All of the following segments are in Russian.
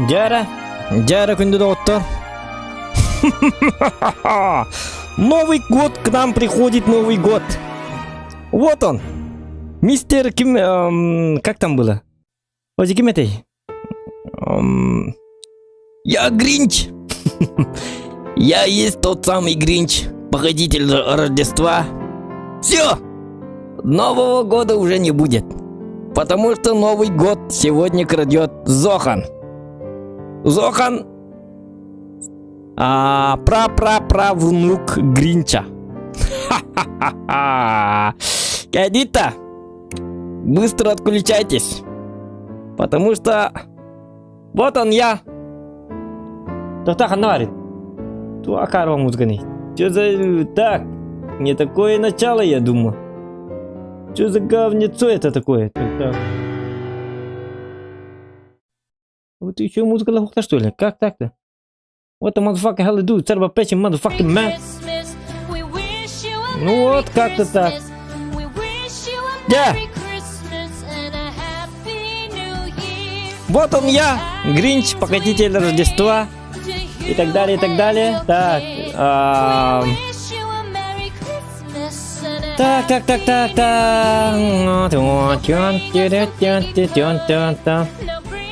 Дяра, Дяра күнді доктор. Новый год к нам приходит, Новый год. Вот он. Мистер Ким... как там было? Ози ким это? Я Гринч. Я есть тот самый Гринч, похититель Рождества. Все! Нового года уже не будет. Потому что Новый год сегодня крадет Зохан. Зохан внук Гринча. Ха-ха-ха-ха. Кадита, быстро отключайтесь. Потому что вот он я. Кто-то говорит. Туакарова музыка не. Что за... Так, не такое начало, я думаю. Что за говнецо это такое? Так. Вот еще музыка лохта, что ли? Как так-то? What the motherfucker hell do? Serba patching motherfucking man. Ну вот, как-то так. Да. Вот он я, Гринч, похититель Рождества. И так далее, и так далее. Так.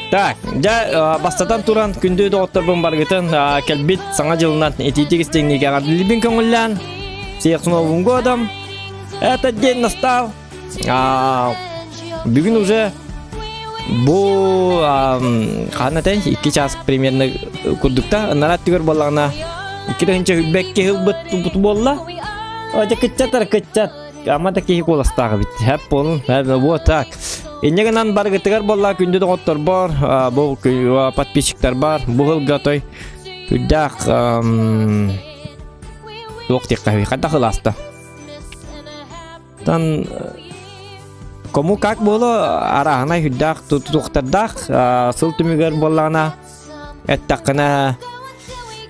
Так, я бастатан туран күндө доктор баргытын келбит саңа жылынан этитигис теңниге гадилбин көңүллән. Всех с Новым годом. Этот день настал. Бүгүн уже бу канатай 2 час примерно курдукта нарат түгөр баллагына 2-нче хүлбекке хылбыт болла. Оja кыччат амата ки коластагы бит. Хеп болун. Вот так. Иннегенан баргытыгар болла күндө доктор бар, бу подписчиктер бар. Бу хылгатой күдак доктор кави ката хыласта. Тан кому как было арахна хүдак доктordак сылтымыгар боллана эттакына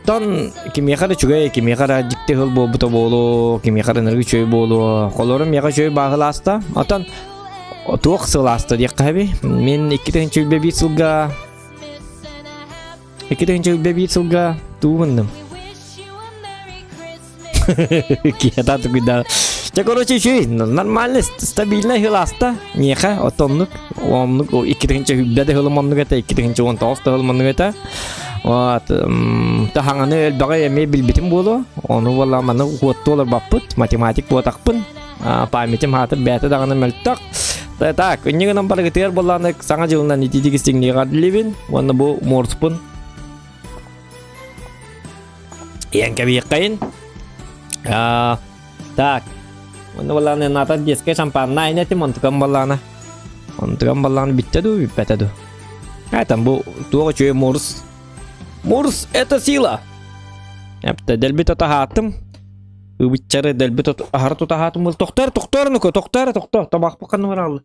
тон кимиякара чугай кимиякара дикте хыл болбута болу кимиякара ныргы чөй болу колорум яга чөй багыласта атан туок сыласта дек каби мен 2-нче беби сылга туумындым кията тугда. Короче, чуй, нормально, стабильно хыласта. Неха, отомнук, омнук, 2-нче беде хылманнук это, 2-нче он толста хылманнук это. Вот, тахаңаны элбага эме билбитим болу. Ону вала маны уоттолар баппыт, математик буатакпын. Памятим хаты бәті дағаны мәлттақ. Так, үннегінен баргытыр боланы саңа жылынан етедегі стеңіне ғадылебін. Оны бұл морспын. Ең кәбейік қайын. Так. Оны баланы натат деске шампанна айнетим онтукан баланы. Онтукан баланы биттеду, биппетеду. Айтам бұл туға чөй морс. Морс — это сила. Эпте делбит отахатым. Убитчары делбит отахарт отахатым был. Тоқтар, нука, тоқтар. Табақ баққан варалы.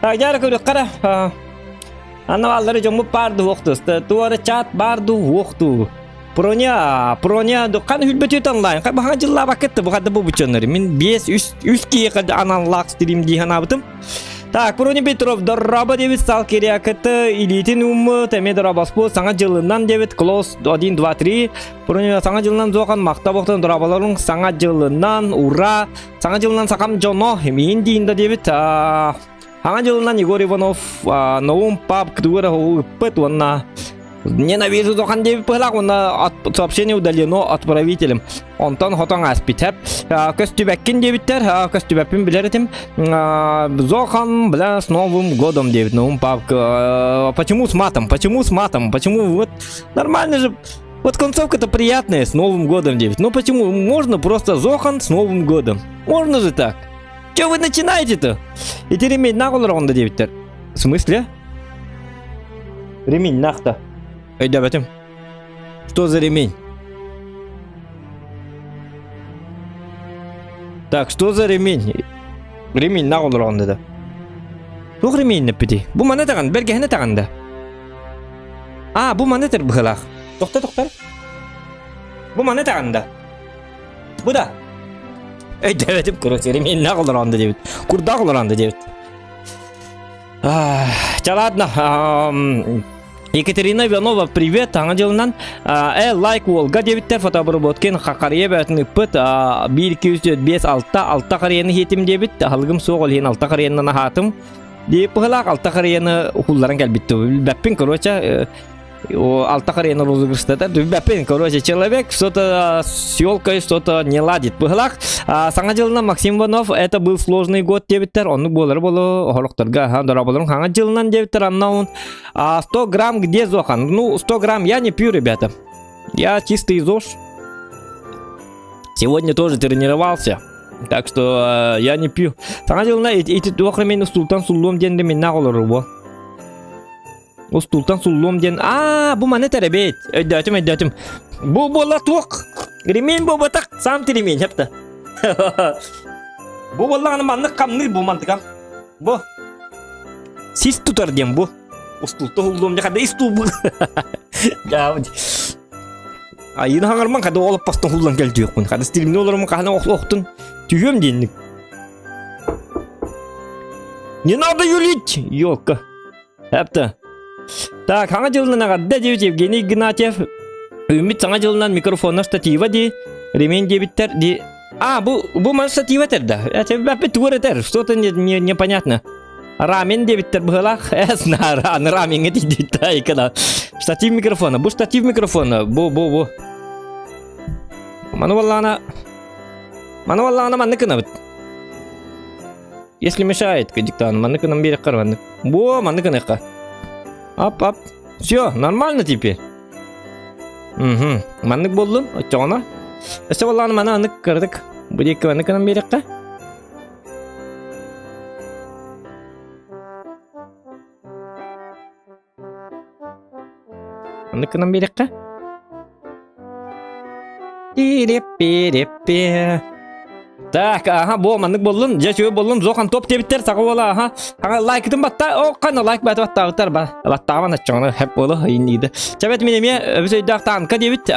Agora que o cara ana valları jomu bardı voktu. Tuara chat bardı voktu. Pronya do kan hülbeti tanlayın. Ka bahan jilla baketти bu kadar bu buçanları. Min 5 üst kiye kadar analog stream diye hanabıtım. Так, Проня Петров, дораба девит стал кириакыты, илитин умы, теме дорабаспу, саңа жылынан девит, клосс 1, 2, 3. Проня саңа жылынан зоған мақта боқтан дорабаларың саңа жылынан, ура, саңа жылынан сақам жоно, мен дейінді девит. Саңа жылынан Егор Иванов, новым пап, кдуэра пыт, онна. Ненавижу зохан девит пылак, онна сообщение удалено отправителем. Онтан хотан аспитеп. Көстүбәккин девиттер, көстүбәппин билеретим. Зохан, бля, с Новым годом девит, новым пап. Почему с матом? Почему вот нормально же. Вот концовка-то приятная, с Новым годом девит. Ну почему? Можно просто Зохан с Новым годом. Можно же так. Че вы начинаете-то? И ты ремень нахуй ронда девиттер. В смысле? Ремень нахта. Эй, да, Что за ремень? Так, что за ремень? Ремень на olur onda da. Yok ремень ne pidi? Bu mana tagan, belgehine tagan da. Bu mana ter bıhlaq. Toxta. Bu mana tagan da. Bu da. Devetim kurus ремень на olur onda debit. Kurda olur onda debit. Ладно. Екатерина Иванова, привет. Аңа лайк Волга дебиттер фотобработкен хакария бәтін үппіт 1-2-3-4-5-6 алта қарияны хетім дебит. Халғым соғыл хен алта қарияны хатым. Деп бұғылақ алта қарияны ұқылларын кәлбітті. Бәппен, короче, алта қарияны розыгрыштады. Бәппен, короче, человек что-то с елкой что-то не ладит. Бұғылақ. Саңа жылына Максим Иванов, это был сложный год дебиттер. Оны болары болу оғылықтарға. Дораболарын қаңа жылынан дебиттер аннауын. 100 грамм где зохан? Ну, 100 грамм я не пью, ребята. Я чистый ЗОЖ. Сегодня тоже тренировался. Так что я не пью. Саңа жылына эти тоқры мен ұстултан сұллуым денді мен нағылыр бұл. Ұстултан сұллуым ден. Бұл маны тәребет. Өйдәтім. Бұл бола тоқ. Ремень бұл батақ. Сам ты ремень, хепті. Бұл болағаны манны қамныр бұл мантықам. Бұл. Сіз тұтар дем бұл. Ұстулты ұлдуым жақады істу бұл. Айын хаңарман қады олып бастың ұлдан кәлді өкмін. Қады стилімді оларымын қағына оқтын түйем дейінік. Не надо юлить! Ёлка. Әпті. Так, хаңа жылынан ағадда дебет Евгений Игнатьев. Үміт саңа жылынан микрофонна штатива де. Ремень дебиттер де. Бұл мана штатива терді. Бәппе туғыр етер. Что-то непонятно. Рамен дебиттер бұғылақ. Раменге дейді. Штатив микрофона. Бұл штатив микрофона. Бұл. Мана валлағана манны кына бұд. Если мешает, диктан, манны кынам берек қарванды. Бұл манны кыныққа. Ап. Все, нормально теперь. Маннык болдым, отчағына. Әсі валлағана мана анық кырдық. Бұл екі манны кынам берекқа. Манны кынам берекқа. Перепе. Так, бұл маннык болдым. Жашуы болдым. Зоқан топ дебиттер сақы бола. Лайкытын батта. Қана лайк баттағыттар ба. Баттағын атчағына әп болы. Айынлейді. Чабет менеме өсөйдіақ таңқа дебит.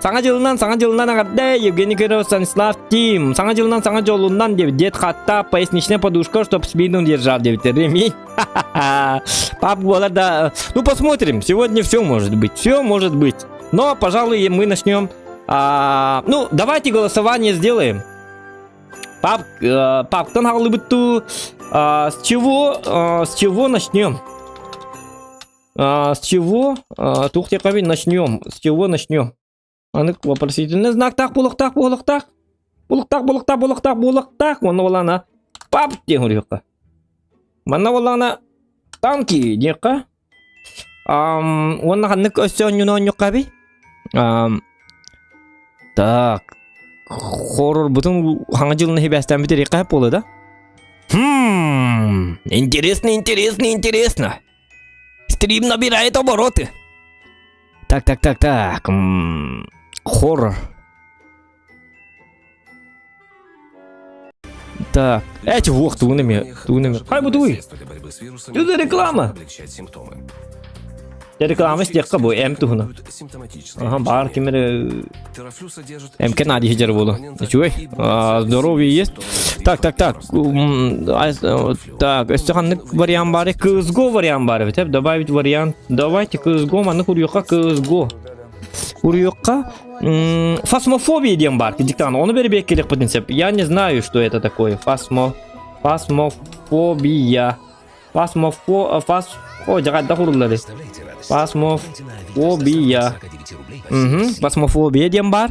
Саңа жылынан ағадда Евгений Киров Станислав Тим. Саңа жылынан дебит. Дед қатта поясничная подушка, чтоб спину держал дебит. Ремень. Пап болар да. Ну, посмотрим. Сегодня все может быть. Все может быть. Но, пожалуй, мы начнем. Ну, давайте голосование сделаем. Пап, тан халы бытту. С чего начнем? С чего? Тухте кабин начнем. С чего начнем? Анык вопросительный знак. Так, булыктак. Булыктак. Оны олана. Пап, те говорю-ка. Мана олана танки, дека. Оны ханык өссөн каби. Так. Хоррор бутын хаңа жылына хебәстән бітер еқап болы да? Интересно. Стрим набирает обороты. Так. Хоррор. Так. Эти вох, тунами. Хай будуй. Это реклама. Реклама стекка бу эм тугна. Бар кемере эм надо хижер болу. Чуй. Здоровье есть. Так. Так, эстеханнык вариант бар, кызго вариант бар. Добавить вариант. Давайте кызго, маны курьёка кызго. Курьёка фасмофобия дем бар. Диктан, оны бери бек керек потенциал. Я не знаю, что это такое. Фасмофобия. Жагадда куруллары. Фасмофобия. Фасмофобия дем бар.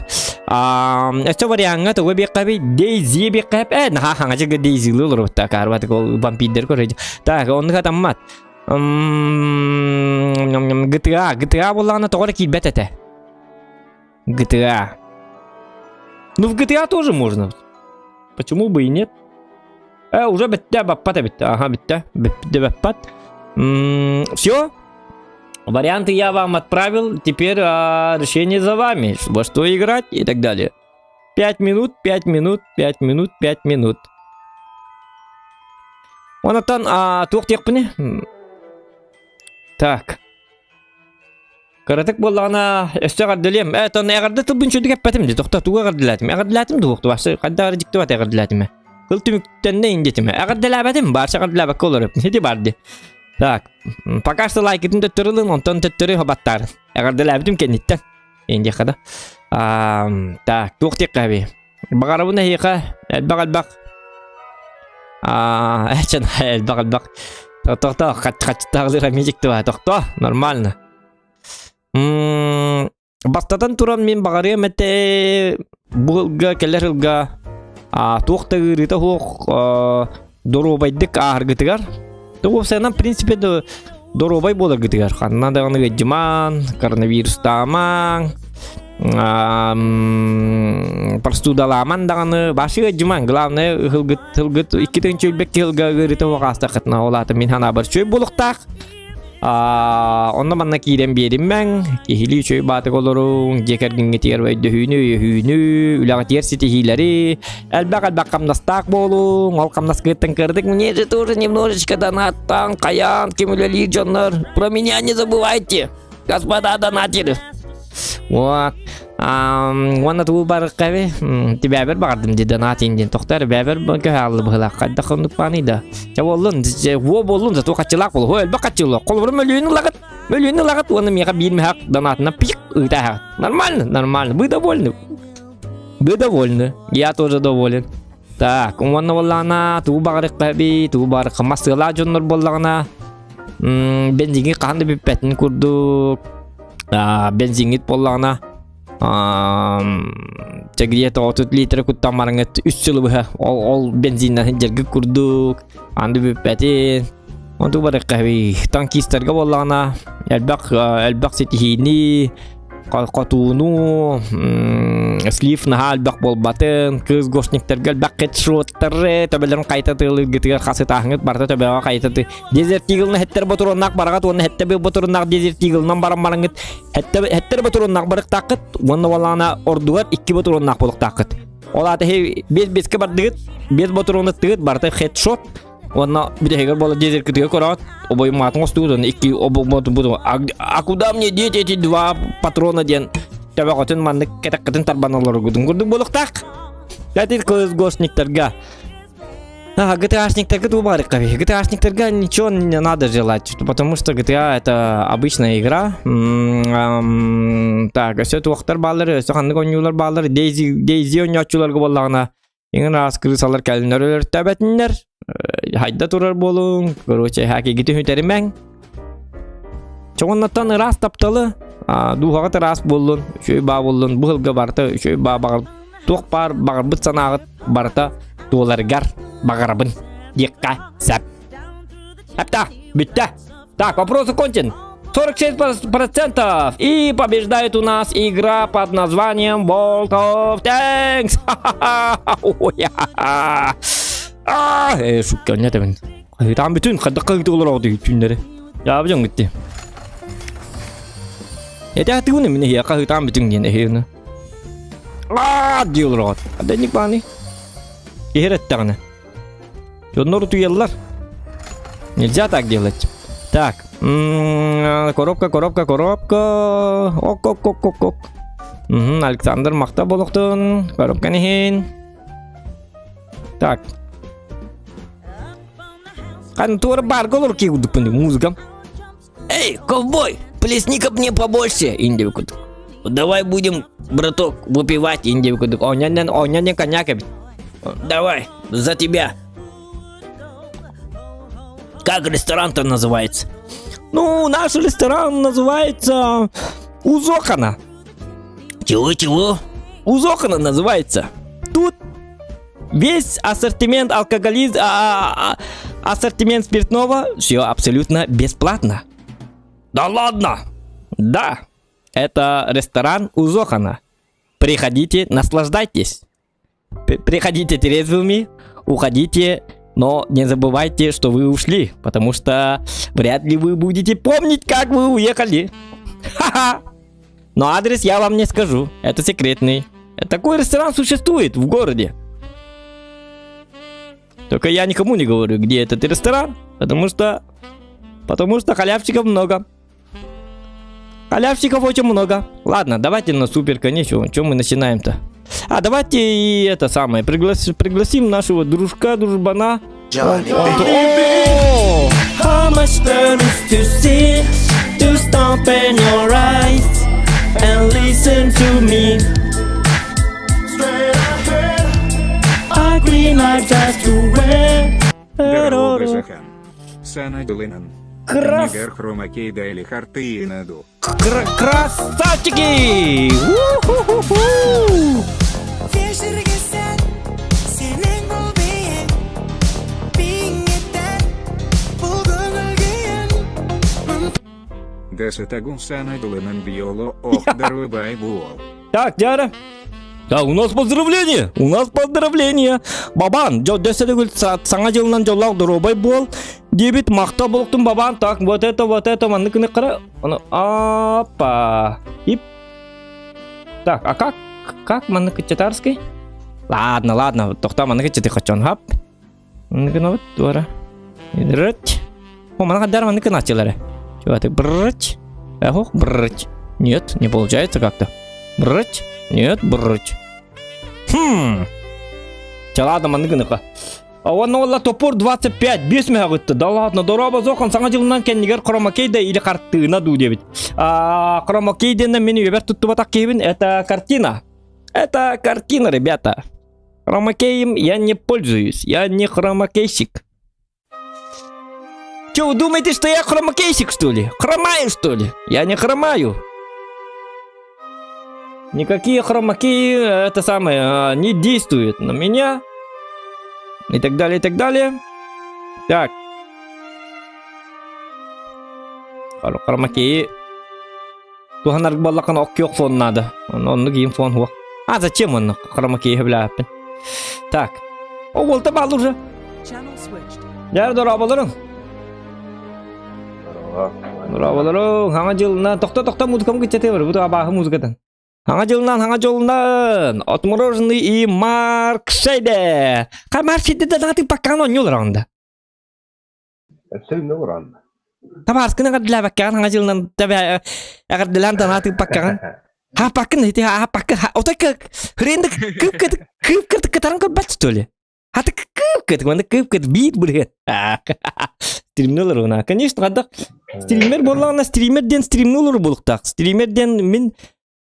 Эсте варианга то бек каби дейзи бек кап. На ханга жага дейзи лулур та карбат кол вампирдер корыж. Так, оны катаммат. GTA боллана тогора килбет эте. GTA. Ну в GTA тоже можно. Почему бы и нет? Уже бетте баппата бетте. Бетте баппат. Все. Варианты я вам отправил. Теперь решение за вами. Во что играть и так далее. 5 минут, 5 минут, 5 минут, 5 минут. Онотон туох тиекпіне. Так. Каратык боллағына өсті ғардылем. Тон әғарды тылбын чөді кәппәтім де. Тоқта туға ғардылатым. Әғардылатым туқты басы. Қаддағыры жікті бат әғардылатым. Қыл түміктенне индетім. Әғардылабатым. Барша ғардылабаққа олар өп. Неде барды. Так. Пока что лайкетін төттірілін. Онтон төттірі хобаттар. Әғардылабатым кәнеттен. Енді қада. Так. Туқ тек қаби. Бағарабына хейқа. Әлбақ. Әчен әлбақ. Тоқта. Қатчықтағылыра мезікті ба. Тоқта. Нормально. Бастатан туран мен бағарым әтті бұғылға кәлер ұлға туқтағы рыта хуқ доробайдық ағырғытығар. Тоғып сайынан принципе доробай болар ғытығар. Қанына дағаны ғыджыман, коронавирус таман, простудаламан дағаны башы ғыджыман. Главное ғылғыт 2-тің чөлбекке ғылға рыта хуқ астақытына олаты мен хана бір чөй болықтақ. Онна манна кирен берим мен кихили чөй батык олорун жекергинге тигер байды хүйнү үлага тигер ситихилери элбак камнастак болуң ол камнаскыттан кырдык мне же тоже немножечко донаттан каян кемелели жаннар про меня не забывайте господа донатеры. Вот Ванна туу барыккаби тибәбер бардым ди донат инден токтар бәбер бәгәлле была кадда хынып панида. Чаволлун во боллун зато качылак бол. Хой элбак качылак. Колбыр мөлүнү лагат оны мега билме хак донатына пик ыта. Нормально. Вы довольны. Я тоже доволен. Так, ванна воллана туу барыккаби туу барык масыла жоннор боллагына бензинге канды биппетин курдук. Бензингит боллагына где-то 30 литров куттан марыңет 3 жыл бұға ол бензиннен жергі күрдік анды бөппәтін онды барық қави танкистерге болағына әлбақ сетихini қатуыну слив наға әлбақ болбатын кыз гошниктерге әлбақ кетшуаттары төбелерін қайта тығылы гітігер қасы тағыңыт барда төбеға қайта дезерт игіліні хеттер бұтырыннақ барағат оны хетте бі бұтырыннақ дезерт игілінен барам марыңыт хеттер бұтырыннақ барық тақыт оны олағына ордуғат 2 бұтырыннақ болық тақыт олаты 5-5 бардығыт 5 бұтырынық тығыт барда хетшот Вона бедегер была дезерт китыга корат, обои матың остудан 2 обои матың буду. А куда мне деть эти 2 патрона ден? Тебя хотен манны кетен тарбаналар гудун гурдук болуктак. Летит кыз гошниктерга. ГТАшниктерга тубарик кави. ГТАшниктерга ничего не надо желать, потому что GTA это обычная игра. Так, все туактар баллары, соханны конюлар баллары, Дейзи ойнячуларга боллагына. Еңін раз кырысалар кәлінер тәбәтінлер. Хайда турар болуң. Короче, хаки гити хүтерім мәң. Чоғыннаттан раз тапталы. Духағыты раз болуң. Шөй ба болуң. Бұғылға барты. Шөй ба бағыр. Тоқ бар бағыр бұт санағыт барта. Доларгар бағырабын. Декка сәп. Әпта, бітті. Так, вопрос окончен. 46% и побеждает у нас игра под названием World of Tanks. Шукка не тамен. Там bütün kadakka olur oldu günleri. Ya yapacağım gitti. Ya da bunu mı ya tam bütün yine herine. Diyorlar oldu. Hadi nik bani. Ihret tane. Jonları tuyallar. Нельзя так делать. Так. Коробка. Ок. Александр мақта болуқтын. Коробка нехен. Так. Контора барголор киуду пыны музыкам. Эй, ковбой, плесни-ка мне побольше, индивикут. Давай будем, браток, выпивать, индивикут. Оня коньяка. Давай, за тебя. Как ресторан-то называется? Ну, наш ресторан называется Узокана. Чего? Узокана называется. Тут весь ассортимент ассортимент спиртного, все абсолютно бесплатно. Да ладно? Да, это ресторан Узокана. Приходите, наслаждайтесь. Приходите трезвыми, уходите, но не забывайте, что вы ушли, потому что вряд ли вы будете помнить, как вы уехали. Ха-ха. Но адрес я вам не скажу, это секретный. Такой ресторан существует в городе. Только я никому не говорю, где этот ресторан, потому что халявщиков много. Халявщиков очень много. Ладно, давайте на супер, конечно, чем мы начинаем-то? Давайте и это самое, пригласим нашего дружбана. How much there is to see, to stop in your eyes and listen to me. A green light just to wear. Дорога Захан. Санадулинан. Нигер хромакейда или харты и наду. Красавчики! У-ху-ху-ху! Десятагун санадулинан биоло ох дарубай буол. Так, дядя. Так, у нас поздравление! У нас поздравление! Бабан, десятый саңа жылынан жоллақ дұрубай бол. Дебит мақта болықтың бабан. Так, вот это, манныкыны қара. Опа. Ип. Так, а как манныкы читарский? Ладно, тоқта манныкы читы хочон, хап. Манныкыны вот, двора. Рыть. О, манныкы дар манныкы началары. Чего ты, брыть? Эхо, брыть. Нет, не получается как-то. Брыть. Нет, брыть. Ладно, манныгыныка. Он олла топор 25, 5 мегагытты. Да ладно, дороба зохан саңа жылынан кеннигер хромакейда или картына ду дебит. Хромакейден мен өбер тутту батак кейбин. Это картина. Это картина, ребята. Хромакеем я не пользуюсь. Я не хромакейщик. Че, вы думаете, что я хромакейщик, что ли? Хромаю, что ли? Я не хромаю. Никакие хромаки, это самое, не действуют на меня. И так далее, и так далее. Так. Хромаки. Туханар балакан окёк фон надо. Он нугим фон хуа. Зачем он хромаки является? Так. О, волта бал уже. Я дорабаларың. Дорабаларың. Хаңа жылына тохта музыкам кетете бар. Бу абахы музыкадан. Хаңа жылынан, отмороженный и Марк Шейде. Кай Марк Шейде да наты паккан он юл ранда. Стримнул ранда. Табарскын агадла паккан, хаңа жылынан табя агадла да наты паккан. Паккан эти, паккан. Ота как хренда кып катаран кып бач что ли? Ты кып бит блин. Стримнул руна. Конечно, да. Стример боллана стримерден стримнул булуктак. Стримерден мен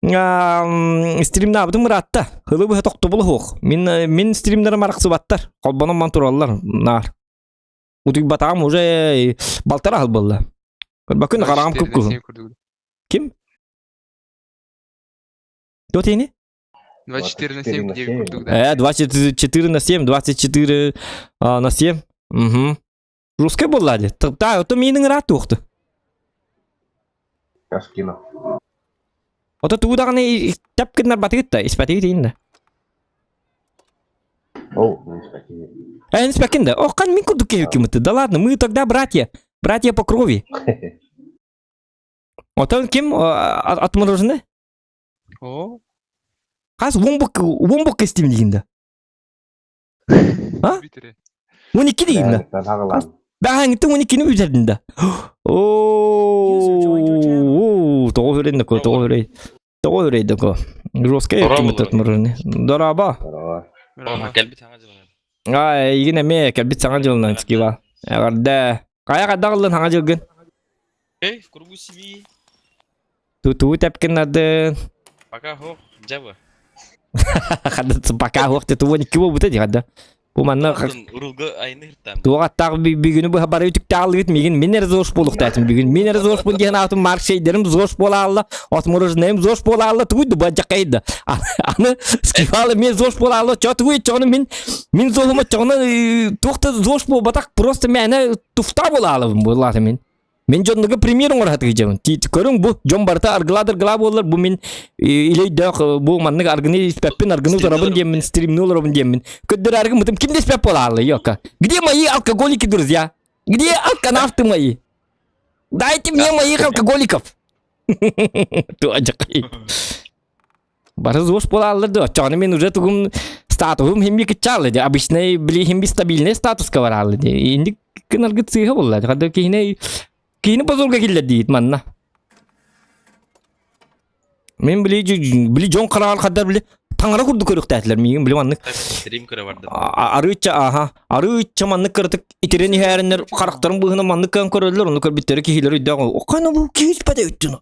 стримна абдым ратта. Хылы бу токту бул хок. Мен стримнер мараксы баттар. Колбонон мантураллар нар. Утук батам уже балтар ал болла. Бакын карам кып. Ким? Дотени? 24/7 где курдук, да? 24/7, 24/7. Угу. Русская была ли? Да, это минин ратухты. Каскина. Ото туудаганы тапкындар батыгытта, испатыгытында. О, не Испакинда. Ох, кан мин курдук кемити. Да ладно, мы тогда братья по крови. Ото ким отморожены? О. Каз вомбок кестимдигинда. А? Уни кидигинда. Бахангты уни кини үзердинда. О, тоғырейді ко. Жорстка кемит отморожены. Дораба. Келбит саңа жылынан. Игене ме келбит саңа жылынан скива. Агарда. Кая кадагылын саңа жылгын? В кругу семьи. Ту тепкинады. Пока хох, джаба. Хадат пока хох те тувани киво бутади хадда. Bu manna urulga ayını hırtam. Tuğa taq bir günü bu habari ütük tağlı git migin minner zoş boluk tatim bir gün minner zoş bol gen atım mark şeylerim zoş bolalla atmoroz nem zoş bolalla tuydu bacakaydı ana skivalı men zoş bolalla çatı çonu min zoğuma çonu toxta zoş bol batak просто mene tufta bolalla bollar men men jonnuga примерін ораты кечемін көрің bu жон барта аргыладыр болар bu men илейдақ bu маннык аргыны спеппен аргыны зарабын демін стримнул робын демін көддер аргы мытым кимде спеп болалы ёка где мои алкоголики друзья где алканавты мои дайте мне моих алкоголиков туажакай Бары ЗОЖ болалырды. Чаны мен уже тугум статусым химби кичалы. Обычный били химби стабильный статуска баралы. Инди кынаргы цыга болла. Када кейни базолга келлер дейт манна. Мен били жон карагал кадар били таңара курду көрүк тәтлер. Мен били маннык. Стрим кыра барды. Арыча маннык кырдык итерен хәреннер карактарын быгына маннык кан көрөлөр. Оны көрбиттери кихилер үйдө. Кана бу кийип пада өттүн.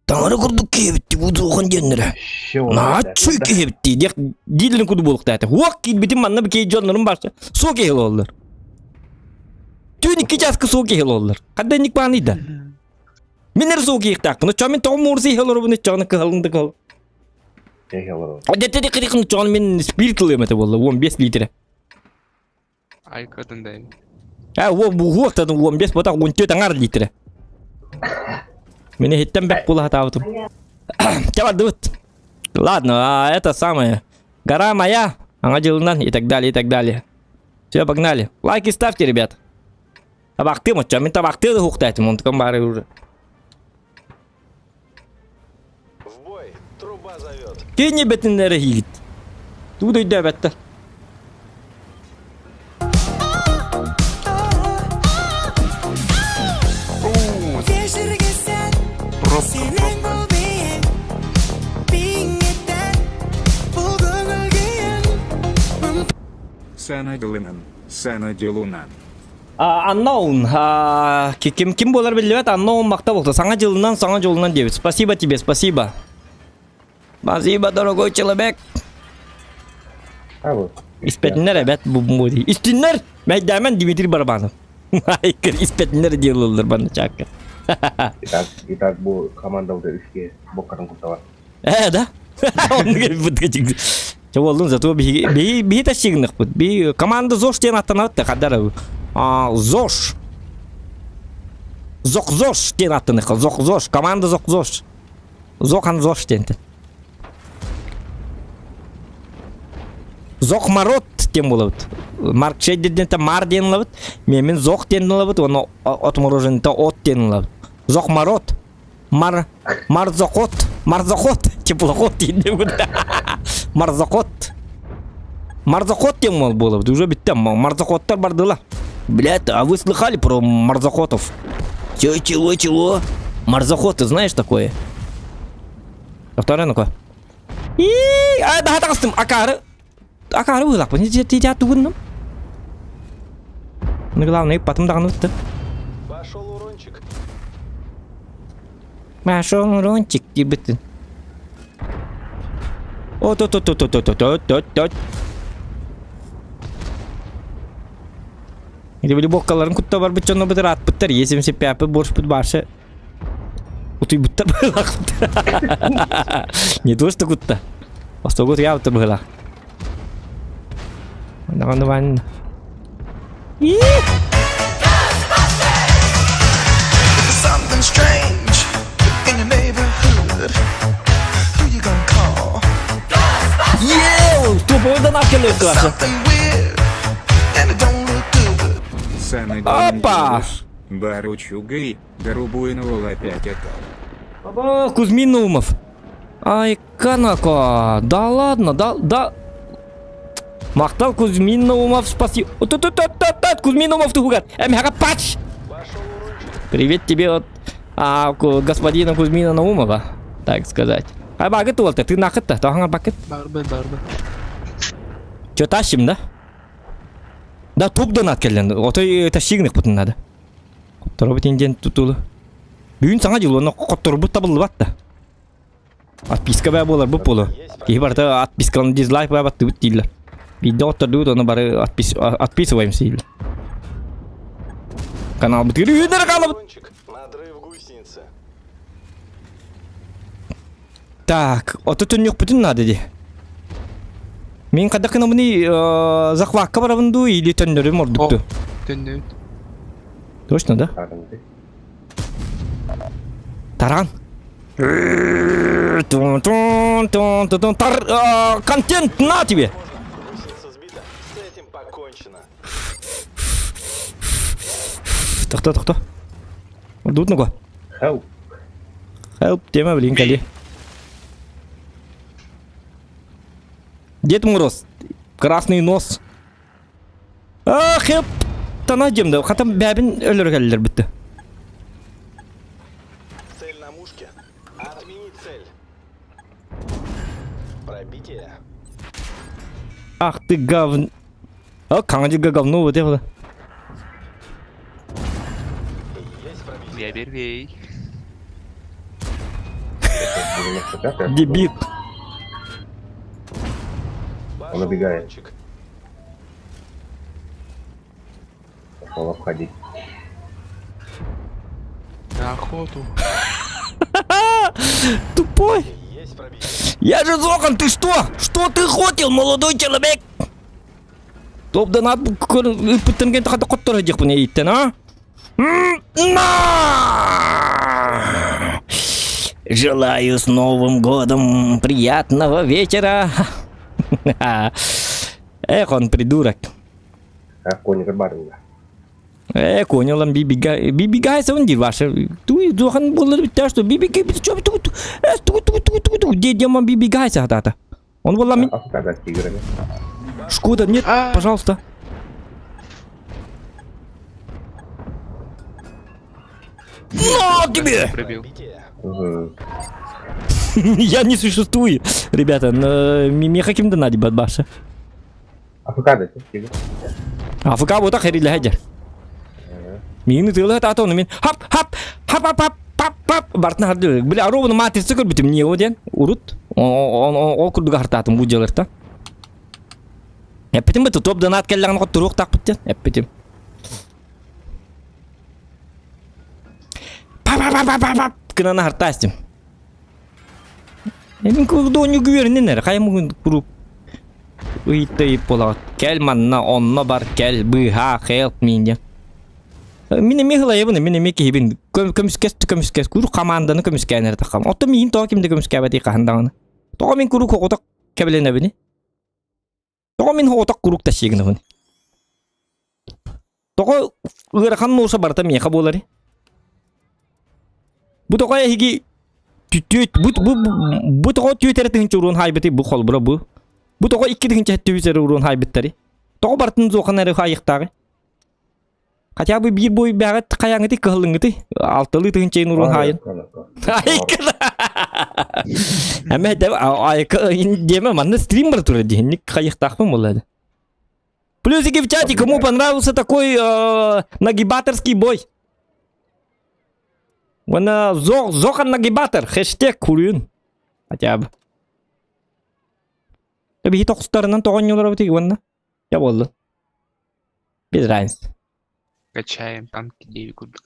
Таңара курдук кийипти бу зохан деннере. Чуй кийипти. Дилин куду болук тәте. Уак кийипти манна бикей жонлорун барча. Соо кейил олдор. Түйін 2 жасқы соо кейил олдор. Кадда ник бааныйда. Менер соо кейик тактын. Чамин тоң мурси хелор буны чаны кылынды кыл. Адетте кырыкын чаны мен спирит лемете болду. 15 литр. Ай кадындай. Во бу октадын 15 бота 14 литр. Меня хиттен бек кула хатаутым. Чавадут. Ладно, это самое. Гора моя, ага жылынан и так далее, и так далее. Все, погнали. Лайки ставьте, ребят. Табакты моча, мен табакты да хуктайтым, он таком бары уже. В бой, труба зовет. Кинь бетиннери хилит. Туда иди бетте. Сана Дилинан, Сана Дилунан. Unknown. Ким болар билбет, Unknown мақта болды. Саңа жылынан деп. Спасибо тебе, спасибо. Спасибо, дорогой человек. İspetler evet bu değil. İstinler. Ben demen Dimitri Barabanov. Hayır, İspetler diyorlar bana çakır. Kita bu komanda udah iski bokarang kutawa. Да? Он говорит, çıktı. Чего он зато би тащигнах бут. Би команда ЗОЖ тен аттанат та кадар. ЗОЖ. ЗОЖ тен аттанах. ЗОЖ, команда ЗОЖ. Зохан ЗОЖ тен. Зох марот тем болот. Марк Шейдден та мар ден лабыт. Мен зох ден лабыт. Оны отморожен та от ден лабыт. Зох марот. Марзохот. Теплоход deyince burada. Марзохот тем мол было. Уже биттем. Марзохоттар бардыла. Блядь, а вы слыхали про марзохотов? Чего? Марзохоты, знаешь такое? Вторая ну-ка. Да хатастым. Акары вылак. Тебя тугунным. Ну главное, потом дагнут-то. Пошел урончик, тибетин. О-то-то-то-то-то-то-то-то. Или были бокаларын кутта бар бычонно бытыр ат быттар. Есем сепяпы борш быт баршы. Уты быттар быйлак. Не то, что кутта. Остогот я быттар быйлак. Наганы ванна. Something strange in your neighborhood. Who you gonna call? Тупо-то накелю класса. Something weird and it don't look good. Сана Опа! Дилинан, Баручугай, Гарубуинова опять это. Кузьмин Наумов. Ай, канака. Да ладно, да. Мақтал Кузьмин Наумов, спасибо. Кузьмин Наумов ты хугат. Пач! Привет тебе от господина Кузьмина Наумова, так сказать. Ай багет олты, ты нахыт-то, тоғаңа бакет. Барбы. Чё тащим, да? Да, топ донат келден. Отой тащигнық бұтын надо. Қоттары бұт инден тұтулы. Бүгін саңа жыл, оны қоттары бұт табылы батты. Отписка бәй болар бұп болу. Кейі барда отписканы дизлайк бәй батты бұт дейлер. Видео оттарды бұт, оны бары отписываем сейлер. Канал бұт кері үйдері қалы бұт. Надрыв гусеницы. Так, оты түннек бүтін надо де. Мен қадақына бұны захваққа барабынду или түннерім ордықты. Төннөт. Точно, да? Таран. Контент на тебе. Гусеница сбита. С этим покончено. Тоқта. Ордут ну-ка. Help. Help, тема, блин, кали. Дед Мороз. Красный нос. Ах, хеп. Тана жемді. Хатам бәбін өлір кәлілер бітті. Цель на мушке. Отменить цель. Пробитие. Ах ты говн... Қаңжыға говно өте бұда. Есть пробитие. Я бервей. 95-я. Дебит. Пошел набегает. гонщик. Пошел обходить. На охоту. Тупой. Есть пробитие. Я же Зохан, ты что? Что ты хотел, молодой человек? Тобдан ат үпіттенген тақаты қоттар әдек бұны ейттен, а? Желаю с Новым годом приятного вечера. Эх, он придурок. А, коник барынга. Конялам бибигай савандир ваша. Туй Зохан было битта, что бибигай, что дедема бибигай сахтата. Он был ламин. Африка с тиграми. Шкода, нет, пожалуйста. На тебе! Пробил. Пробитие. Угу. Я не существую, ребята. Мне каким-то надо бадбаша. Африка с тиграми. АФК вот так херили хадер. Мин тылы татон мин. Хап. Бартна харды. Бля, ровно матрица көр битим не оден. Урут. Он курдуга хартатым бу жерлерта. Эпетим бит топ донат келлеген коттурук так бит. Эпетим. Кынана хартастым. Эдин курдо не гүверненер. Каймын куруп. Уйтай пола. Кел манна онно бар кел быха help me. Мине мехла ебне, мине меки хибин. Көмүскес. Куру команданы көмүскенер такам. Ото мин то кимде көмүскебати кахандаганы. То мен куру kokota кебелене бини. То мен хотак курук ташигне бини. То ырахан нуса барта меха болари. Бу то хиги бу то түйтер тин чурун хайбити бу холбро бу. Бу то икки тин четтүзер урун хайбиттери. То бартын зоханары хайыктагы. Хотя бы бир бой бягат каяңыты кылыңыты. Алтылы тин чейин урун хайын. Әмә дә айка деме манна стример туры динник хайыктакмы булады. Плюсики в чате, кому понравился такой нагибаторский бой. Вона Зохан нагибатор, хэштег курын. Хотя бы. Таби хит окустарынан тогон юлар бутыгы вона. Я болду. Без разницы. Качаем танки 9 курдук.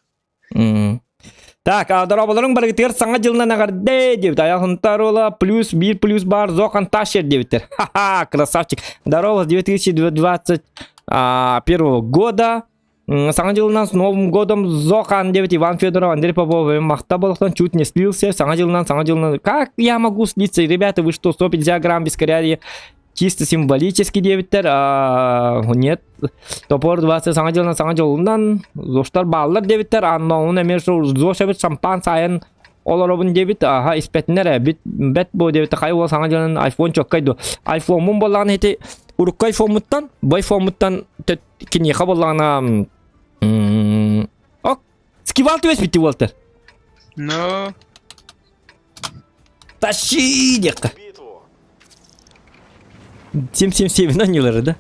Так, дорабаларың баргытыр саңа жылынан агарде деп аяхынтарола плюс 1 плюс бар Зохан Ташер дептер. Ха-ха, красавчик. Здорово, с 2021 года. Саңа жылынан с Новым годом Зохан девять Иван Федоров, Андрей Попов, Махтабалахтан чуть не слился. Саңа жылынан. Как я могу слиться? Ребята, вы что, 150 грамм без коряри? Чисто символический девиттер. Нет. Топор 20 саңа жылынан. Зоштар баллар девиттер. Анноун эмешо зошебет шампан сайын оларобын девит. Аха, испетнер бет бо девит. Хай ол саңа жылынан айфон чоккайду. Айфон мун болған хети уруккай фомуттан, бай фомуттан кинеха болғана. Ок, скивал ты весь битти, Уолтер? Но... Тащи, дека. Битву. 777 нанюлары, да?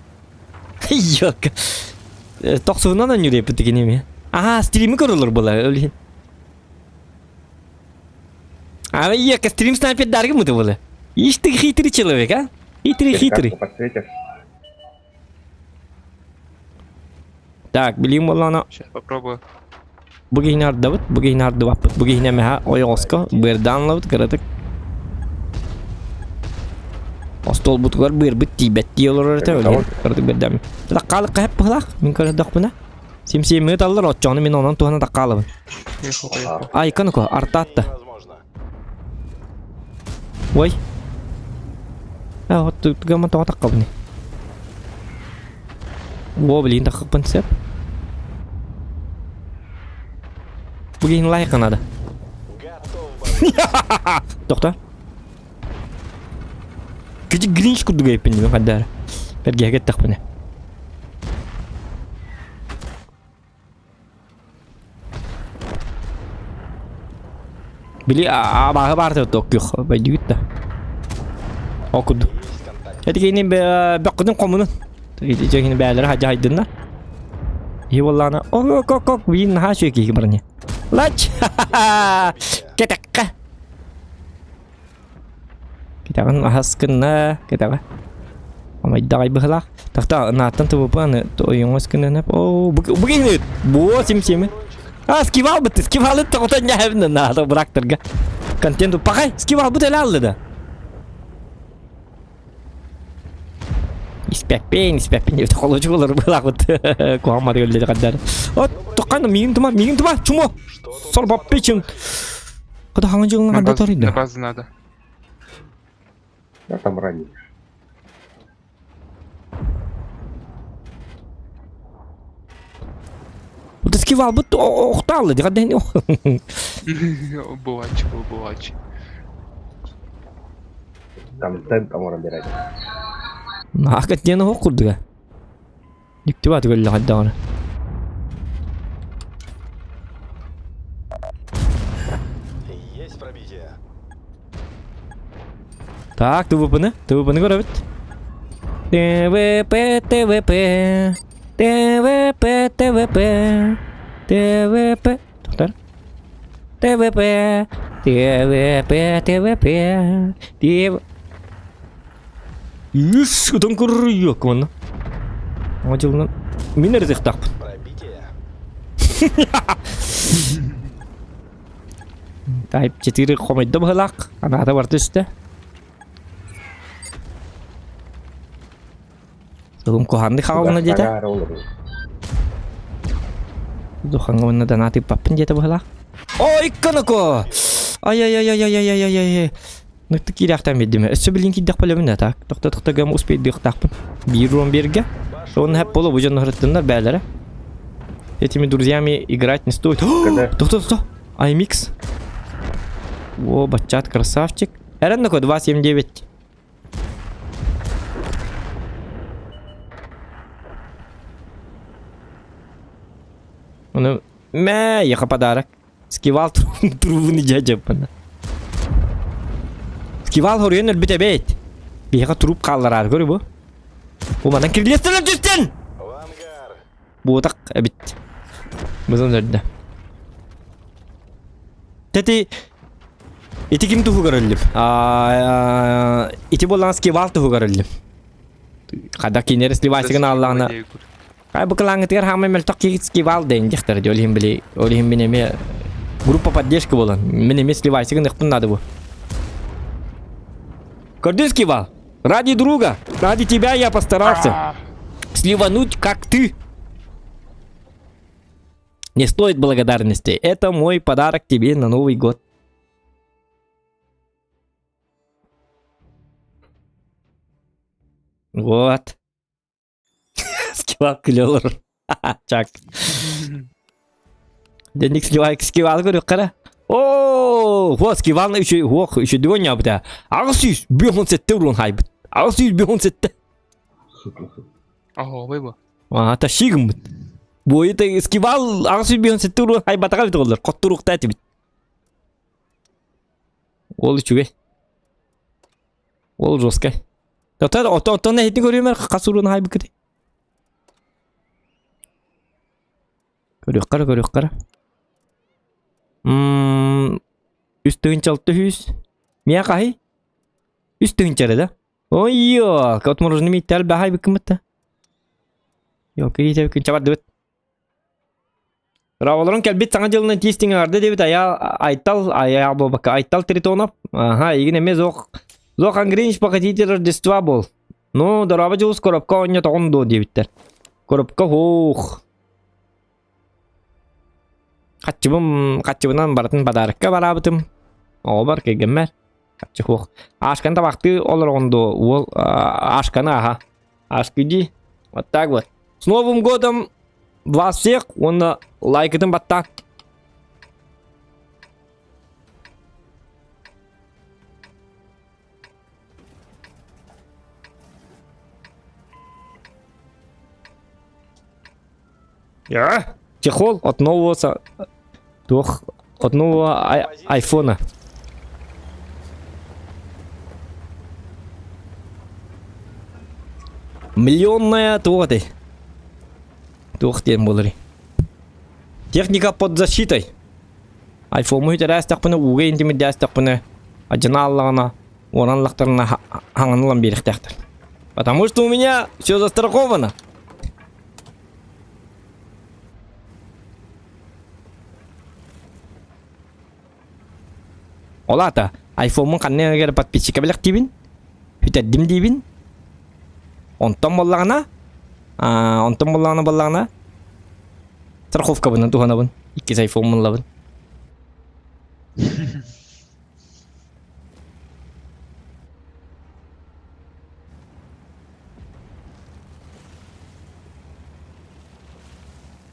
Йока. Тоқсуына нанюлы епітіген еме. Ага, стримі көрілер бола, өлген. А, йока, стрим снайпер дарги мұты бола. Ишь ты хитрый человек, а? Хитрый. Подсветишь? Так, білейм болана. Сейчас попробую. Бүгейін арды вапыт. Бүгейін әмеха ойғысқа. Бірдан лавыт кіратық. Остол бұтығар бір бітті бәтті олар өрті өлген. Кірді бірдәмі. Таққалық қайып бұғылақ. Мен көрдіқ бұна. Семсемі талдар отчаны мен онан туғана таққалыбын. Ай, қанықо, арта атты. Невозможно. Ой. Вот тұғама туға таққалбын. О, блин, таққықпын сеп. Бүгейін лайықын ады. Готов бой. Тоқта. Küçük Grinch kurdu gayipin mi kadar. Pergi gittik bana. Bili abah barda Tokyo. Baju gitti. Okudu. Есть контакт. Hadi yine bakın komunun. Jadi yine beyler hacı haydınlar. İyi vallahi ana. Ok. Bin ha şu iki barnya. Laç. Ketek. Kita kan haskena kita kan. Ama idai behlak. Tak natan tu apa ne? Tu yang haskena nap. Oh, begini. Bu sim. Ah, skival betul. Skival itu kau tanya heaven na atau berakter ga. Kantian tu pakai skival betul lah dah. İspekpen itu kalau juga olur belakut. Kuamar öyle kadar. Oh, tokan mingin tuma cuma. Sor bap için. Kada hangi jolun ada tori На da. базу надо. Я там ранее. Bu da skival but oktalı di kadar. Убывач. Там тент orang beda. Hakikaten okurdu ga. Yükti var öyle kadar ona. Есть пробитие. Tak, TVP görev. TVP. Doktor. TVP. Yüz kudan kuruyor konu. Acılın. Miner zıhtak. Пробитие. Tayyip çetiri komedde bıhlak. Ana da vardı üstte. Sebelum kohandi kawang aja ta. Ada olur. Duh ngawang na nanti papin jeta bıhlak. Oh ikan aku. Ay. Nıktık iraktan bedime. Söbelin ki dak palamın tak. Dokta gam uspey dıktakpın. Bir ром берга. Он hep bolu bu canı hırıttınlar beyler. Этими друзьями играть не стоит. Кто? IMX. О, бачат, красавчик. Эрен такой 2.79. Onu yaka padarak. Skival turuvunu jajapana. Skival horuyor elbette beyt. Bir yaka turup kallar görüyor bu. Bu bana kirliyesin düştün. В ангар. Bu tak ebit. Bizim nerede? Teti iti kim tuhu garallim. Iti bolan skival tuhu garallim. Kada kineres livasigan Allah'ına. Kay bu kelang tigar hamay meltak ki skival den jahtar di olihim bineme группа поддержки bolan. Mineme livasigan ihtun nada bu. Гордый скивал. Ради друга, ради тебя я постарался сливануть, как ты. Не стоит благодарности. Это мой подарок тебе на Новый год. Вот. Скивал клёвер. Чак. Денег скивал говорю, кара. О, вот скивал на еще двойня бда. Агсис бихун сетте урун хайб. Агсис бихун сетте. Ого, вайба. Та шигм. Bu itu skival agsi bihan seturu hay batakal itu olur. Koturuk tadi bit. Ol çuve. Ol roska. Tatar oto ne hitin görüyor mer kasurun hay bikri. Görüyor kara. Üstün çaltı hüs. Miya kahi? Üstün çarada. Oyyo, katmurun mi tel bahay bikmette. Yok iyi tabii ki çabat dıvıt. Раволорон келбит саңа жылына тестиң арды дебит ая бабака айтал тритонов. Ага, игин эмес зок ангринч пакетите Рождества бол. Ну, дораба жылыс коробка оня тоғындо дебиттер. Коробка хух. Качыбынан баратын подарыкка барабытым. О бар кегеммер. Качы хух. Ашкан табакты олар ондо. Ол ашканы аха. Ашкыди. Вот так вот. С Новым годом вас всех, он лайкает баттак. Я? Чехол от нового от нового айфона. Миллионная туоты. Тух тем болри. Техника под защитой. Айфон мы теряс так пона уге интимидяс так пона аджаналлана оранлахтарна ханганлан берихтахтар. Потому что у меня все застраховано. Олата, айфонмун канне эгер подписчика билек тибин. Хүтәддим дибин. Онтон боллагана. Онтон боллагана. Страховка бунан туханабын. 2 айфонмун лабын.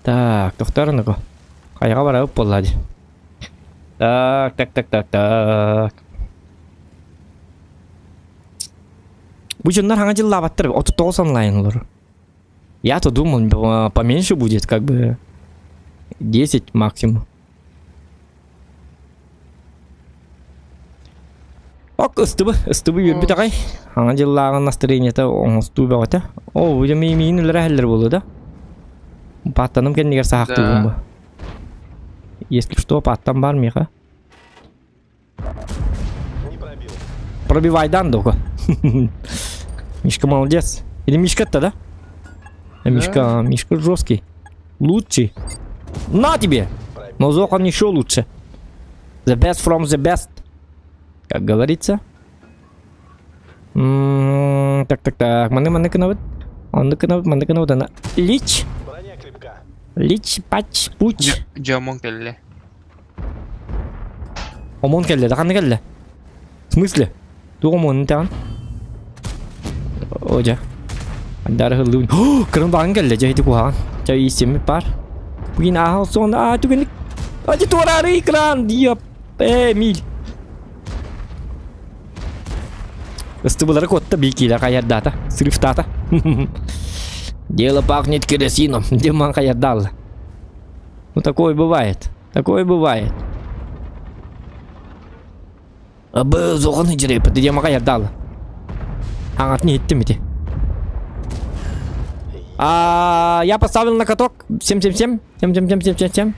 Так, тоқтарыныго. Қайға барабып болады. Так. Бұл жөнлер хаңа жыл лабаттыр, 39 онлайн олар. Я-то думал, поменьше будет, как бы 10 максимум. Ок, ыстыбы үйірбі тағай. Хаңа жыллағын настроение-то оңысту бағыта. О, бұл жөн мейін өлір әлілер болу да. Паттаным кендегер сақты бұлым ба. Если что, паттан бар меха. Не пробил. Пробивай дан только. Мишка молодец. Или Мишка-то, да? Мишка жесткий. Лучший. На тебе! Но Зохан еще лучше. The best from the best. Как говорится. Так. Маны кынавыт. Маны кынавыт ана. Лич. Броня крепка. Лич, пач, пуч. Жамон келли. Омон келді, дақанды келді. В смысле? Туғы омонын тағын. Ожа. Андары хылдың. Кырын бағын келді, жайды қуаған. Жай есемі бар. Бүгін ағыл соңда, түгінік. Ади туарары экран, диап. Мил. Ыстыбылары котта бейкейлер қаярдата. Сырыфтата. Дело пахнет керосином. Деман қаярдалы. Ну такое бывает. Абы зоғаны жүрей, пәді демаға ярдалы. Аңат не етті мете? Я поставил на каток 777.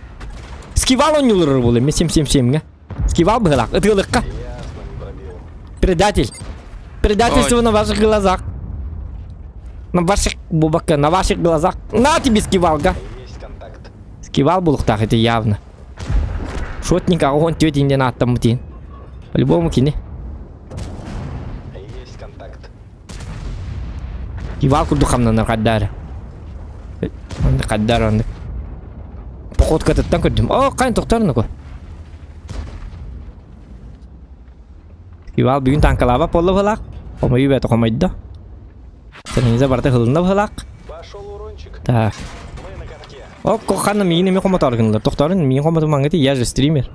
Скивал он не лырыр болы, мен 777-ға. Скивал бұғылақ, ұтығылыққа. Ясно, не пробил. Предатель. Предательство на ваших глазах. На ваших глазах. На тебе скивалга. Есть контакт. Скивал бұлықтақ, это явно. Шотника он тетенде на аттамытын. По-любому кине. Есть контакт. Кивал курдухамнан қаддары. Қаддары онды. Поқот катыттан көрдім. О, қайын тоқтарыны ко. Кивал бүгін танкалаба полы бұлақ. Омай бәті қомайды. Сәніңізі барты ғылында бұлақ. Пошел урончик. Так. Мы на катке. О, қоққаны мейін еме қоматарғынлар. Тоқтарын мейін қоматы маңғыты, я же стример.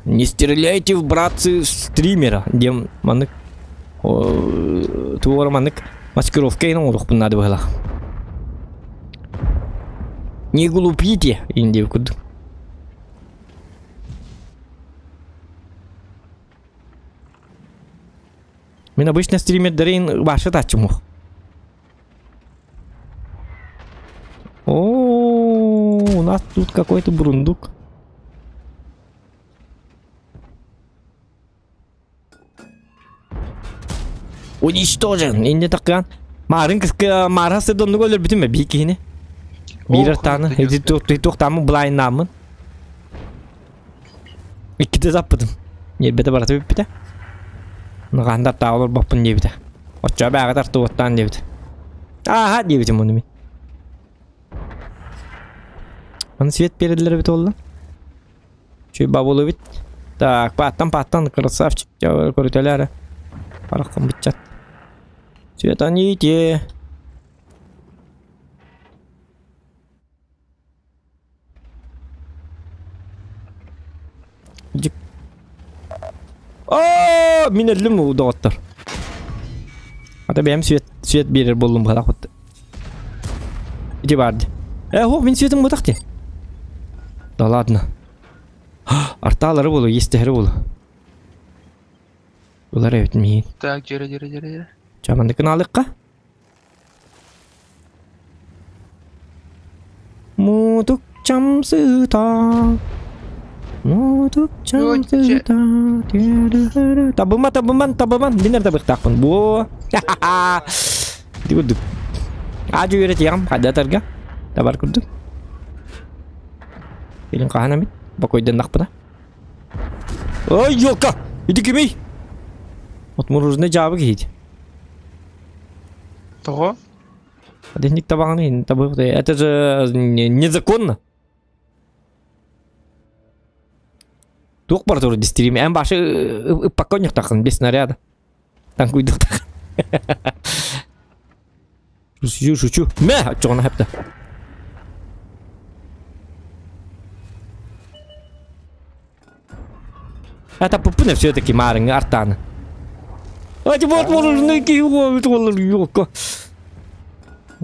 Не стреляйте в братцы стримера. Дем манык. Туора манык. Маскировка и наурок надо было. Не глупите, инди куд. Мен обычно стример дарин ваши тачему. О, у нас тут какой-то бурундук. Уничтожен. Инде таккан. Марын кыска марасы донну голер битим бе бикини. Бирер таны. Эди тоқтамы блайн намын. Икките заппыдым. Нербете бараты биппите. Нығандар таулар баппын дебіті. Отча бәғі тарту оттан дебіті. Аха дебітім оны мен. Оны свет переділер біті олды. Чөй бабулы бит. Так, паттан, красавчик. Көрітелері. Параққан бітчат. Света нейте. Жик. Ооо, мен әлім ұлды оттыр. Ата бәйім свет берер болым бұға құтты. Иди барди. Мен светім бұтақты. Да ладно. Арталары болу, естігірі болу. Бұлар әуетін мейін. Так, жері. Жамандыкын алыққа. Мудук чамсыта. Табыман. Динер табықтақпын. Бо. Дигудук. Aju үйрет яғым. Хадатарға. Табар күрдік. Елін қағана мет. Бақойдан нақпына. Ой, елка! Иди кемей! Отмуружны жабы кейді. Того? Десник табағаны табықты. Это же незаконно. Туқ бар тұры дистерим. Ән башы упаконник тақын. Без снаряда. Танк уйдық тақын. Шучу. Мә! Жоғына әпті. Это попуна все-таки марың артаны. Ати вот мұрыжны кейі ғойт олар йоққа.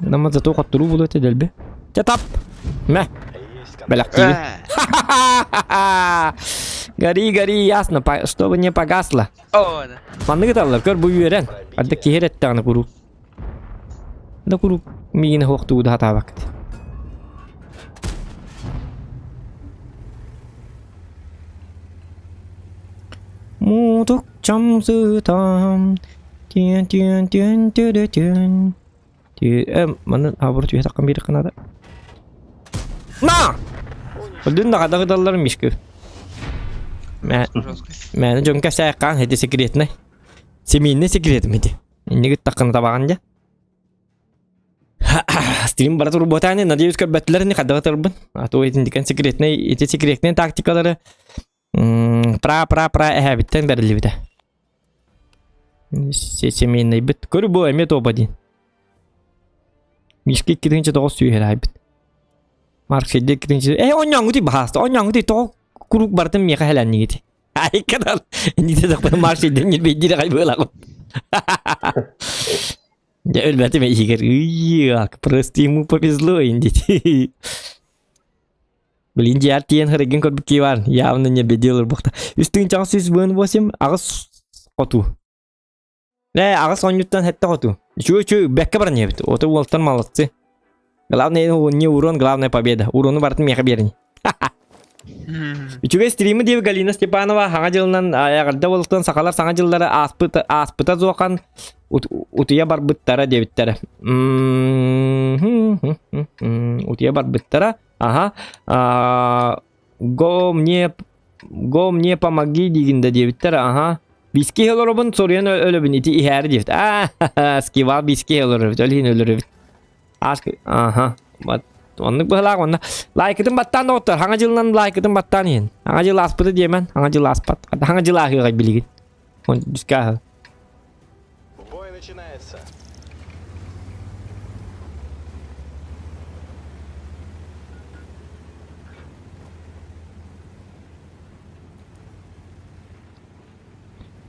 Наман зато қаттыру бұл өте дәлбе. Тап. Мә. Бәләк кейі. Гори, ясно, чтобы не погасло. О, да. Манны ғыталар, көр бұй өрен. Арды кейер әтті аны құру. Да құру мейіні хоқты ұды хата бақыт. Мудук чамсытам. Тен. Маны абырт үйе таққан бері қанады. На! Үлдің дағадағы далларым ешкі. Мәні жонка сәйққан әді секретіне. Семейіне секретім әді. Негіт таққаны табаған жа. Стрим бара тұру ботаны, надеюсь, көрбәттілеріне қадығы тұрбын. Ато етіндікен секретіне, еті секретіне тактикалары пра әбіттен бәрілі біді. Семейіне біт. Көрі бұл әмет оба дейін. Мишке кетіңше тоғы сүйер әбіт. Марк шедде кетіңше... Оньяңғы дей бағасты. Оньяңғы дей тоғы күрік бардың меқа әләнне кеті. Ай, қадал. Нейді дақпаны Марк шедден елбейдері қай болағын. Я ребята, Игорь, як, просто ему повезло, индити. Блин, я тен хареген код бикивар, явно не бедел бухта. Үстің чаңсыз бөн босым, ағыз оту. Ағыз 10-тан хәтті оту. Чу, бәкке бар не бит, оты уолттан малатсы. Главное, не урон, главная победа. Урону бартын меха берни. Үчуге стримі деп Галина Степанова хаңа жылынан аяғырда болықтан сақалар саңа жылдары аспыта зоқан утыя бар бұттара дебіттері. Утыя бар бұттара. Го мне помоги дегенде дебіттері. Биске хелоробын соруян өлібін ити ихәрі дебіт. Скивал биске хелоробын өлін өлірібіт. Онлық бұғылақ онна. Лайкытын баттан да оттар. Хаңа жылынан лайкытын баттан ең. Хаңа жыл аспыты деймен. Хаңа жыл аспат. Хаңа жыл ақыға білген. Он дүске ақы. Бой начинается.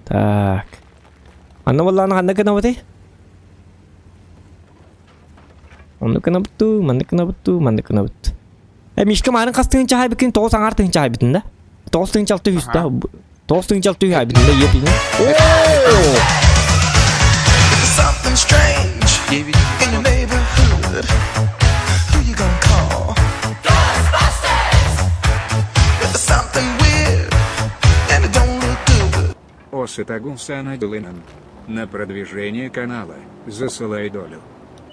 Так. Анна валланы қанда кіна бұты? Onu kena betul, mana kena betul. Mishka mana kastın cahaya bikin, toz angartın cahaya bitin de. Toz tın çaltı üstte. Toz tın çaltı cahaya bitin de yepin. Something strange in your neighborhood. Who you gonna call? Ghostbusters! There's something weird and it don't look good. Осетагун Санадулинан. На продвижение канала. Засылай долю.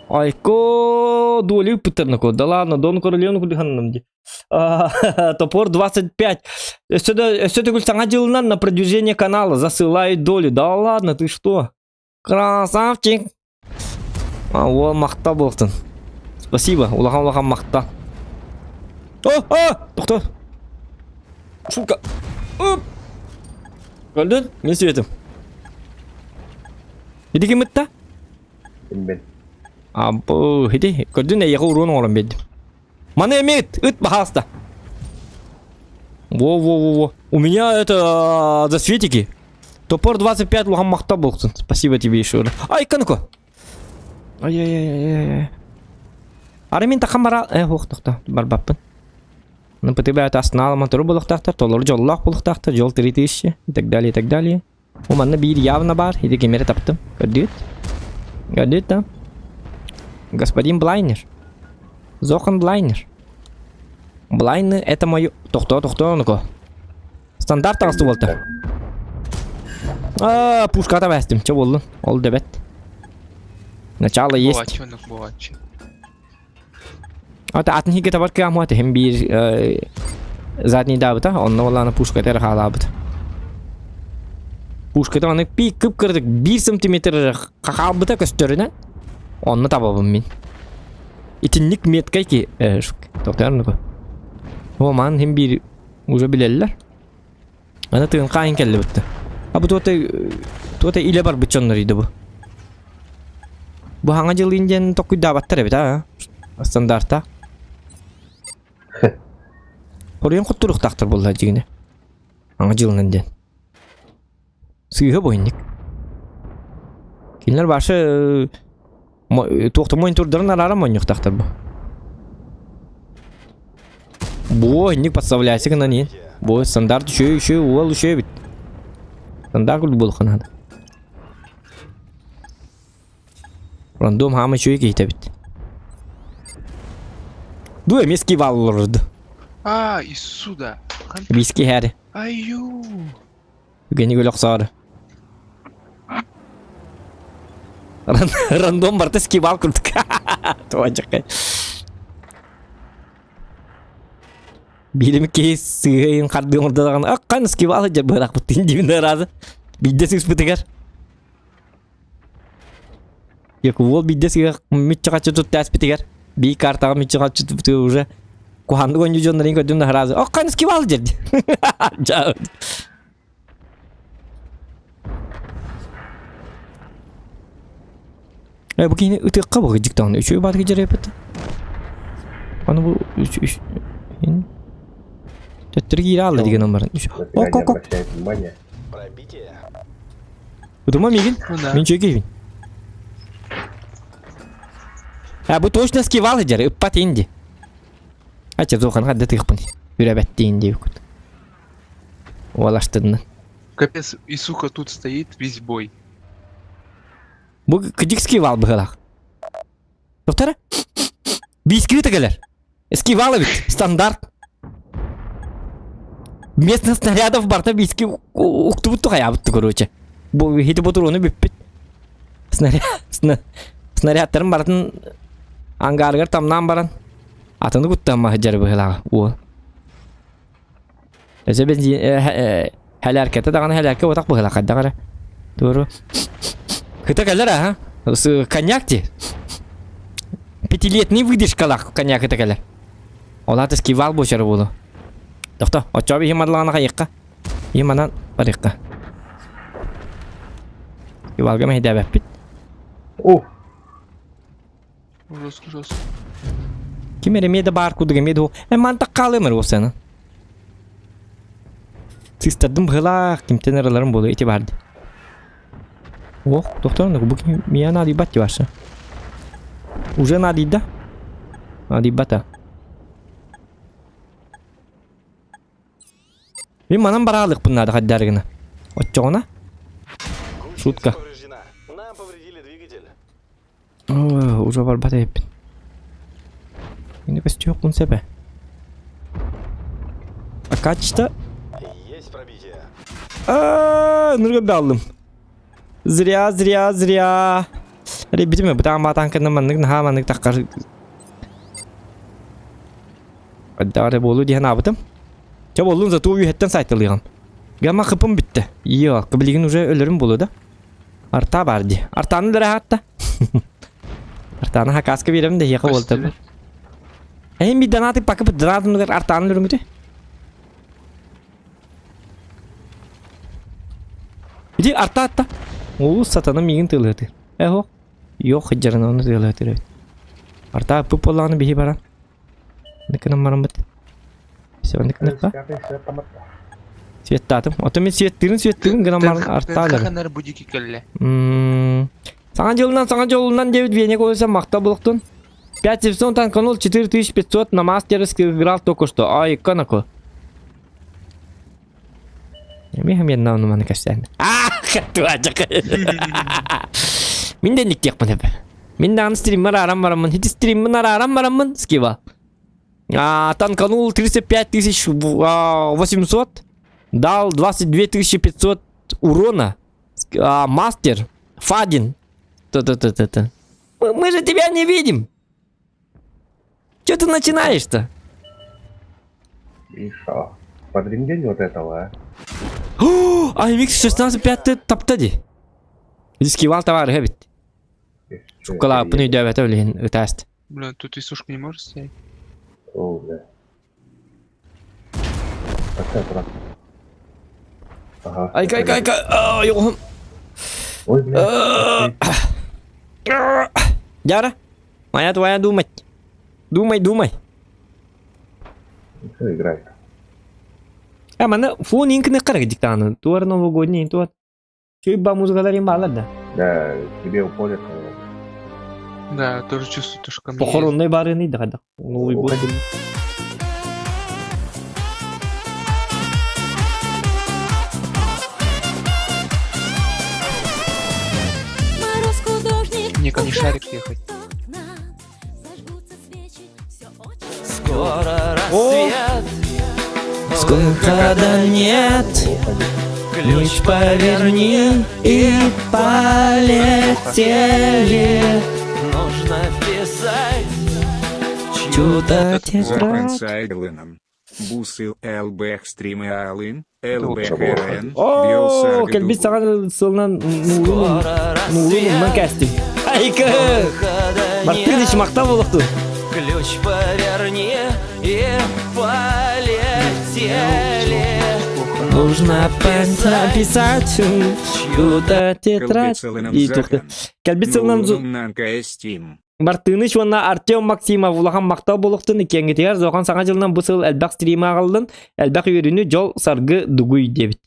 Айко, долю пытернако. Да ладно, Дон Королеон кулиханным де. Топор 25. Сюда гуль саңа жылынан на продвижение канала. Засылай долю. Да ладно, ты что? Красавчик. О, мақта болсын. Спасибо, улахан мақта. Тоқта. Шутка. Көрдің? Мен светім. Еді кем өтті? Білмен. Абу, еді. Көрдің әйеғі ұрын орын бедім. Маны емет, өт бағаста. Во. У меня это за светики. Топор 25 улахан мақта болсын. Спасибо тебе еще раз. Ай, кануко. Ай. Ары мен таққан бара... Оқтықта, бар баппын. Пыты бәйт астына алматыры болықтақтар, толыры жоллақ болықтақтар, жол тірейті ішші, и так далее, и так далее. Оманна бир явно бар, иди кемері таптым. Көрдет? Көрдет, да? Господин Блайнер. Зохан Блайнер. Блайнер, это мой... Тоқто, ну-ко. Стандарт аңысты болды. Пушката бәстім, че болды? Ол дебет. Начало есть. Бовачонок, бовачы. Ата атын хиге табар кам хаты hem bir задний дабыта, онна оланы пушката рахалабыт. Пушката аны пик кып кырдык 1 сантиметр какалбыта көстөрүнөн. Онны табабым мен. Итинник меткай ки, токтарны. О ман hem bir уже билеллер. Аны тыгын кайын келди бутты. Бу тота иле бар бычоннор иди бу. Бу хаңа жыл инден токуй дабаттар эбит, стандартта. Орын құттырық тақтыр болды жегіне. Аңа жылынан ден. Сүйігі бойынник. Кейінлер башы тоқты монитурдарын арара монитур тақтыр бұл. Бұл ойынник подставляйся кына не? Бұл стандарт үші, ол үші бит. Стандарт күлді бұл қанады. Рандом хама үші кейті бит. Ду емес кивал олырды. И сюда. Биски хәрі. Аю. Үгені көл оқсары. Рандом барты скивал күрдік. Туан жаққай. Билімі кейс сүйейін қардың ордадаған. Аққан скивал жа бұрақ бұттын деймін разы. Бидде сүйіс бұтығар. Еку ол бидде сүйіға мүтчі қачы тұтты әс бітігер. Би картаға мүтчі қачы тұтты уже. Куханды гонju жонларын көрдім да разы. Аққан скивал жерді. Жауд. Бұл кейіне үтіққа бұғы жіктауын. Үші бады кежер епетті. Аны бұл үш... Төттірі кейі алды деген омбарын. Оқ. Пробитие. Бұдыма мегін? Мен чөй кейбін. Бұл точно скивал жер. Үппат енді. Ача зохан хадда тыгпын. Үрәбәттейін деп күт. Олаштыдны. Капец, и сука тут стоит весь бой. Бу кыдик скивал быгалак. Доктора? Бискви тагелер. Скивалы бит, стандарт. Местных снарядов барта биски уктубутту хаябытты, короче. Бу хити ботурону биппит. Снарядтарын бартын ангаргар тамнан баран. Атынды күттен махыджары бұғылаға. Өзе бен хәләркеті дағаны хәләрке отақ бұғыла қаддағары. Doğru. Хыта кәлер, ага. Коньяк те. 5-летний выдержкалақ коньяк хыта кәлер. Олаты скивал бұшары болу. Доқта, отчабы емадылағына қайыққа. Еманан барыққа. Скивалға мәйді әбәп бит. Ужас. Kim remede barco do remede o manta kalımır o sana. Sistadım bıla kim teneralarım bolu eti vardı. Oh doktor ne bu kim miya nadi batti varsa. Уже nadi da. Nadi bata. Bir manam baralık bunlar da kaddargına. Otçoğuna. Шутка. Повреждена. Нам повредили двигатель. Уже var bata hep. Yine beste yok bunun sebe. Kaçta? Есть пробитие. Nurga aldım. Zriya. Hadi bitme bu tamamen tankın manlık ne manlık takar. Adare bolu diye ne yaptım? Çabuk olun zaten o yühetten saytılıyam. Gelme kapım bitti. Yok, kıbligin уже ölürüm bolu da. Arta vardı. Artanı da rahatta. Artanı hakaskı verim de yaka oldu tabi. Hem bir danatı pakıp danatını da artanı ölürüm de. Bir de arta. O satanın migin tığılırdı. Eho. Yok hıccarın onu tığılırdı. Arta pıp olanı bir baran. Ne kadar marambat. Sevendik ne kadar? Свет татым. Отымен светтігін гына марын арта алыр. Қанар будики кәлі. Саңа жолынан девід вене қойса мақта бұлықтын. 5700 танканул 4500 на мастере сыграл только что. Ай, канако. Мен науны маны кәсәм. Туачак. Минден диктек мен. Мен дан стример арам барамын. Хит стример арам барамын. Скива. Танканул 35800. Дал 22500 урона. Мастер. Фадин. Та-та-та-та-та. Мы же тебя не видим. Че ты начинаешь-то? И шо? Подрендень вот этого, а? AMX 16.5 таптады. Скивал товар хэбит. Шукала пны дәвәт өлен тест. Бля, тут Исушка не может стоять. О, бля. Поставь раз. Ага. Ай-кай-кай-кай. Йохым. Ой, бля. Яра. Моя твоя думать. Думай. Что играет? Мана фон инкне карак диктаны. Туар новогодний туар. Чуйба музыкалар им балада. Да, тебе уходит. Да, тоже чувствую, то, что ко мне Похоронной бары не да. Новый год. есть. Мне ко мне шарик ехать. Скоро рассвет. Сколько да нет. Ключ поверни и полетели. Нужно вписать. Чудо Запенсайглином. Бусил ЛБХ стримы Алын. ЛБХРН. О, кельбис саған сылынан нулын макастим. Айка! Мартыныш мақта болықты. Ключ поверни и полетели. Нужно написать чудо тетрадь. И тухты. Кельбис сылынан Нанка Стим. Мартыныш ванна Артем Максимов улахан мақта болықтын кеңгетегер зоған саңа жылынан бұсыл әлбәқ стрима ағылдын әлбәқ үйріні жол сарғы дугуй дебіт.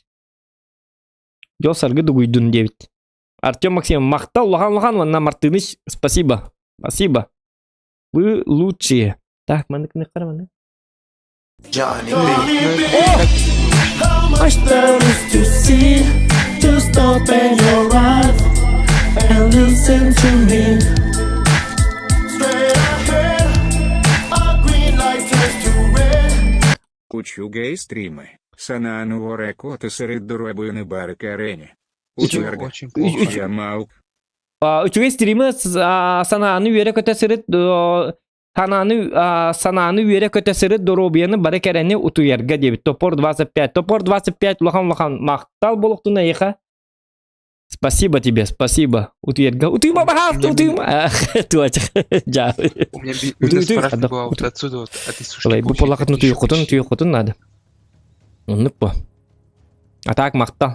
Жол сарғы дугуйдun дебіт. Артем Максимов мақта улахан ванна Мартыныш спасибо. Спасибо. Вы лучшие. Так, мандыкны қараманы. Johnny Much there is to see. Just open your eyes and listen to me. Кучу гей-стримы. Санану Орекота серед дорогої барик арені. Учерга. Очень плохо. Я маук. Üçüge stream'i sananı üyere kötesiri sananı üyere kötesiri dorobiyanı barekereni utuyerga debit. Topor 25. Topor 25 лохан мақтал болуқтуна еха. Спасибо тебе, спасибо. Утуерга. Утуйма бахавты, утуйма. Туачық. Жа. У меня видеоспрашивание была вот отсюда, вот от Исушки. Бұл полақытны түйіқұтын надо. Онлық бұл. А так мақтал.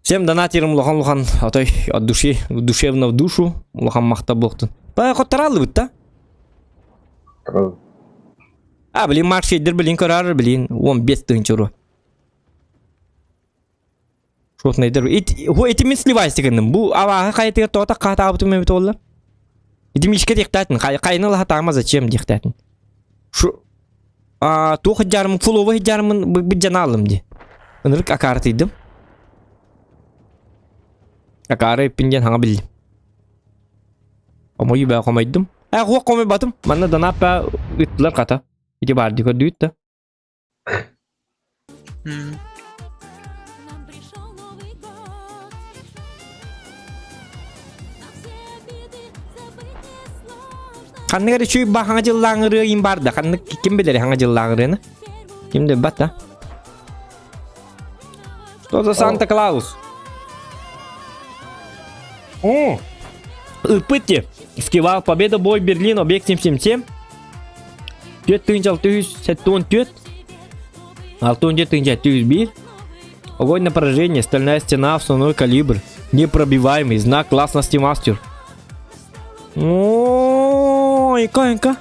Всем донатерам лохан атой от души, душевно в душу лохан махта болтун. Па хотаралы бит та? Блин маршейдер блин карар блин 15 тынчуру. Шот найдер. Эти мен сливайсты кендим. Бу ава кайтыга тота ката абытым мен толла. Эти мишке диктатын. Кайны ла хатама зачем диктатын? Шу ту хаджарым фулова хаджарым бу жаналым ди. Өнрик акартыйдым. Акары пинген ханга бил. Амой ба комайдым. Хуа комай батым. Манна данапа үтлөр ката. Ити барды көдүттө. Каннегер чүй ба ханга жыллаңыры ин барда. Канны ким билер ханга жыллаңырыны? Кимде бата? Что за Санта-Клаус? О! Ыпытте. Скивал победа бой Берлин объект 777. 4674. 6701. Огонь на поражение. Стальная стена. Основной калибр. Непробиваемый. Знак классности мастер. О, инка.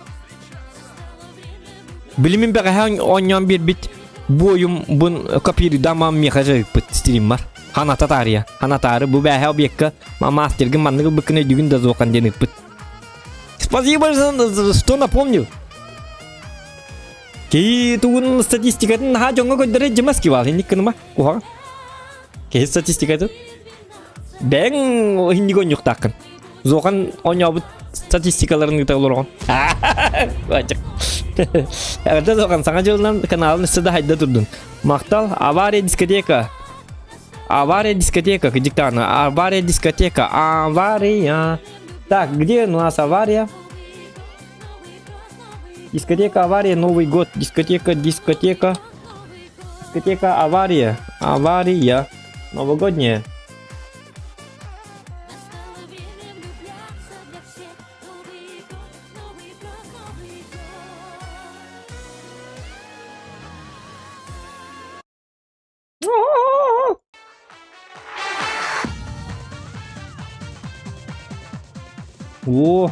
Билимин бәгәһәң оньян бир бит. Бойым бун капири дамам мехажы пыт стриммар. Ханатария. Ханатары бу бәһә объектка мастерге манныгы быкны дүгүн да зокан денеп пыт. Спасибо, что напомнил. Кей тугун статистикатын наха жоңго көддөрө жемес ки бал хинник кыныма куга. Кей статистикатын. Бәң хинникон юктакын. Зоған онябыт статистикаларын гыталоргон. Бачык. Әгәрдә зоған саңа жылдан каналын үстедә хайда турдун. Мактал авария дискотека. Авария дискотека, диктана. Авария дискотека. Авария. Так, где у нас авария? Дискотека, авария, Новый год. Дискотека, дискотека. Дискотека, авария. Авария. Новогодняя. О!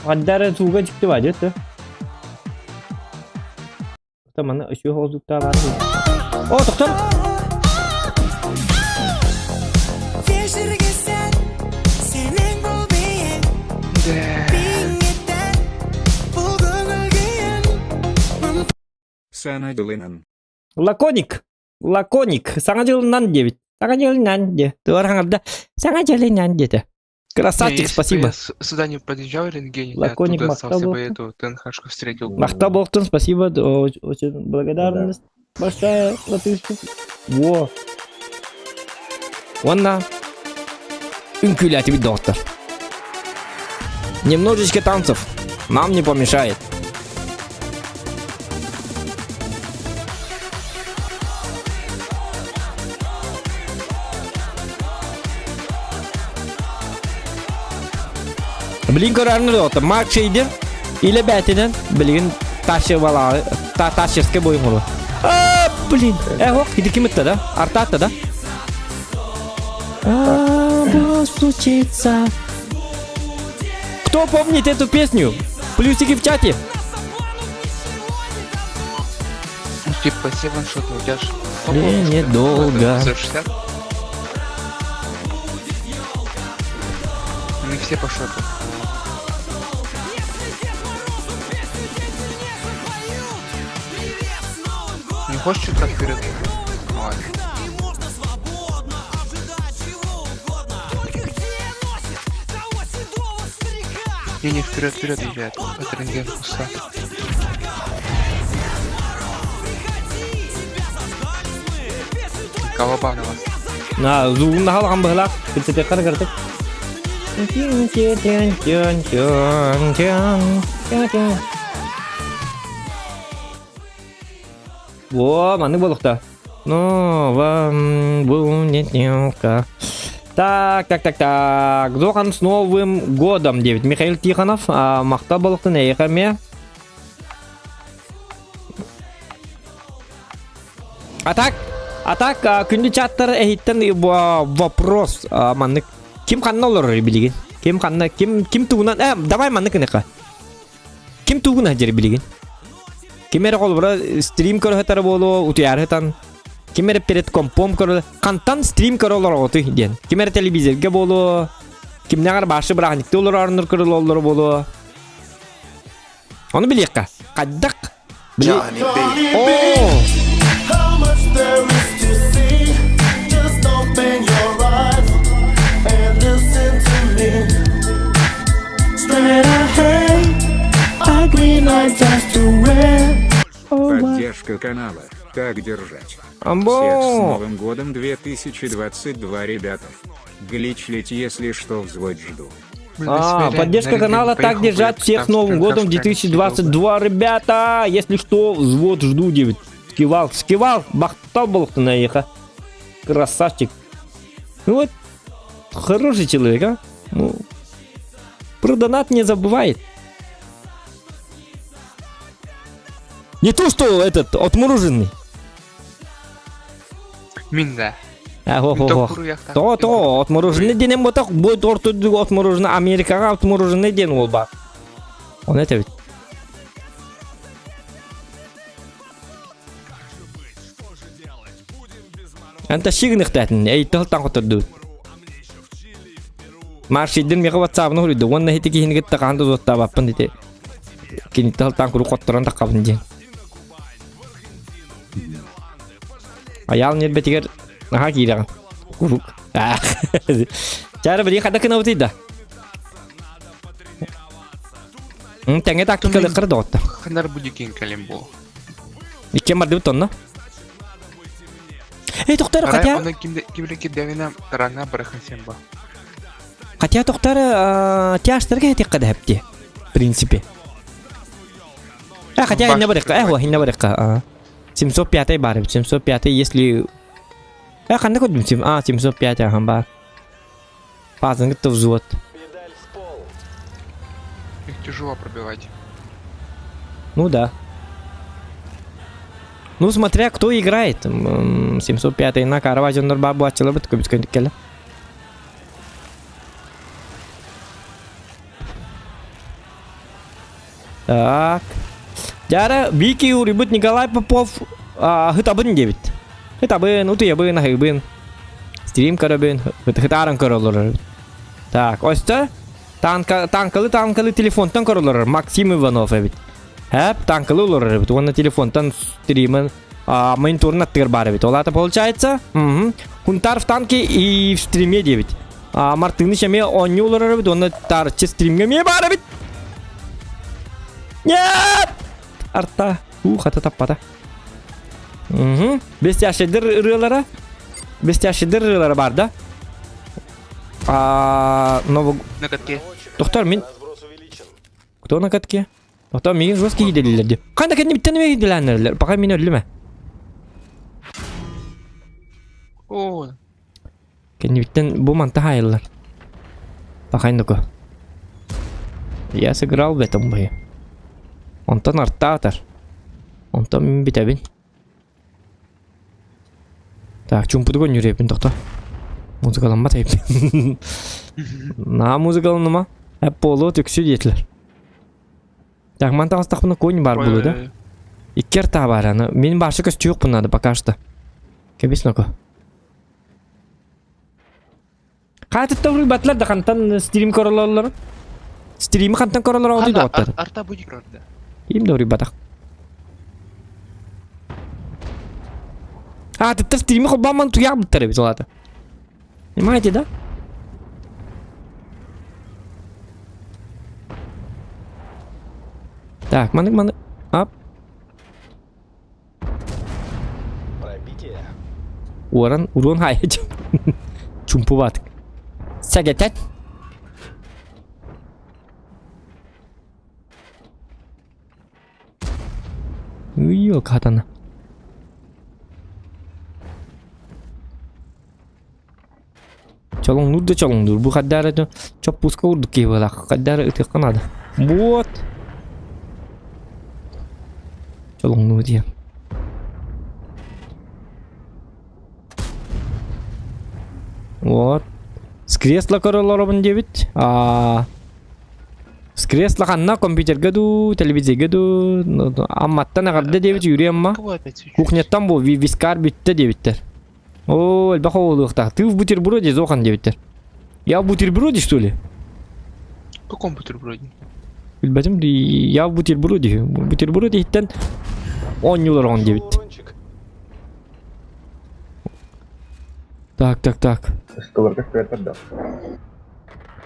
Аддары туга чыкты ба жетти. Таманы ошо хозукта бар. О, токтом. Санадулинан. Лаконик. Лаконик. Саңа жылынан 9. Саңа жылынан 9. Туараңда саңа жылынан 9. Красавчик, спасибо. Сюда не подъезжал рентген, я Лаконик оттуда остался Махтабов. бы эту ТНХшку встретил. Махта Бохтон, спасибо. Очень благодарность. Большая латышка. Во. Ванна. Инкуля тебе, доктор. Немножечко танцев нам не помешает. Bilin kararını oldu. Mark şeydir. İle betiden bilin taşı bala taşırske boyun olur. Aa, блин. Hok gidiki mitte da. Artatta da. Случится. Кто помнит эту песню? Плюсики в чате. Типа 7 шот, у тебя ж... Недолго. За 60? Они все по шоту. Не хочешь чуть-то вперед? Ладно. Не, вперед езжает. Это рентген пуста. Колобанова. На, зугунда халган быхлак. Китте кар картык. Во, маны болукта. Ну, вам будет нелка. Так. Зохан с Новым годом, 9. Михаил Тихонов. Махта болукта нейхаме. А так, күнді чаттар әйттен вопрос, манны, ким қанна олар білеген? Ким туғынан, давай манны кінеқа. Ким туғынан жері білеген? Кимері қол бұра стрим көрі хатары болу, ұтыяр хатан. Кимері перед компом көрі, қантан стрим көрі олар оты ден. Кимері телевизерге болу, кимнеғар башы бірағынекті олар арыныр көрі олар болу. Оны білеққа. Қаддақ. О! How much there is to see? Just open your eyes and listen to me. Straight ahead, ugly nights just to red. Поддержка канала. Так держать. Всех с Новым годом 2022, ребята. Гличлить, если что, взвод жду. Поддержка канала «Так держать». Всех с Новым годом 2022, ребята. Если что, взвод жду, 9. Скивал, бахтал был ты наеха. Красавчик. Ну вот, хороший человек, а? Ну, про донат не забывает. Не то, что этот, отмороженный. Минда. То, отмороженный денем вот так будет отмороженный. Америкаға отмороженный ден ол бар. Он это ведь. Анта шигнықтатын, әйтті қылтан құтырды. Marşidin mega WhatsApp'ını huruydu. Onun hiti ki hinget takanda zotta bapan dite. Kini tal kuru qottoran takabın diye. Ayal nyer betiger naha kiragan. Kuruk. Cara beri kada kena utida. Tenge taktikal kır dotta. Ханар будикин калимбо. İki mardı butonla. Doktor Рай, Katya. она кимде кидевина тарана барахансемба. Katya doktor tiyaştırga heti kada hepti. Prinsipi. Katya hinna barıqqa. Huwa hinna barıqqa. 705 бар. 705 если қандай кодым 705 ағам бар. Пазыңғы ты взвод. Педаль в пол. Их тяжело пробивать. Ну да. Ну смотря кто играет. 705 на Караваджондар бабу ачылы бит көбіс көндік келі. Так. Жары Вики урибут Николай Попов хытабын дебит. Хытабын, утыябын, ахыбын. Стрим көрөбін, хытарын көрөлөр. Так, осты танкалы телефонтан көрөлөр. Максим Иванов эбит. Хэп танкалы олор эбит. Оны телефонтан стримын мониторын аттыр бар эбит. Олата получается, Хунтар в танке и в стриме дебит. Мартыны шеме онны олор эбит. Оны тарчы стримге ме бар эбит. Нет! Арта. Хата таппата. Бестяшыдыр ырылары. Бестяшыдыр ырылары бар да. На катке. Доктор, мен... Разброс увеличен. Кто на катке? Доктор, мен жесткий gidelillerdi. Kanda kendini bittene gidilenlerler. Bakayım beni öldü mü? О, Kendini bitten bu mantı hayırlar. Bakayım doku. Я сыграл в этом бою. Ondan artta atar. Ondan min bitebin. Так, чумпуду гон yürüyepin doktor. Muzikalanma teyip. Na muzikalanma. Hep bolu tüksü diyetler. Так, mantan astaqbına koyun var bulu da. İkker ta var ana. Benim başı köstü yok bunlarda пока что. Kebis noko. Qaytı tavri batlar da kantan stream korollar. Stream'i kantan korollar oldu doktor. арта будик рорда. Им дори батак. Ты стримы хоббаман туяк біттере біз олады. Понимаете, да? Так, маны. Ап. Пробитие. Урон хайыч. Чумпу батык. Сәгетет. Uyuyor katana. Çalın dur. Bu kadar çok puska vurduk ki valla. Kadar ıtıkanadı. Вот. Çalın dur diye. Вот. С кресла королорабын дебит. С кресла ханна компьютерге ду, телевизорге ду, амматтан агарды дебит юрий амма. Кого опять свечу? Кухняттан бу вискар битте дебиттер. О, элбаха олуqta. Ты в бутерброде зохан дебиттер. Я в бутерброде, что ли? В каком бутерброде? Билбедим, я в бутерброде. В бутерброде иттен 10 юлар он дебит. Шаблончик. Так. Столарга стоят отдал.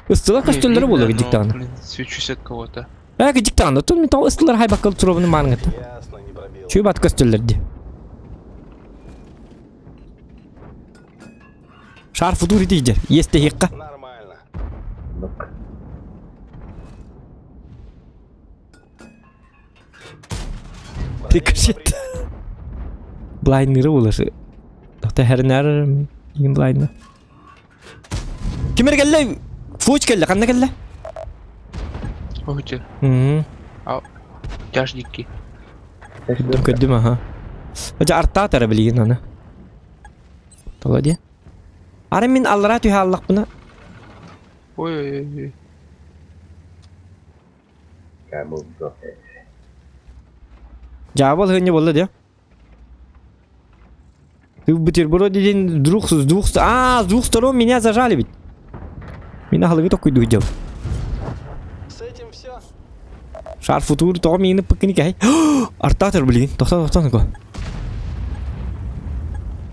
Ыстылар костюмдары болу Видно, но, диктан. блин, свечусь от кого-то. Диктан, тут металл ыстылар хайбаккал туробуну маңыты. Ясно, не пробил. Чүй бат костюмдарды. Шарфы дури дейдер. Есте хиққа. Нормально. Нок. Прикажет. Блайныры болышы. Доқта хәрінәр егін блайны. Кемер кәлі? Фуч кәлі, қанна кәлі? Охотер. Тяждики. Көддім, аха. Өте артта атары білген аны. Тола де. Ары мен аллара түйе аллақ бұна. Ой-ой-ой. Камыл жоқ. Жабы ол хөнне болды де. Ты в бутерброде ден двух сторон меня зажали ведь. Мен ахылыгы токуйду жау. С этим все. Шар футур то мені пыкыны кәй. Артатыр білген. Тоқта го.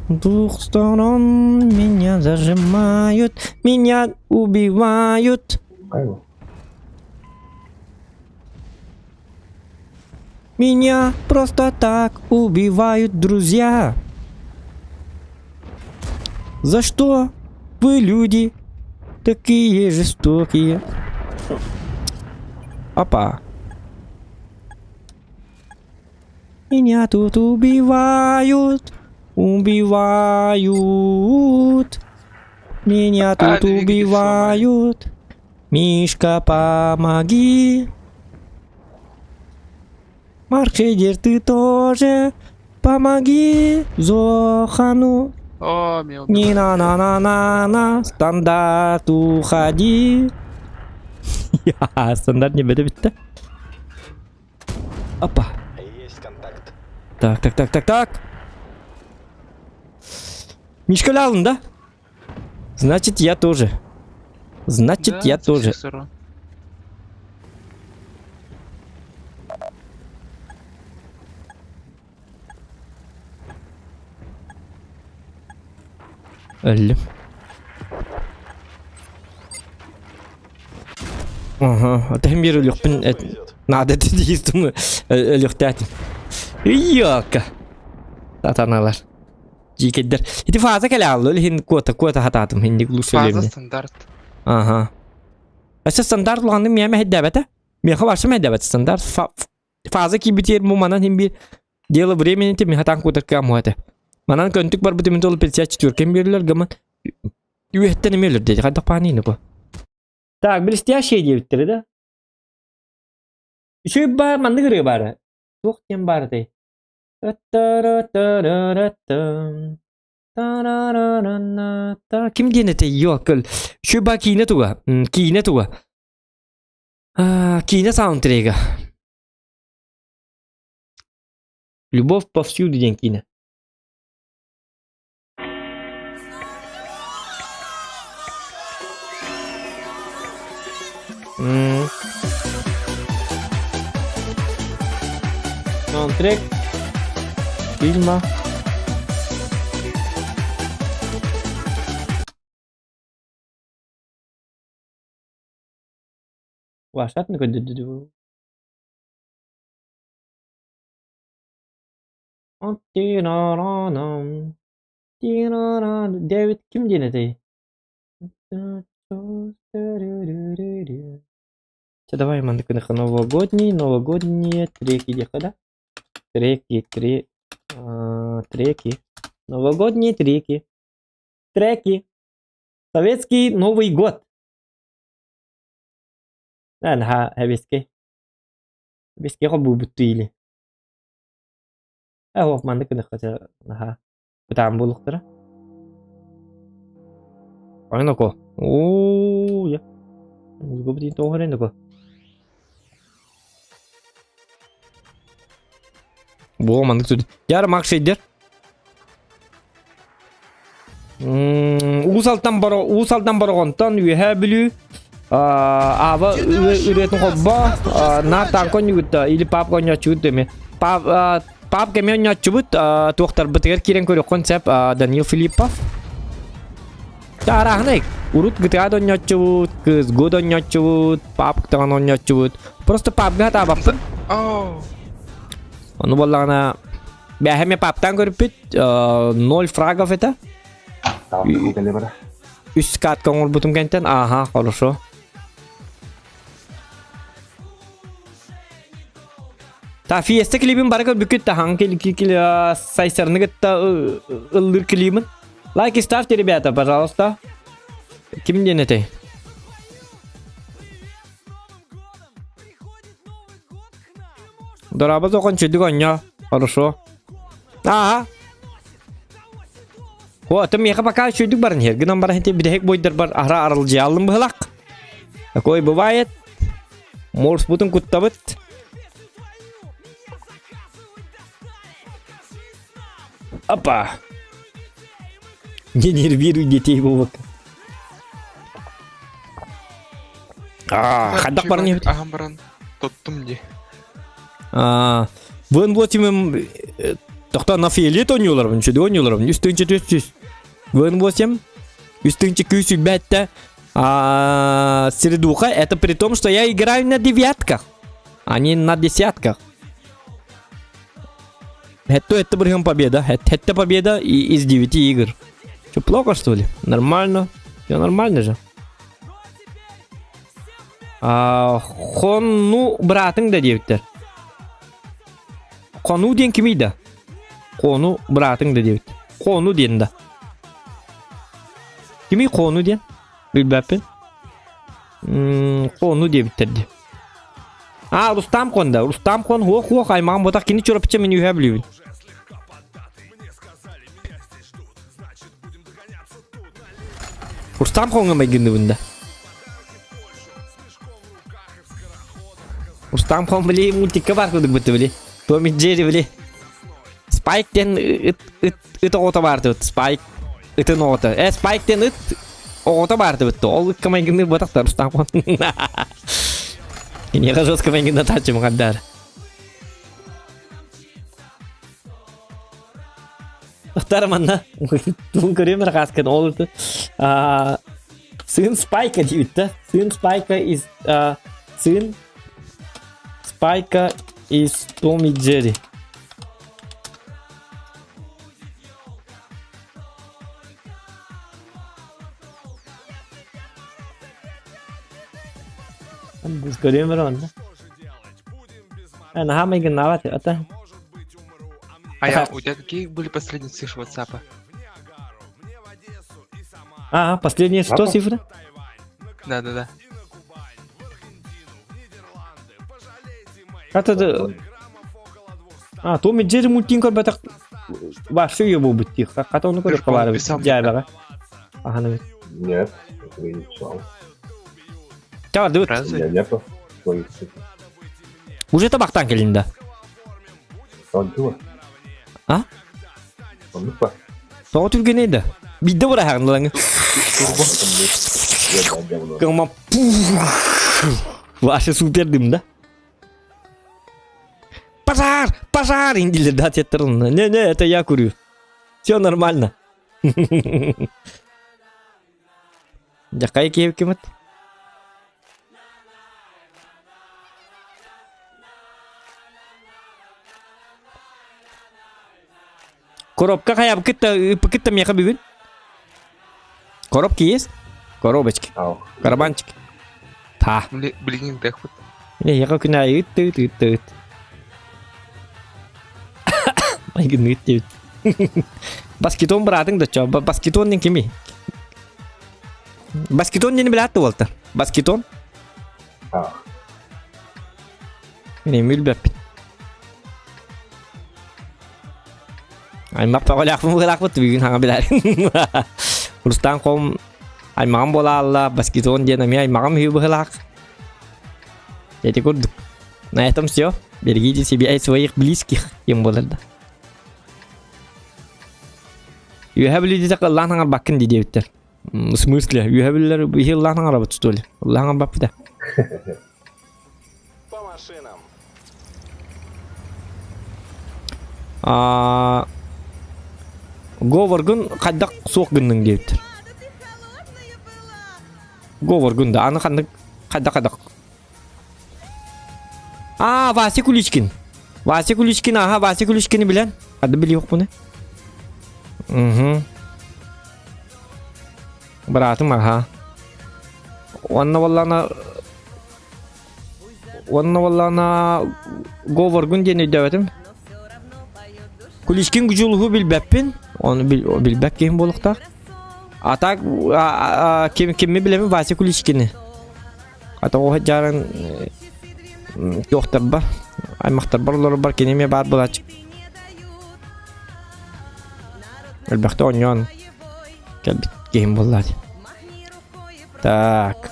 Двух сторон меня зажимают, меня убивают. Айва. Меня просто так убивают друзья. За что вы, люди, такие жестокие? Опа. Меня тут убивают. Убивают. Меня тут двигатель убивают. Мишка, помоги. Маркшейдер, ты тоже помоги Зохану. О, меня Не убили. на стандарт уходи. Я стандарт не бітті. Опа. Есть контакт. Так. Мишка лялын, да? Значит, я тоже. Значит, Да, я со тоже. всех сторон. Öldüm. Ага, атахим бир ölüyokpun. Nadeti değildim. Ölüyoktatim. Iyyoka. Satanalar. Jikeder. Iti faza kala aldı. Hin kota hatadım. Hindi Фаза glusölemni. стандарт. Aha. Asa standart ulandım miyem heddebete. Miha varsa heddebete standart. Faza ki bitir mu manan him bir дело времени те михатан кутарка муате. Манан көнтүк бар бутимин толуп 54 берилер гаман. Үеттен эмелер dedi. Кайда панины bu. Так, блестящие девиттери да. Еще и бар манды кырыгы бары. Тук тем бары дей. Ким денете yok öl. Şu bak kine tuga. Kine tuga. Kine саундтрека. Любовь повсюду день кино. Саундтрек фильма. Вашат не ходит. Дэвид kim денете? Давай мандыкыныхы новогодние треки дека да? Треки. Новогодние треки. Советский Новый год. Ха, хабеске. Хабеске хобу буттуили. Ох, мандыкыныхы ха. Бутам булуктыра. Айнако. Оо, я. Губдин тоғырендігі. Бұға мандық сөйді. Яры мақшайдер. Уысалтан барығантан үйе білі. Ава үретін қобба. Нартан көні күтті. Или пап көні açı күтті. Пап кеме açı бұт. Тоқтар бұтығыр керен көрі концепт Данил Филиппов. Тарахнайк. Урут гитад ойночубут, кыз год ойночубут, пап таган ойночубут. Просто папга табаппын. Ону боллагана бәһәме паптан көрүп 0 фрагов это. Үс кат коңор бутум кенттен. Ага, хорошо. Та фиеста клипин барга бүкүт та ханки сайсарны гытта ылдыр клипин. Лайк ставьте, ребята, пожалуйста. Ким денете? Дораба закончили гоня. Хорошо. Ага. О, ты меха пока чудик барн хер. Гнам барн хете бидек бойдер бар ара арылжы алым быхлак. Такой бывает. Морс бутун куттабыт. Опа. Не нервируй детей, Вовок. Хаддак бар не? Ағам баран тоттым де. Вон вот им тоқта на фиолет ойнıyorlar bunu. Şöyle oynuyorlar bunu. Üstünce 400. Вон вот им üstünce 200 бетта. Середуха. Это при том, что я играю на девятках, а не на десятках. Это прям победа. Это победа из 9 игр. Что, плохо, что ли? Нормально. Все нормально же. Хону братың да дептер. Хону ден кимейді? Хону братың да дептер. Хону ден да. Кимей хону ден? Білбәппен? Хону дептер де. Рустам хон да. Рустам хон хоқ аймағын ботақ кені чөріпче мен үйе білеуін. Рустам хонға мәйгінді бұнда. Рустам хон біле мультикка бар көдік бұтты біле. Том и Джерри біле. Спайктен үт оғыта барды бұтты. Спайк үтін оғыта. Спайктен үт оғыта барды бұтты. Ол үткі мәйгінді бұтақта Рустам хон. Неға жөскі мәйгінді тачы мұғаддар. Ұқтарыманда. Тұғын көремір қаскен ол үтті. Сын Спайка дейбітті. Сын Спайка из Том и Джерри. Біз көремір онда. Наға мәйгін наваты, ата. У тебя какие были последние цифры WhatsApp? Последние что цифры? Да. Это Том и Джерри мультин көрбәтік башы үйе бұл бүттік. Қата оны көріп қалары бүт. Жайбаға. Нет, это я не писал. Чава, дұт. У меня нету своих цифр. Уже табақтан келінді. Он чего? Он не па. Соғы түрген еді. Бидді бұра хағындылаңы. Кама Ваши супер дым, да? Пожар! Индили, да, не, это я курю. Все нормально. Жақай кем. Коробка қаяп кітті меқа бүгін? Коробки есть? Коробочки. Карабанчики. Та. Блин, так вот. Яқа күн айы үт. Майгын үт. Баскетон бұратың да чо. Баскетон ден кеме? Баскетон дені білатты болты. Баскетон? Міне мүл бәппін. Аймақ пағалақпын бұғылақпыты бүгін хаңа біләрін. Рустан қом аймағым бола алла, баскетон денами аймағым хүй бұғылақ. Еті көрдік. На этом все. Берегите себя и своих близких. Ем болырды. Үйе білуді тақ Аллахын аңар бақын дейді өттер. В смысле? Үйе білілер үйе Аллахын аңар бұт столі. Аллахын аңар бақпыда. По машинам. Говоргын қайдақ соқ гүннің дептір. Говоргын да аны қайдақ. Вася Куличкин. Вася Куличкini bilen. Adı biliyor bunu. Bıraktım aha. Onunla vallana Говоргын deni devetim. Kulişkin gücülüğü bilbeppin. Onu bilbek kim bolukta. Atak kimi bilemi Vася Kulişkini. Ata o jarın yoktur bar. Aymaqtar barlar bar keneme bar bulaç. Elbette onyon. Kelbit kim bolladı. Tak.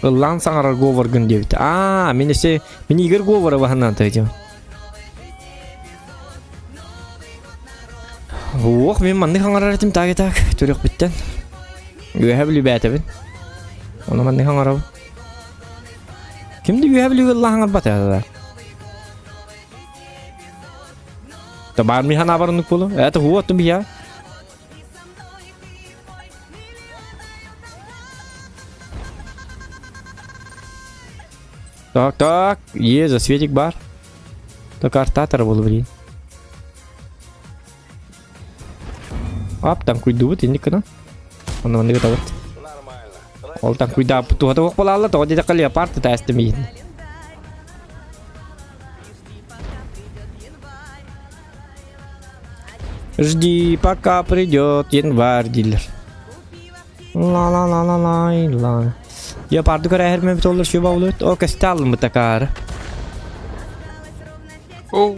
Lan sangar Говоргын debit. Meni igir Говоры vahından taycam. Men mandı hangar aradım tak. Törek bitten. Yühebli bätebin. Onu man hangar abi. Kimdi yühebli Allah hangar batada. Tabar mi hana barınık bolu. Evet huwa tu biya. Так. Есть, засветик бар. Только артатор был, блин. Ап, там куйдубут, инди кана. Он не готов. Нормально. Ол там куйда, тугата вок болалла, то деде кали апарты тестемейин. Жди, пока придет январь, дилер. Ла. Я парду кара herme bit olur şu bavlut. O kastal mı takar? Оу.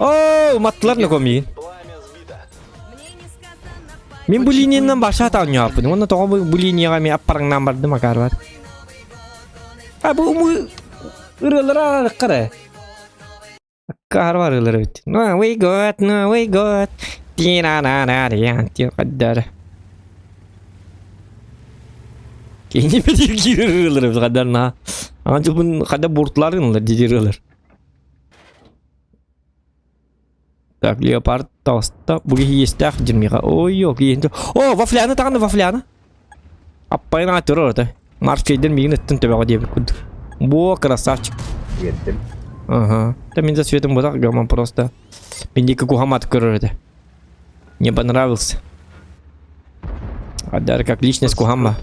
Oo, matlar ne komi? Пламя сбито. Min bu linyadan başa tağın yapın. Onu toğa bu linyaya mi aparang number de makar var. Ha bu mu ırılara kare. Kar var ırılara bit. No we got. Tina na ya tiyo kadar. Kayaknya bir giriyorlar bu kadar na. Ancak bunun kadar bortlarınlar didiriyorlar. Так, Leopard tosta. Bugün hiyestak jirmiha. Oh yok yiyince. Oh vaflana takanda vaflana. Apayın atır orada. Markayden bir nettin tabi diye bir kudu. Bu красавчик. Yettim. Ага. Да меня за светом вот так гамма просто. Меня как ухамат короче. Мне понравился. А даже как личность Кухамма.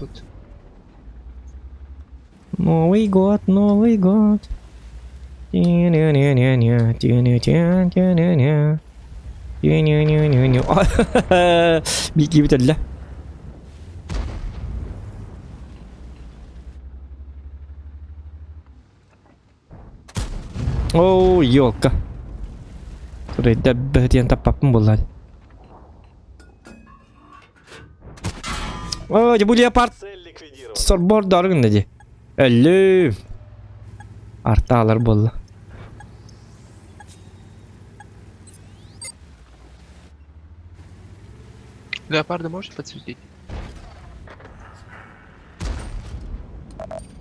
Новый год. Беги битalla. О, ёлка. Sudah dabbah yang tapak pun boleh. Oh, jadi boleh apart. Цель ликвидирована. Sorbor dargın dedi. Elli. Artalar boleh. Леопарда можешь подсветить?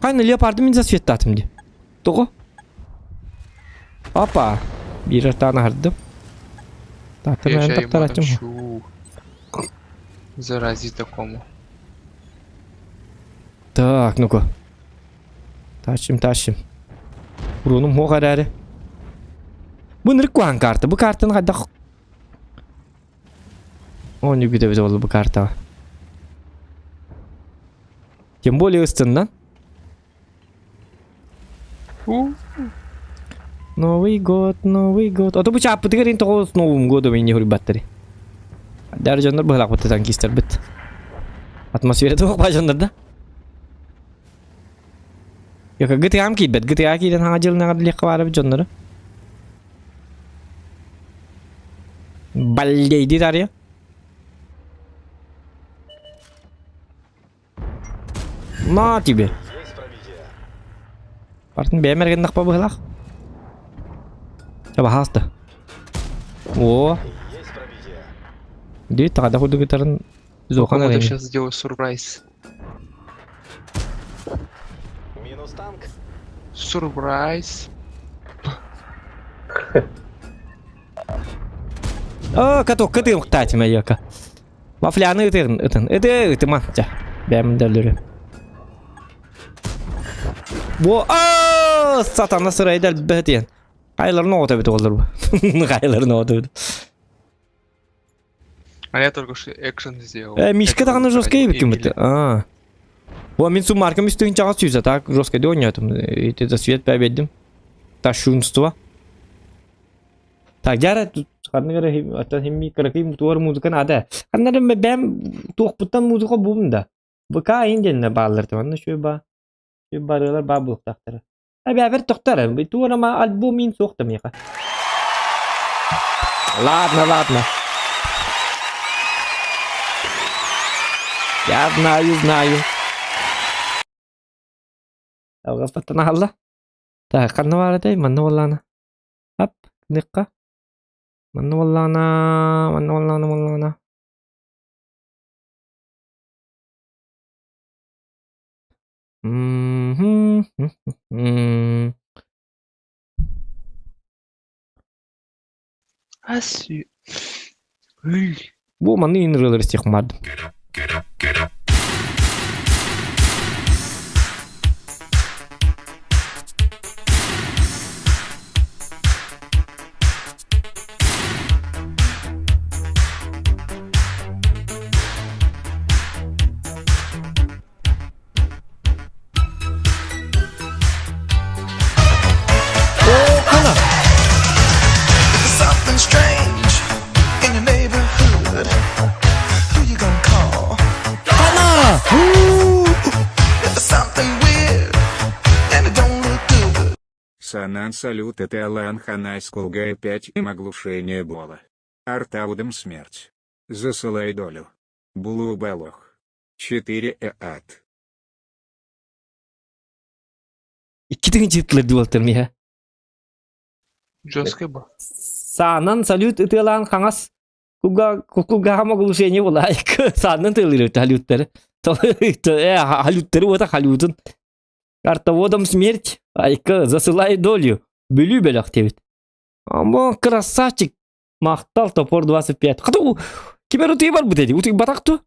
Aynen leopardı minza svettatım diye. Doğru. Hoppa. Bir tane hardım. Tahta ben tahta açtım. Заразить такому. Так, ну-ка. Taşım. Burunum o kadar. Bu ne kuan kartı? Bu kartın kadar. O ne güzel oldu bu karta. Тем более ыстından. Новый год. А то bu çapı tıkırın toğu с Новым годом и не говори баттери. Даже жандар бахлак бутты танкистер бит. Атмосфера тоğu бажандар да. Ya ka GTA ki bet GTA ki dan hangajil na kadli kawara bi jonlara. Balde di tar ya. Ma tibe. Есть пробитие. Partın bemer gendak pa bahlak. Coba hasta. О, Есть пробитие. di tak ada kudu gitaran zokan Походу ada. сейчас сделаю сюрприз. Минус танк. Сюрприз. О, katok kıtım kıtati me yaka. Vaflanı ıtın. Iti man. Ca. Ben derleri. Bu satana sırayı del behtiyen. Haylar ne oldu bit olur bu. Haylar ne oldu bit. А я только что экшен сделал. Мишка Это тағаны вот жорстка ради ебеккен бітті. Эмили. О, мен су маркам үстігін чаға сүйізі. Так, жорстка де ойнатым. Это свет бәбедім. Ташуынстыва. Так, жара çıkarını göre hatta hem kırıklı tuvar müzikan ada. Anladım ben tohputtan müzika bulunda. Bu kain cennet bağlardı bana şu barılar babuk taktara. Abi haber taktara. Bir tuvar ama albumin soktum ya. Ладно. Я знаю. Авгапатна халла. Так, канна варата, манна валлана. Ап, никка. Manna wallana. Асю. Үй. Bu manı inirler istihmadım. Something strange in your neighborhood. Who you gonna call? If there's something weird and it don't look good. Санан салют это Алан Ханайскул Г5 им оглушение Бола. Артаудом смерть. Засылай долю. Булу Балох. 4 ад. İki tane çıtılır duvaltırım ya. Жесткая была. Санан салют ытылан хаңас. Куга хама глушение была. Санан тылыр халюттары. Халюттары ота халютын. Артаводом смерть. Айка засылай долю. Бөлü белак тевит. Ама красавчик. Мақтал топор 25. Хата у кимер утый бар бу деди. Утый батакту.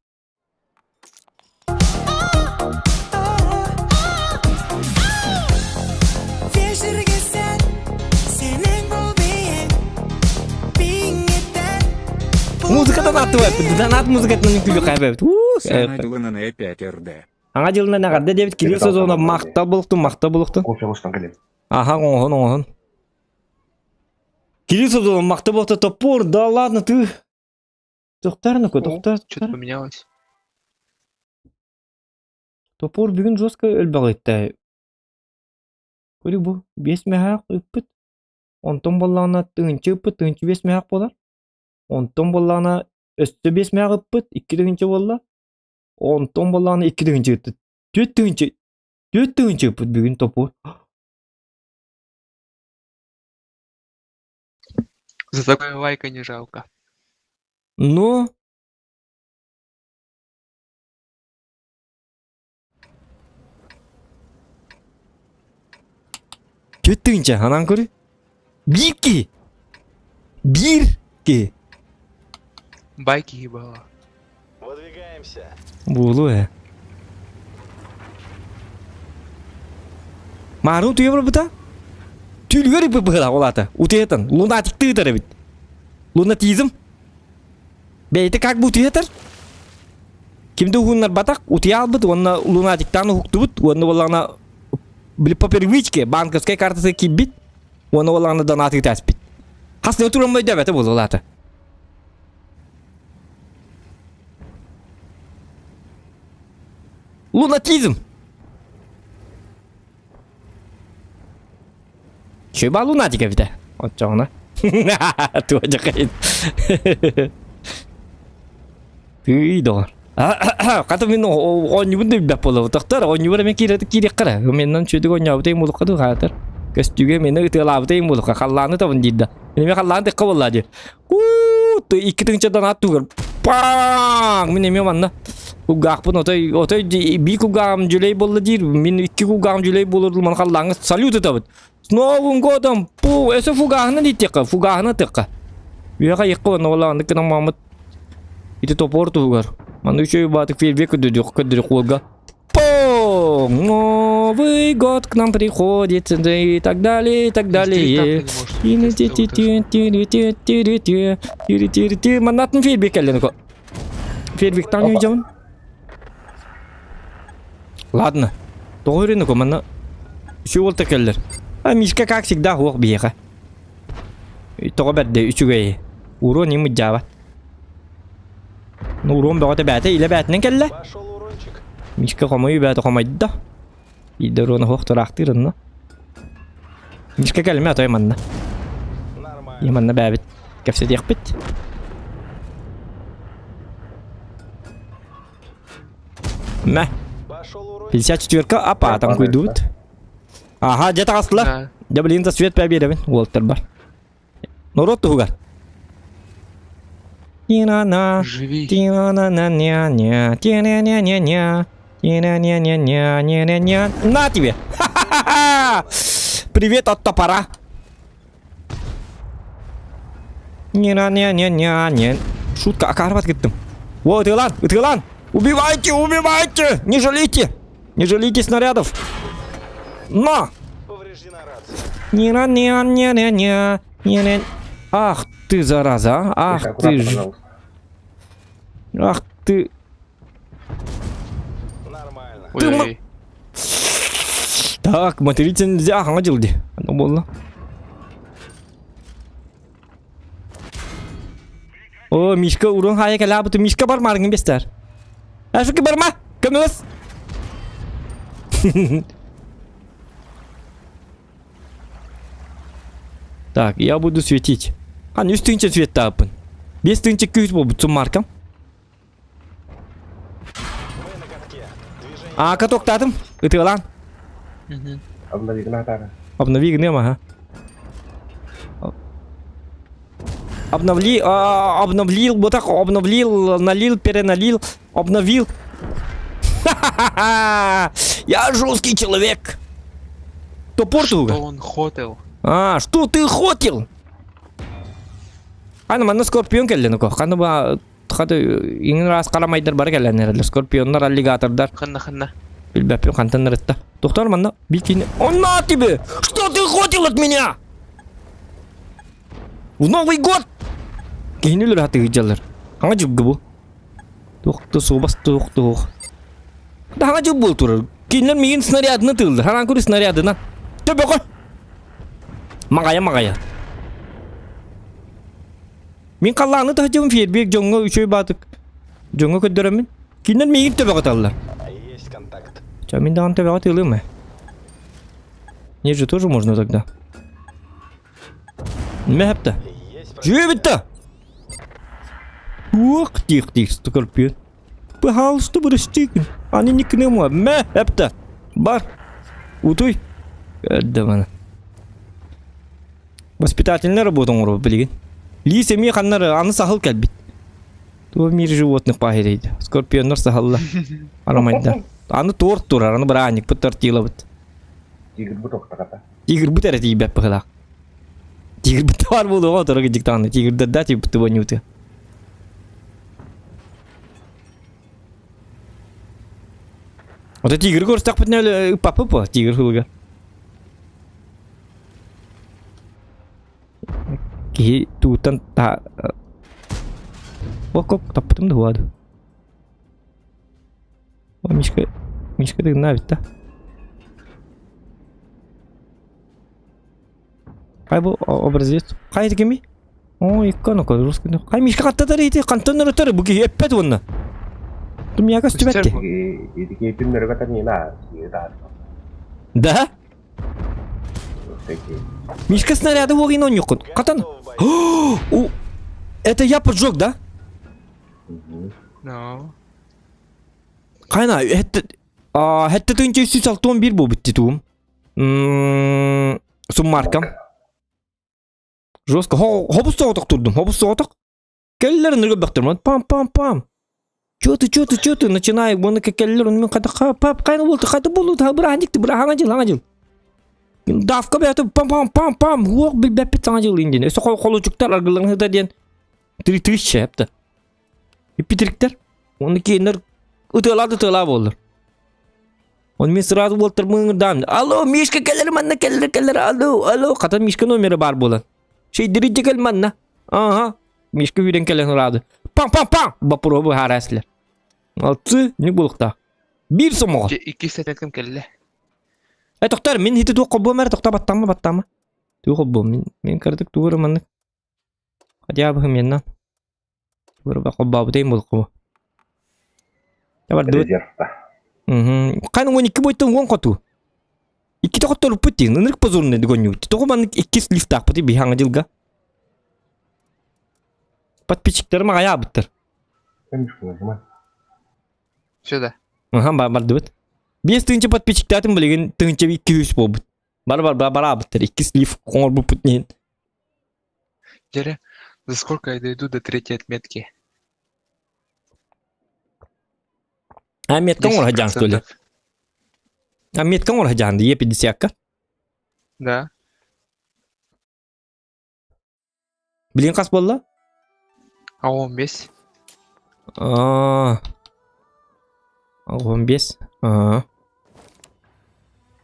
Музыкадан атып, данат музыкатынан күлү кайбайбыт. Санадылына на 5 РД. Аңа жылына нагарды дебит кирил сезона мактал болукту. Кофе кушкан келем. Аха, оңон. Кирил сезона мактал болукту топор, да ладно ты. Токтар. Что-то поменялось. Топор бүгүн жестко өлбөгөйттө. Көрү бу 5 мехак үппүт. Онтон боллана тыгынчы үппүт, тыгынчы 5 мехак болар. Онтон боллана өстө 5 мехак үппүт, 2 тыгынчы болла. Онтон боллана 2 тыгынчы үппүт. 4 тыгынчы үппүт бүгүн топор. За такое лайка не жалко. Ну. Kötüyünce hanan körü. Bir ki. Байки ебала. Выдвигаемся. Bulu ya. Marun tuya berapa? Tülgör ipi bıhla olata. Utiyatan. Lunatik tığdır bit. Lunatizm. Beyti kak bu tuyatar. Kimde hunnar batak. Utiyal bit. Onna lunatiktan huktu bit. Onna olana bili paperviçke. Bankaskaya kartası ki bit. Onna olana donatik tas bit. Hasne oturmayı devete bulu olata. Lunatizm. Coba lunatika bir de. Ocağına. Tuh aja kain. Tuh dong. Kata min onyu bunda bir bapolo. Doktor onyu bunda men kiri kara. Mendan çödü onyu bunda muluk kadu khater. Kes juga men itu lah bunda muluk kallanı da bunda. Ini kallanı tek kawal aja. Tuh iki tengcadan atu. Pang. Men mana? Kugak pun otay bir kugam julay bolla dir. Min iki kugam julay bolur man kallanı salute tabat. Новым годом! Пу, это фугахна не тека, фугахна тека. Века якко на вала, не кена мамат. Это топор тугар. Man еще и батик фейерверк дёдёк колга. По! Новый год к нам приходит и так далее, и так далее. Манатын фейерверк келген ко. Фейерверк там не видел. Ладно. Договорено ко мана. Еще вот такеллер. Мишка как всегда хох беха. Того бәдде үчүгөй. Урон не мыджава. Ну урон бәгәте бәте иле бәтнен келле. Пошел урончик. Мишка комой бәте комайда. Идер оны хох тарактырынна. Мишка келме атай манна. Нормально. Яманна бәбит. Кәфсе дияк бит. Мә. Пошел урончик. 54-ка апа там куйдут. Ага, где-то асла. Да. Да блин, за свет победы, блин. Уолтер бар. Ну рот тугар. Тина-на. Живи. Тина-на-на-ня-ня. Тина-ня-ня-ня. Не-не-не-не-не-не-не. На тебе! Ха-ха-ха! Привет от топора. Не-не-не-не-не. Шутка, акарват кеттім. Вот, Итылан! Убивайте, убивайте! Не жалейте снарядов. На! Повреждена рация. Не-не-не-не-не. Ах ты, зараза, а. Ах ты Аккуратно, ж. пожалуйста. Ах ты. Нормально. Ой-ой-ой. Так, материться нельзя, хангалди. Оно было. О, Мишка урон хая кала, буту Мишка бар маргин бестер. Ашуки барма, камилас. Так, я буду светить. А, не стынче свет тапын. Без стынче кюз бол буту маркам. Мы на катке. Движение. А, каток татым. Итылан. Мгм. Обнови гната. Обнови гнема, ага. Обновил, вот так, обновил, налил, переналил, обновил. Ха-ха-ха! Я жесткий человек. Топор Что туга. он хотел? А, что ты хотел? Ана мана скорпион келден ко. Каны ба хаты иң раз карамайдар бар келден herhalde. Скорпиондар, аллигатордар. Ханна. Билбеппин кантан ретта. Доктор мана бикини. Он на тебе! Что ты хотел от меня? В Новый год! Кинулер хаты гыжалар. Ханга жугга бу. Тохто собас тох. Да ханга жуг бул турар. Кинлер мигин снарядны тылды. Ханга күрү снарядына. Төбө кой. Магая. Мен қалланы тахжым фербек жоңго үчөй батык. Жоңго көдөрөмүн. Кинлер мигин төбө каталар. Есть контакт. Ча, мен даган төбө катылымы? Не же тоже можно тогда. Мэпта. Есть Живет-то! Ох, тихо, Скорпион. Пожалуйста, простите. Они не к нему. Мэпта. Бар. Утой. Да, мана. Воспитательная работа, он блин. Лисе мне ханнары, аны сахал кәлбит. То мир животных пахирейді. Скорпиондар сахалла. Арамайда. Аны торт турар, аны браник потортила бит. Тигр буток таката. Тигр бут әрі тейбәп пығылақ. Тигр бут бар болды оға тұрығы диктанды. Тигр да тейбіп бұты бөнюті. Ота тигр көрістақ бітін әлі ұпапы па, тигр хылға. Ки туутан та... Ок, таппытым да хуады. О, Мишка дығын абит та. Қай бұл образец? Қай еді кеме? О, екка ана көз русский. Қай Мишка қаттатар еді, қантан ұрытары, бұке еппет онна. Тұм яға үстібәтті. Itu kayak pinner kata ni lah. Iya Да? Мишка снаряды вогин он юқын. Қатан? О, это я поджег, да? No. Қайна, хәтті түнче 361 бұл бітті туым. Суммаркам. Жестко. Хобус соғытық тұрдым, хобус соғытық. Кәлілерін үргі бақтырмады. Пам. Чё ты, начинай, оны кәлілер, оны мен қайда, пап, қайна болды, бір аңа жыл. Давка бәті, пам, оқ білбәппет саңа жыл инден. Өсі қолы жүктер, арғылығын ғыда ден. Триш шәпті. Еппетіріктер, оны кейіндер ұтыла болдыр. Оны мен сразу болтыр мұңырдан. Алло, Мишка кәлір манна, кәлір, алло. Қатын Мишка номері бар болан. Дирижі кәл манна. Ага, Мишка үйрен кәлін ұрады. Пам, бапыробы хар әсілер. Алтсы, не болықта. Bir сомоға. 2 сәтен кім келі? Тоқтар, мен хеті туық қолбуым әрі, тоқта баттама. Туық қолбуым, мен кірдік туғыры маннық. Қадия бұхым еннан. Туғыры ба қолбабы дейін болық қолбу. Табар дуыт. Резервта. Қайның 12 бойттың 10 қоту. 2 тоқытты ұрып бұттың, нұрық позорын еді гоню. Тоғы маннық 2 слифтақ бұты бейхаңа жылға. Подписчиктерім ағая бұттыр. Конечно, нажимай. Сюда. Бар дуыт. 5 тыңчы подписчиктатым білеген тыңчы 200 бол бұт. Бар бұттыр. 2 слиф қоңыр бұп бұтнен. Jerry, за сколько я дойду до 3-й отметки? А меткан ора жан что ли? 10%. А меткан ора жан да Е50-ка. Да. Билин кас болла? А 15. 15.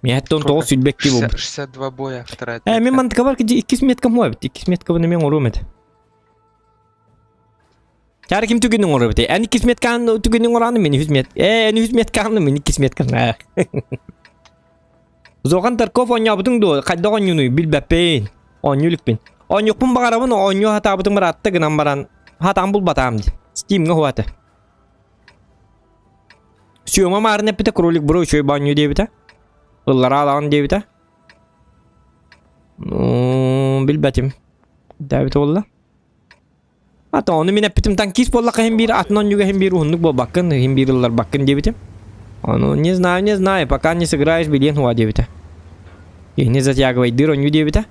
Мен хаттон 9 сүлбекти болду. 62 боя, вторая. Мен отметка. мантыка бар ки 200 метка мой бит. 200 метка буны мен урум эт. Чары ким түгүнүң урум эт. Ани 200 меткан түгүнүң ураны мен 100 мет. Ани 100 меткан мен 200 меткан. Зоган Тарков онябытың до кайда онюну билбеппен. Онюлукпен. Онюкпун багарабын оню хатабытың бар атты гынан баран. Хатам бул батам ди. Стимге хуаты. Сүйөма марын эпите кролик бро чөй баню дебите. Ыллара алан дебите. Билбетим. Дебит олла. Ата оны мен эпитим танкис боллака хем бир атнон юга хем бир ухунлук бол баккын хем бир ыллар баккын дебитим. Не знаю, пока не сыграешь билен хуа дебите. И не затягивай дыр оню дебите.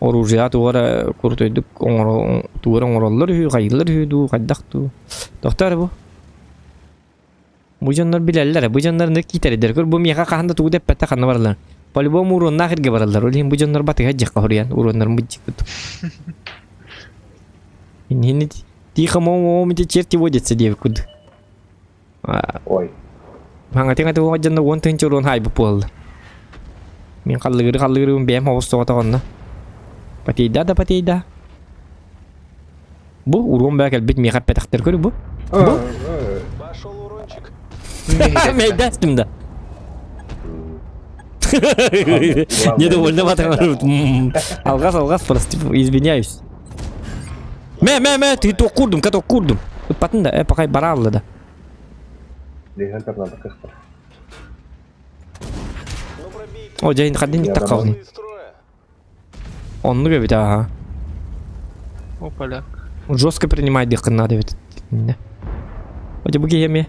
Оружия туара куртойдук туара оңороллар хүй, кайыллар хүй ду, кайдакту. Доктор бу. Бу жандар билеллер, бу жандар не китердер. Бу мияка каханда туу деп петте канна барлар. По-любому урон нахирге баралар. Олим бу жандар батыга жакка хориян, урондар мыджик туту. Не тихо момите черти водятся девкуд. Ой. Маңа теңа жандар он тынчы урон хайбы болду. Мен каллыгыры бем ховустуга тагонна. Патейда. Бу урон бәкел бит мияка петактер көрү бу. Пошел урончик. Мейда üstümde. Недовольно батырым. Алгас просто извиняюсь. Ты то курдум. Тут патында, пока баралды да. Легендер надо кыстыр. Ну пробей. О, жайын кадын не такалны. Из строя. Он любит, ага. О, поляк. Жестко принимает дыхание надо ведь. Оди буги еме.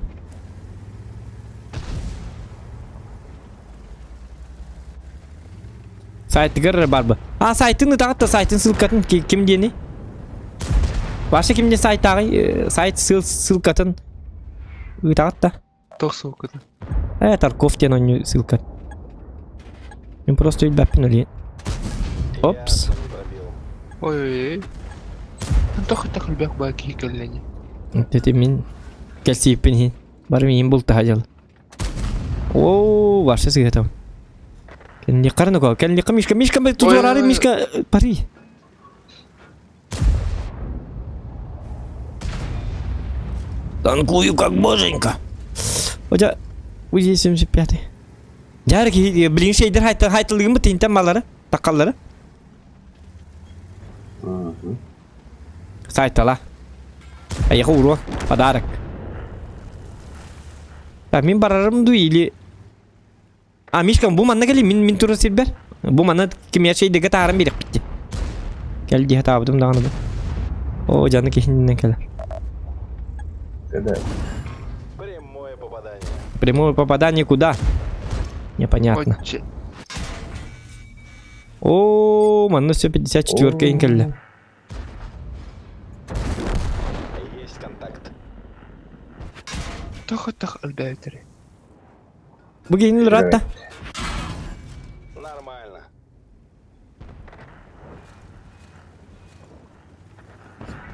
Сайты көрөр барбы? Сайтыны тагытта сайтын ссылкатын ким дени? Башы кимде сайт тагы, сайт ссылкатын тагытта. Кто ссылка? Тарков тен он ссылка. Мен просто билбеппин эле. Опс. Не пробил. Ой-ой-ой. Тохы бяк баки келлени. Тети мен келсиппин. Бары мен бул тажал. О, башы сыгатам. Келни карны ко, келни мишка тузорары мишка пари. Танкую как боженька. Hoca bu 75. Jar ki bilin şeydir haytılığımı tinten malları, takalları. Saytala. Ayakı uru, padarak. Min bararım du ili. Mişkan bu manna geli min turu silber. Bu manna kim ya şey de gatarım bir bitti. Geldi hata abdım dağını bu. O canı keşinden keler. Когда? Прямое попадание. Прямое попадание куда? Непонятно. О, манна все 54 инкелле. Есть контакт. Тохы альбертери. Bugün ratta. Нормально.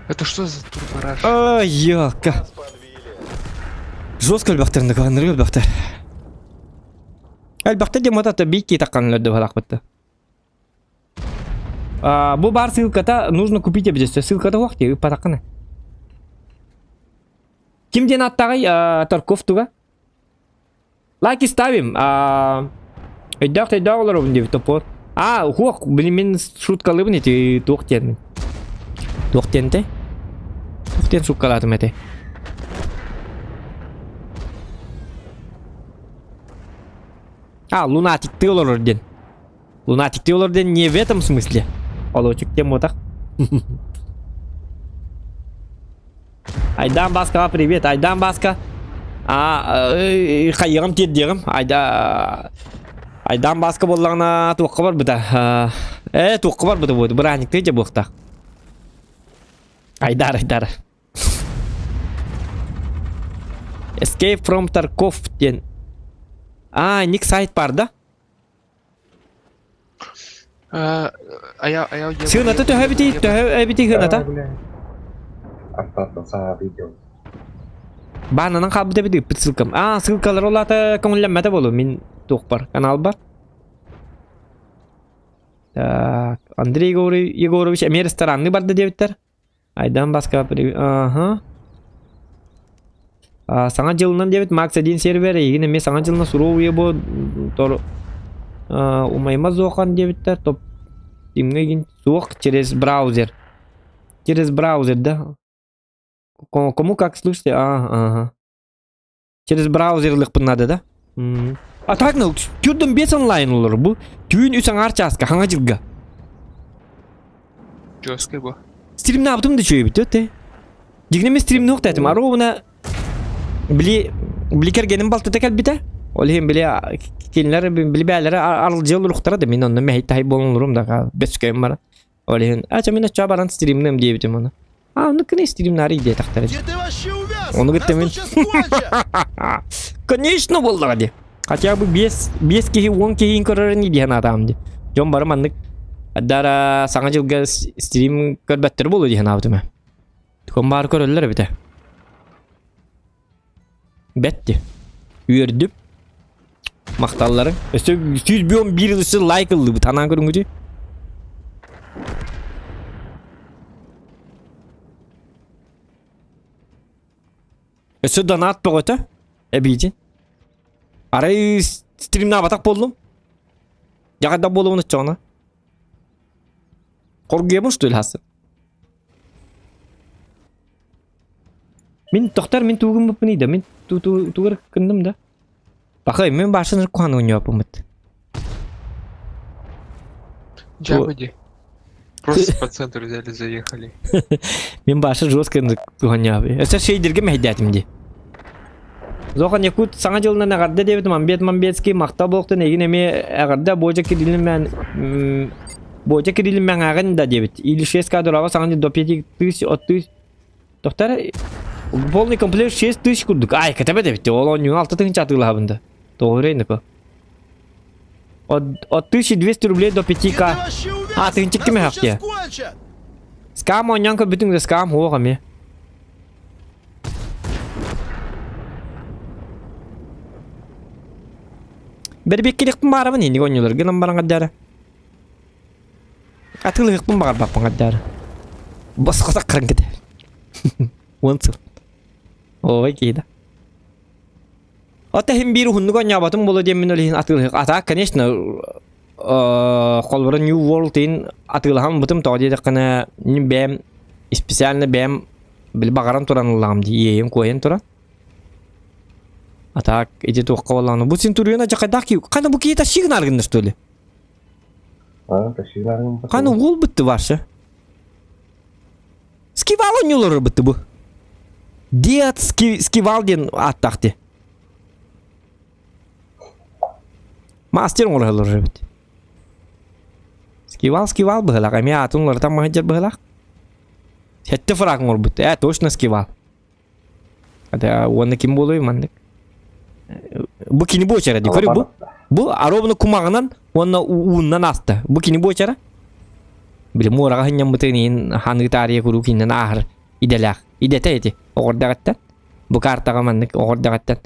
Это что за турбораж? Ай, яка. Нас подбили. Жестко альбахтарны каланыр альбахтар. Альбахтар де мотата бики таканларды балак битти. Бу бар ссылката нужно купить обязательно. Ссылката вакти патаканы. Кимден аттагай Тарков туга? Лайки ставим. Эддактай дагылар деп топор. Хуак, блин, мен шуткалы бин эти токтен. Токтенте? Токтен шуткалатым эти. Лунатик олорден. Лунатик олорден не в этом смысле. Олочек тем вот так. Айдан Баска, привет. Айдан Баска. Хайырым теддерим. Айдан Баска болларына туққа бар бұда. Туққа бар бұда болды. Бұраник тейде бұқта. Айдар. Escape from Tarkov diyen. Nick сайт бар да. Аяу Сыгната төһөбити гыната. Автоса видео. Бананан кабыта бит ссылкам. Ссылкалар олата көңүлләммәтә болу. Мин тук бар. Канал бар. Так, Андрей Егорович, әме ресторанны барды дебиттер. Айдан басқа саңа жылынан дебит Макс 1 сервер, егін әме саңа жылына сұру уе бо умайма зоқан дебиттер. Топ тимге ген соқ через браузер. Через браузер, да. Кому как слышите? Через браузерлық бұнады, да? Так, түрдің бес онлайн олар бұл. Түйін үсің арчасқа, хаңа жылға. Жёсткий бу. Стримні аптымды чөй біт, өтті. Дегенеме стримні оқты әтім. Ары оғына білі кергенім балты тәкәл біті. Олығын білі келінлер, білі бәлері арыл жыл ұлықтарады. Мен онны мәйт тайып болын ұрым да, бәс көйім бара. Олығын, мен әтча баран стримнім дей бітім оны. Оны күні стримнары идея тақтар еді. Оны күтті мен. Конечно болдыға де. Хотя бы 5 кеги 10 кегин көрөрүн идеян адамды. Жон барым аннык аддара саңа жылга стрим көрбөттөр болу диген абдыма. Tukon бар көрөлөр бите. Бетти. Үйөрдүп. Макталларың. 111 ысы лайк кылды бу танан көрүнгүчү. Өсө донат богота. Эбиди. Арай стримна батак болдум. Жагада болуunu чона. Коргуемун что ли хасы? Мен тоқтар мен тугум бупни да. Мен тугар кындым да. Бакай мен башын куан ойнопумут. Джабади. Просто по центру взяли, заехали. Мен башы жестко ойнопы. Эсер шейдерге мехдятимди. Зохан якут саңа жылынан ағарды дебетім амбетский мақта болықты неген әме ағарда бойжа керилім мәң ағын да дебет. Или 6 кадырава саңа до 5000 от 1000. Тоқтары полный комплект 6000 күрдік. Ай, кәтәбе дебет. Ол 16 тығын чатығылы абында. Тоғыр ейінді ко. От 1200 рублей до 5к. Тығын чекті ме хақты. Скам ойнан ко бүтінгі скам оға ме. Бер беккеликпин барабын енді ойнылар. Гынан баран қаддары. Атылықпын бағар баппын қаддары. Басқаса қырын кеді. Онсыл. Ой кейді. Ата хем бирі хүнді ойна батым болу демін өлейін атылық. Ата, конечно, қолбары New World дейін атылығам бұтым тау дейді қына бәм, специально бәм біл бағаран тұран ұлағым дей. Ейін қойын тұран. Атак, эти тоққа оланы. Бұл сен түргені жақайдақ кеу. Қаны бұл кейта шиғын арғынды что ли? Қаны ол бітті баршы. Скивал ойнылары бітті бұл. Дед скивал ден аттақты. Мастер олғылары бітті. Скивал бұғылақ. Әме атын олар там мағаджар бұғылақ. Хетті фрағын ол бітті. Точно скивал. Оны кем болуы мандық. Бу кини бочара ди көрү бу. Бу аробну кумагынан онна ууннан асты. Бу кини бочара. Биле морага ханьям бутенин ханы тария куру кинен ахыр иделак. Идете эти огордагаттан. Бу картага маннык огордагаттан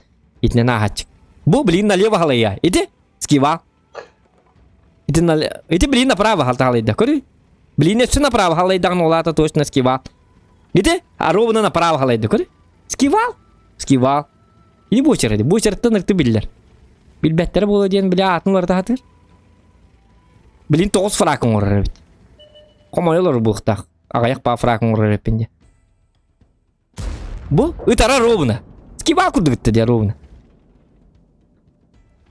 итнен ахач. Бу билин налево халая. Иде скива. Иде билин направо халайда көрү. Билин эссе направо халайдан олата точно скива. Иде аробну направо халайда көрү. Скива. И бочарады. Бочараттан ырты биллер. Билбеттері болу дейін біле атынлар тағатыр. Білін 9 фракын орыр бит. Қомайылар бұлықтақ. Ағаяқ ба фракын орыр бітпенде. Бұл ұтара ровна. Скибал күрді бітті де ровна.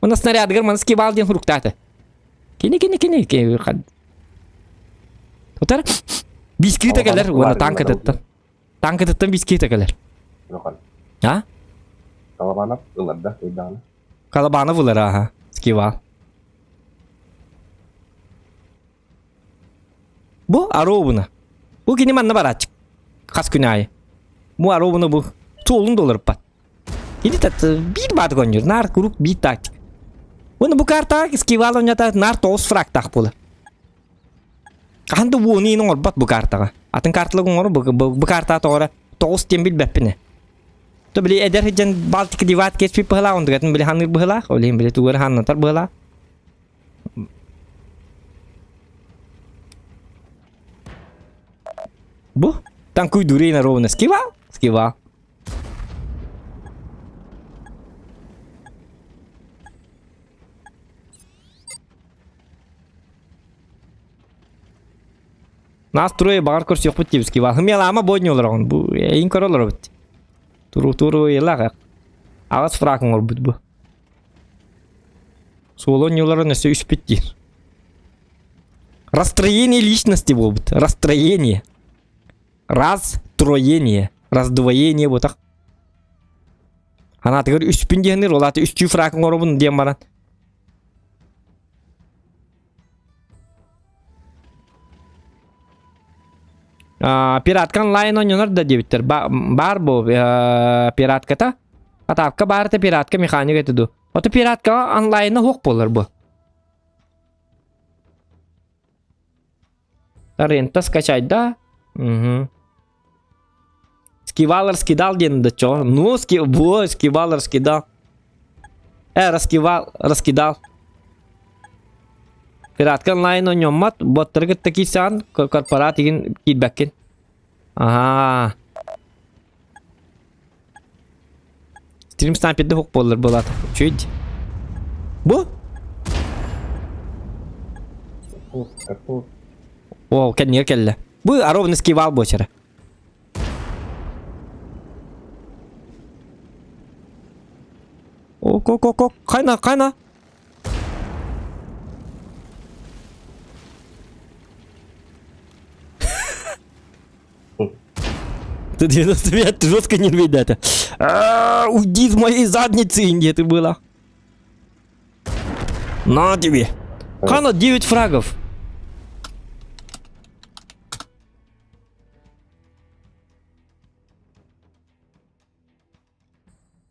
Оны снарядығыр маны скибал дейін хұрықтаты. Кені. Ұтара бискрит әкелер. Оны танк әдеттен. Танк әдеттен бискрит әкелер. А? Kalabana ılırdı iddianı. Kalabana bulur aha. Skiva. Bu arobuna. Bu gini manna baratçık. Kas günahı. Bu arobuna bu. Çoğulun dolar pat. Ini bir bat gonjur. Nar kuruk bir taktik. Bunu bu karta skival oynata nar toos frak tak bola. Kandı bu ni nor bat bu karta. Atın kartla ngor bu karta tora toos tembil beppine. To beli eder hijan Baltic divat kes pi pahla on gatn beli hanir bahla. Oleh beli tuar han tar bahla. Bu tangkuy duri na rona skival. Настрой бар курс yok bitti skival. Hımyala ama boynuyorlar on. Bu in korollar bitti. Turu yela. Ağız frakın var bu. Солонюлар на все испити. Расстроение личности вот. Расстроение. Раздвоение вот так. Ана тегер үспинденер олаты үстү фракын орбун дем баран. Пираткан лайн ойнонор да дебиттер. Бар бу пиратката. Атапка барты пиратка механик этиду. Ото пиратка онлайны хок болар бу. Рента скачать, да? Угу. Скивалер скидал деньги, чё? Ну, скивалер скидал. Раскидал. Пиратка онлайн ойномат, боттыргы таки сан корпорат igen кидбеккен. Ага. Стрим снайперде хок болар болат. Чуть. Бу? Какой? О, кеннер келле. Бу аровны скивал бочара. О, кайна. Ты 95 жестко не рвет. Уйди из моей задницы, где ты была. На тебе. Хана 9 фрагов.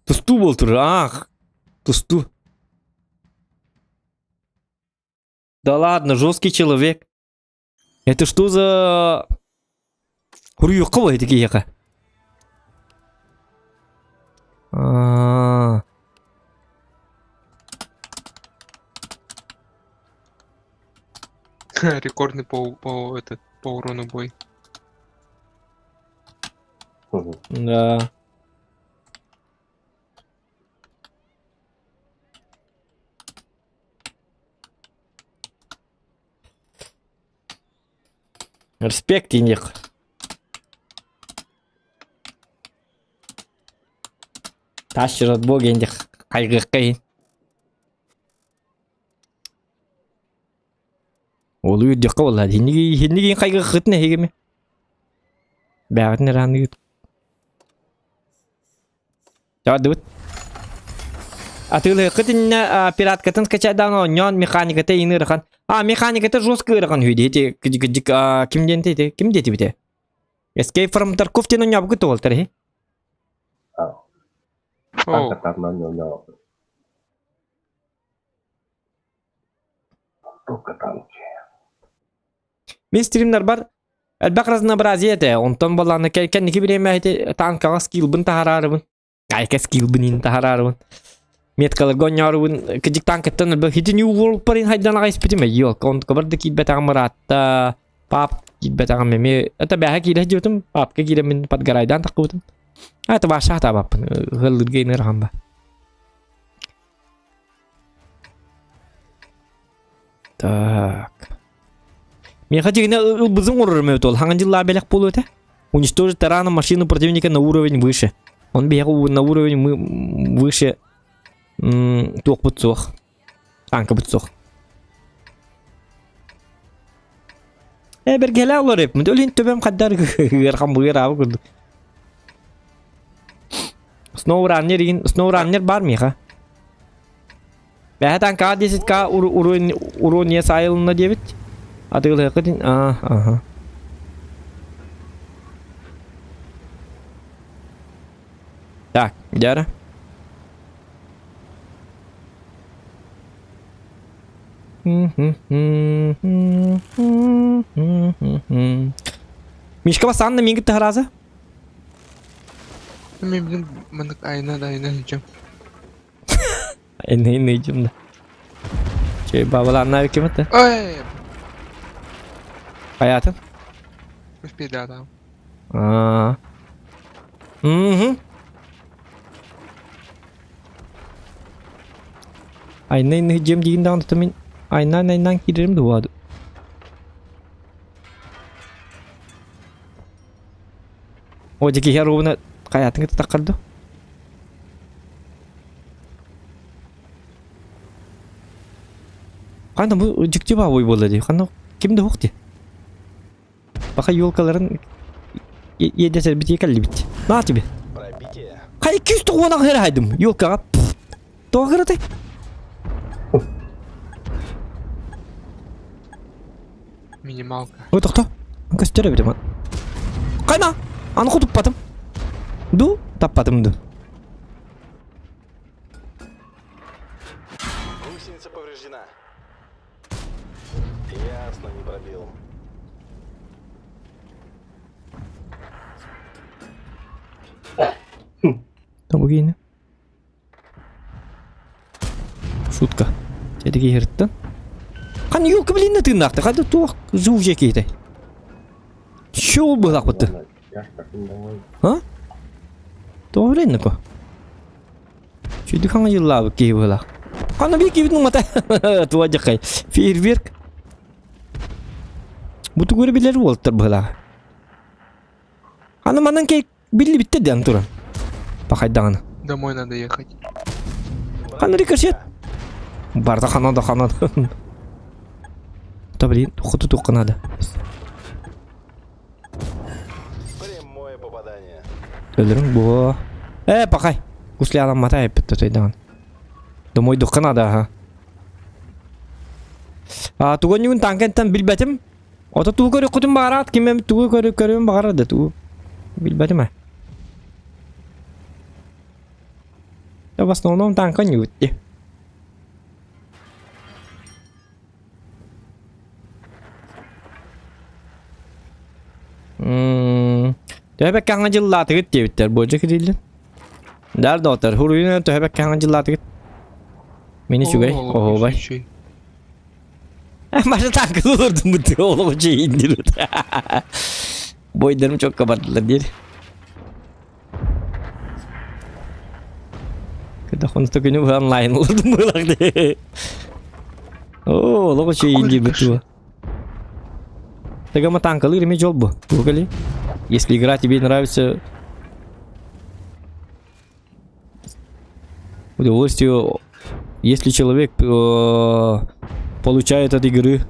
Тусту был тур. Ах. Тусту. Да ладно, жесткий человек. Это что за... Хуруюк кого такие яка? Рекордный по урону бой. Да. Респект индик. Ташырат бог индик. Кайгы кайын. Ол үйдек қабылады. Хеннеген қайғы қытын әйгеме. Бәғытын әранды күт. Жауады бұд. Атылы қытын пираткатын скачайдан ойнан механикаты ені рықан. Механикаты жесткы рықан үйді. Кімден тейді? Кімде тейді? Escape from Tarkov'тен ойнап күті ол тәрі. Angkatan nhỏ. Мен стримнар бар. Әлбәк разнообразие. Онтан баланы кәнекі біреме әйті танкаға скилбін тахарарыбын. Кайка скилбін тахарарыбын. Меткалар гонярыбын. Кәдік танкеттан әлбәк хеті New World парин хайдан аға испетіме. Йолк, онтқа барды кейтбәт ағам мұратта. Пап кейтбәт ағам меме. Әті бәға кейлі жөтім. Папқа кейлі мен падгарайдан тақы бұтым. Это ваша таба, гылдыргейнер хамба. Так. Мен хотел бызың урырмы өтол. Хаңанжылла белек болу өте? Уничтожить тарана машину противника на уровень выше. Он бегал на уровень выше тух бутсох. Танка бутсох. Бергеле олар еп. Мөдөлін төбем қаддар ғырқам бұғыр абы күрді. SnowRunner бар миха? Бәхетан К-10К урония сайылына дебет? Атығылы қытын? Ага. Так, дәрі. Мишка басан мен кетті разы. Мен білем, мындық айна дайына Ne cümle. Babalar kim etti? Ой! Hayatın. Успели адам. Aa. Hı. Ay ne hicim diğinden anlatamayın. Aynen giderim de bu adı. Ocaki herobuna hayatını takardı. Kanka bu ciddi bir boy boladı. Kanka kimde hokti? Baka yolkaların yedese bitiye kalli bitti. Ne yaptı bir? Пробитие. Kay 200 toğuna kadar haydım. Yolka. Toğa kadar da. Минималка. O toqta. Anka sütüre bir man. Kayna. Anı kutup patım. Du tappadım du. Гусеница повреждена. Ясно, не пробил. Tam yine. Шутка. Jadi hertten. Kan yol kabiliğinde tırnaktı. Hadi tuğ zuvje kiydi. Şu bırak bitti. Yaş takım damay. Ha? Doğru ne ko? Şimdi kan yıllar bu ki böyle. Kan bir ki bitmedi mata. Tuğ aja kay. Fiirwerk. Bu tu görebilir Walter böyle. Kan manan ki billi bitti diyen turan. Pakay dağına. Домой надо ехать. Kan ricochet. Barda kanada. Tabii kutu tukanadı. Прямое попадание. Ölürüm bu. Pakay. Kusli adam mata yapıttı teydan. Domoy dokanada ha. Tuğun yun tankentten bilbetim. Ota tuğu körü kutum bağırat. Kimem tuğu körü bağırat tuğu. Bilbetim ha. Ya bas nonom tanken yutti. Töhebek kancılatı git diye bitter. Boca kirildin. Nerede otur? Huruyuna töhebek kancılatı git. Beni şu gay. Oho bay. Şey. Başta tankı olurdum bu diye oğlum şey indirir. Boylarımı çok kabarttılar diye. Kada konusta günü online olurdum böyle diye. Oğlum şey indir betul. Tegama танкалы ремень жол бы. Пугали. Если игра тебе нравится, удовольствие, если человек получает от игры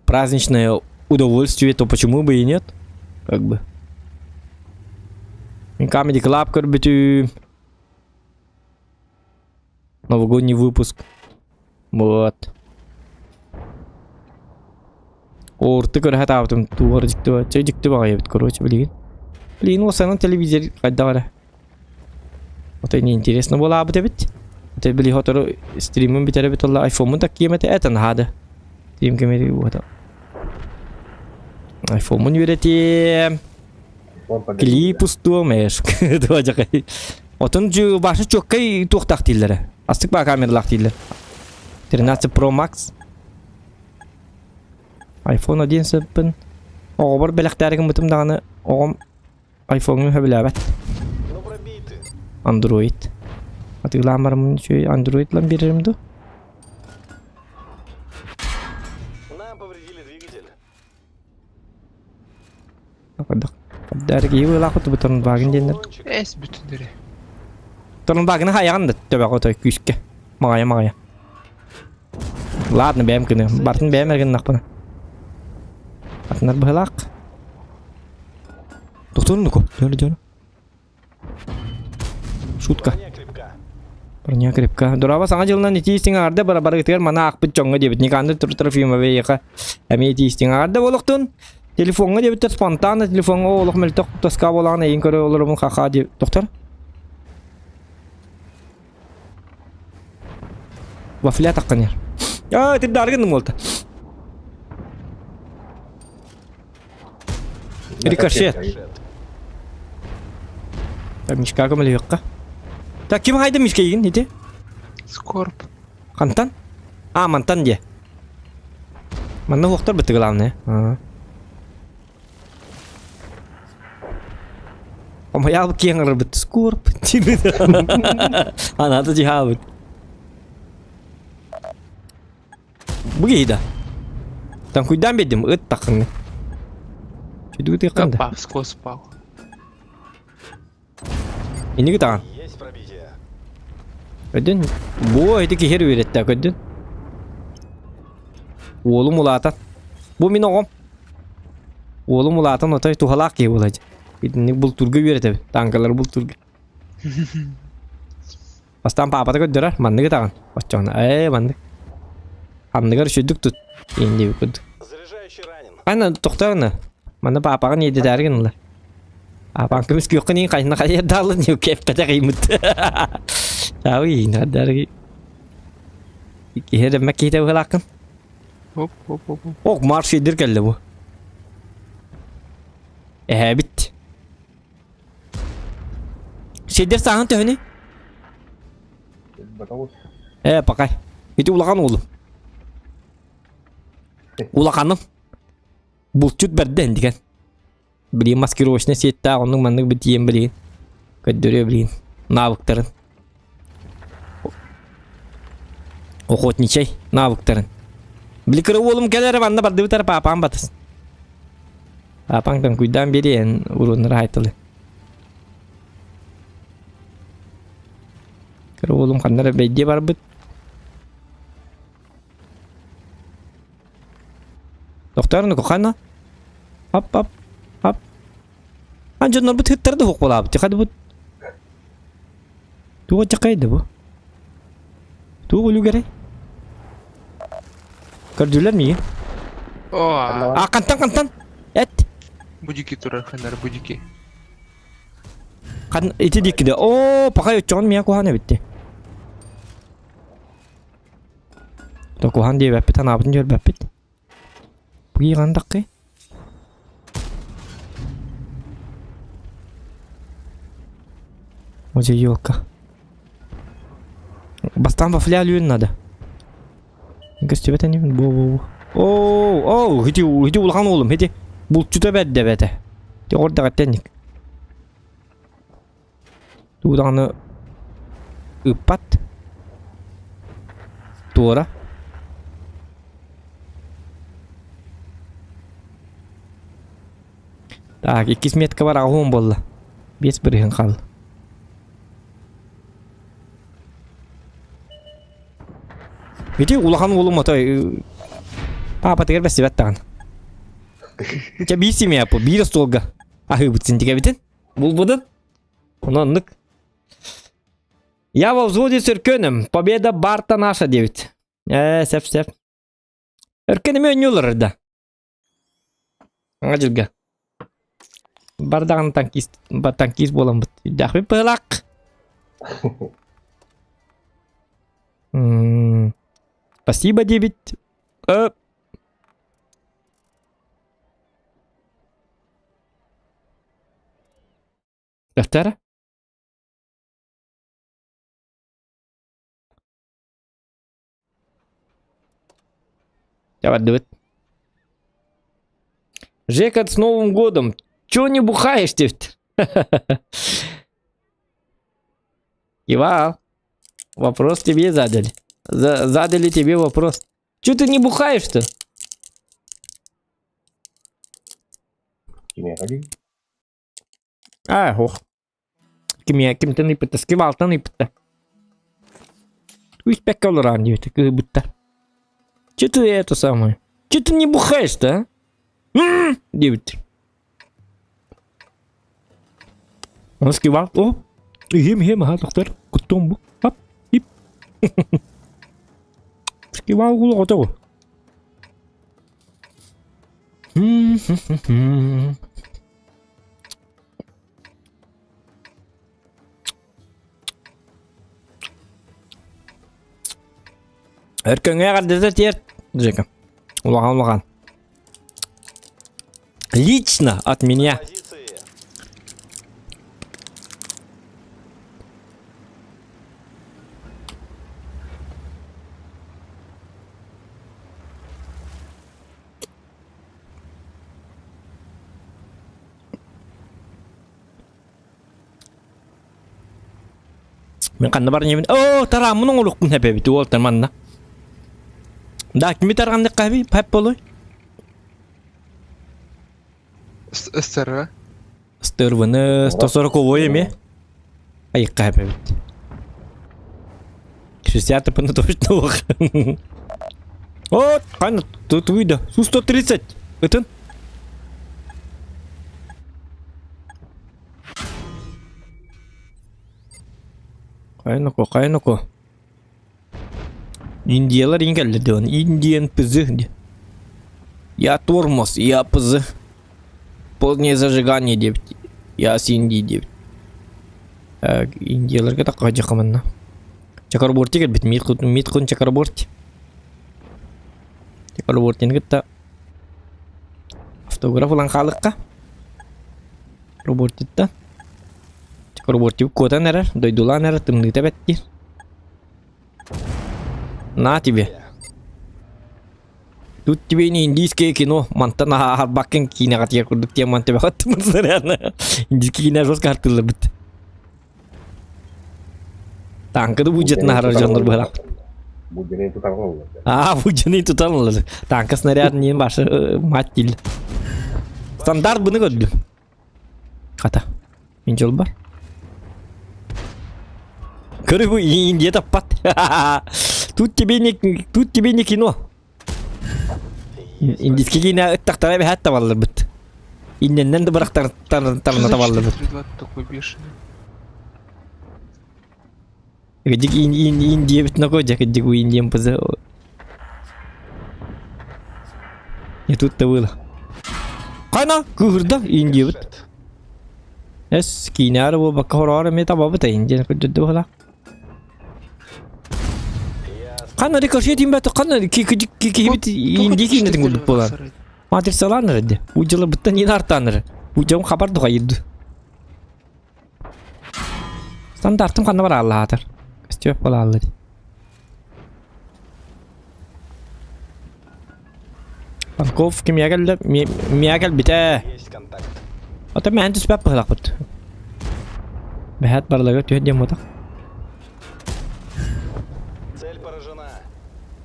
праздничное удовольствие, то почему бы и нет? Как бы. Comedy Club корбиту. Новогодний выпуск. Вот. Orta göre hata yaptım. Duvarı çıktı bakıyor. Короче, блин, вот на телевизоре когда var. Вот не интересно было об этом. Это были хотели стримом битер битола iPhone такие мете это надо. Стрим камеры вот. iPhone üretim. Klip ustumеш. Doğacak. Otun cu başı çok kay tuğtak dillere. Astık bak kameralar diller. 13 Pro Max. iPhone 11 ben oğur belaktarım bitim dağını oğum iPhone'u hebilabet. Ну пробиты. Android. Hatırlamarım şey Android lan biririm du. Нам повредили двигатель. Bak. Dergi gibi lakut buton bagın denir. Салончик. Es bütünleri. Tonun bagını hayan da töbe kotoy küske. Mağaya. Ладно benim kını. Bartın benim ergen nakpana. Atnar bıhlak. Doktorun nuko. Dönü. Шутка. Броня крепка. Banya kripka. Duraba sana jılından iti istingarda barabar gitger mana akpıt çonga debit. Nikandı tur film ve yaka. Emi iti istingarda boluktun. Telefonga debit spontane telefon oluk meltok taska bolan eyin köre olurum kaka debit. Doktor. Vafile takkan yer. Ya tip dargın mı oldu? Ricochet. Ya Mishka kemeli yok ka? Ta kim haydi Mishka yigin iti? Скорб. Kantan? Ah mantan dia. Mana waktu betul lamne? Om ya bu kiyang rebet skor. Ana tuh jihabut. Begitu. Tang kuidan bedim ıt takın. Çudu tekan da. Павско спал. Ini kita. Есть пробитие. Ödün. Bu aydı ki her üretti ödün. Oğlum ulatan. Bu min oğum. Oğlum ulatan otay tuhalak ki olacak. Bir bulturgu üretti. Tankalar bulturgu. Pastan papa da gödürer. Mandı kita kan. Başçağına. Mandı. Andıgar şüddük tut. İndi bir kudu. Заряжающий ранен. Ana doktorna. Mana papa kan yedi dergin la. Apa kemis yok ni kayna kaya dalın yok hep pada kıymet. Tahu ini dari. Iki mek kita belakang. Оп, оп, оп, оп. Ok marş edir geldi bu. Bit. Şeydir sahan tövni. Betul. Pakai. Itu ulakan oğlum. Ulakanım. Bulçut berden diken. Beli masker hoşuna siyetta onun mandık bitiyem beliin. Köddürüyor beliin. Nabıktarın. Okotniçey. Nabıktarın. Beli kırı oğlum gelir banda bardı bitar papam batas. Papam kan kuydan beri en urunları haytalı. Kırı oğlum kanlara beydiye var bit. Doktorun kokana. Hop hop hop. Anjur norbut hitter de hokbola abi. Hadi bu. Tu cakaydı bu. Tu ulu gere. Kerdulan mi? О, Kantan. Et. будики турар ханар, будики. Kan itu dik de. Pakai ucon mi aku hane bitti. Aku han dia bapit han abin jor bapit. Bagi kandak ke? Oje yoka. Bastan baflia lüün nada. Gösterbe ni bu. Hidi ulhan oğlum hidi. Bulçuta bedde bete. De orada kattenlik. Tuğdanı ıpat. Tuğra. Tak, 2 metre var ahum bolla. Biz berihan kal. Video ulahan oğlum atay. Papa teker besi bettan. Ya bisi mi yapı? Bir stolga. Ahı bitsin tika bitin. Bulbudun. Onanlık. Я во взводе с Иркеном. Победа Барта наша, 9. Сеп. Иркен'im önlüyorlar da. Acilga. Bardan tankist bolan bit. Dah bir pelak. Спасибо, 9. Deftere. Давай, давай. Жека, с Новым годом. Чего не бухаешь ты? Кивал. Вопрос тебе задали. Задали тебе вопрос. Чего ты не бухаешь-то? Kimya tadi. Kim не пытается. Кивал-то не пытается. Пусть пекал ранее, так и будто. Че ты это самое? Че ты не бухаешь-то, а? 9. Он скивал. Ем, доктор. Кутом. Хоп, ип. Скивал гуло готово. Erkenge kadar tiyer. Джека. Улаган. Лично от меня. Позиции. Мен кандай бар немен? О, тара мунун улукпун хепе бит ол манна. Да, кими тарганды каби? Пап болой. СТР. Стырвыны 140 эме. Ай капе бит. 60 пны точно ох. О, кайна тут выйда. Су-130. Ытын. Кайнако. Индиялар ингелди он. Индиан пызы. Я тормоз, я пызы. Полное зажигание деп. Я синди деп. Индияларга так кajыкманна. Чакарборти келбит. Миткун чакарборти. Чакарбортини гытта. Автограф улан халыкка. Робортитта. Чакарборти котан эрер. Дойдулан эрер. Тымныта бетти. На тебе. Тут тебе не индийское кино. Мантана харбакен кино катья курдук тем манте бахат мансаряна. Индийское кино жестко артылы бит. Танкы да будет на харажандар бахар. Будем тут торговля. Будет тут алынлы. Танка снаряд не башы маттил. Стандарт буны көддү. Ката. Мен жол бар. Көрү бу Индия таппат. Тут тебе не кино. Индийский кино тактара бе хатта баллар бит. Иннен да барактар тарна табаллар бит. Такой бешеный. Гидик Индия бит накоя, гидик у Индиям пызы. И тут-то было. Кайна, курда Индия бит. Эс кинар бу бакхорар ме табабыта Индия кудду хала. Кайна рикошет имбет кайна ки бит Индия кино дингул болар. Матер саланыр ди. Уҗылы биттен ин артаныр. Уҗым хабар дуга йды. Стандартым кандай бар Алла атыр. Степ бола алды. Панков ким ягелде? Миягел бите. Есть контакт. Ата мен түспәп булак бит. Бәһәт барлыгы төһәдем мота. Цель поражена.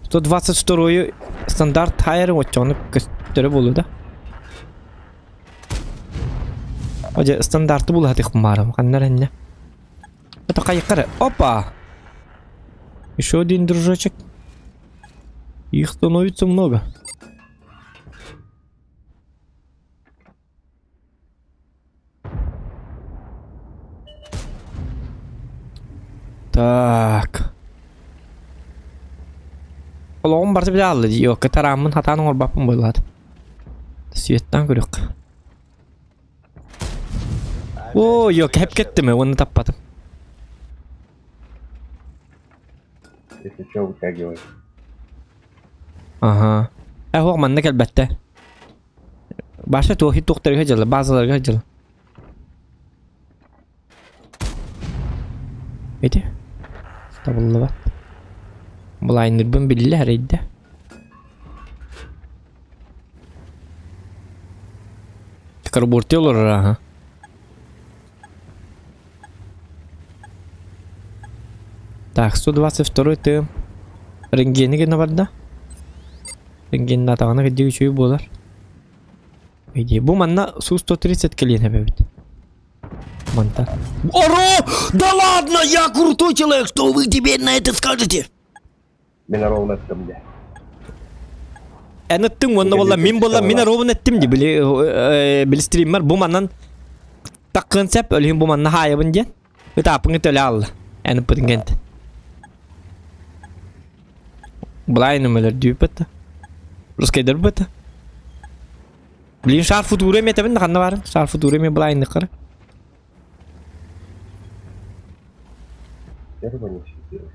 122 стандарт хайер очоны көстөрө болду да. Оже стандарты бул хатык марам каннар энне. Это кайкары. Опа. Еще один дружочек. Их становится много. Так. Олоғым барсы біле алды. Yok, тарамын хатаның орбапын болады. Светтан көрек. О, yok, hep кетті ме, оны таппадым. Если что, вытягивай. Ага. Оқ манна келбәтті. Башы тоқи тоқтарға жылы, базыларға жылы. Бейді? Табылы бат. Бұл айнырбын білі әрейді. Карборти олар, ага. Так, 122 ты рентгені кені бар да? Рентгенін атағына кәдегі үшеу болар. Бұл манна Су-130 келен әбәбет. Манта. Оро! Да ладно, я крутой человек, что вы теперь на это скажете? Мен ровно еттім де. Әнеттің онна болла, мен болла, мен ровын еттім де білістірейм бар. Бұл маннан таққын сәп, өлігін бұл манна хайабын ден. Өтапыңы төлі алды. Әніп бұдың кенті. Бұлай нөмелер дүйіп бітті. Рұскайдар бітті. Білейін шарфы туыры ме әтебін қанды барын? Шарфы туыры ме бұлай нықыры. Я туда не читаю.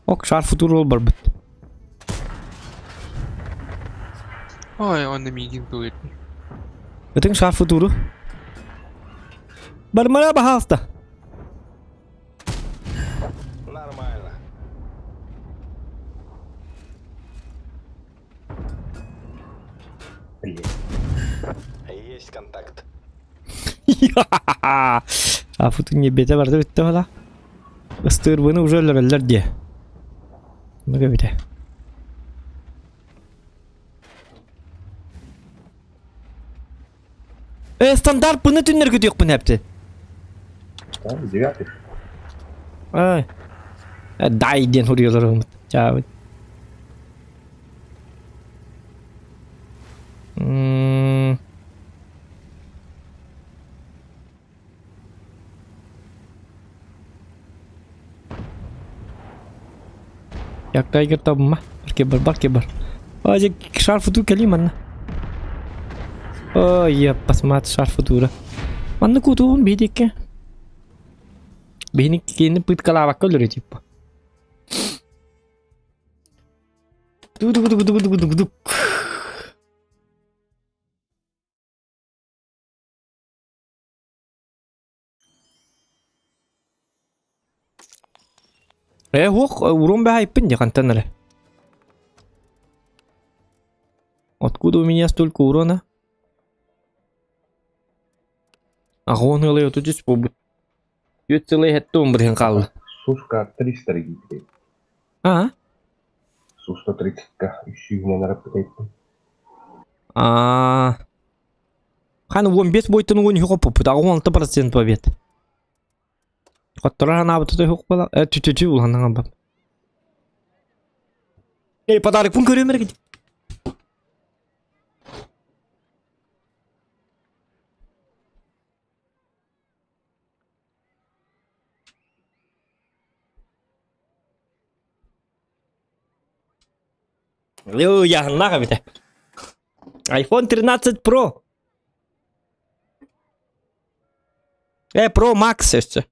Ок шар футур ол бар бит. Ой, он на мигин будет. Битин шар футуру. Бар мара бахаста. Нормально. Есть контакт. Афутун не бете барды битте бала. Ыстыр буны уже өллөр де. Мага бите. Стандарт буны түннер көтөк бун хепти. Да, 9. Ай. Дай ден хуриялар умут. Чао. Як тайгер табыма. Бар кебар. Аже шар футур кели манна. Ой, я посмотри шар футура. Манна кутуун бедеке. Бени кені пыткалавак өлөрү типа. Дук. Хук урон бе хайппен де кантанары. Откуда у меня столько урона? Агон ылы оту жүз побут. Ют целый хэттон бірген қалды. Сушка 300 регистрировать. А? Су 130-ка. Ищу меня на рапотейку. Хан 15 бойтын ойын хуқ попыт. 16% побед. Қоттырар ана абыты да хуқ бала. Түтүтү ұлғаннан бап. Подарок пун көрем әргеді. Яғыннаға бите. iPhone 13 Pro. Pro Max өсті.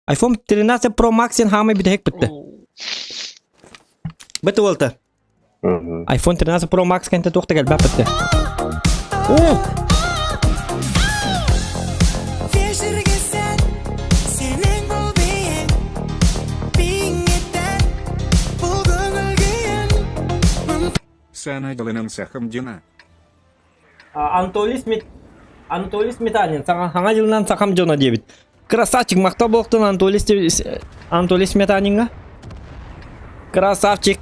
iPhone 13 Pro Max'in хамы бите хек бітті. Біті олты. iPhone 13 Pro Max кәнті тоқты кәл бәп бітті. Санайдылының сақым дина. Анатолий Сметанин. Саңа жылынан сақам жона дебіт. Красавчик мақта болқтын Анатолий Сметанинға. Красавчик.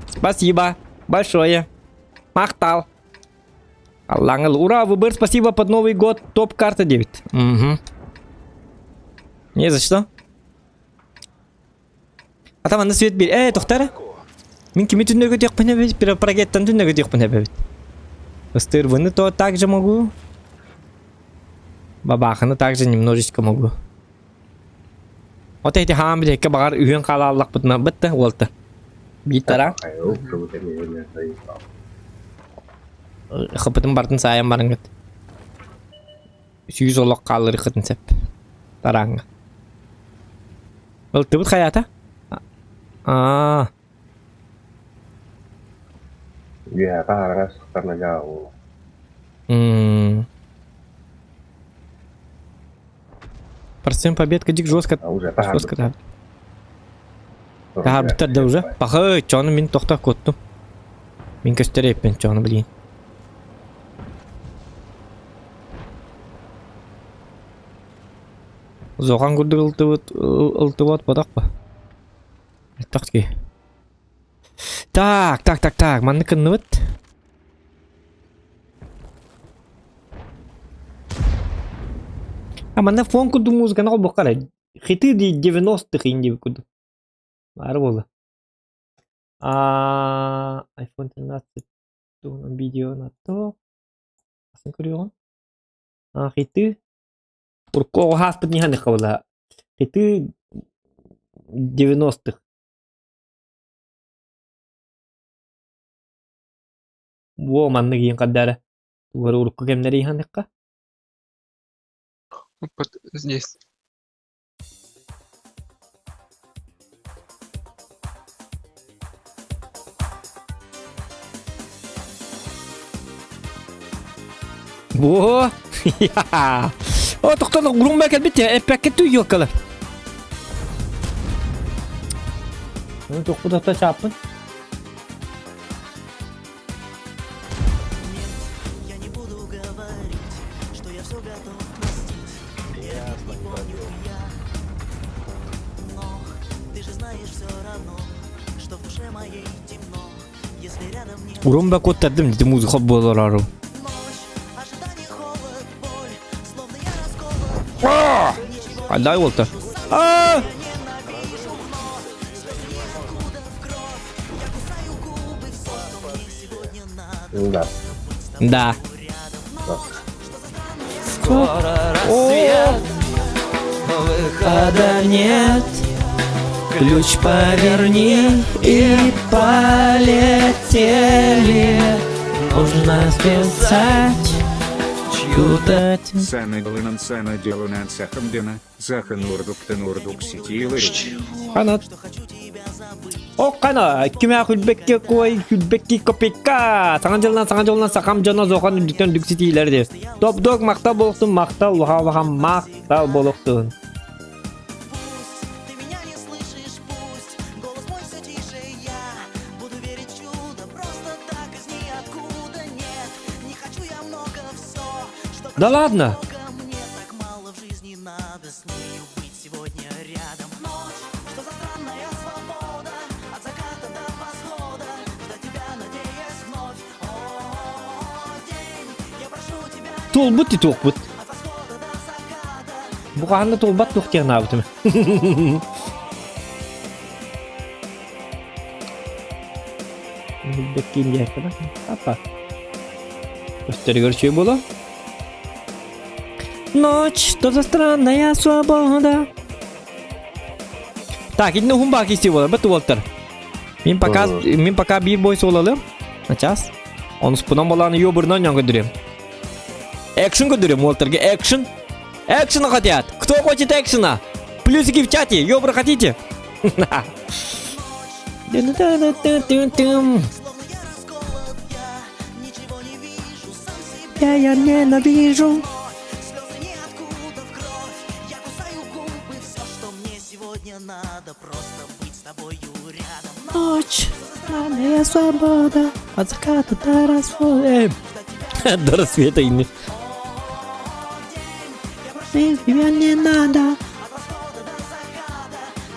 Спасибо. Большое. Мақтал. Аллаңыл. Ура, выбор. Спасибо под Новый год. Топ-карта 9. Угу. Не за что. А там на свет бер. Тоқтары. Мен кеме түннегі тек піне бейт. Прогеттен түннегі тек піне бейт. Ыстыр выны то также могу. Бабаханы также немножечко могу. Вот эти хамы деке бағар үйен қала аллақ бұтына бітті олты. Биттара. Қыпытын бартын сайын барыңғыт. 100 олық қалыр қытын сәп. Тараңғы. Олты бұт қаята? Я парас karena jauh. Процент побед кадик жестко. Уже пахал. Жестко да. Бітірді уже. Пақы, чоны мен тоқта көттім. Мен көстер еппен чоны білейін. Зоған күрді ұлтыват бадақ ба? Еттақ ке. Так. Манны кынны бит. Манны фон күрді музыканы ол бұққара. Хиты 90-х инде күрді. Бары болды. iPhone 13 видео на то. Асын көріған? Хиты. Уркоғы хаспыт неханы қабыла. Хиты 90-х. Во манны кейін қаддары. Туғары ұрыққа кемдері иханыққа? Вот здесь. Во! Я! О, тоқтар, урумбай келбет я, эппәкке түй йоккалар. Тоқпы тоқта чаппын. Урумбай көттәрдім, дейді музыка болар ару. Қандай олты? Да. Да. Скоро рассвет, выхода нет. Ключ поверни и полетели. Нужно списать чью-то... Сана Глинан Сана Делунан Сахамдена, Захан Урдуктен Урдук Ситилы. Қанат. О, қана, кеме хүлбекке қой, хүлбекке копейка. Саған жолынан сақам жана зоған үлдіктен дүксетейлерді. Топ-дог мақтал болықтың, мақтал, уға-уға мақтал болықтың. Да ладно? Толбут и толбут. Бұғанды толбат тоқтиян абытым. Беккен дияқыда. Апа. Өстері көрші болу. Ночь, тоже странная свобода. Так, енді хумбак істе болу, біті олтыр. Мен пока бір бой солалы. Начас. Оны спынан баланы ёбырынан ян көдірем. Экшен көдірем олтырға, экшен. Экшена хотят. Кто хочет экшена? Плюсики в чате, ёбры хотите? Я ненавижу. Ночь, странная свобода, от заката до рассвета. До рассвета именно. Тебя не надо.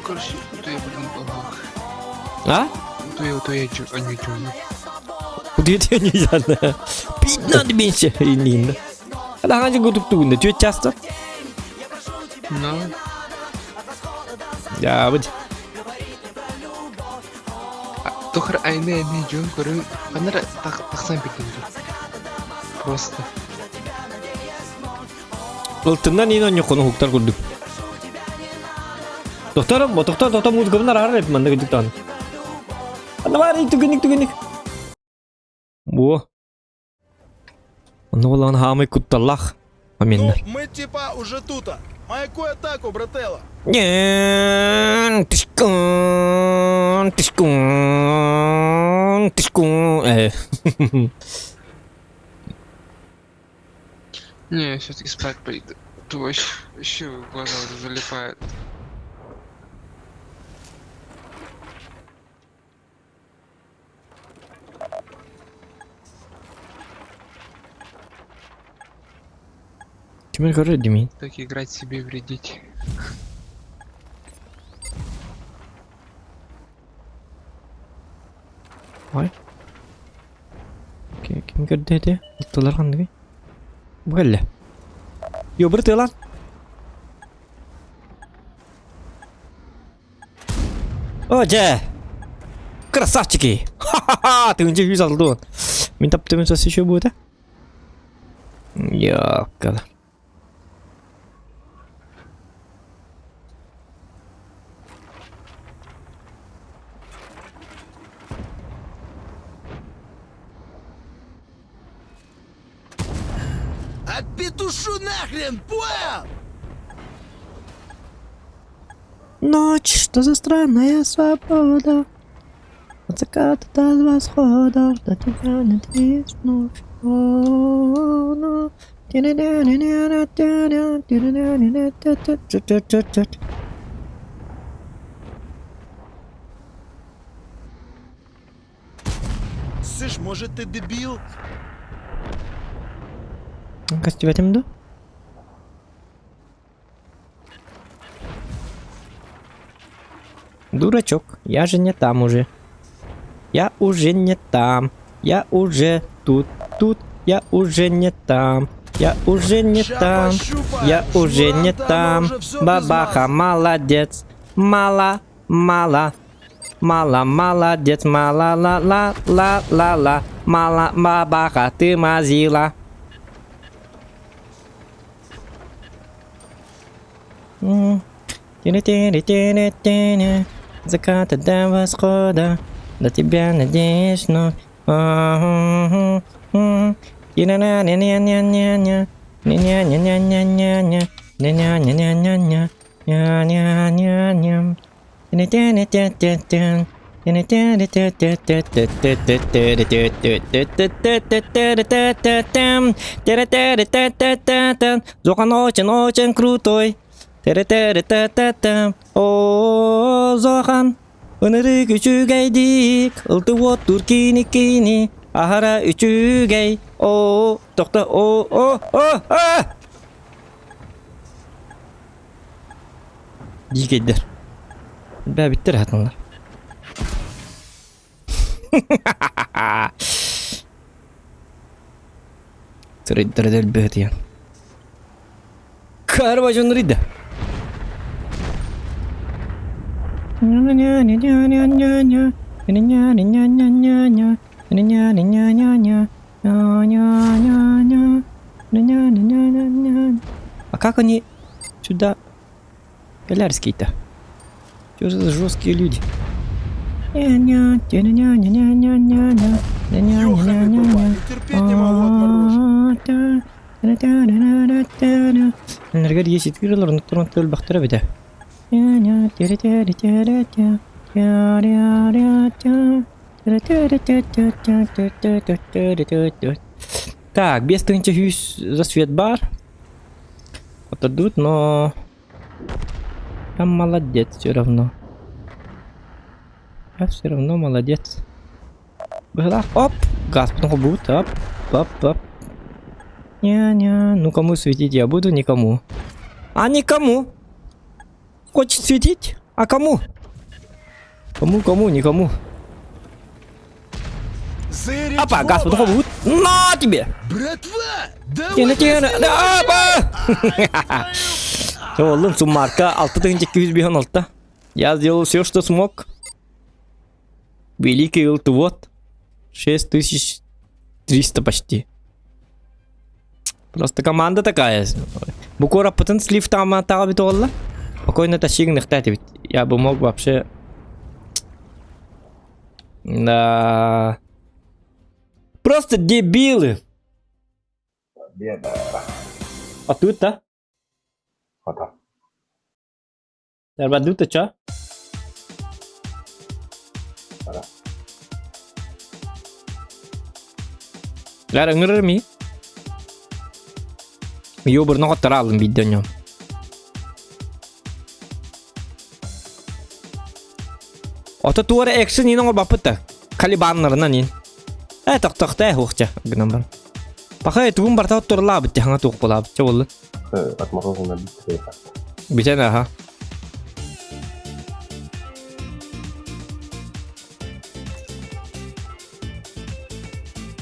Короче, то я блин плохо. А? То я не чую. Куда это нельзя? Пить надо меньше. Ada hanya gutuk tu, cuy часто. No. Ya, betul. Тохар айне жөн көрүн. Канара таксан бекенди. Просто. Алтыннан ин оньо кону хуктар курдук. Доктор музыка бунар арап манда гыдыктан. Ана бар тугиник. Во. Ну ладно, хамы кутталлах. Аминна. Мы типа уже тута. Маякуй атаку, брателло. Не, все-таки спать пойду. То еще глаза уже залипают. Кем говорит Димин? Так играть себе вредить. Ой. Кем говорит это? Тулар ханды. Бугелле. Yo berarti lan. Oh je. Красавчики. Ха-ха-ха, ты где взял дон? Minta pertemuan еще будет, а? Я когда. Отпетушу нахрен, понял? Ночь, что за странная свобода? От заката до восхода, до тебя надеюсь вновь. Слышь, может ты дебил? Костюм да? Дурачок, я же не там уже. Я уже не там. Я уже тут. Я уже не там. Я уже не там. Я уже не там. Бабаха, молодец. Мало. Мало, молодец. Мала, ла. Мало, бабаха, ты мазила. Заката до восхода, до тебя надеюсь, но... Зохан очень крутой. О, Зохан, өнері күшігейдік, ұлты оттур кini. Ахара үшігей. О, тоқта, о. Дикейдер. Бә биттер хатынлар. Сырайдыр дәл бәт ян. Карва жонрыйда. А как они сюда Колярские-то? Что за жесткие люди? Ёханый терпеть не могу отморожен. Энергия есть кириллер, но трон төл бахтера беда. Так, без тынчахюсь за свет бар. Отойдут, но... Я молодец все равно. Я все равно молодец. Была, оп, газ, потом будет, оп. Ну кому светить я буду? Никому. А никому. Хочет светить? А кому? Кому? Никому. Опа, газ, потом будет. На тебе! Братва! Тена. Опа! Oğlum su marka 6216. Я сделал все, что смог. Великий Илтвот. 6300 почти. Просто команда такая. Букора потом слив там отдал олла. Спокойно тащи нахтать ведь. Я бы мог вообще... Да... Просто дебилы. Беда. А тут-то? Фото. Дәрбәдү тача? Ләр ыңырыр ми? Йобырны қаттара алдым бидден ем. Ата туары экші ненің ол бапыты? Калибанларына нен? Тоқтықта хоқча. Бақай туғын барта тұрла бітті хаңа туқ бола бітті олы. Отморожено быстрее. Битен аха.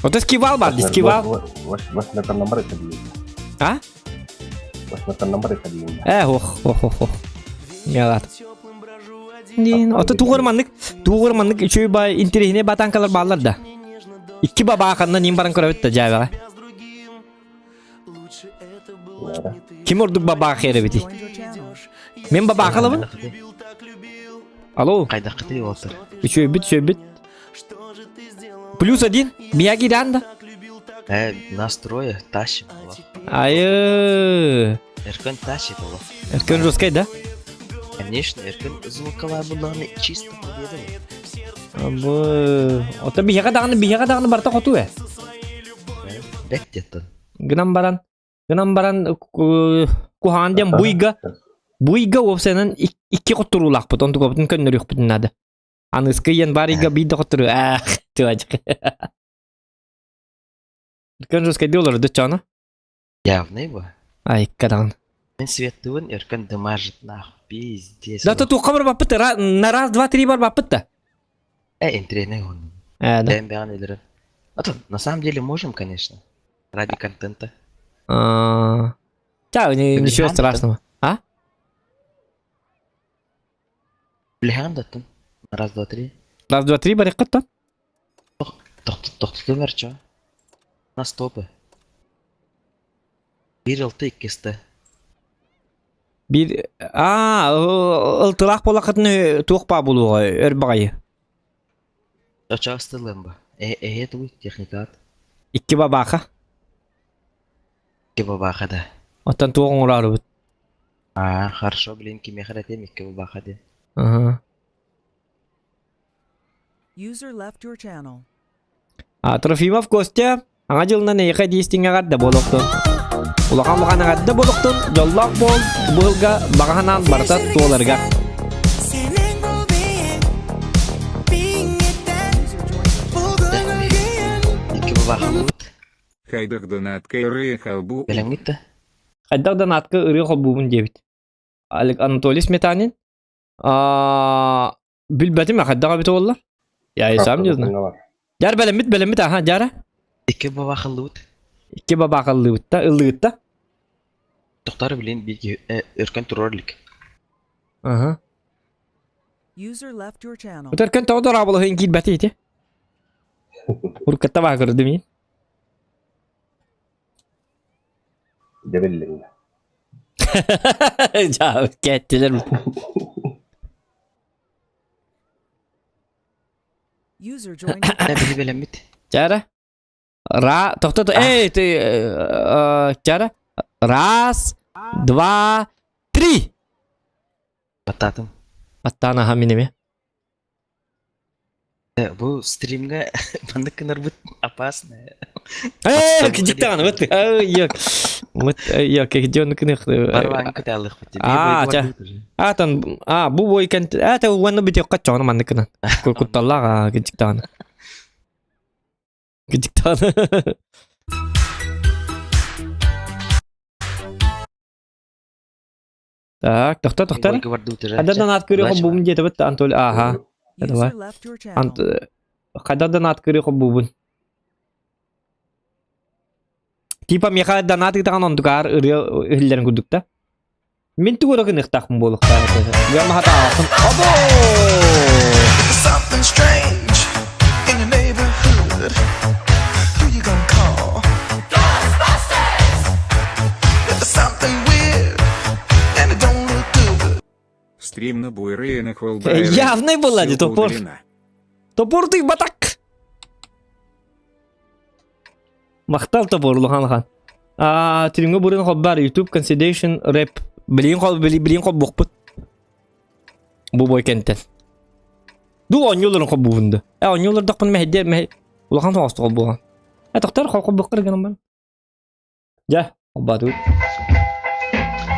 Вот эскивал бар, эскивал. Ваш на номер кадием. А? Ваш на номер кадием. Ох. Ялат. Дин, ата туғырманлык үшөй бай интересіне батан қалар балар да. Икки баба ақанна нем баран көра бітті жайбаға. Ким ордук баба ақыры біті? Мен баба ақылы бұл? Алло? Қайда қыты отыр. Үшөй бит. +1, бияги данда. Нас трое тащим. Айы. Эркен тащит его. Эркен жесткай, да? Конечно, Эркен звуковая буданы чисто победа. Абы. Ота бияга дағаны барта қоту Бәттеттен. Гынан баран кухан дем буйга опсенен икки коттурулак бут онтуга бутун көннөр юк бутун нады. Аныскы ен барига бидde коттуру. Тюачка. Көн жуска доллар дычана. Явный бу. Ай, кадан. Мен светуын эркен дымажит нахуй. Пиздец. Да тут кабар бапыт на раз, два, три бар бапыт-то. Интренный он. Да. Бэм или. А то, на самом деле можем, конечно. Ради контента. Ча, ничего страшного. А? Блихан даттын. Раз, два, три. Раз, два, три барикатта. Тоқтыды мерчо. На стопы. Bir yılda ikkisi. Bir ылтылак болакытны туукпа булууга өрбагайы. Оча астылым ба. Это будет техникат. Икки бабака. Икки бабака да. Оттан туугуңурары бут. Хорошо, блин, киме харатем икки бабака да. Ага. User left your channel. Трофимов Костя, аңа жылынан эйка дейстиңагадда болуктун. Улахан баганагадда болуктун, жоллак бол, быылга баганан барта туоларга. Икки бабака будет. Хайдахдан аткайры халбу. Белем гитті. Хайдахдан аткы ыры холбуумун дебит. Алек Анатолий Сметанин. Билбетим хайдага бит оллар. Я сам не знаю. Жар белемит, ага, жара. Икки бабака будет. Икки бабака ылыытта. Тоқтары білен беги өркен турорлик. Ага. User left your channel. Өтөркөн тоодор абылы хын килбети ити. Уркатта бакыр деми. Дебеллин. Жа, кеттилер. User joined. Ne bili belemit. Жара. Тохто, ты, жара. Раз, два, три. Бататым. Аттана хаминеме. Бұл стримға бандық кінар бұд опасно. Кедіктан, вот, yok, кедіктан кінік. Барван күтәлік бұд. Атан, бұл бой кәнт, әті уанны бітек қатчауны мандық кінан. Күтталлаға кедіктан. Кедіктан. Так, тоқтар. Қадардан ат көрі қобуын деді бітті, Антоль, аха. User left your channel. Қадардан ат көрі қобуын. Типа меха донат итаған ондығар үрлерін күрдікті. Мен түгірігін иқтақпын болықта. Гөрма хата ақын. Обо! Something strange in your neighborhood. Who you gonna call? Ghostbusters! There's something weird and it don't look good. Стрим на буйры на холбайры. Явный булади, топор. Топор ты батак. Мақтал топор лухан. Тримге бурын хоббар YouTube consideration rap. Билин хоб букпут. Бу бой кенттен. Ду оньолорун хоббуунда. Оньолор дакпын мехде лухан тоосты хоббуган. Токтор хоб буккыр генам бар. Ja, хоббаду.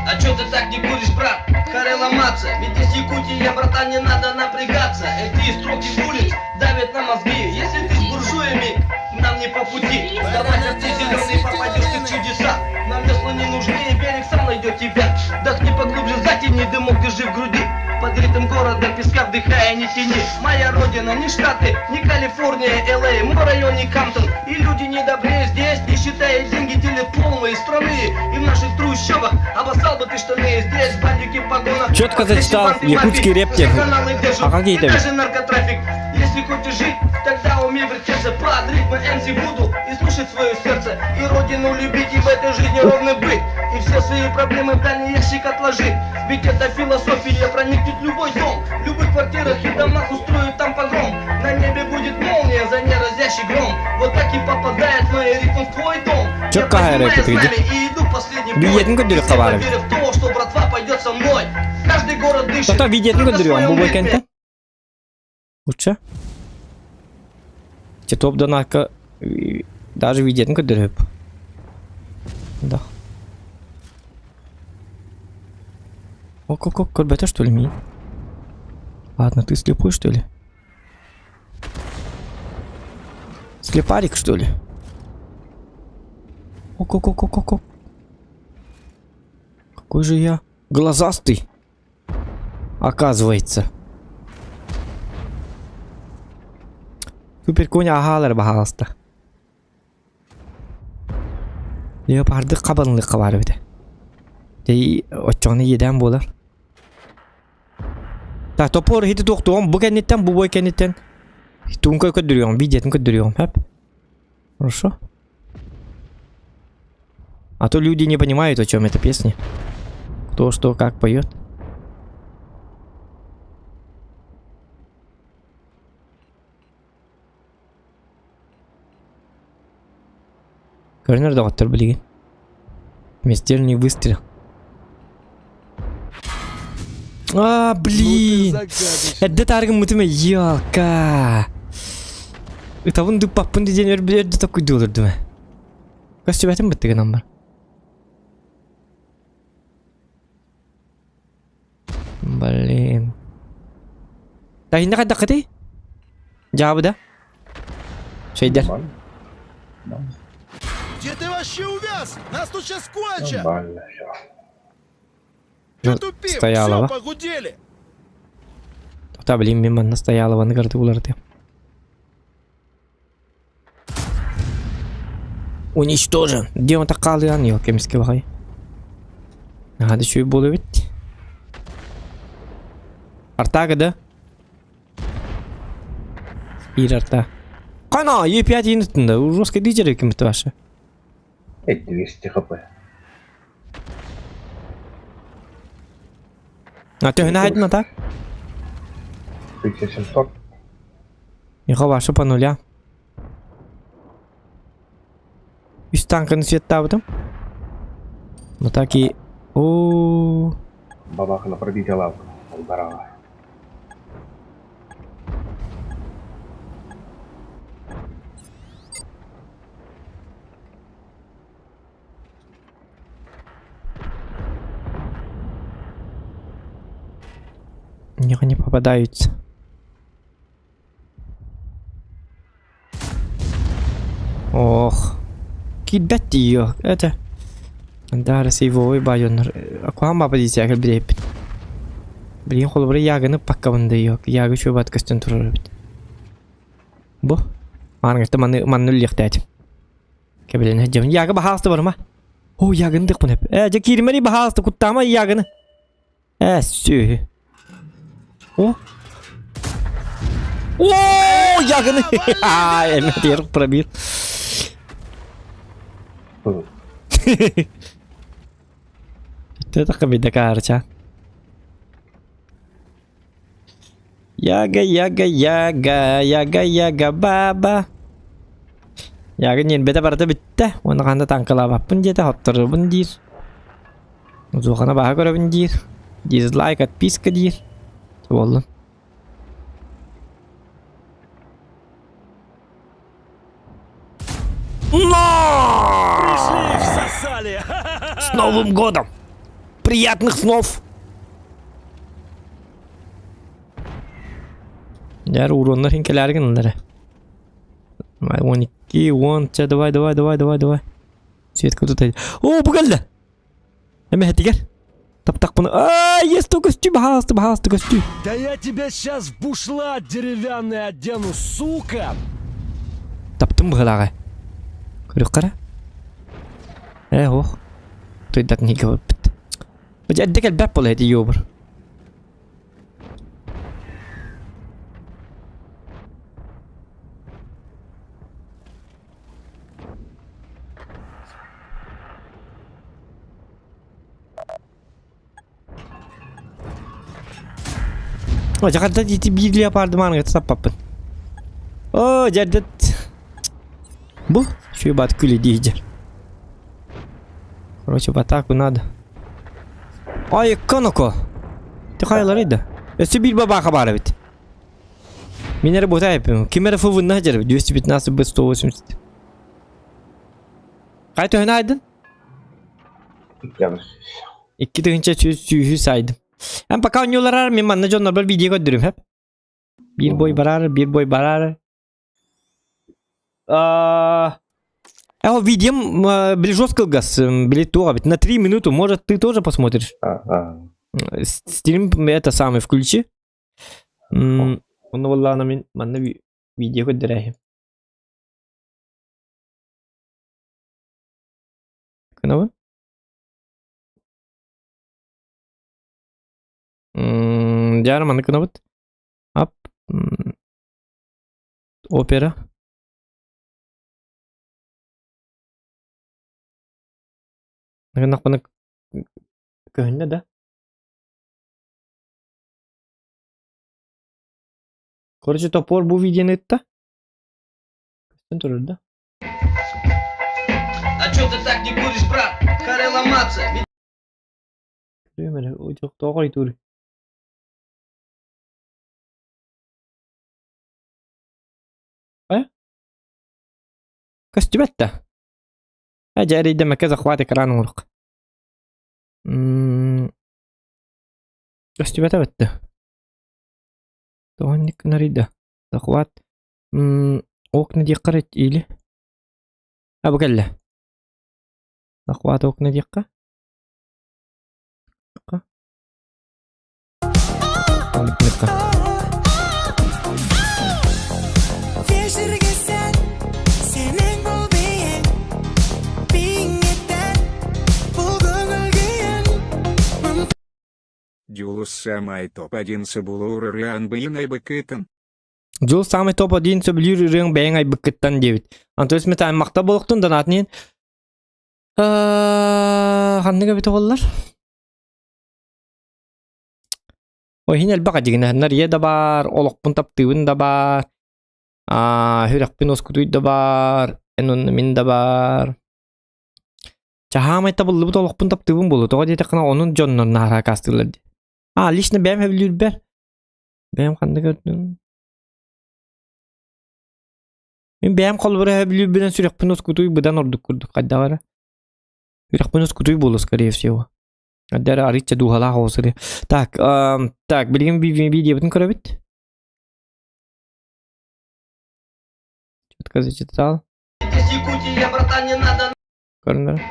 А чё ты так не куришь, брат? Харе ломаться. Ведь из Якутии, братан, не надо напрягаться. Эти строки улиц давят на мозги. Если ты с буржуями, нам не по пути. Давай, как ты зеленый, попадешь ты в чудеса. Нам весла не нужны, и берег сам найдет тебя. Вдохни поглубже, затяни дымок, держи в груди. Под ритм города, песка вдыхая, не тяни. Моя родина, не Штаты, не Калифорния, Л.А., мой район, не Камптон. И люди не добрее здесь, не считая деньги, делят полные страны. И в наших трущобах обоссал бы ты штаны. Здесь бандики в погонах. Четко зачитал якутский рэп. А какие там? Даже наркотрафик. Если хочешь жить, тогда умей вертеться под ритмы МС буду и слушать свое сердце. И родину любить, и в этой жизни ровно быть. И все свои проблемы в дальний ящик отложить. Ведь это философия проникнет в любой дом. В любых квартирах и домах устроит там погром. На небе будет молния, за ней разящий гром. Вот так и попадает мой ритм в твой дом. Я поднимаю знамя и иду последний бой. Все поверят в то, что братва пойдет со мной. Каждый город дышит. Кто-то видит, ну говорю, бубой кенте. Лучше. Те топ донака даже видит, ну говорю. Да. Ок, ребята, что ли, мин? Ладно, ты слепой, что ли? Слепарик, что ли? Ок. Какой же я глазастый, оказывается. Супер коня агалар бахаласта. Leopard'ı qabanlıqı var bir de. Dey oçağını yeden bolar. Ta topor hidi doktuğum bu kennetten bu boy kennetten. Tunka ködürüyorum, videotunu ködürüyorum hep. Хорошо? А то люди не понимают, о чем эта песня. Кто что как поет. Корнер доктор, блин. Смертельный выстрел. Блин. Это тарган мутиме ялка. Это вон ду папун ди день вербилерді такой доллар ме. Костюм этим бітті номер. Блин. Да hindi kadakati. Jawab да? Şeyler. Где ты вообще увяз? Нас тут сейчас кончат! Нормально все. Ты тупик, Стоялова. все, погудели! Да, блин, мимо настоялого на карты уларты. Уничтожен. Где он так калыян yok кемиске бахай. Hadi şu bolu bit. Arta да? Bir arta. Kana, E5 yenitinde. Жестко дизель кем-то ваше. 200 хп. А ты гнать так? 1700. Його ваше по нуля. И станка на свет там. Ну так и... О. Бабаха на пробитие лавку. Барава. Них не попадаются. Ох. Кидать ее. Это... Да, ресейвовый байонер. Акуама позиция как брепит. Блин, холбры яганы паккавында yok. Ягы чөбат көстен турар бит. Бу. Аңырты манны лихтәт. Кебелен хаҗым. Ягы бахасты барма. О, ягын дик бу неп. Же кирмери бахасты куттама ягыны. Сü. О. О, ягыны. Эмет ерк пробил. Это кабида карча. Яга баба. Яга нен бета барда битте. Оны канда танкалабаппын жете хоттырыбын дир. Узухана баха көрөбүн дир. Дизлайк, отписка дир. Болдун. С Новым годом! Приятных снов! Яр уронlar hinkelergin onları. 12, 10, давай. Светка тут. О, bu geldi. Hemen hadi gel. Так bunu. Есть то костюм, пожалуйста, костюм. Да я тебя сейчас в бушлат деревянный одену, сука! Таптым бұғылағы. Көрік қара? Ох. Тойдат не говорит. Өте әддек әлбәп болы әді йобыр. О, жақарда деті бейгілі апарды маңға таппаппын. О, жәрдет. Бұл? Şu bat külü diyeceğim. Короче, в атаку надо. Ай, коноко. Ты хайларыйда. Это bir бабаха бара ведь. Меня работа yapıyorum. Kimere fıvın nacar 215 B180. Kaç tane aydın? Yanlış. 2 tığınca süyü saydım. Hem baka oynuyorlar men manna jonlar bir video gördürüm hep. Bir boy barar. А видео были жестко газ, были то, на 3 минуты, может ты тоже посмотришь. Стрим это самое включи. Он والله أنا من видео كده Kenapa? Jangan mana kenapa? Up. Opera. Nak kehendak dah. Короче, топор bu videonu это. Контроль, да? А чё ты так не куришь, брат? Харе ломаться. Время, уйдёт тоғай тур. كاستبتة أجا أريد دم كذا أخواتك ران ورق كاستبتة بتة توانيك نريد أخوات أوك ندي قريت إلي أبو قله أخوات أوك ندي Дюлус самай топ-1 Сабулур Риан Бейнай Бекетен. Жол самый топ-1 сөбілер үрің бәйін ай бүккеттен дебет. Антөс метайын мақта болықтың донатынен. Қандыға беті қолылар? Ой, хин әлбаға дегені. Нария да бар, олықпын таптығын да бар, хүрәқпен оскутуй да бар, әнін мен да бар. Чахамай табылы бұт олықпын таптығын болу. Тоға дейті қына оның жоннан нара кастығылар де. Лично бәйім әбілер бәр. Бәйім қанды көрдің. Мен бәйім қолы бұры әбілер бәрін сүрекпін оскутуй бұдан ордық көрдік. Қайда бары? Сүрекпін оскутуй болу, скорее всего. Қайдары аритча дұғала қоғысыры. Так, білген видео бұтын көрі біт? Четко зачитал. Көріндер.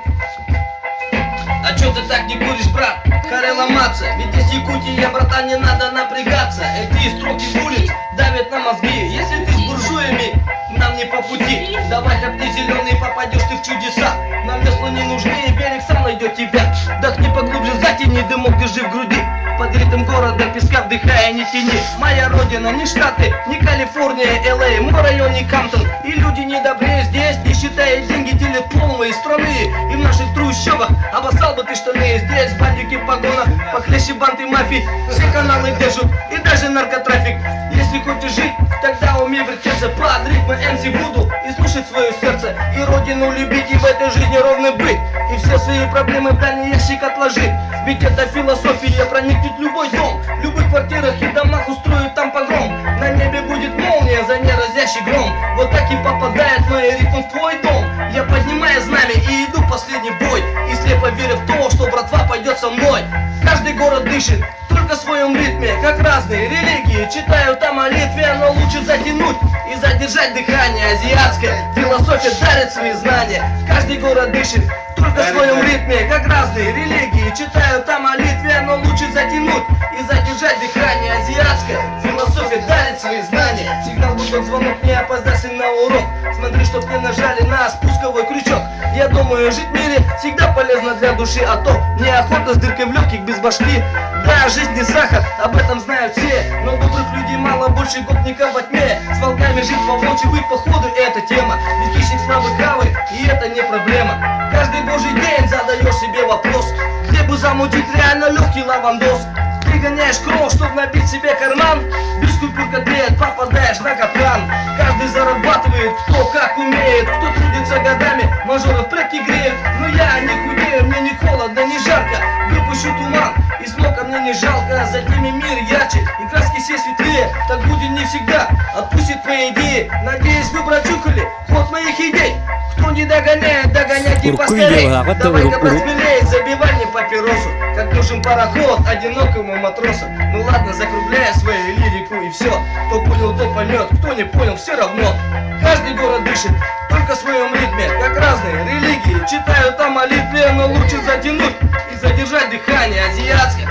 А чё ты так не куришь, брат? Харе ломаться. Ведь из Якутии, братан, не надо напрягаться. Эти строки улиц давят на мозги. Если ты с буржуями, нам не по пути. Давай, как ты зеленый, попадешь ты в чудеса. Нам весла не нужны, и берег сам найдет тебя. Вдохни поглубже, затяни дымок, держи в груди. Под ритм города, песка вдыхая, не тяни. Моя родина, не Штаты, не Калифорния, Л.А., мой район, не Камптон. И люди не добрее здесь, не считая деньги, делят полные страны. И в наших трущобах обоссал бы ты штаны. Здесь бандики в погонах, похлеще банды мафии. Все каналы держат, и даже наркотрафик. Если хочешь жить, тогда умей вертеться. Под ритмы МС буду и слушать свое сердце. И родину любить, и в этой жизни ровный быть. И все свои проблемы в дальний ящик отложить. Ведь это философия проникнет в любой дом. В любых квартирах и домах устроит там погром. На небе будет молния, за ней разящий гром. Вот так и попадает мой ритм в твой дом. Я поднимаю знамя и иду в последний бой. И слепо верю в то, что братва пойдет со мной. Каждый город дышит только в своем ритме, как разные религии. Читаю там молитве, но лучше затянуть и задержать дыхание. Азиатская философия дарит свои знания. Каждый город дышит только в своем ритме, как разные религии. Читаю там молитве, но лучше затянуть и задержать дыхание. Азиатская философия дарит свои знания. Сигнал будет звонок, не опоздайся на урок. Смотри, чтоб не нажали на спусковой крючок. Я думаю, жить в мире всегда полезно для души. А то неохота с дыркой в легких без башки. Да, жизнь не сахар, об этом знают все. Но добрых людей мало, больше гопников во тьме. С волками жить по ночи, быть походу, это тема. Ведь хищник слабый хавает, и это не проблема. Каждый божий день задаешь себе вопрос, где бы замутить реально легкий лавандос. Ты гоняешь кровь, чтоб набить себе карман. Без купюр котлет попадаешь на капкан. Каждый зарабатывает, кто как умеет. Кто трудится годами, мажоров предки греет. Но я не худею, мне не холодно, не жарко. Выпущу туман, и смог ко мне мне не жалко, за ними мир ярче и краски все светлее. Так будет не всегда, отпустит мои идеи. Надеюсь, вы прочухали ход моих идей. Кто не догоняет, догоняйте поскорей. Давай-ка посмелее, забивай мне папиросу, как нужен пароход одинокому матросу. Ну ладно, закругляя свою лирику и все. Кто понял, тот поймет, кто не понял, все равно. Каждый город дышит только в своем ритме, как разные религии. Читают о молитве, но лучше затянуть и задержать дыхание азиатское.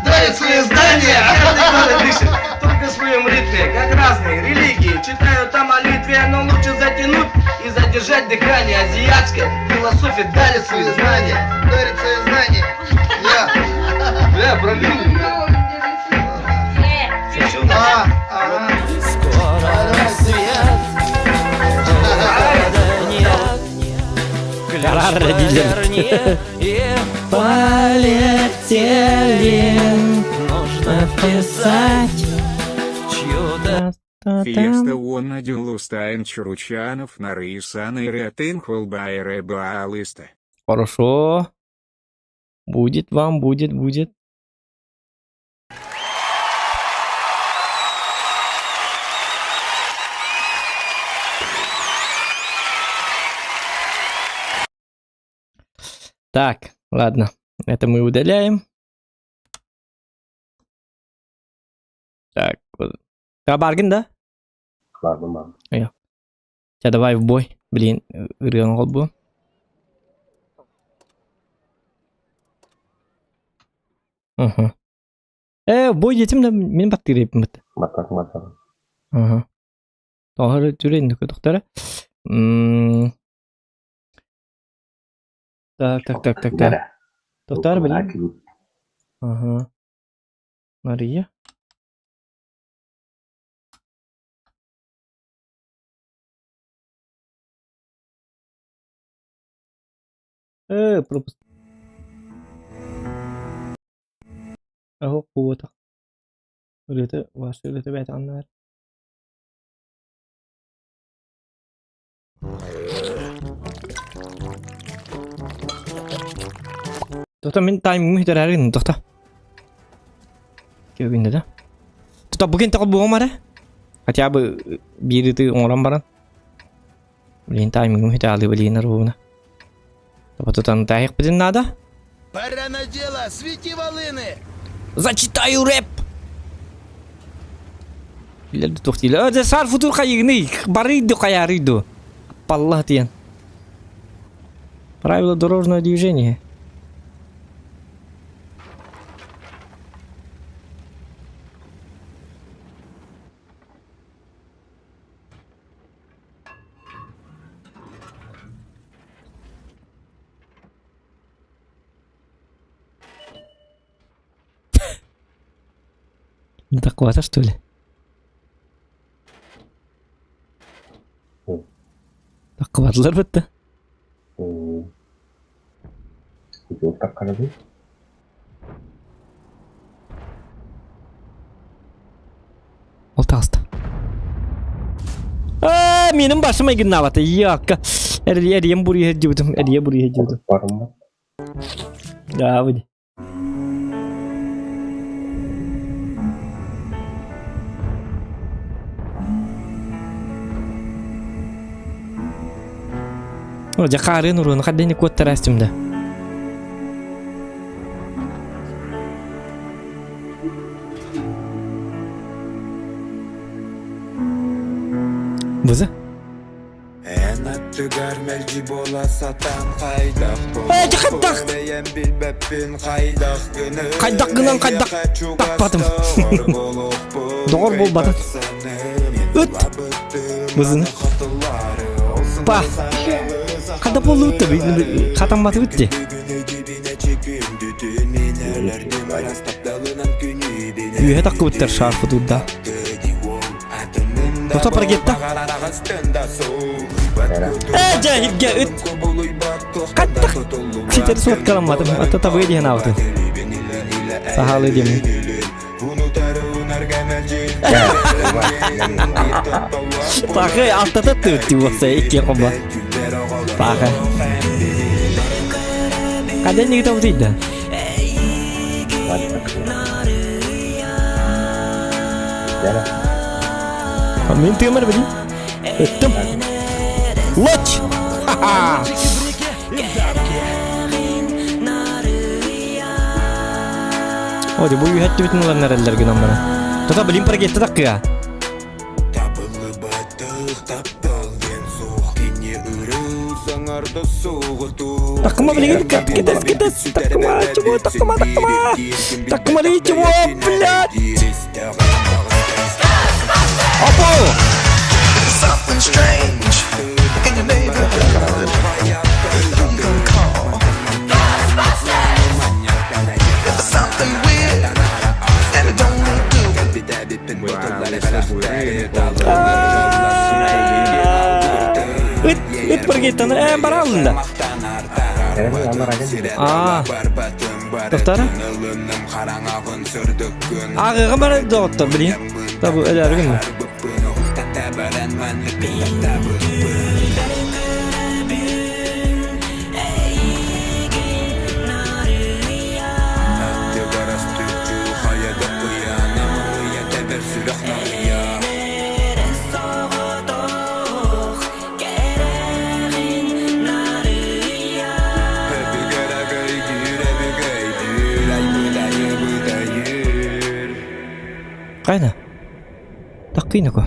Дарят свои здания, каждый город дышит только в своем ритме, как разные религии. Читают о молитве, но лучше затянуть и задержать дыхание азиатское. Философия дарит свои знания. Дарит свои знания. Я пролил. Полетели, нужно писать чудо. Фиеста Уонадюл Устайн Чуручанов Нарысан и Ретын Хулбайре Баалыста. Хорошо. Будет вам, будет. Так, ладно. Это мы удаляем. Так, вот. Баргин, да? Ладно, мам. Сейчас давай в бой. Блин, рыган гол bu. Ага. В бой детим да мен баттырып мыт. Матак. Ага. Тохары түрен доктора. Так. Доктор, блин. Ага. Мария. Пропуск. اهو قوته وسيلة بعد عن النار. Doktor men timing mu hidarin doktor. Kau benda dah. Doktor bukan tak buang mana? Хотя бы бери ты orang barang. Блин, timing mu hidali блин ровно. Tapi tu tarik pedin nada. Пора на дело, свети волыны! Зачитаю рэп. Bila doktor lah. Ada sar futur kayak ni. Бариду kayak риду. Апаллах тиен. Правила дорожного движения. Не такого-то, что ли? Такого-то, бітті. Так қарады. Ол тағысты. Менің басыма егін аваты. Яққа. Әріем бұрия жібідім. Барым ба? Да, выйди. Жақарын ұрын қаддені көттір әстімді. Бұзы? Қайдақ гынан қайдақ тақпадым. Доғыр бол бадым. Өт! Бұзыны? Па! Қада болу өтті, қатан баты өтті. Үйе таққы өттір шарфы дұдда. Доқта пара кетті. Жахипге өт. Қаттық. Сетері суат қаламадым. Атта табы едеген ауды. Сахалы едемін. Тақы алтата өтті болса еке қоба. Тақы. Қаден неге табы дейді? Yana. Men temir biling. O'tdim. Loch. Haha. Hadi bu yuhatdi bütün ulan nerelerge lan bana. Tata bilim para gitti dakika. Takma biling gides. Takma. Takma li çubu blad. Apo. Something strange in your neighborhood. Who you gonna call? There's something weird and it don't look good. It pergi tanah baralında. Onlar aja. Aa. Doktor? Ağa bana doktor bileyim. Tabi öyle mi? Kayna. Takıyna ko.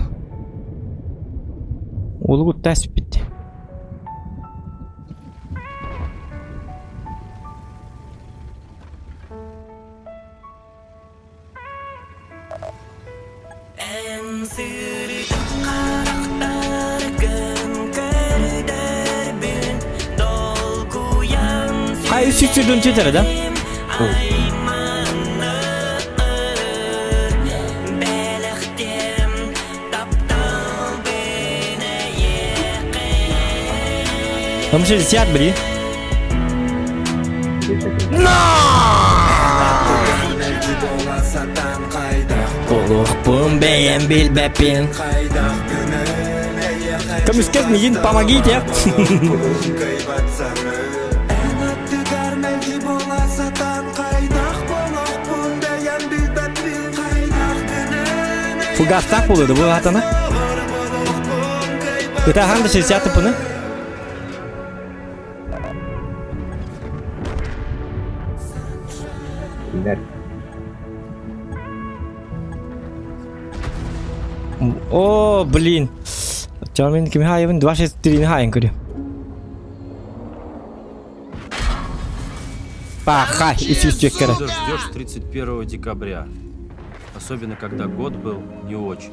Olugu tespit bitti. Kay sütüdün çetere Kamu sudah siap beli? Kuluh pun beyan bil bepin. Kamu sekarang mijin pamagi ya? Fugastak buluyordu bu hatana. Kita hangi siapa pun? Oh, блин. Чармен ким хайвен 24 хайен курю. Пахай, и чекера. Ждешь 31 декабря. Особенно, когда год был не очень.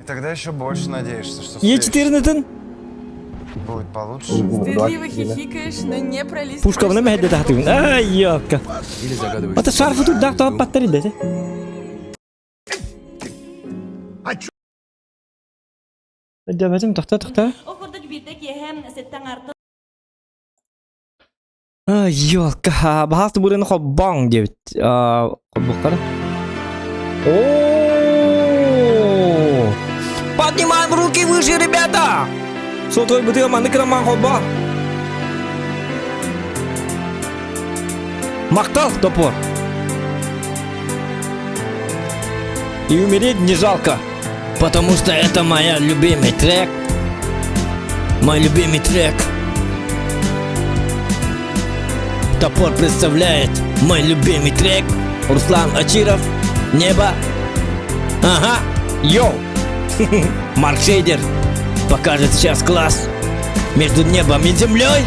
И тогда еще больше надеешься, что Е 14 будет получше. Стыдливо хихикаешь, но не пролистываешь. Пушка вона мехде тахтын. Ай, ёпка. Или загадываешь... Вот шарфы тут да, то паттери дете. Дәбәтем тахта. Ай, ёлка, бахасты бурын хоббаң дебит. Хоббукара. О! Поднимаем руки выше, ребята! Сотой бутылка маныкраман хобба. Мактал топор. И умереть не жалко. Потому что это моя любимый трек. Мой любимый трек. Топор представляет мой любимый трек. Руслан Ачиров. Небо. Ага. Йоу. Марк Шейдер покажет сейчас класс. Между небом и землей.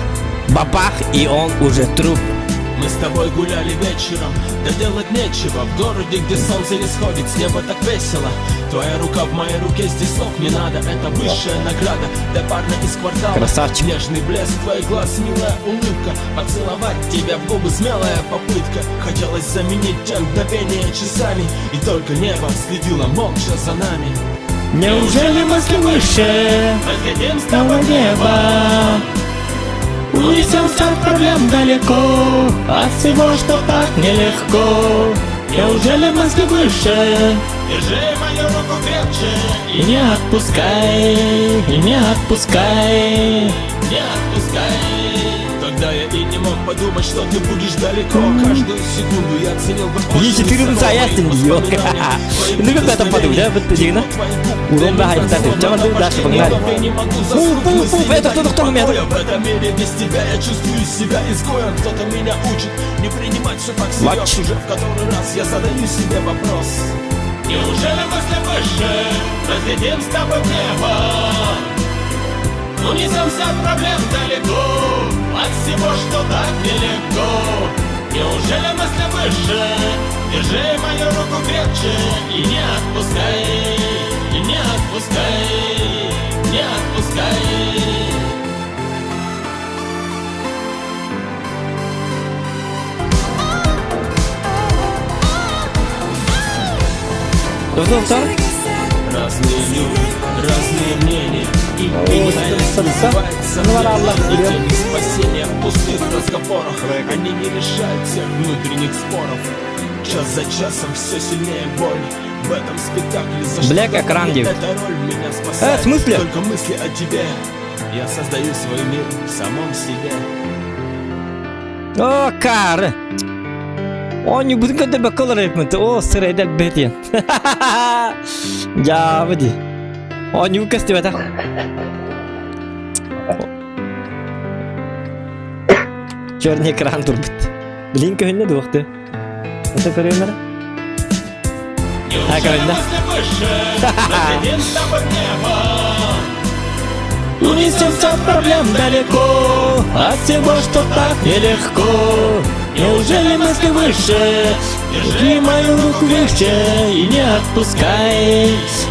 Бабах, и он уже труп. Мы с тобой гуляли вечером, да делать нечего. В городе, где солнце не сходит, с неба так весело. Твоя рука в моей руке, здесь слов не надо. Это высшая награда для парня из квартала. Красавчик. Нежный блеск твоих глаз, милая улыбка. Поцеловать тебя в губы, смелая попытка. Хотелось заменить те мгновения часами. И только небо следило молча за нами. Неужели мысли выше? Мы хотим с тобой небо. Унесемся от проблем далеко, от всего, что так нелегко. Неужели мысли выше? Держи мою руку крепче. И не отпускай, и не отпускай. Не отпускай. Только тогда я и не мог подумать, что ты будешь далеко. Каждую секунду я ценил бы Если ты рядом с ясен, ё. Ну как это подумать, да? Вот ты на. Урон да хайта ты. Чего ты дальше погнали? Это кто у меня? В этом мире без тебя я чувствую себя изгоем. Кто-то меня учит не принимать все так всерьез. Уже в который раз я задаю себе вопрос. Неужели мысли выше разлетим с тобой в небо? Унесемся от проблем далеко, от всего, что так нелегко. Неужели мысли выше? Держи мою руку крепче и не отпускай, и не отпускай, не отпускай. Разные люди, разные мнения. И называется теми спасения в пустых разговорах. Они не решают всех внутренних споров. Час за часом все сильнее боль. В этом спектакле за что Black экран, эта роль меня спасает. В смысле? Только мысли о тебе. Я создаю свой мир в самом себе. О, кар. Он не будет когда бакалавр этмет. О, сырайдал бетин. Я води. Он не укасти это. Черный экран турбит. Блинка хенне духты. Это коренер. А коренер. Унесемся от проблем далеко, от всего, что так нелегко. Неужели мысли выше? Держи мою руку легче и не отпускай,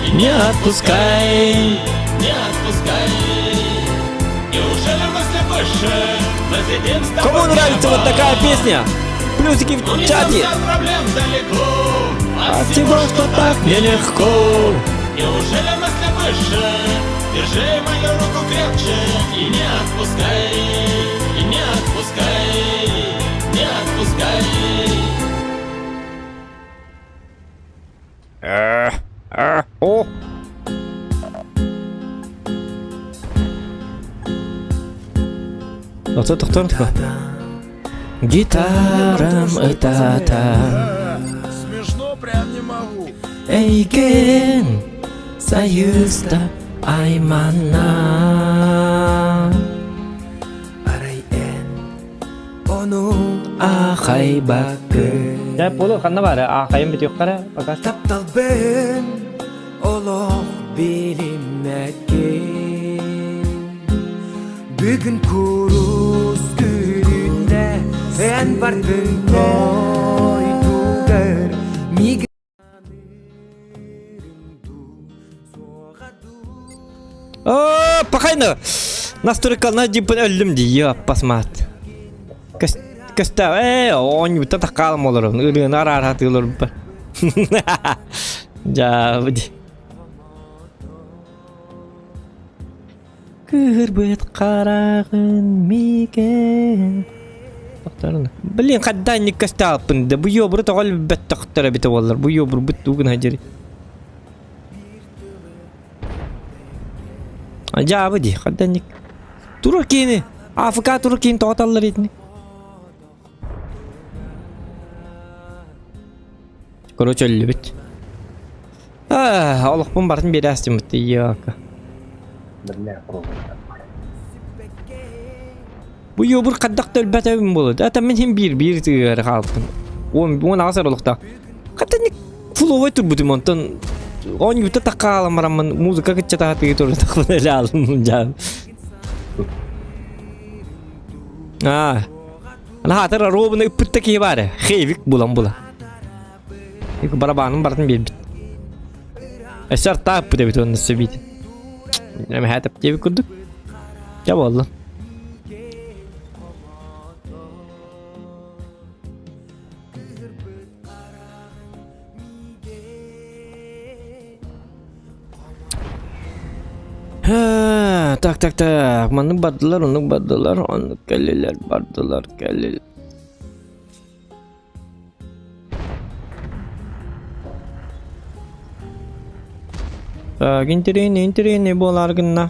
и не отпускай, Не отпускай. Неужели мысли выше? Разлетим с тобой Кому нравится вот такая песня? Плюсики в чате. от проблем далеко, От всего, что так нелегко. Неужели мысли выше? Держи мою руку крепче и не отпускай, и не отпускай, не отпускай. О. Вот это кто такой? Гитарам это там. Смешно прям не могу. Эйген союзда аймана. Ахай бакы. Я полу ханна бар. Ахайым бит юккара. Пока. Таптал бен олох билинмекке. Бүгүн курус күнүндө эн бардым ойтугар миг. О, пахайна. Настройка на дипен өлдүм дий. Посмат. Каста, он не так калм олар. Ырын ара тылар. Жабди. Кырбыт карагын миген. Тоқтарына. Блин, каддан не касталпын. Да бу ёбры тогол бет тоқтара бите олар. Бу ёбры бит тугын хажери. Жабди, каддан не. Туркини. Африка туркин тоқталар итни. Короче, любит. Аллахпын барын берәстім бітті, яка. Бұ еу бір қаддақты өлбәт әуім болады. Әті мен хем бір тігері қалыппын. Он ағасар олықта. Қатын не фуловай тұр бұтым онтан. Он юта таққа аламарамын. Музыка күтчі тағатығы тұрды тақпын әлі алым. Ана хатыр робыны үппітті кей бары. Хейвик бұлан бұла. Ику барабаным бартын бейбит. Эсер тап бұда бит оны сөбейді. Әмі хәтіп дебі күрдік. Я болды. Так. Маны бардылар, оны кәлелер, бардылар, кәлелер. Интерене болар гынна.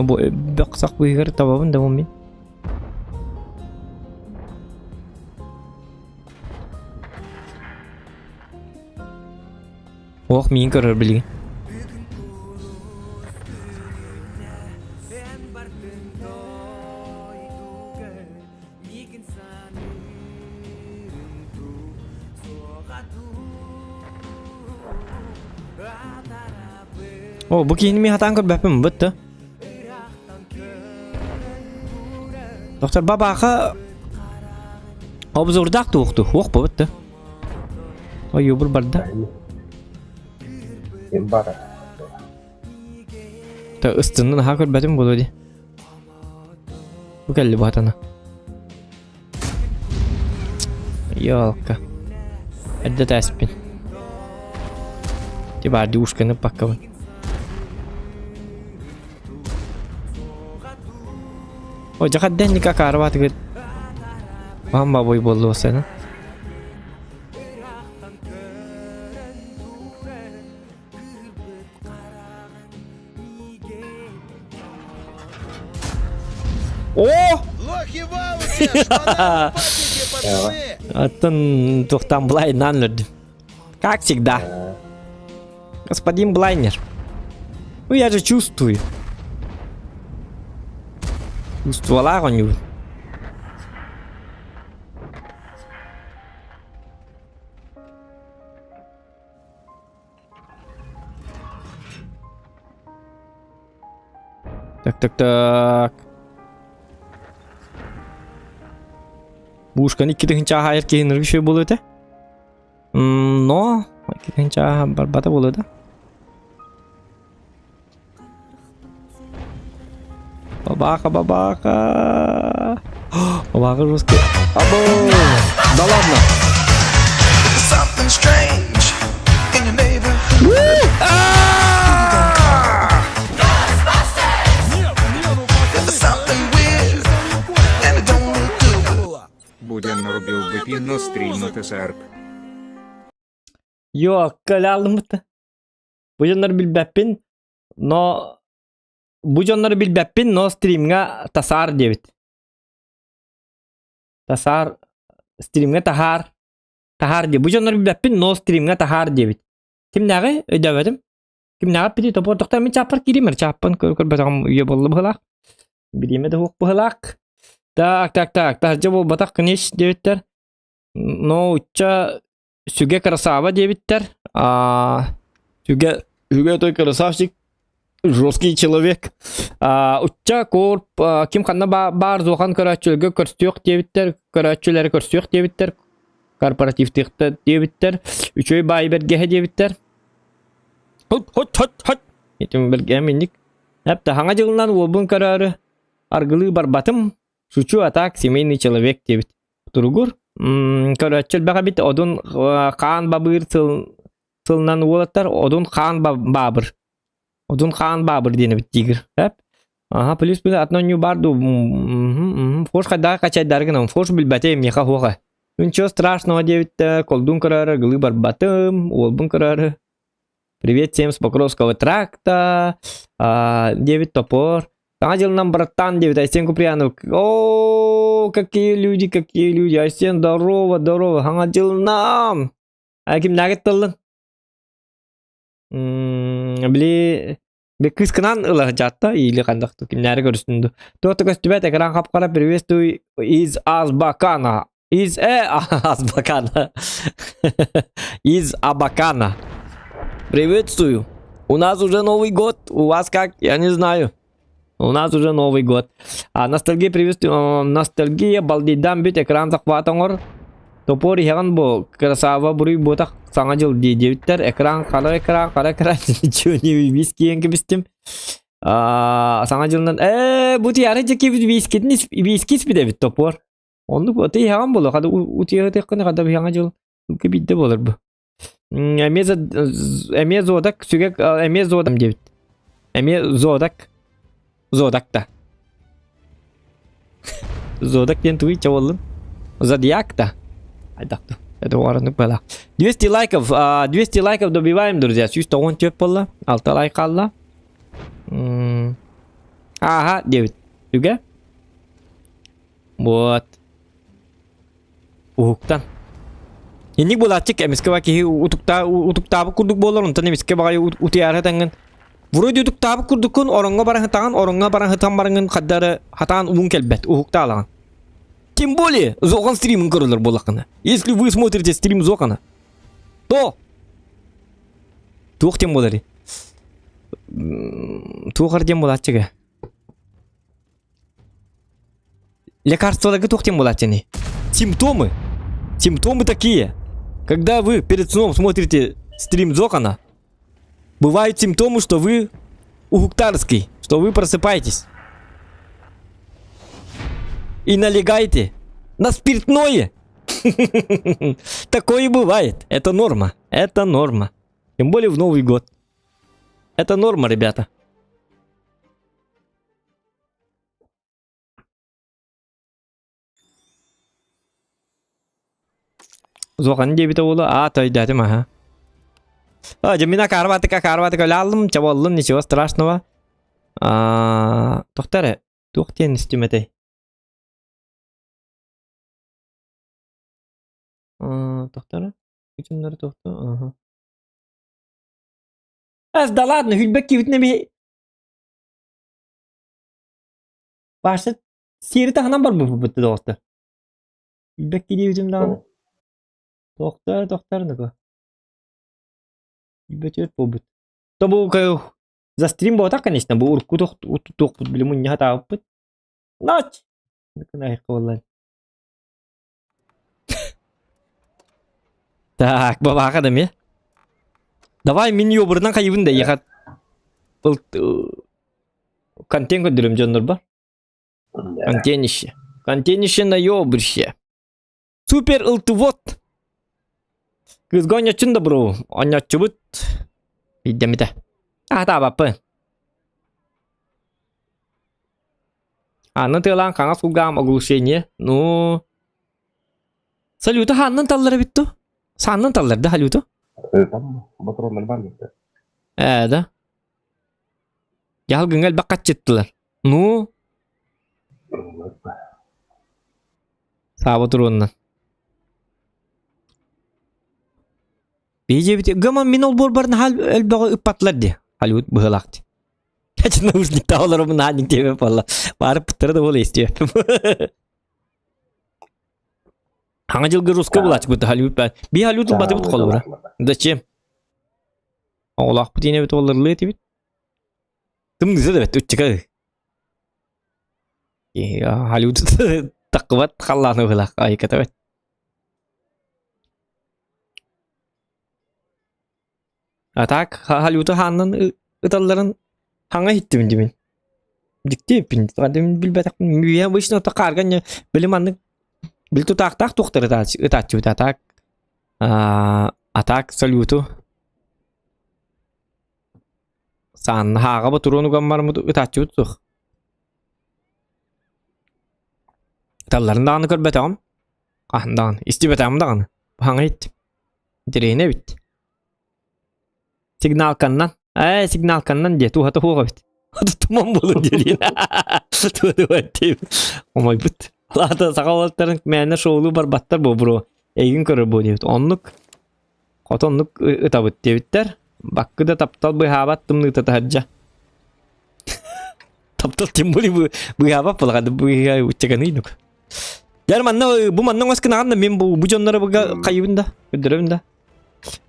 Bu baksak bu yer tababın devam min. Oh min görür bilgi. Oh, bu kini mi hatan kör bapım bitti. Doktor babaka obzordak tuğdu. Hoq bu bitti. O yubur barda. Em bara. Ta üstünden ha kör bapım buluyor. Bu geldi bu hatana. Yolka. Edde tespin. Tiba diuskana pakkavan. Oh, jakat den nikah karwat gitu. Paham boy bolu sana. Oh! Атын тухтан блай нанлердим. Как всегда. Господин Блайнер. Ну я же чувствую. Чувствовала у него. Так. Бушканы кидин чахайр кейнер şey болуyor да? No, кидин чаха барбата болуyor да. Бабака. Бабака русский. Або! Да ладно. Something strange in your neighborhood. There's something weird and it don't look good. Буден нарубил бы пин, но стримнут СРП. Yok, kalalımdı. Bu canları bilbepin, no... Bu canları bilbepin, no streamga tasar debit. Tasar, streamga tahar debit. Bu canları bilbepin, no streamga tahar debit. Kim nağı ödemedim? Kim nağı pidi topu ortakta min çapar kirimer. Çapan kör batam üye bollu bıhlak. Birime de huk bıhlak. Tak. Tarca bu batak kıneş debitler. No uçça süge karasava debitler. Süge той красавчик. Жесткий человек. Учча корп ким ханна бар зохан көрәчүлгө көрсөк дебиттер, көрәчүләр көрсөк дебиттер, корпоративтыкта дебиттер, үчөй байберге дебиттер. Хот. Этим белге миник. Хәтта хаңа жылынан олбун көрәрү аргылы бар батым, шучу атак семейный человек дебит. Туругур көрәчүл бага бит одун каан бабыр сылнан олаттар, одун каан бабыр. Odun Khan Babır diyene bir tigir. Hep. Aha plus bir atnon yu bardu. Foş kadar kaçay dargınam. Foş bil batayım yaka hoğa. Ничего страшного, девять, колдун карара, глыбар батым, олбун карара. Привет всем с Покровского тракта. 9 топор. Ангел нам братан 9, Айсен Куприянов. О, какие люди. Айсен, здорово. Ангел нам. Аким нагет талын. Кыскынан ылах жатта или кандактуу кимнери көрсүндү. Тото көстүбөт экран капкара приветствую из Азбакана. Из Азбакана. Из Абакана. Приветствую. У нас уже Новый год. У вас как? Я не знаю. У нас уже Новый год. Ностальгия приветствую. Ностальгия балдидан бит экран захватыңор. Топор яған бұл красава бұруй ботақ саңа жыл дейдевіттер. Экран, қара экран. Ничего не виски енгі бістім. Саңа жылынан, бұты яры жеке виски іспедевіт топор. Онды бұты яған бұл. Қады ұты яғы теққаны қада бұл яңа жыл. Үкі бітті болыр бұл. Әме зодак, сүгек әме зодам девіт. Әме зодак. Зодакта. Зодак ден туй чаволын. Зодиакта. Айдакту. Это уарынып бала. 200 лайков добиваем, друзья. Сүйісті 10 төп болла. 6 лайк алла. Ага, 9. Juga. Вот. Uhuktan. Ini bola açık emiske baki utukta kurduk bolar ondan emiske baki utiyar tangan. Vuru utukta kurdukun oronga barang tangan oronga barang hatan barangın kaddara hatan ubun kelbet uhukta alan. Тем более, зохан стриминг королер болакана. Если вы смотрите стрим зохана, то тух тем болари. Тухар тем болачыга. Лекарства тух тем болачыни. Симптомы такие. Когда вы перед сном смотрите стрим Зохана, бывают симптомы, что вы ухуктарский, что вы просыпаетесь. И налегаете на спиртное. Такое бывает. Это норма. Это норма. Тем более в Новый год. Это норма, ребята. Зохан дебита болу. Той дядем, ага. Джамина карватыка лалым, чаваллым, ничего страшного. Тохтары, тухтен стиметей. Тохтары? Üçünleri tohtu, aha. Da ладно, hülbek kivitine bir... Başta seri tahanan var bu bitti dostlar. Hülbek gidiyor hücumdan. Доктор, ну-ка. Бюджет побыт. То был за стрим был так, конечно, был урку тох блин, мы не готовы быть. Ночь. Наконец, коллай. Так, баба кадами. Давай меню buradan kayıbın da yakat. Контент көндүрөм жондар бар. Контент işi на ёбырще. Супер ылтывот. Kızgı oynatçın da bro. Oynatçı bıt. Bildim de. Da bapı. Анын тылан каңа сугам оглушение. Ну. Салюта ханнын таллары битту. Саннын таллары да халюту. Там патронlar var mı? Да. Ялгыңал бакат четтилер. Ну. Сабы туруунан. Бейже бите. Гаман мен ол борбарын хал элбағы ыппатлар де. Халют бұғылақты. Кәчін наушник тағылар omын ханник демеп алла. Барып бұттыры да болы естеп. Аңа жылғы русқа бұлачы бұты халют бәр. Би халютын баты бұт қолы бұра. Зачем? Оғылақ бұт ене біт оларлы еті бит. Тым нызы да бәт үтчіка. Халют таққыбат қалланы бұлақ. Айката бәт. Так, халюта ханнын ыталларын хаңа хитти мен. Дикте пин, адым билбетак. Мия вышна тақарган билим анны. Бил тутак тоқтыр ытачы бит атак. Атак салюту. Сан хага батурону гаммар муду ытачы бит сух. Ыталларын дағаны көрбетам. Дағаны, истибетам дағаны. Хаңа хитти. Дирейне бит. Signal kannan. Signal kannan diye. Tuha tuha bit. Hadi tamam bulur diye. Tuha diye. Omay bit. Allah'ta sakalatların meyne şoğlu barbatlar bu bro. Egin körür bu diye. Onluk. Kotonluk ıtabıt diye bitler. Bakkı da taptal bu habat tımlı ıtata hacca. Taptal timbuli bu habat pala kadı bu uçakan iynuk. Der manna bu manna maskına kanna men bu canlara bu kaybında. Ödürevinde.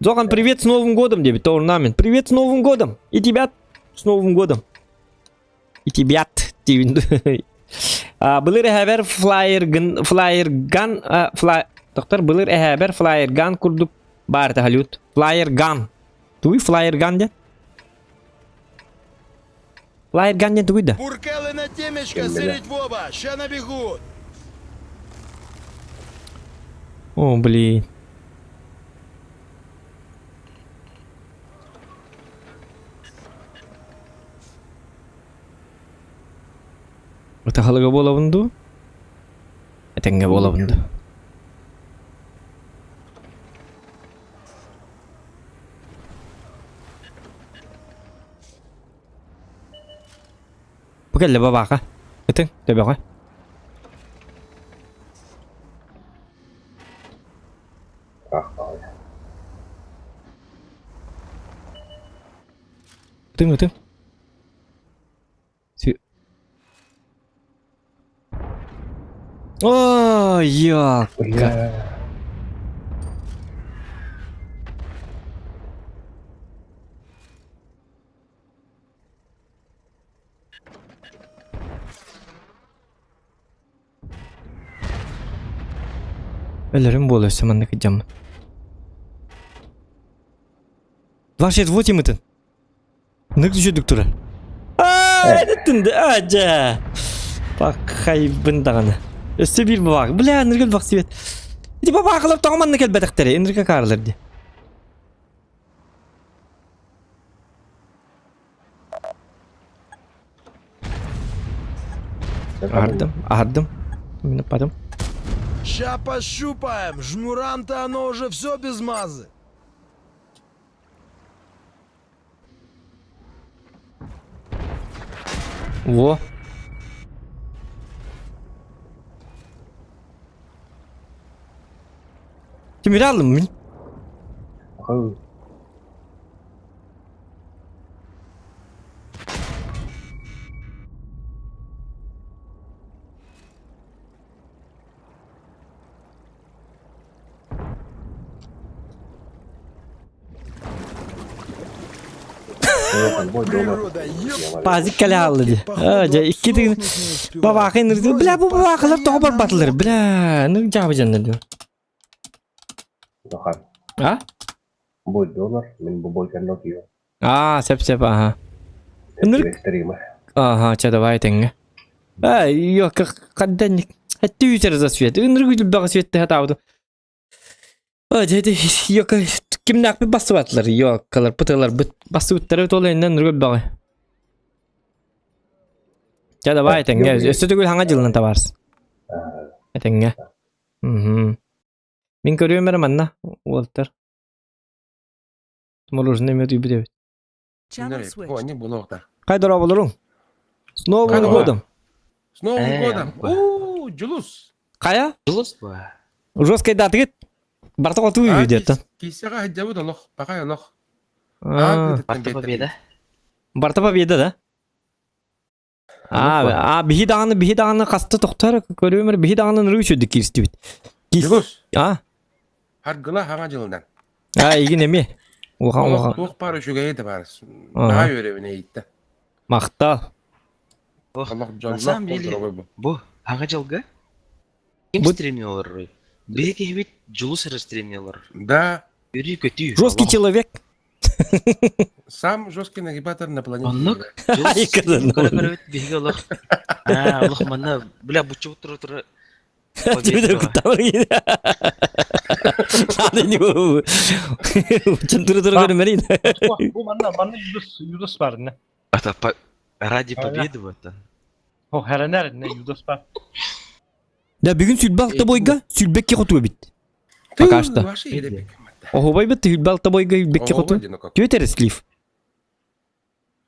Зохан, привет с Новым годом, дебит, орнамент. Привет с Новым годом. И тебя с Новым годом. И тебя. Былыр эхабер флайер ган. Доктор, былыр эхабер флайер ган курдук бар халют. Флайер ган. Туй флайер ган де? Флайер ган де туй да? Буркалы на темечко, сырить в оба, ща набегут. О, блин. Это халага бола вунду? Это не бола вунду. kelle babaka. Gittin, tabii koy. Gittin. Oh, yok. Ölürüm bu olursa ben de gideceğim. Вашет вот и мытын. Нык düşürdük tura. Эдеттинди ажа. Bak haybın dağını. Üstü bir bak. Bля, nırgıl bak sibet. Di baba akılıp tağman nekel bedekleri. Enrika karlar di. Ардым. Именно потом. Ща пощупаем. Жмурам-то оно уже все без мазы. Во. Kimleri aldın mı? Bazı kale aldı diye. Aja iki de baba kendir diyor. Bla bu baba kalar toğu barbatılır. Bla ne cevabı canlı diyor. Ha? $1, min bubolkan Nokia. Sep aha. Aha çada vay tenge. Yok kaddan hatta yüzer zasviyet. Ünür gülü bagasviyette hata oldu. Aja de yok kim nakbi basıvatlar yok kalar pıtalar basıvatları tolayından nurgul bagay. Çada vay tenge. Üstü gül hanga jılından tabars. Tenge. Min görüyorum ben anna Walter. Molursun demiyor gibi de. Kaydır abalırım. Snow годом. Snow годом. Oo, julus. Kaya? Julus bu. Жесткой даты гит. Барта колту үйдетті. Кисяга хаджабы да лох, пока лох. Барта Победа. Барта Победа да? Bihi dağını kastı tohtar görüyorum bihi dağının rüçürdü kirsti bit. Julus. Hargıla hanga jılından. İyi nemi. Oha. Tuğ para şu gayet var. Daha görevine gitti. Makta. На самом деле, bu hanga jılgı kim стримлıyorlar? Belki hep Julus'ı стримлıyorlar. Да. Yürü kötü. Жесткий человек. Сам жесткий нагибатор на планете. Онлuk. Julus. Kara bilgi olur. Allah bana bile bu çok tur. Тебе так тавар gibi. Hadi ne bu? Uçun turu görmeyin. Bu bana Yudus var ne? Это ради победы в этом. O her nerede Yudus var. Da bugün Sülbak'ta boyga Sülbek'e kutu bit. Bakashta. O bay bitti Sülbak'ta boyga Sülbek'e kutu. Twitter slif.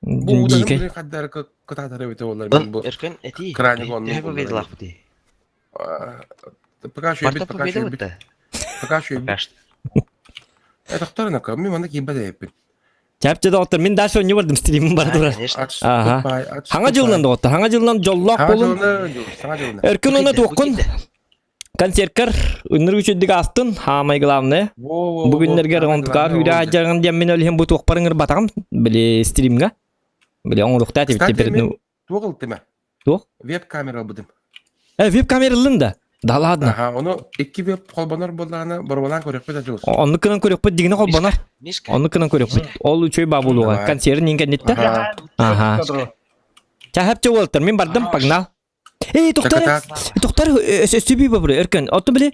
Bu da bir kadar kıtatarı bite onlar bu. Erken eti. Kranik onu. Ne bu vedlak bu diye. Пока что бит, пока что бит. Пока что бит. Это кто на ком? Мимо на кибаде бит. Çapçı da otur. Min daha şu önce vardım stream'im var dura. Aha. Hanga jılından da otur. Hanga jılından jollak bolun. Erkin ona toqun. Konserker ünür üçüdük astın. Hamay glavne. Bugünlerge rondkar. Hüra ajargan diyen min ölühem bu toqparıngır batağım. Bile stream'ga. Bile onlukta tepki teperini. Tuğul deme. Tuğ? Web kamera budım. Web kameralı da. Daha adına. Aha, onu iki web kolbanar bollarına borbalan körek bit ajus. Onu kınan körek bit digine kolbanar. Onu kınan körek bit. Ol üçöy babuluğa. Konserin internette. Aha. Çahapçı Walter min bardım pagnal. Doktor sübi babru erken. Otu bile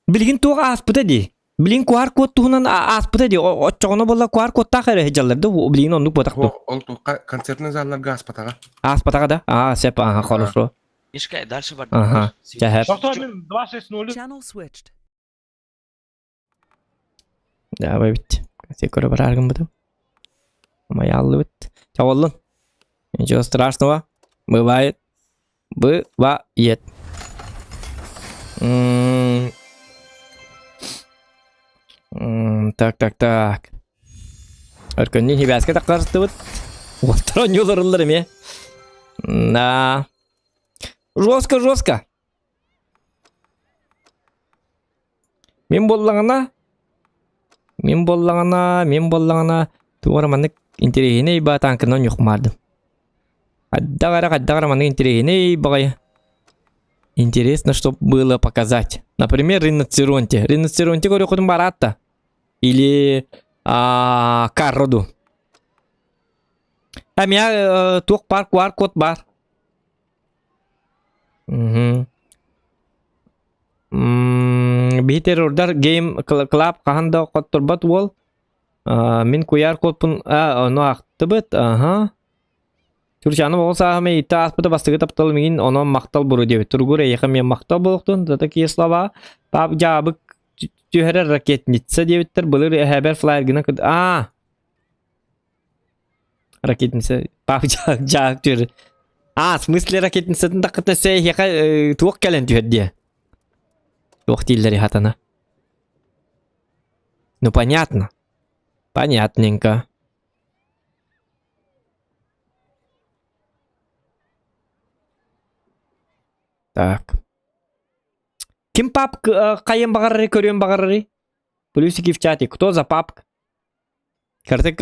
bilgin tuğa aspıta di. Bilgin kuar kod tuğunan aspıta di. O çoğuna bolla kuar kod ta kere hejallarda. Bilgin onluk botak tu. Ol konserinin zallarga aspataga. Aspataga da. Sep aha xolos. Мишка, дальше var. Aha. Çahap. Doktor 260. Channel switched. Ya bay bitti. Sekora бар аргын бутым. Ama yallı bit. Çavallın. Ничего страшного. Бывает. Бывает. Так. Өркөннен хебәскә таққарысты бұд. Отыран yollarылыр ме? Да. Жестко. Мен боллағына. Туғара манық интерегіне ба танкынан юқмардым. Аддағара манық интерегіне бағай. Интересно, что было показать. Например, риноцеронте. Риноцеронте говорю, хоть барата. Или карроду. А меня тух бар, кот бар. Бихтер ордар гейм клаб қағанда қот тұрбат ол. Мен куяр котпын. Оны ақты бұд. Түрчаны болса ағаме итті аспыды бастығы таптал меген оны мақтал бұру деп. Тұргур әйеқі мен мақтал болуқтын. Дата кеслава. Бап жабы түйәрі ракетница дебіттір. Бұлыр әбер флайергіна күді. Ракетница. Бап жағы түйәрі. В смысле ракетницатын тақытна сәй әйеқі туық кәлін түйәрді. Туық дейілдері хатана. Ну понятно. Понятненько. Так. Ким папк қайын бағарыры, көрен бағарыры? Плюсики в чате. Кто за папк? Картык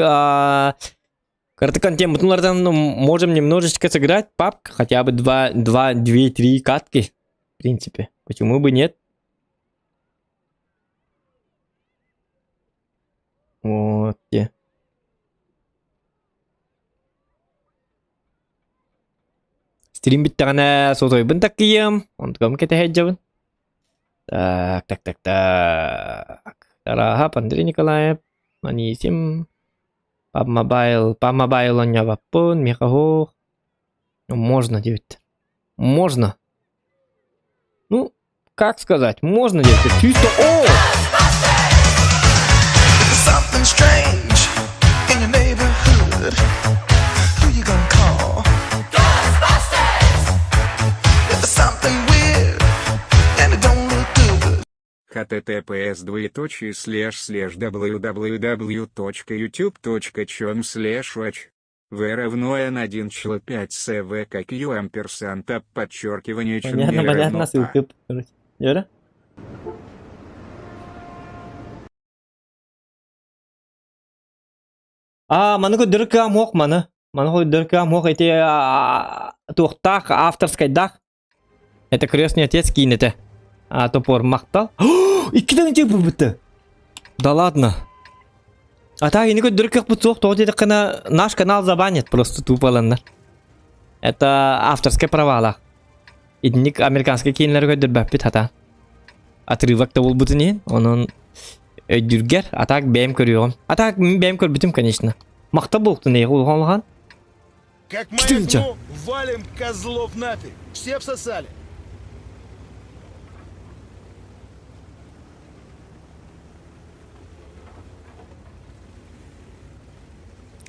контент. Бутынлардан можем немножечко сыграть папк. Хотя бы 2-3 катки. В принципе. Почему бы нет? Вот. Стрим биттағана сотойбын таккием. Онтығым кете хеджабын. Так. Тараха, Андрей Николаев. Анисим. Паб мобайл он яваппын. Мехахох. Можно, девять. Можно. Ну, как сказать? Можно, девять. Чисто. Something strange in your neighborhood. Who you gonna call? Something weird, and it don't look good. https://www.youtube.com/watch v равно n1 чл 5 cv какью амперсант ап подчеркивание Понятно, ссылка. Яра? Маны көдіркі амоқ маны. Маны көдіркі амоқ эти туқтақ авторскайдақ. Это крестный отец кинеті. Топор мақтал. Иккіден жеп бұбытты. Да ладно. Так, ені көдіркі бұтсоқ. Тоғы деді қына наш канал забанет просто тупаландар. Это авторская правала. Идник американский кинелер көдір бәппет хата. Отрывакта бол бұтынен. Оның өйдүргер. Так, бәйім көріғым. Так, бәйім көрбітім, конечно. Мақта болықты не қолған. Как маякну, валим козлов нафиг. Все всосали.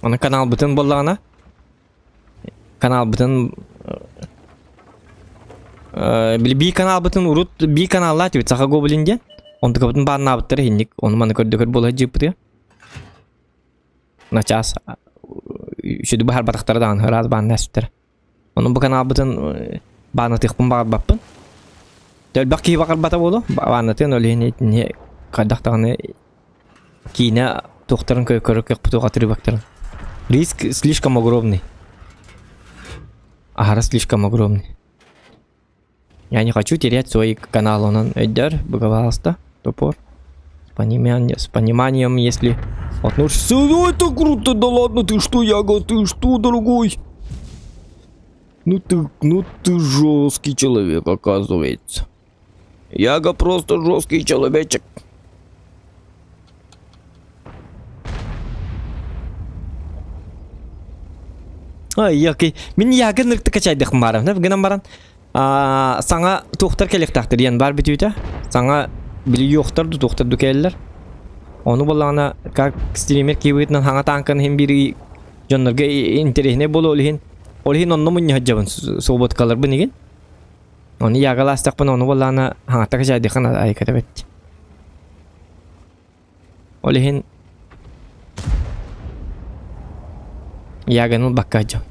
Оны канал бүтін болағына. Канал бүтін... Би канал бүтін ұрут, би каналла тевет сақа гоблинде. Онды көбітін бағына бұттыр хенник. Оны маны көрді болай жеп бұтыр. На час. Шүді бұхар батықтары дағын ғыраз бағына әсіптір. Оның бұл канал бүтін бағына тиқпын бағыр баппын. Дөл бақ кей бақыр бата болу. Бағына тиғын өлігіне қайдақтағыны кейіне тоқтарын көрік бұтуға түрі бақтырын. Риск слишком огромный. Ага, слишком огромный. Я не хочу терять свой канал. Он идет, пожалуйста, топор. С пониманием, если относишься. Ну это круто, да ладно, ты что, Яга, ты что, дорогой? Ну ты жесткий человек, оказывается. Яга просто жесткий человечек. Яки, мен яғы нырқты качайдық барам, гынан баран. Саңа тоқтар келек тақтыр, ен бар бітуйта. Саңа білі yoқтарды тоқтарды кәлілер. Оны болағына, как стример кейбетінен хаңа танкын хем бірі жонларға интересіне болу олығын. Olihin onno mun hajjabın sobat kalır bu negen. Onu yagalastak bunu onu vallana hangata kajadi kana ay katabet. Olihin yaganın bakkacam.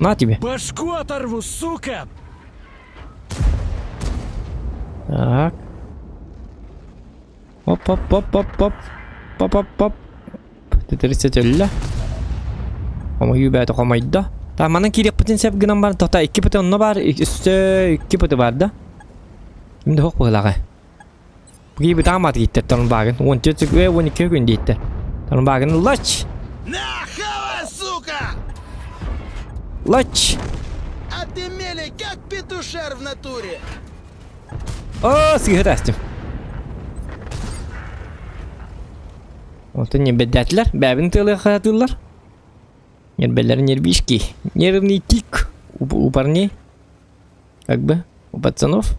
На тебе. Башку оторву, сука! Так. Оп, оп, оп, оп, оп. Оп, оп, оп. Тетерсетелле. Ama yübeyde komaydı. Tamam, bana kirek pıtın sep gınan var. Tahta 2 pıtı onunla var. Üstü 2 pıtı vardı. Şimdi hok bılağı. Bu gibi damat gitti. Tanrı bağın. 13 ve 12 gün gitti. Tanrı bağın laç. Нахава, сука! Laç. Отымели, как петушар в натуре! Aa, sihir açtım. Oldu ne beddetler? Bebin tığlığı kayatırlar. Нербелер нервишки, нервный тик у парней, как бы у пацанов.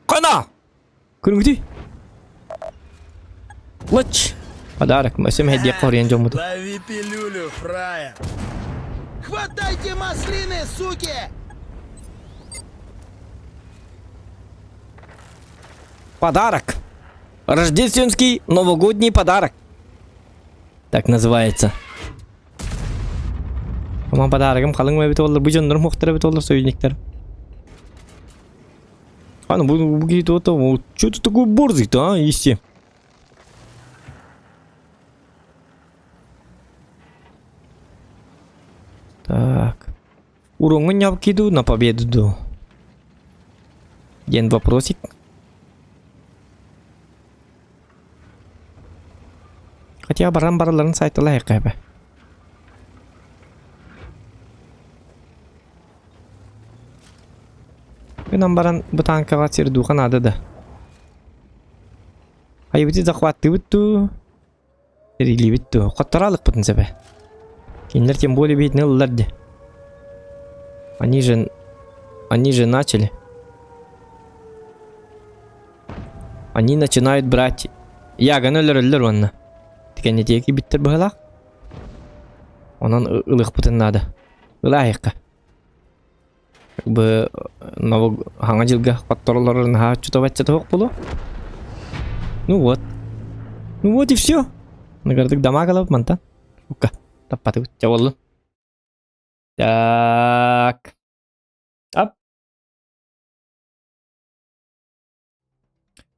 Кона! Круги! Лач! Подарок, мы всем хедия корьян джомуду. Лови пилюлю, фрая! Хватайте маслины, суки! Подарок! Рождественский новогодний подарок. Так называется. Ama padaragım kalın mı bit olur, bu canlarım muhtara bit olur söyleyecekler. Hani bu git o da что-то такое борзый-то, а, ести. Так. Урон не обкиду на победу. Один вопросик. Хотя баран-бараларын сайтылай кайбы. Гынан баран бутанкага сердухан адады. Айбыты захватты бүтту. Серили бүтту. Коттаралык бутын себе. Кинлер тем более бейтін ылларды. Они же начали. Они начинают брать. Яган өлөр онна. Тикенне теки биттер быһылак. Онан ылык бутын нада. Ылайыкка. Бы ново хаңа жылга котторлорун ха чутабачча ток болу. Ну вот и все. Нагардык дамагалап манта. Ука. Таппаты чаволлу. Так. Ап.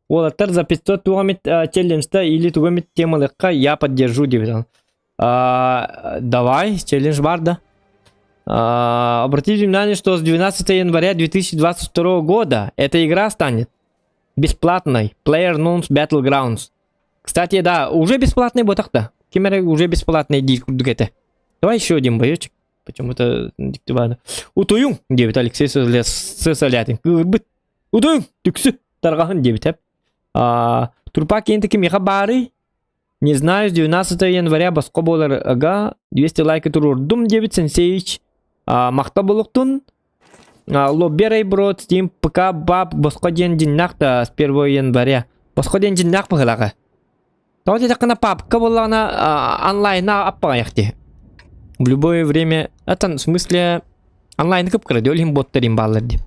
Олаттар за 500 тугамит челленджта или тугамит темалыкка я поддержу деп. Давай, челлендж бар, да. Обратите внимание, что с 12 января 2022 года эта игра станет бесплатной. PlayerUnknown's Battlegrounds. Кстати, да, уже бесплатный ботах-то. Кемера уже бесплатный дикугете. Давай еще один боечек. Почему-то диктовано. Утуюн, девит Алексей Сосолятин. Утуюн, тюксы. Таргахан, девит. Турпак ентаки меха бары. Не знаю, с 12 января баско болар ага. 200 лайка турурдум, девит Сенсеич. Махта болуктун. Лобберай брод, Steam, ПК, баб, баско ден диннахта с 1 января. Баско ден диннах пахалага. Давайте так на папка была на онлайн на аппаяхте. В любое время. Это в смысле онлайн кып крадёл им боттарим балларди.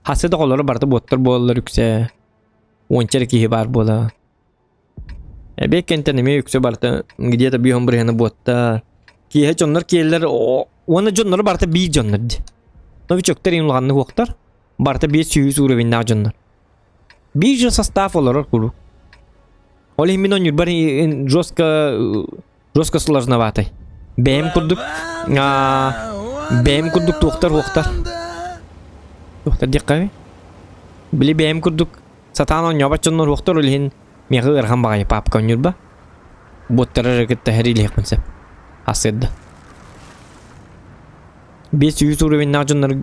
Хасы да колору барда боттар боллар үксе. Ончер ки бар бола. Бек энтенеме үксе барда где-то бихом брена боттар. Ки жоннор келлер оны жоннор барда би жоннор. Новичоктар имлаганны хоктар. Барда 500 уровень на жоннор. Би же состав олар куру. Оли минон юрбари жестко сложноватый. БМ курдук. БМ курдук тухтар хоктар. Тухтар диккави. Били БМ курдук. Сатано нёбачоннор хоктар олихин мега ырхан багай папка юрба. Боттары ракетта херили хекменсе. Асыдда. 500 уровень на жоннор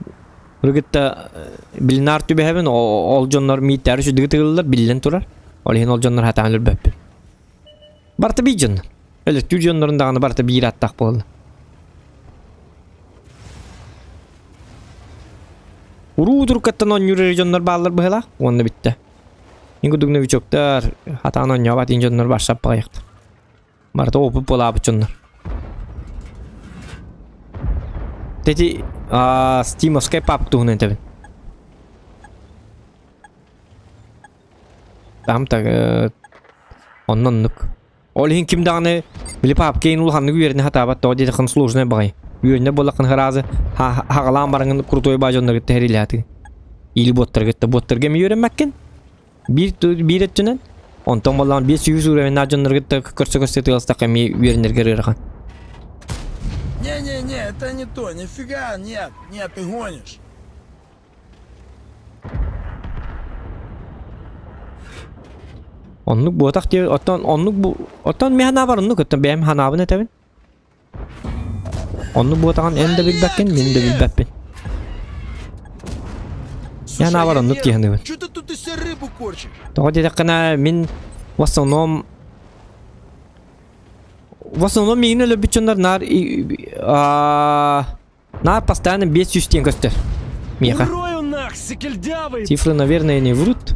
ракетта билинар түбе ол жоннор миттер шүдүгү тыгыллар билен турар. Олихин ол жоннор хатанлыр бөп. Барта би жоннор. Эле түр жоннорун даганы барта бир аттак болду. Уруу туркаттан он юрер жоннор баалар быхала. Онда битте. İngudugnu biçoktar hatan onya bat injonlar başlap bayıqtı. Marta opup bola buçunlar. Dedi Steam Escape up tuhun tabi. Tam tak onunluk. Olhin kim dağını bilip apkeyin ulhanlı güverini hata bat doğru dedi kın slujna bagay. Güvenine bola kın hırazı hağalan barangın kurtoy bajonlar gitti herilati. İli botlar gitti botlar mi öğrenmekken? Bir etçinen. Ondan bolan 500 uğraven najonlar gitti kırsa gösteti alsta kemi güvenler gerirakan. Не-не-не, это не то, нифига, нет, нет, ты гонишь. Onluk bu atak diye onluk bu otan mehana var onluk otan benim hanabı ne tabi. Onluk bu atakan en de bilbekken benim de bilbekken. Mehana var onluk diye hanabı. Что ты тут из себя рыбу корчишь? Doğru dedi kana min vasonom мигин öyle bütünler nar постоянно 500 тен göster. Меха. Цифры, наверное, не врут.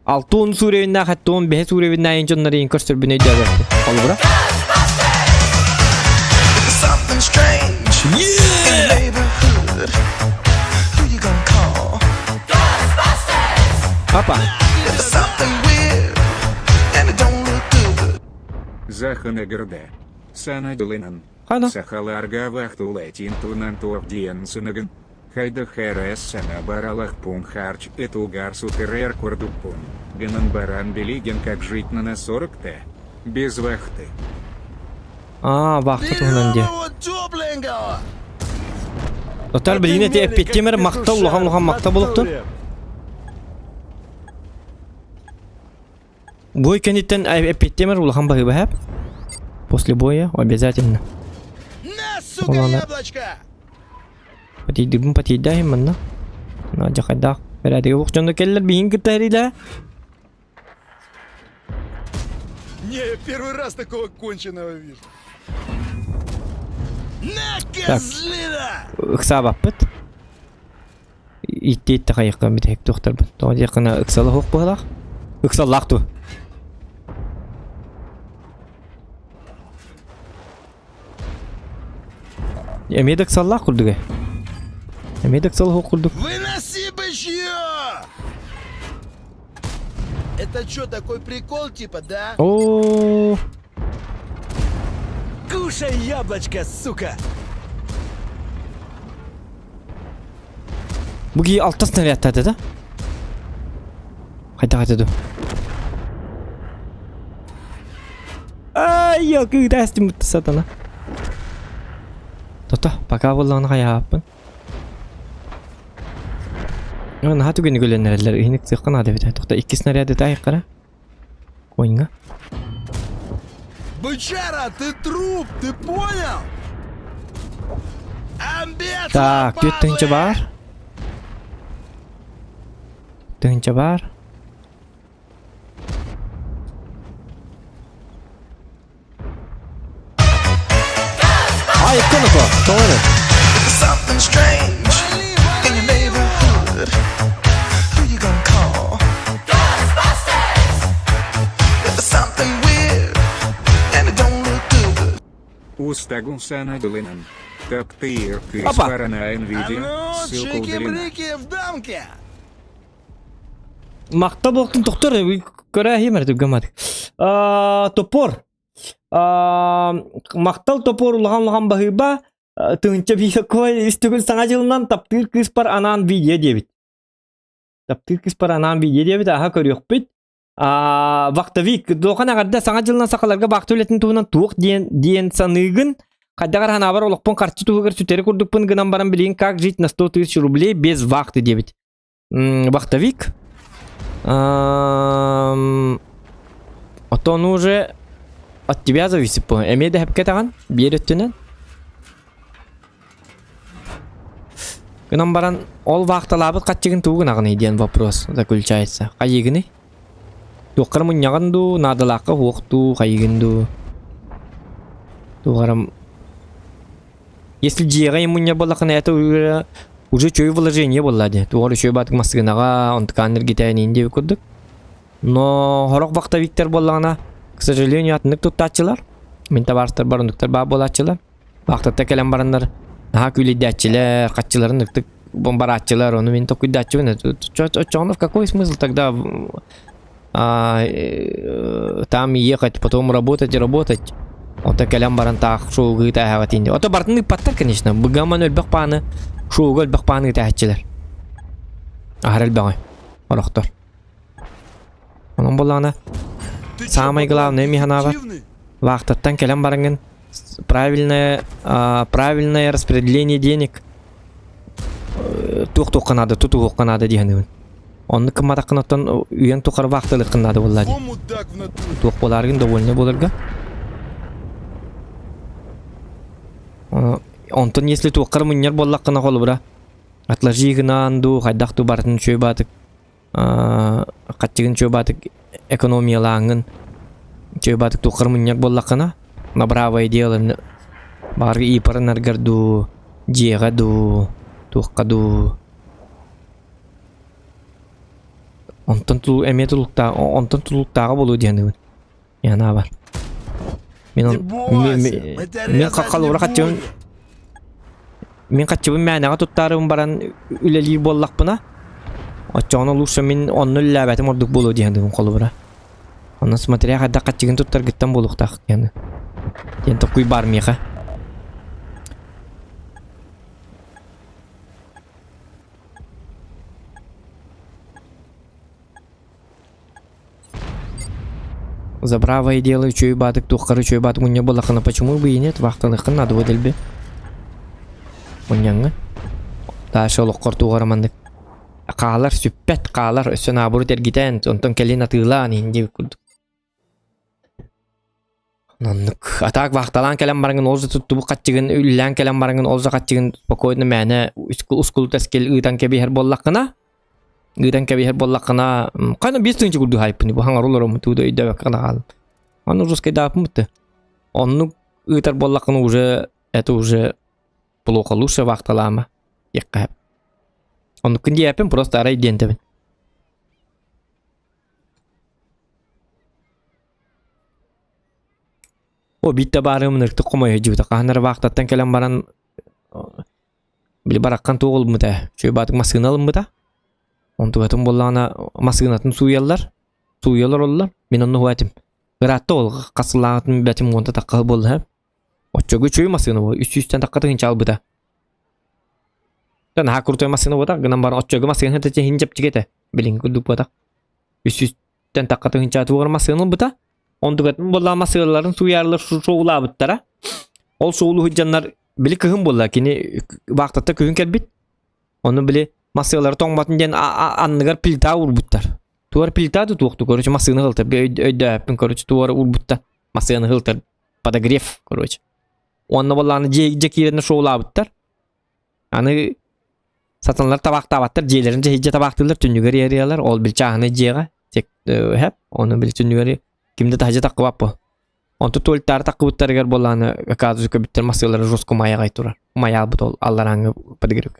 6 уровеннен hatta 15 urevinden injonları in göster beni diye verdi. Olur bura. Something strange in the neighborhood. Who you gonna call? Ghostbusters! Hoppa. There's something weird and it don't look good. Заханагерде. Санадулинан. Хана. Сахаларга вахтулетин тунантуав диенсенеген. Хайда хэрес сана баралах пун харч этугар сутерер курдупун. Генан баран белиген как жить на 40-т. Без вахты. Вахты тугунан diye. Вот тепленького! Otel biline de epettemer makta ulham makta buluktun. Бой kenitten epettemer ulham bahı bahab. После боя обязательно. На, сука, яблочко! Patidahim mana? Najak ada. Berada ke waktu keller bihin kita hari dah. Не, я первый раз такого конченого вижу. На, Так. козлина! Иксабап бит. Итти тагайкка бит хек доктор бит. То якына иксалы хук булак. Иксаллак ту. Эмедек саллак курдуга. Эмедек сал хук курдук. Выноси бычье! Это что, такой прикол типа, да? О. Кушай яблочко, сука! Буги алтас нарядтады да? Кайда кайда ду. Ай, yok üdəstim satana. Tota, baka bollan hayapın. Ana hatu günü gölenlerler inik sıkkan hadi bir tota ikisini araya da ayıkara. Oyunga. Бычара, ты труп, ты понял? Амбец! Так, tünce var. Tünce var. Ay, konuko. Doğru. Something strange in your neighborhood. Who you gonna call? Ghostbusters! There's something weird and it don't look good. Устагун санадулинан. Топтыр кыс Опа. парана NVIDIA. Ссылка удалена. Чики-брики в дамке! Maktab oktun doktor göre hemer de gömadık. Topor. Maktal topor ulhan bahıba tınca bir koy üstügül sana yılından taptır kız par anan video diye bit. Taptır kız par anan video diye bit aha körüyor bit. Vaktavik dokana kadar sana yılından sakalarga vaktuletin tuğunan tuğuk diyen sanıgın kadar hana var olakpon karşı tuğugar süteri kurduk pın gınan baran bilin kak jit na 100 000 rubley bez vakti diye bit. Vaktavik. Вот он уже от тебя зависит. Эмеда хепкетаган береттенен. Гынан баран ол вақталабыт катчыгын тугун агын иден вопрос заключается. Кайыгыны? Туқарым уньяганду, надалакка хукту, кайыгынду. Туқарым. Если джига имуня балакана это Уже чөй вложение боллади. Тугары чөй батык масыгынага онтуканыр гитайын деп көрдүк. Но хорок вакта Виктор боллагана, к сожалению, атнык туттачылар. Мен табарстар барындыктар ба болачылар. Вактатта келен барандар. Наха күлидячилер, катчыларын ныктык бомбаратчылар, оны мен токуйдачы. Чонов какой смысл тогда там ехать, потом работать. Ота келен баран так шоугы тахават инде. Ота бартны паттар, конечно. Быгаман өлбөк паны, шоугы өлбөк паны тахачылар. Ахар өлбөк. Ороктор. Onun bolana самое главное механава вахтаттан келем баранган правильное распределение денег тух канада тутух канада дигенин. Онны кымата кынаттан уян тухар вахтылык канада боллади. Тух боларгын довольно боларга. Онтон если тухар муньяр боллак кына холбура. Атлажигына анду хайдакту бартын чөй батык. Каттыгын чөбатык экономиялаңын чөбатык тухар муньяк боллакына набравое дело бары ипарнаргарду жегаду тухкаду онтон тул тулуктага болуу дегенди яна бар мен какалыбыра катчыбын мен катчыбын мәнага туттарым баран үлели боллакпына. Очоно лучше мен онны лабатым ордук болу дегендигин колу бара. Онна смотря кайда катчыгын туттар гыттан болуктак яны. Ен токуй бармыйга. За бравое дело чөй батык тухкары чөй батык мунья болакына почему бы и нет вахталыкын надо выдельбе. Муньяңы. Дальше олоккор тугарамандык. Калар сүппет калар өсөн абуру тергитен онтон келин атылан инде күрдүк. Наннык атак вакталан келен барыңын олжа туттубу катчыгын үллән келен барыңын олжа катчыгын спокойно мәне ускул таскел ыйтан кебихер боллакына. Ыйтан кебихер боллакына кайна 5 тынчы күрдү хайпны бу хаңарулар мутуда үйдө кана калып. Аны жоске дапмытты. Онну ыйтар боллакына уже это уже плохо лучше вакталама. Якка. Он күнде япен просто арай дентебин. О битте барымын ыртык комой жибита. Каханар вактаттан келен баран били бараккан тоғыл мыта. Чөй батык масыгыналым мыта. Онтугатын боллана масыгынатын суялар оллар. Мен онны хуатим. Ыратты ол касылағатын бәтим онта таққы болды. Оччогы чөй масыгыны бол. Үстен таққаты хинчал быта. Dan ha kurtoy masını botak gınan barın otçogu masını hıtıcı hincap çıgete bilin kulduk botak üstten takkatı hinçatı var masını bıta ondugatın bolla masıların suyarlar şoğula bıttara ol şoğulu hıccanlar bili kıhın bolla kini vaktatta kıhın kelbit onu bili masıları toңbatın den anlıgar pilta ur bıttar tuvar pilta da tuğdu koruyucu masını hıltar bir öydü öpün koruyucu tuvar ur bıtta masını hıltar padagref koruyucu onu bollanı jekilerine şoğula bıttar anı Satanlar tabak tabattır, jeylerince hicce tabaktırlar, tünnügeri yeriyalar, ol bil çağını jeyga, tek hep, onu bil tünnügeri, kimde tahıcı takkı vapı. Ontu tuvaltları takkı bıttar eger bolağını, kakazı züke bittir, masyaları josku maya gayturar. Maya bıt ol, allarangı padigirük.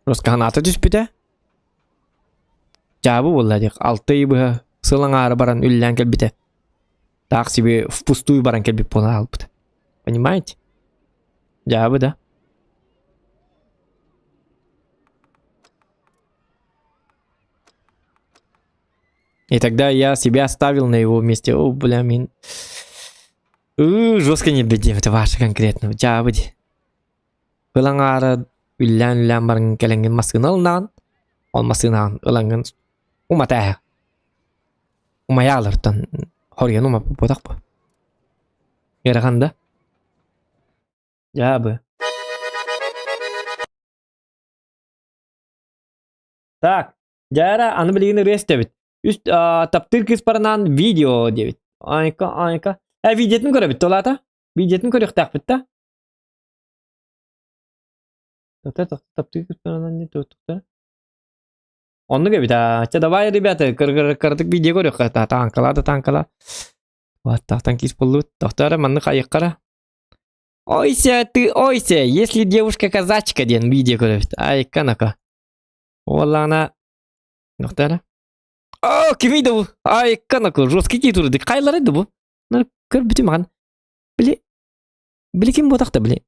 Joska hanatı düspüte. Cabı bolla dik, altı yıbı, sılan ağrı baran, üllen kel bite. Taksi bir pustuyu baran kel bit bola al bite. Понимаете? Cabı da. И тогда я себя оставил на его месте. О, бля, мин. Жестко не бедем, это ваше конкретно. Джабыди. Илаңары үллән барың келенген масыналынан. Ол масынан илаңген уматая. Умаялыртан. Хорген ума потак по. Яраганда. Жабы. Так, жара аны билигини рестебит. Üst taptır kız paranan video debit. Ayka. Videotun görübit tolata. Videotun görüp takbitta. Taptır kız paranan ne tuttukta. Onu görübit ha. Давай, ребята, кырдык видео көрөк. Танкала. Вот так танкис болду. Доктор манны кайыккара. Ойся, ты ойся, если девушка казачка ден видео көрөбүт. Ай, канака. Валла ана. Ноктара. О, ким иде бу? Ай, канака, жесткий ки турду. Кайлар иде бу? Көрбүтүм маган. Били ким ботакта били?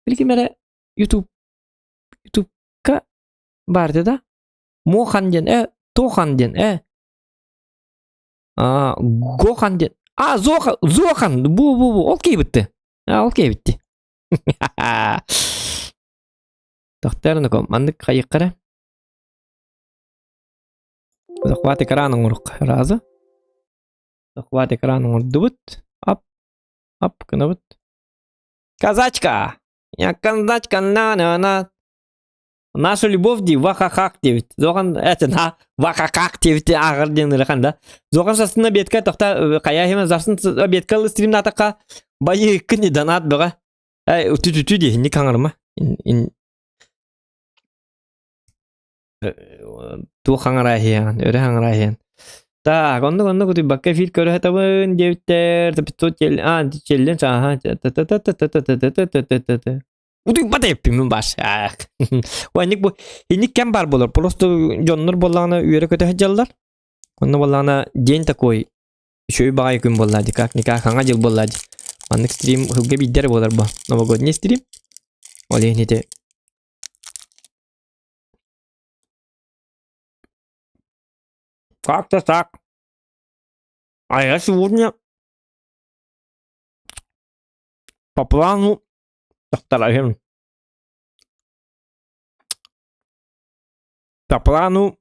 Били ким эре YouTube-ка барды да? Мохан ден, Тохан ден, Гохан ден. Зохан, бу, ол кейбітті. Ол кейбітті. Тоқтарыны ком, мандық қайық қара. Захват экраның ұрық, разы? Захват экраның ұрды бұт. Ап, кіні бұт. Казачка! Я казачка, на. Наша любовь ди вахахак девит. Зохан это вахахак девит агар ден раханда. Зохан сасына бетке тохта кая хема засын бетке стрим натака байы кини данат бага. Уту ди не каңарма. Ту хаңарахиян, өре хаңарахиян. Так, онда кути бакка фит көрө хатабын девиттер, тапитсот челлен саха. Уды бата yapayım baş. Oynayık bu. Hinik kem бар болар. Просто жоннор боллағына үйері көті хаджалар. Онны боллағына день такой. Шөй бағай күн боллады. Как никак хаңа жыл боллады. Аннык стрим хылға биддер болар ба. Новогодний стрим. Олег нете. Как-то так. А я сегодня по плану Тахтарахем. По плану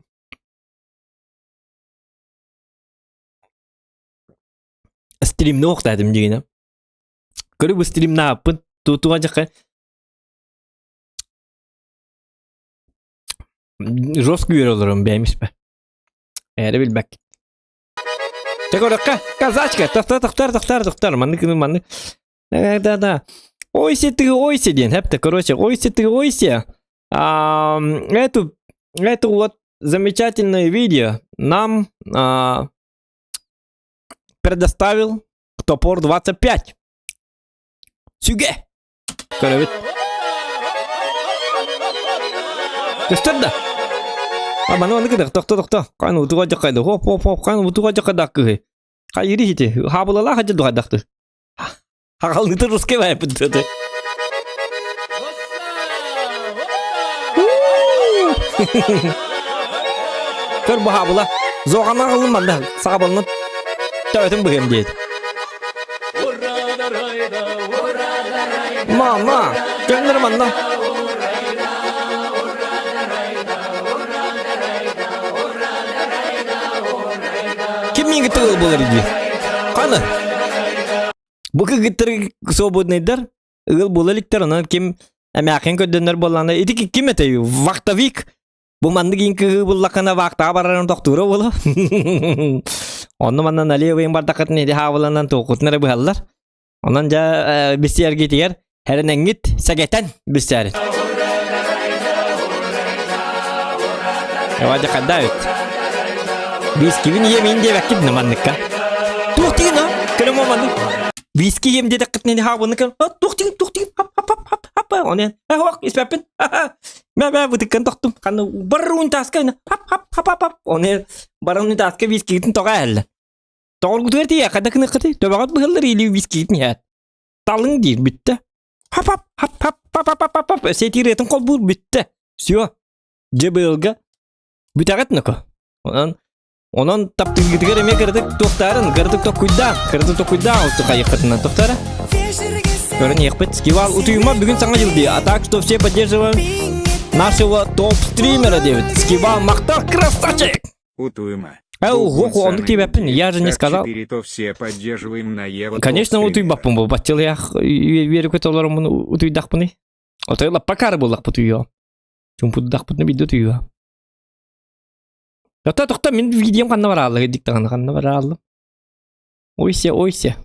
стримне оқтадым дегені. Көрі бұл стримна апын тұтуға жаққа жестко үйер оларым бәйміз бә. Әрі білбәк. Чек ораққа, казачка, тоқтар. Манны. Да. Ойся ты, ойся, ден, хэпта, короче, ойся ты, ойся. Эту вот замечательное видео нам предоставил Топор 25. Сюге! Короче. Ты что да? Бана оны кыдык, токто. Кайны утуга жакайды. Хоп, кайны утуга жакадакы. Кайри хите, хабылала хажы дугадакты. Хақалныты русский вайп өтті. Көр бұға бұла. Зоғана қылын банда. Сағабылыны тәуетін бұғым дейді. Мама, көнір манда. Кем мен күтті болар еді? Қаны? Бұқы күттір свободныйдар, ұғыл болаліктер, оны кем әмәқен көдденер боланы. Еті кем әтей? Вақтавик. Бұл манды кейін күгі бұллақына вақтаға барарын тоқтура болы. Оны маннан әлі өйін бардақытын еті хавыланан тоқытынары бұғалылар. Онан жа бістер кетігер, әрін әңгет сәгетен бістері. Әвады қадда өт. Біз кевін емейін де вәккедіні мандыққа. Тоқтиын, көлім о манды. Виски ем деді қытнені хавыны кән. Тоқтиын. Hop. Оны, хоқ, испәпін. Бә, бұтыққан тоқтым. Қаны бір ұн таскайны. Hop. Оны бір ұн таска виски кетін тоға әлі. Тоғыр күтігер тейе, қада кіні қыты. Төбағат бұғылыр елі виски кетін әд. Талың дейір, бітті. Hop. Сетер етін қол бұр, бітті. Все. Жебілгі. Бүтәғат нүкі. Онан таптың кетігер еме кірдік тоқтарын. Кірдік тоқ құйда. Осы қайықытынан тоқтары. Көрін еқпет. Скивал утуюма бүгін саңа жылды. А так, что все поддерживаем нашего топ-стримера, Дэвид. Скивал мақтар красавчик. Утуюма. Он тебя пин, я же не сказал. Все поддерживаем на Ева. Конечно, утуйбаппын бұл. Баттел я верю көтоларым мұны утуйдақпыны. Отойла пакары болақ бұтуйо. Чумпуддақпыны биді утуйо. Тоқта, мен видеом қанна бар алды. Диктағаны қанна бар алды. Ойся.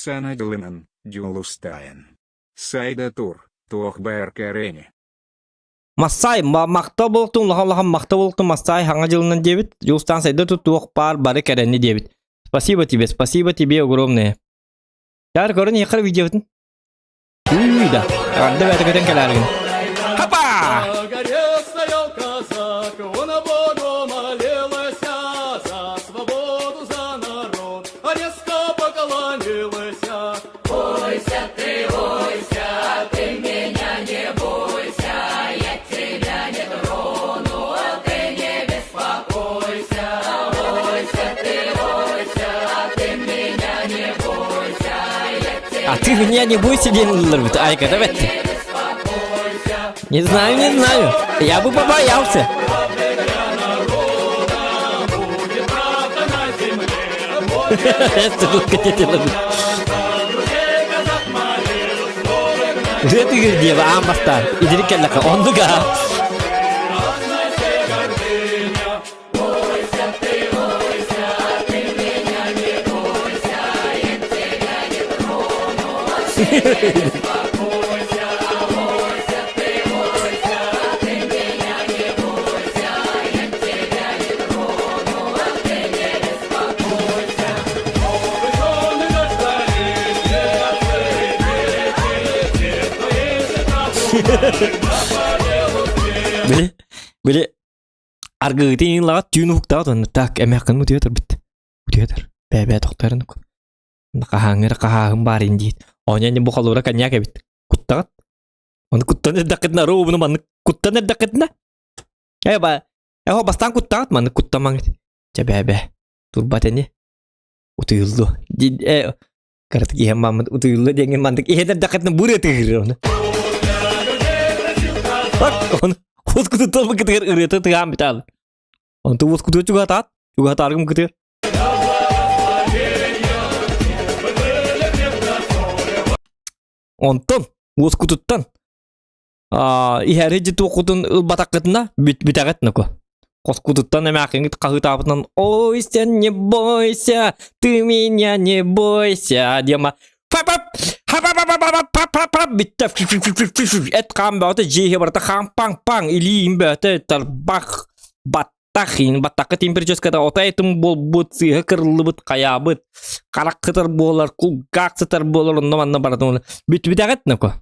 Санадылынан, Дюлустайн. Сайда тур, тох бәркәрене. Массай мақта болтун лахам мақта болтун Массай хаңа жылынан дебит. Юстан сайда туох пар бары кәрәнне дебит. Спасибо тебе огромное. Яр көрін екір видеотын. Да. Арды бәті көтен кәләрігін. Хапа! А ты меня не бойся, делать, Айка, давай ты. Не знаю. Я бы побоялся. Это ты где, амбастар? Иди келлака, он дуга. Böyle argıtın lagat tüyünü huktağın tak emekkan mu diyordur bit. Diyordur. Bebe doktorun ku. Kahangır var indi. Onya bu kalora kanya kebit. Kuttagat. Onu kuttanı dakitna ro bunu man kuttanı dakitna. Bastan kuttagat man kuttamang. Bebe. Turbateni. Utuyuldu. Kartık ihe mamad utuyuldu dengin mandık ihe de dakitna buraya tıgırır onu. Bak onu. Vos kutu mı ketir ürete tıgam bital. Onu tu vos kutu juga targım ketir. Onton vos kututtan. İherici tu kutun bataketna bitagetna ko. Kos kututtan emekin kahı tapıtan. Ой, sen не бойся, ты меня не бойся. Diyama. Bitti. Et kan böyle cihe berarti kan pang ilim böyle terbak batak temperature kada ota etum bol but sih kerlebut kaya but karak keter bolar kugak seter bolar teman baratu bit agat nako.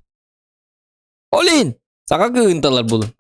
Olin saka gentalar bulun.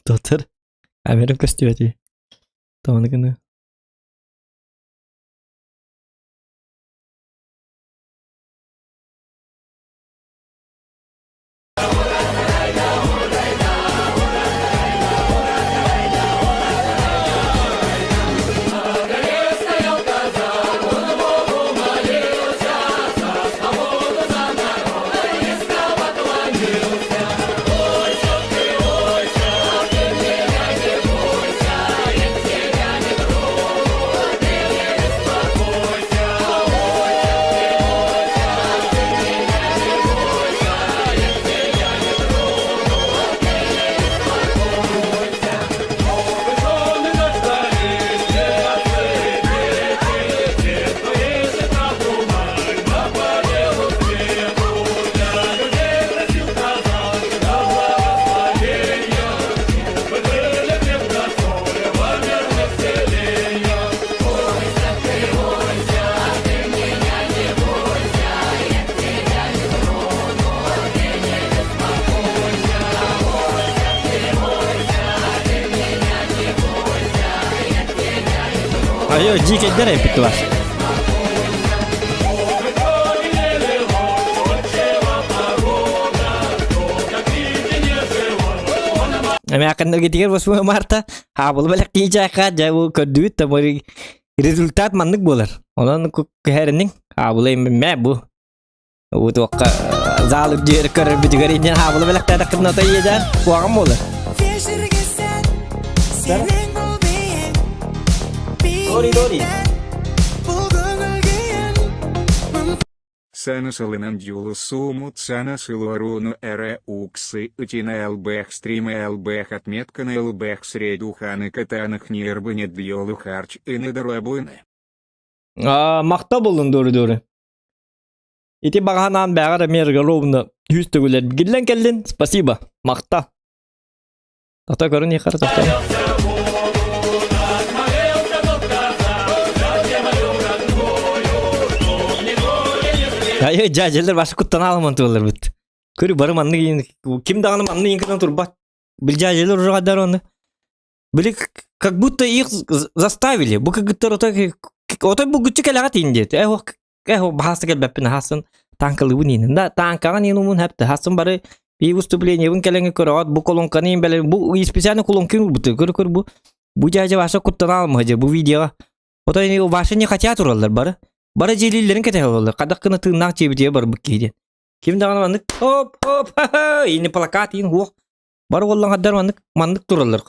Doktor, Amerika istiyor. Tamam ne? Ayo jiketler hep var. Ama akan tergetikar bos Marta. Ha bolu belak kicaka jauh ke duit tapi resultat mandık bolar. Onun keherening ha bolu me bu. Bu tuh ke zalık jer kar bijgarinya ha bolu belak tadak kena tayi jan. Kuang bolar. Dori. Санасылынан юлу сумут санасылуаруну эре уксы утина лбэх стрима лбэх отметка на лбэх средуханы катанах нербы дьолу харч и надарабуны. Makta bulun doğru. İti baganan bağır Amerika rovna hüstügüler. Gillen kellin. Spasiba. Makta. Tahta görün yıkarı tahta. Ya caceler başı kuttan almantılar bit. Körü barım anlı giyin. Kim dağınım anlı yinkiden tur bak. Bil caceler уже kadar onu. Böyle как будто их заставили. Bu kıgıtlar ota bu güçlü kelagat indi. Bahasa gel bepin hasan tankalı bu ninin. Da tankagan yenumun hepti. Hasan bari bir выступление bun kelenge korat bu kolonkanın böyle bu spesialni kolonkin bu. Körü bu. Bu cace başı kuttan almacı bu video. Ota yine başı ne kaçya turallar bari. Bara jelillerin kete olurlar. Kadak kına tırnak çebi bar bu kiydi. Kim dağına mandık? Hop. Ini plakat ini huok. Bara wallan haddar mandık turallar.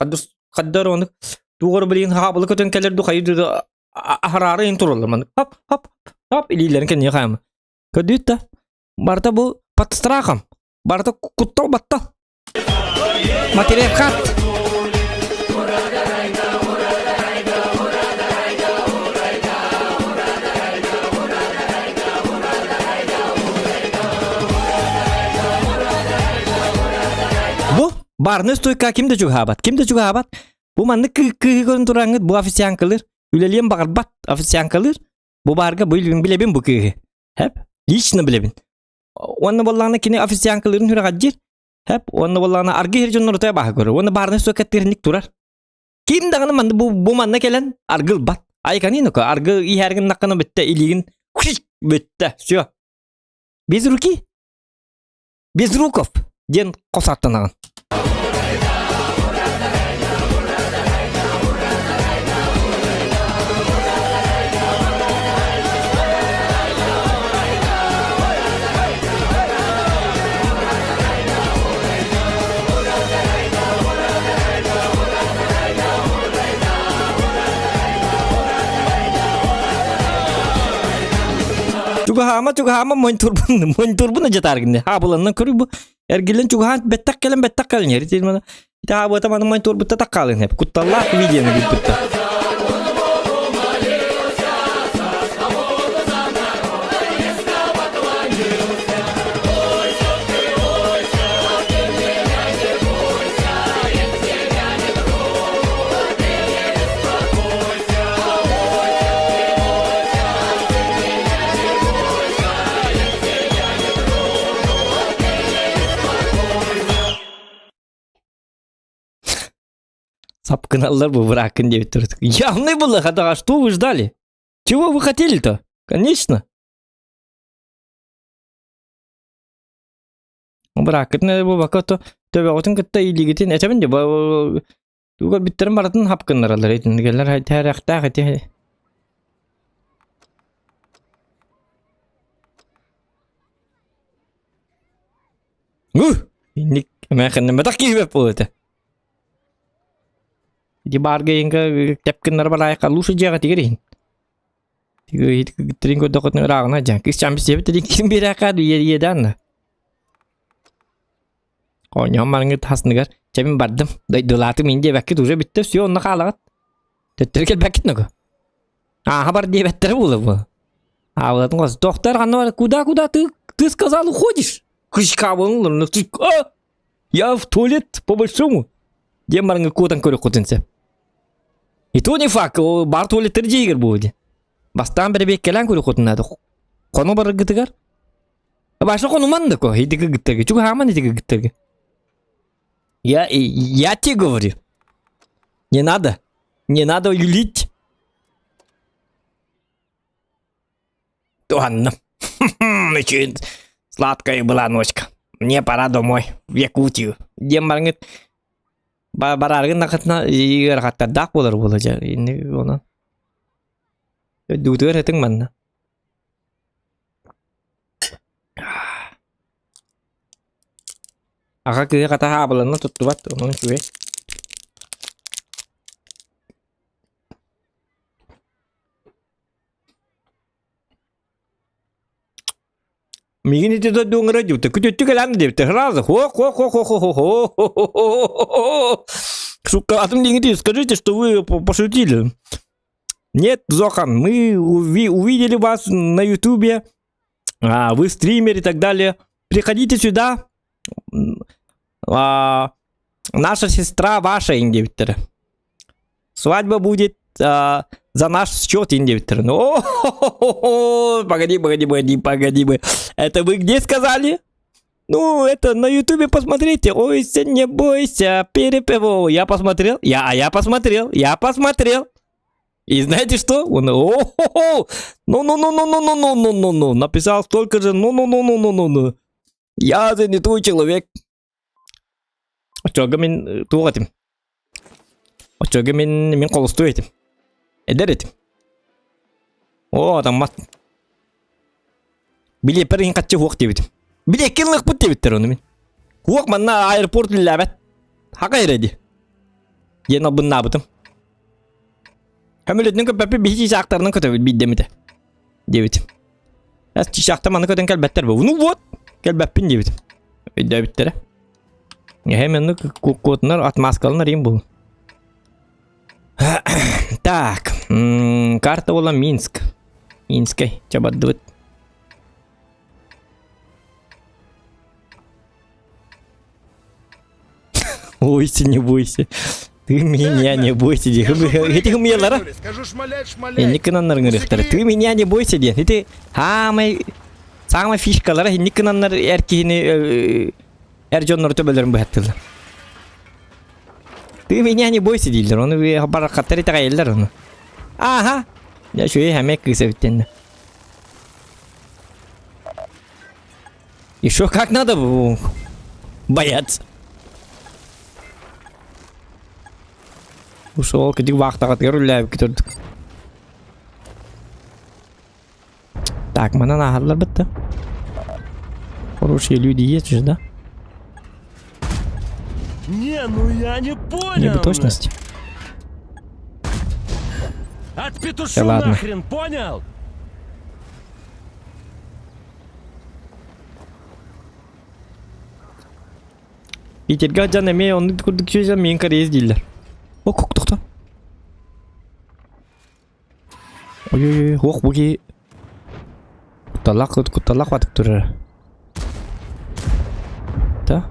Kaddar mandık. Tuğur bilin habalı kötün keller du kaydı ahrara in turallar mandık. Hop. İlilerin kene yakayım. Ködüt da. Barta bu patstrakam. Barta kuttal battal. Materyal kat. Barnes stoyka kimde çok habat. Bu mandık kıhıkın turangıt bu afisyan kalır. Üleliyem bakar bat afisyan kalır. Bu barga bu ilgin bilebin bu kıhı. Hep hiç ne bilebin. Onun bollağına kine afisyan kalırın hüre gacir. Hep onun bollağına argı hercun ortaya bakar. Onun barnes stoyka teknik turar. Kim dağını mandı bu mandık gelen argıl bat. Ay kanino ka argı iyi hergin nakana bitte iligin. Kuş bitte. Şu. Biz Rukov. Gen kosattan ağın. Juga hama monturbun aja targinde. Ha bulandan körü bu. Ergilen juga han bettak kalen yeri. Ita ha bu tamam monturbun tatak kalın hep. Kuttallah videonu bitti. Сапканаллар бы врагын деп тұрдық. Явный было, а что вы ждали? Чего вы хотели-то? Конечно. Быракын bu bakato töbe otun kıtta iyiligin etemin de bu tuğal bittirin baratın hapkınlar etinigeler her yakta hadi. Ini mekan metak gibi bu da. Di barga yang ke tepkin narba layak kalau saja ketirin. Tiga itu ketirin kau dokter nerang aja. Kis campur siapa tadi kim birakat dia dan. Kau nyaman nget has negar. Cami badam. Dari dolatı minje bakit udah bitter sih on nakalat. Terkel bakit naga. Habar dia better bula bu. Awal tuh dokter kan kuda ты сказал уходишь. Кышкавын ты. Я в туалет по-большому. Где марнга кутан көрөкөтүнсө. И то не факт, бар туалеттер жейгер болды. Бастан бери беккелен көрөкөтүнады. Кону бар гытыгар. Баша кону манда ко, идиги гыттерге. Чуга хаман идиги гыттерге. Я тебе говорю. Не надо юлить. Ладно. Очень сладкая была ночка. Мне пора домой, в Якутию. Дем барыңыз. Бараргын нақытына егер қатта дақ болар болача. Енді оны. Дутығыр етің манна. Аға күйе қата хабыланы тұтты бат. Оның күйе. Мигин эти додуң радиоты күтөттүк эле аны депти. Сразу хо. Сука, атом деньги, скажите, что вы пошутили. Нет, Зохан, мы увидели вас на Ютубе, вы стример и так далее. Приходите сюда. Наша сестра ваша индивидуальная. Свадьба будет за наш счет индивидуальный. Погоди. Это вы где сказали? Ну, это на Ютубе посмотрите. Ойся, не бойся, перепеву. Я посмотрел. Я посмотрел. И знаете что? Он, ну. Написал столько же, ну. Я занятой человек. Очога мен туғатым. Очога мен қолысты етім. Эдер етім. О, адам мат. Биле перін қатшы хуақ дебетім. Биле келінлік бұт дебеттер оны мен. Хуақ манна аэропорт ләбәт. Хақа ереді. Ен албын набытым. Көмілетінің көпәпі бейші шақтарының көтөбіт бейдемеді. Дебетім. Әс шақта маны көтен кәлбәттер бі. Ну вот. Кәлбәппін дебетім. Дебеттері. Hemen коднар отмазкалар им был. Так, карта была Минск. Минской, чабадвыт. Бойся, не бойся. Ты меня не бойся, ди. Этих умелара. Никонаннар гырыктар. Ты меня не бойся, ди. Это самая фишка лара. Никонаннар эркини Эрджоннор төбөлөрүн быхаттылар. Ты меня не бойся дейлер. Оны бар хаттары тагайлар оны. Ага. Я шуй хәмәк кысабыттен. Еще как надо бояться. Ушел, кадик вахтага тырылап кетирдик. Так, мана нахаллар битти. Хорошие люди есть же, да? Не, ну я не понял. Не бы точности. Отпетушу ладно. нахрен, понял? Питерге жан эме оны күрдүк сөзө мен карез дейлер. О, тоқта. Ой, ох, буги. Куталак батып турар. Да?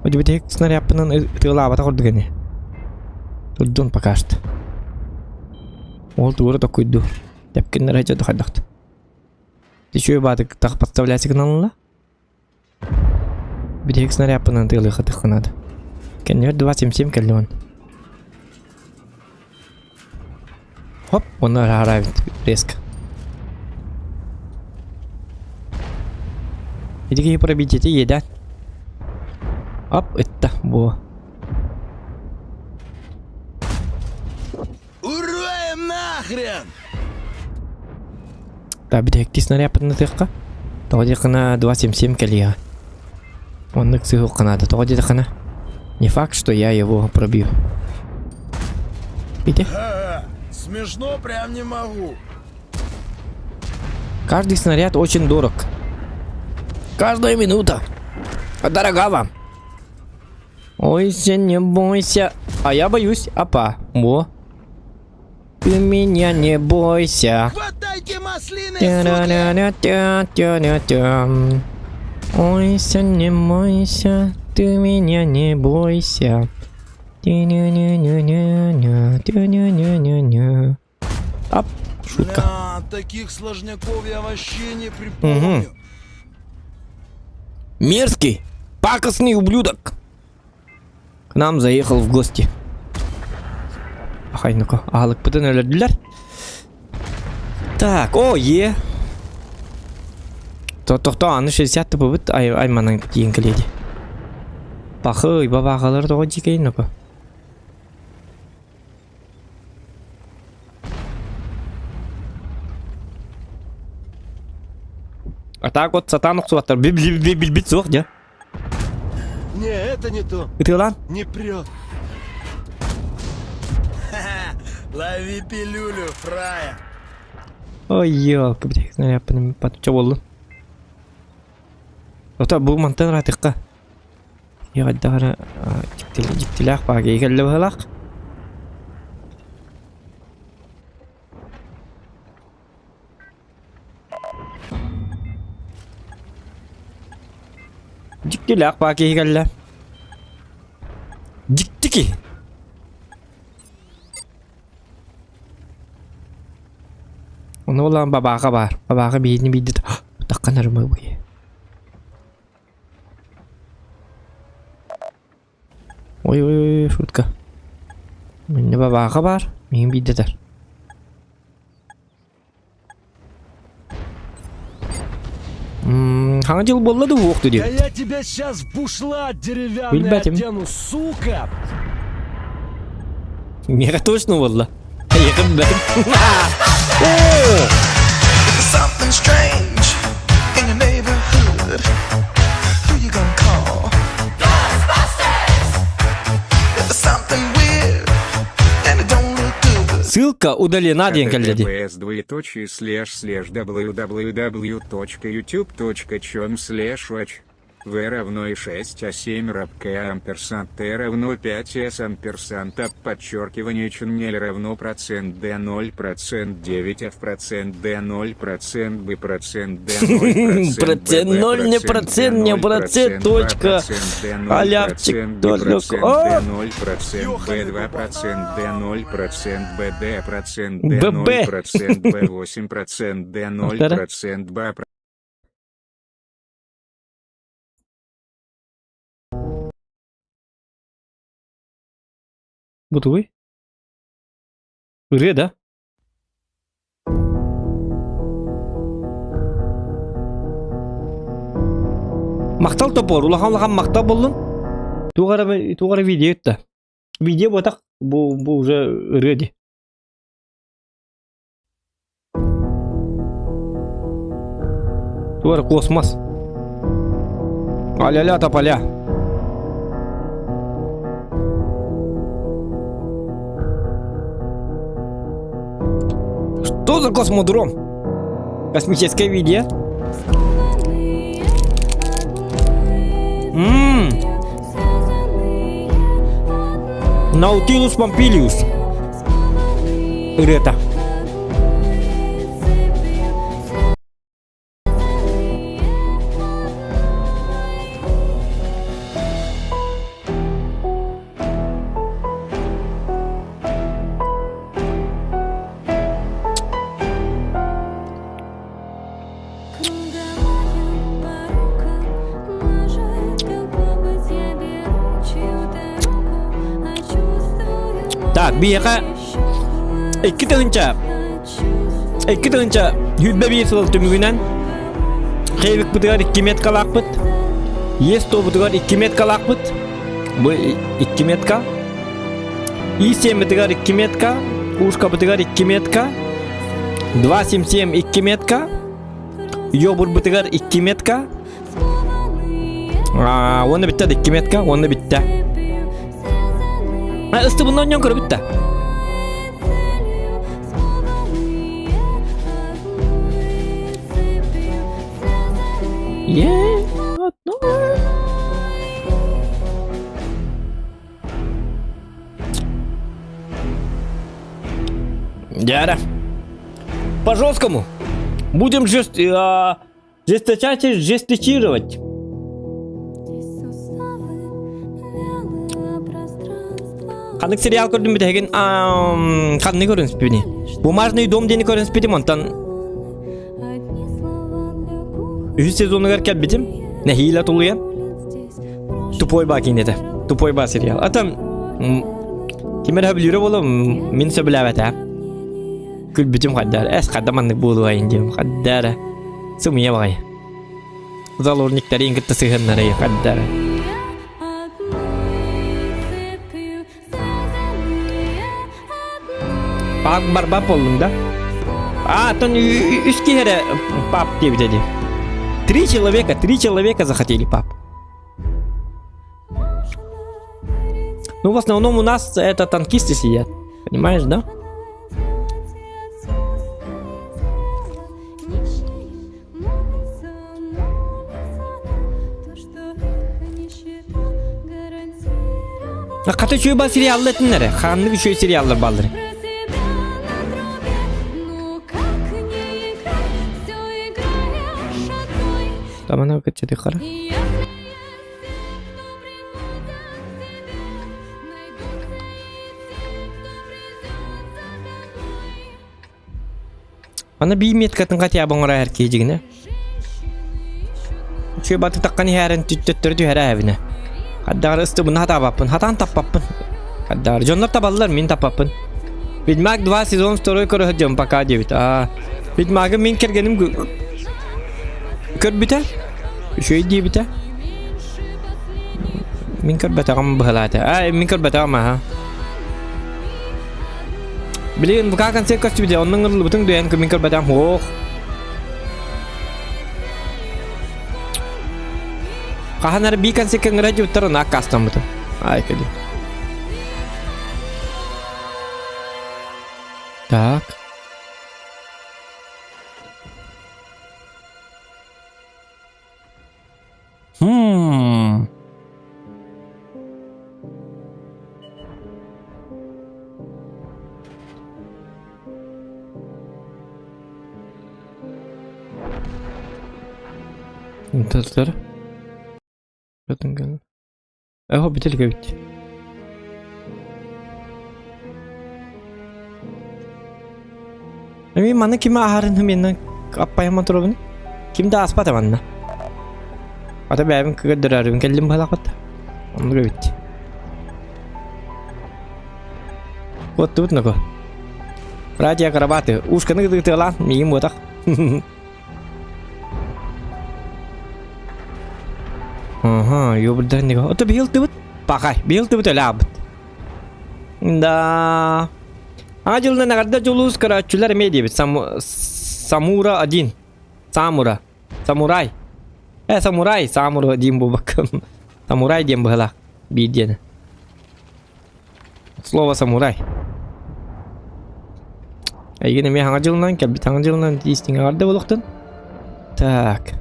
У тебя тек снаряпынан тылаба тақырды гәне. Tudun пока что. Ол тура такой ду. Тепкен райча дохадахт. Ты еще бадык так подставлять сигналла? Битек снаряпынан тылы хатых надо. Кенер 277 каллион. Хоп, он равит резко. Иди пробить эти едят. Оп, это во. Уроем нахрен! Да, битек ти снаряд на тыхка. Тоді қана 277 калия. Он к сыгу канада. Тоді қана. Не факт, что я его пробью. Видите? Смешно прям не могу. Каждый снаряд очень дорог. Каждая минута. Дорога вам. Ойся, не бойся. А я боюсь. Опа. Во. Ты меня не бойся. Хватайте маслины, Ойся, не бойся. Ты меня не бойся. Оп. Шутка. Бля, таких сложняков я вообще не припомню. Мерзкий, пакостный ублюдок. К нам заехал в гости. Ахай, ну-ка, алык пытын өлөдүлөр. Так, о, Тоқта аны 60 бут айманын кийинкеледи. Бахый бабагалар да дикейн апа. А так вот сатанок суаттар бит сох, да? Не, это не то. Ты лан? Не прет. Лови пилюлю, фрая. Ой, ёлка, блядь, я понимаю, что было. Вот это был монтан ратыка. Я отдара диктилях паги келлебалак. Диктилях паги келле. Диктики. Оны олан бабаға бар. Бабаға бейіне бейді. Таққан арымы бұй. Ой, шутка. Менде бабаға бар. Мен бейдедер. Қаңа жыл болады оқты деп. Я тебя сейчас в бушлат деревянный одену, сука! Мега точно болды. Еқін бәтім. Something strange in your neighborhood. Who you gonna call? Ghostbusters! If there's something weird and it don't look good. Ссылка удалена, деньги. https://www.youtube.com/watch v равно 6 а 7 рабка амперсант t равно 5 s амперсант ап подчеркивание чуннель равно процент d 0% 9 f процент d 0% b процент d 0% процент 0 не процент не процент точка алявчик только 0% b 2% d 0% bd процент d 0% b 8% d 0% b Бутовый? Үрге, да? Мақтал топор, улахан мақтал болдың? Туғара видео өтті. Видео бұтақ, бұл уже үрге. Туғара космос. Аля-ля топаля. Что за космодром? Космическое видео? Наутилус Помпилиус. Это. Так, бияқа 2 тығынша хүлбе бейі сылыл түмігінен қейбік бұтығар 2 метка лақпыт ес то бұтығар 2 метка лақпыт бұл 2 метка исем бұтығар 2 метка ушка бұтығар 2 метка 277 2 метка йобур бұтығар 2 метка оны бітті 2 метка оны бітті Üstü bundan yan kırı bitti. Дядя. По-жесткому. Будем жестичировать. Қандық сериал көрдім біті әген қандық көрінс біне. Бумажный дом дені көрінс біті монтан. 3 сезоны көркәп бітім. Нәхейлі тұлыя. Тупой ба кейнеді. Тупой ба сериал. Атам кемер әбілері болу мен сөбілі әбәті. Күл бітім қаддар. Әс қадамандық болу айын дем. Қаддары. Сымыя бағай. Залурниктары ингитті сыгыннары қаддары. Пак бар бап болдың да? Тон үш кере пап деп деді. 3 человека захотели пап. Ну, в основном у нас это танкисты сидят. Понимаешь, да? Каты чөй ба сериалды этінлері. Ханны чөй сериалдар балдыры. Тамана качады қара. Ана бей меткатын қатия бұңыра әркей жігіне. Чөй баты таққаны әрін түттірді әрі әвіне. Қаддағыр ұсты бұны табаппын, хатан таппаппын. Қаддағыр жонлар табалылар, мен таппаппын. Ведьмак 2 сезон 2 көрі хүджім пока дебіт. Ведьмагы мен кергенім көр біті? Шөй дебіті? Мен көр бәтіғам бұғылады. Мен көр бәтіғам аға. Білеген бұқа концерт көшті біде, оның ұрлы бұтың дөйен көр мен көр бәтіғам. Оқ. Қаханары бей концерт кәңір әжі бұттар оны ақ қастан бұты. Кәді. Так. Intazlar. Kadın geldi. Bitirlik bitti. Emin mana kime aharın hımından appayama turabını? Kimde aspat emanna? Ata benim kıgıdırarım kellim balakot. Onu bitti. Вот тут нако. Радио карабаты. Ушка ныг ты лан, миим вот так. Ага, ёбдар него. Это бил ты вот. Пахай, бил ты вот лаб. Да. Ажылны нагарды жолуз карачулар медиа Самура 1. Самура. Самурай. Самурай, Самура 1 bu bakın. Самурай дем была. Биден. Слово самурай. Егене мен хаңа жылынан кел, бит хаңа жылынан дейстің ағарды болуқтын. Так.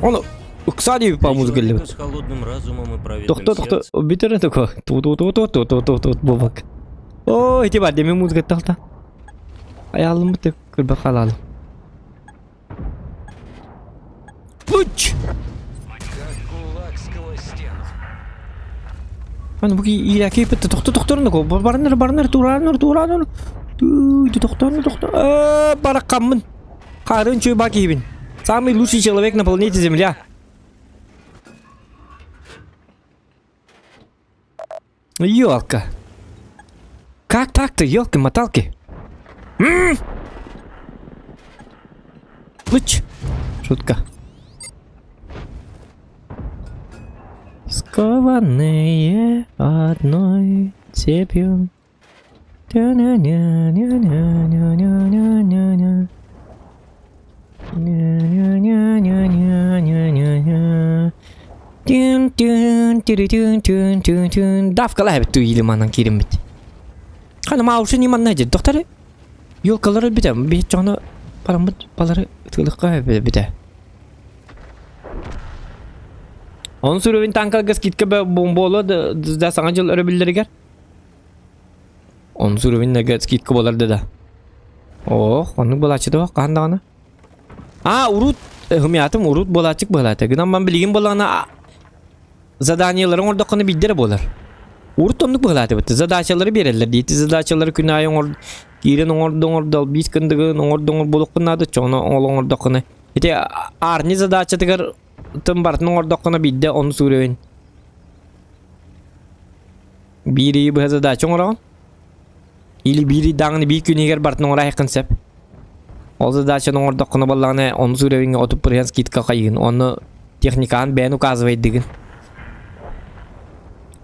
Оны ұқса дейбі па музыкалды бұд. Тоқты, бітірі тұқы. Ту-ту-ту-ту-ту-ту-ту-ту бобак. Ой, те бар, деме музыка талта. Аялым бұты, күрбі қалалым. Луч! Аны бұғы иляки бітті, тоқты-тоқтырын да ко. Барыныр, тураныр. Тоқтырын. Барақ қамын. Қарын чөй бак ебін. Самый лучший человек на планете Земля. Ёлка. Как так-то, ёлки-моталки? Луч. Шутка. Скованные одной цепью. Ня-ня-ня-ня-ня-ня-ня-ня. Davkalar hep duyuyorum anan kirim bit. Hanım avuşun iman necir doktorı? Yolkaları biter. Bir canı paramut baları tıklıkka hep biter. Onun sürüvin tankal gaz kitka be bombolu da sana jıl örebilleri ger. Onun sürüvin de gaz kitka bolar da. Oh, onun bolaçı da bak kanda ana. Urut hımyatım urut bolacık bolata. Gıdan ben bilgin bolana zadaniyelerin orada konu bildir bolar. Urut onluk bolata bitti. Zadaçaları verirler deydi. Zadaçaları günahın orada girin orada bit kındığın orada boluk kınadı. Çoğuna oğlan orada konu. İşte arni zadaça tıkar tım bartın orada konu bildi onu sürüvin. Biri bu zadaça oran. İli biri dağını bir gün eğer bartın oraya yakın sep. Ол задачаны орда кына баллагына оны сүребиңе отуп бурген скидка кайын. Оны техниканы бен указывает деген.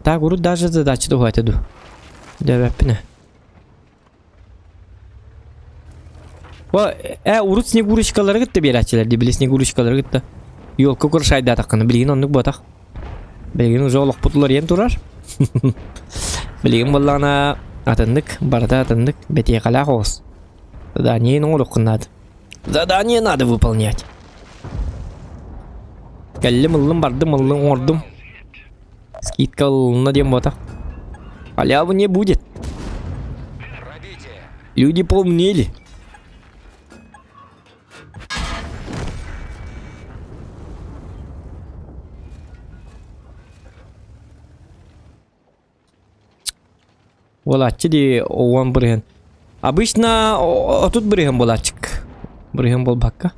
Так, уру даже задача хватит. Дебепне. Ва, урут снегурочкалары гытты берачылар, дебиле снегурочкалары гытты. Yolka kurşayda takını bilgin onluk batak. Bilgin uzoluk putlar yen turar. Bilgin bollana atındık, barda atındık, betiye kala хоз. Задание нолук надо. Задание надо выполнять. Кәллем ыллым бардым, ыллым ордым. Скидка ыллына дем батак. Халявы не будет. Люди поумнели. Волачы де оған бірген. Обычно тут бірген болачык. Бірген бол баққа.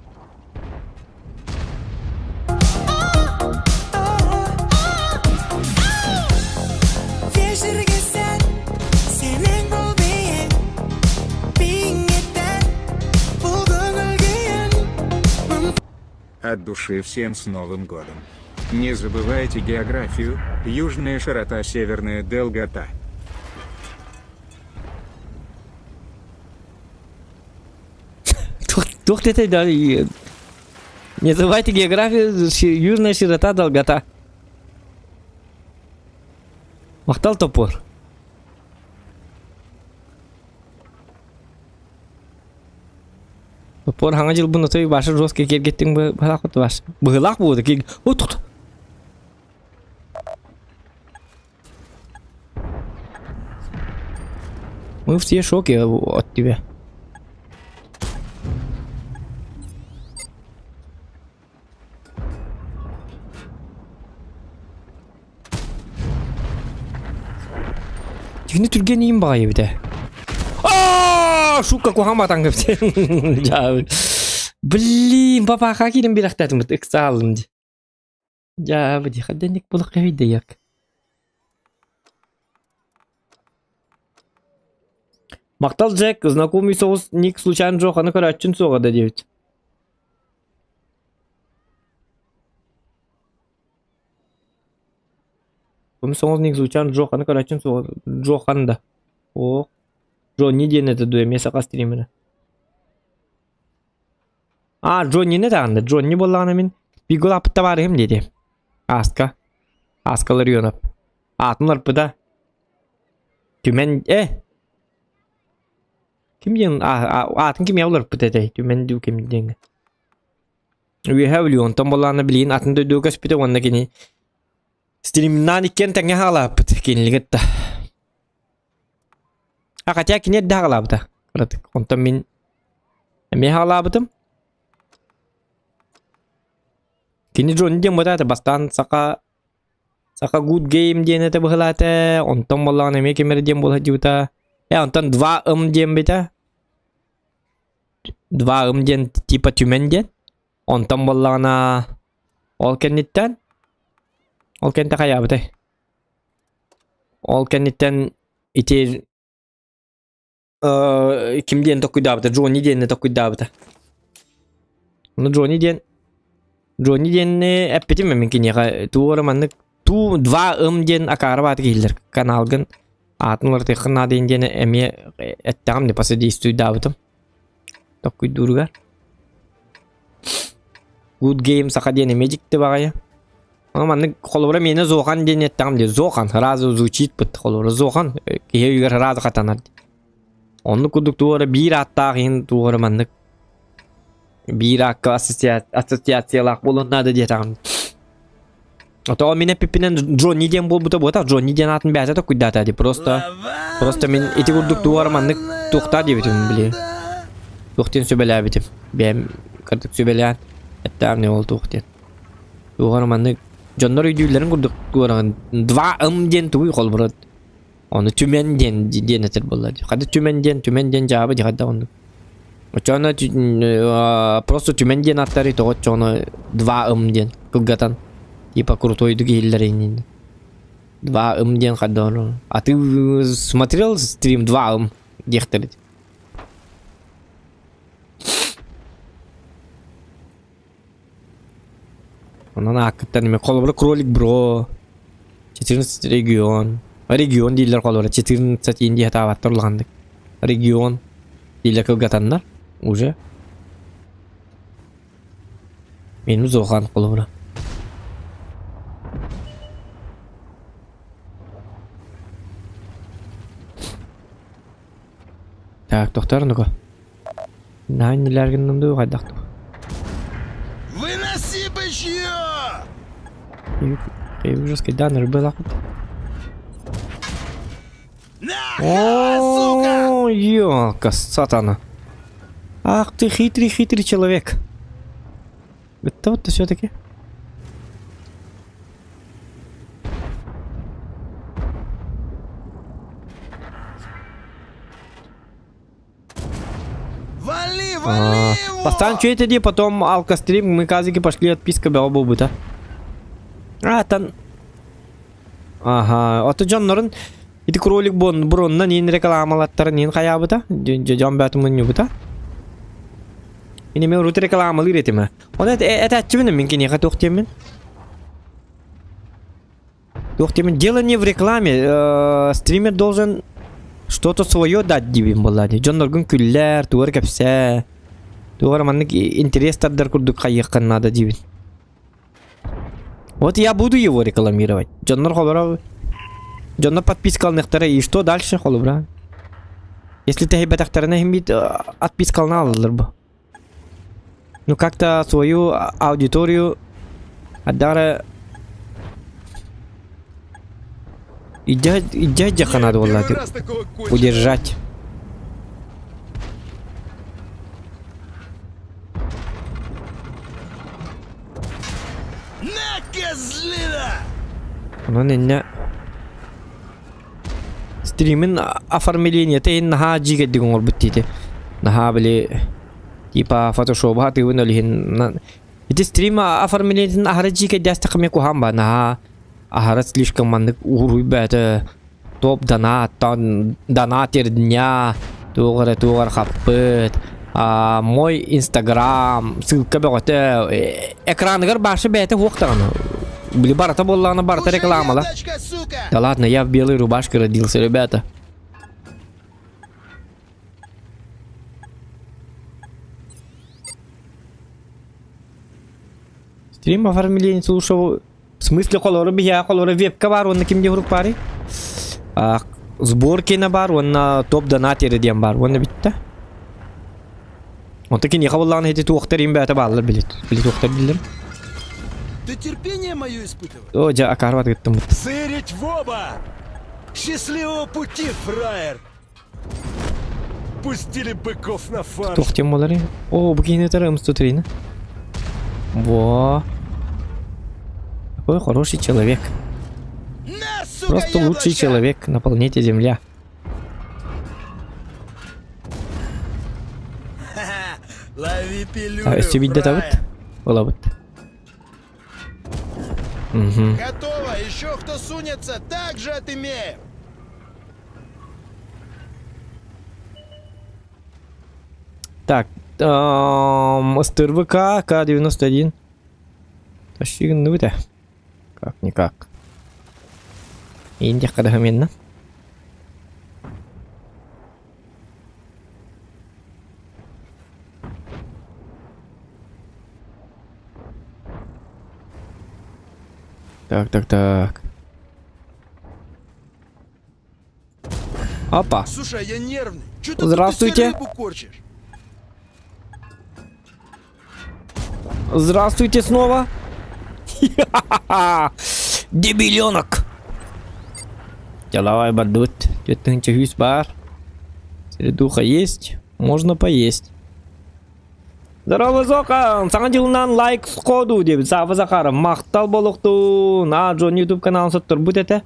От души всем с Новым годом. Не забывайте географию, южная широта, северная долгота. Тух ты да. Не забывайте географию, южная широта, долгота. Мақтал топор. Топор хаңа жыл бұны той башы жосқа кергеттің бұлақ бұты башы. Бұғылақ бұды кег. О, тұқты. Мы все в шоке от тебя. Тигни түрген ең бағай бі де. Шука кухаматан көпте. Блин, папа хакирим bir ақтатым бұд. Үкса алым де. Бұды, қадденек бұлық қавейді яқ. Мақтал Джек, знакомый соус ник случайно Джохана Карачин соғады девит. Соус ник случайно Джохана Карачин соғады. Джоханда. О, Джо не ден это дуэ, меса қастыремені. Джо не тағында. Джо не болағына мен бигол апытта бар ем деді. Аска. Аскалар йонап. Атынлар пыда. Түмен, Kim diyeyim? Atın kim yavlar pıtı tümen diyor kim diyeyim. We have Leon tam bolana bilin atın da diyor kaspite wanda kini. Stream'dan iken tenge hala pıtı kini ligetta. Akatya kini da hala pıtı. Kratık ontam min. Me hala pıtım. Kini drone diyeyim bata bastan saka good game diyene te bahla te ontam bolana me kemer diyeyim bolha juta. Ya ondan 2 diyeyim beta. 2 diyeyim tipa tümen diyeyim. Ondan bolana olkenitten. Olkente kaya beta. Olkenitten iti kim diyeyim tokku da beta. Johnny diyeyim tokku da beta. Onu Johnny diyeyim. Johnny diyeyim epitim mi mümkün ya. Tuğra manlık. 2 diyeyim akara batı gelir. Kanalgın. Atın var tekrar nade indiyene emiye ettiğim de pası değiştiriyor davetim. Tokku durgar. Good game saka diyene magic de bakaya. Ama ne kolora mene zoğan diyene ettiğim de zoğan. Razı zuçit pıt kolora zoğan. Kihe yugar razı katanar. Onu kuduk tuğra bir hatta hin tuğra manlık. Bir hakka asosiyasiyalak bulunmadı diye tamam. То меня пипинен Джонни ден бол бута бота Джонни ден атын бәзә тә куйда ди просто мен эти курдук туар манны тукта ди битем биле туктен сөбелә битем бәм кырдык сөбелән әттә не ол туктен туар манны Джоннор үйдүләрен курдук туарган 2 ден туй холбурат аны түмен ден ден этер булды хәдә түмен ден җавабы ди хәдә аны очона просто түмен ден аттары то очона 2 ден кылгатан Типа крутой дугиллер инин. 2 ден хадон. А ты смотрел стрим 2 дехтелит? Ondan hakikaten mi? Kolobra krolik bro. 14 region. Region değiller kolobra. 14 indi hata battırılgandık. Region. Değiller kılgatanlar. Уже. Benim zoğan kolobra. Так, тоқтар ну-ка. Найн нелергеннен ду кайдакты. Выноси бычье! Ужас кайдан рыбалак. О, ёлка, сатана. Ах ты хитрый человек. Это вот все-таки. Поставим что это, потом алкострим, мы казики пошли отписка был бы, да? Там... Ага, это Джон Норн. Это кролик Бронна, не рекламалаттар, не хаябы, да? Джон Бэтмен не бы, и не имел рут рекламы лиретима. Он это отчего на минки не хотел темен? Дело не в рекламе. Стример должен что-то свое дать дивим баллади. Джон Норган күлләр, туар кепсе. Туар маннык интерес тардар курдук хайыккан надо дивин. Вот я буду его рекламировать. Джоннор холора. Джоннор подписка алнықтары. И что дальше, холора? Если ты хебетахтарына химбит, отписка алналар бы. Ну как-то свою аудиторию отдара... И дядя надо влади удержать. Ну не. Стримин оформление ты на джига дигон орбитите. На били типа фотошоп хаты вынали. Эти стрима оформление на хараджига дястаками кухамба на Ахарат слишком маннык урубата топ донатер дня тугар хаппыт мой инстаграм ссылка бөгөтө экрангар башы бәте хуктаганы били барата болланы барата рекламала. Да ладно, я в белой рубашке родился, ребята. Стрим оформление слушал. В смысле колоры бия, колоры вебка бар, он на кем где пари? Сборки на бар, он на топ донатеры диам бар, он на битта. Он таки не хавалан эти тухтары им бята баллар билет тухтар билер. Ты терпение мое испытываешь? О, джа акарват геттем. Сырить в оба! Счастливого пути, фраер! Пустили быков на фарш. Тухтем молари. О, букины тарам стутрина. Во. Какой хороший человек. Просто лучший человек на планете Земля. Лови пилюлю, А если видеть это вот? Было вот. Угу. Готово, еще кто сунется, так же отымеем. Так, СТРВК К-91. Тащиган, ну это. Как-никак. Индия кадахаменно. Так. Опа. Слушай, я нервный. Чё ты Здравствуйте. рыбу корчишь? Здравствуйте снова. Дебиленок. Деловой бадут. Тетынча бар. Средуха есть. Можно поесть. Здорово, Зока. Саңа лайк сходу деп Сафа Захаров. Мақтал болукту. На Джон YouTube каналын турбут эте.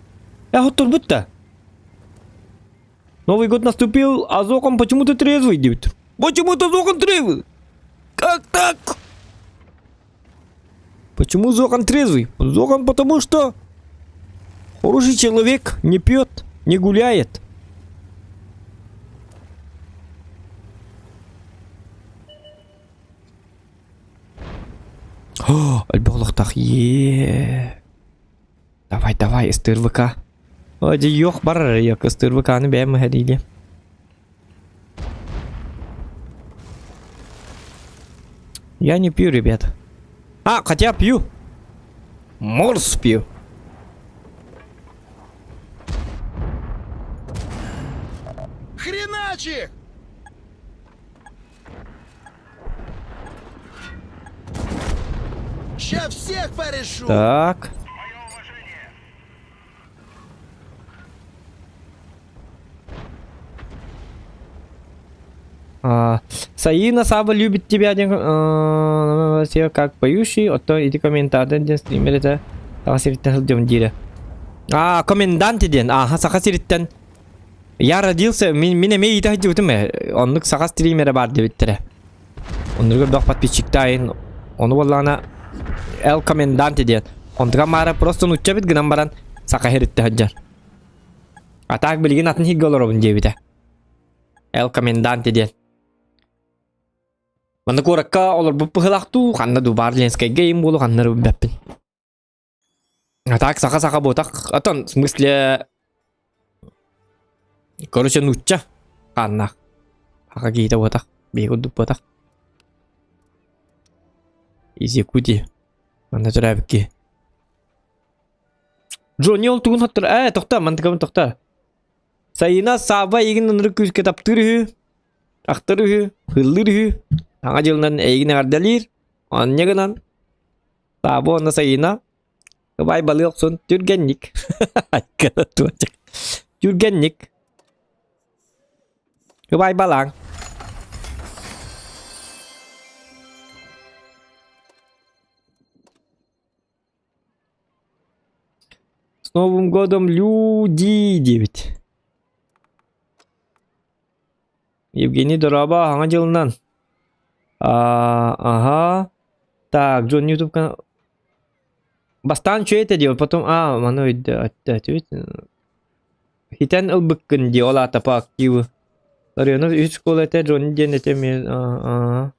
Вот турбут-то. Новый год наступил, а Зокон почему-то трезвый, девит. Почему-то Зокон трезвый. Как так? Почему Зокон трезвый? Зокон потому что хороший человек, не пьет, не гуляет. Альболуктах. Давай, СТРВК. Оди yok бар, yok СТРВКны бәм хәдиле. Я не пью, ребят. Хотя пью. Морс пью. Хреначи! Ща всех порешу! Так. Саина Саба любит тебя, все как поющий, иди комментатор, ден стример это сахасириттен ждем дире. Комендант ден, сахасириттен. Я родился, меня мей итах дивтим, он сахас стримера бар дивиттере. Он другой дох подписчик тайн, он валлана эл комендант ден. Он мара просто нучабит гнам баран сахасиритте хаджар. А так билген атын хигголоробун дебите. Эл комендант ден. Мана коракка олар бу пыхлакту, ханна ду барленская гейм болу ханна ру беппин. А так саха ботак, атон в смысле короче нучча ханна. Какие-то ботак, бегут ду ботак. Из Якутии. Мана турабки. Джонни ол тугун хаттыр. Тохта, мантыкамын тохта. Сайына саба егин ныры күз кетаптыры. Актыры, хыллыры. Аңа жылынан әйгіне ардалир, аннегінан, сабы оны сайына, кыбай балы оқсын, түргенник. Түргенник. Кыбай балаң. С Новым годом, люди! 9. Евгений Дораба, аңа жылынан. Ага. Так, Джон YouTube канал. Бастан что это делал? Потом, мано хитен ылбыккын ди ола тапа активы. Районов 3 школа это Джон ден это мен.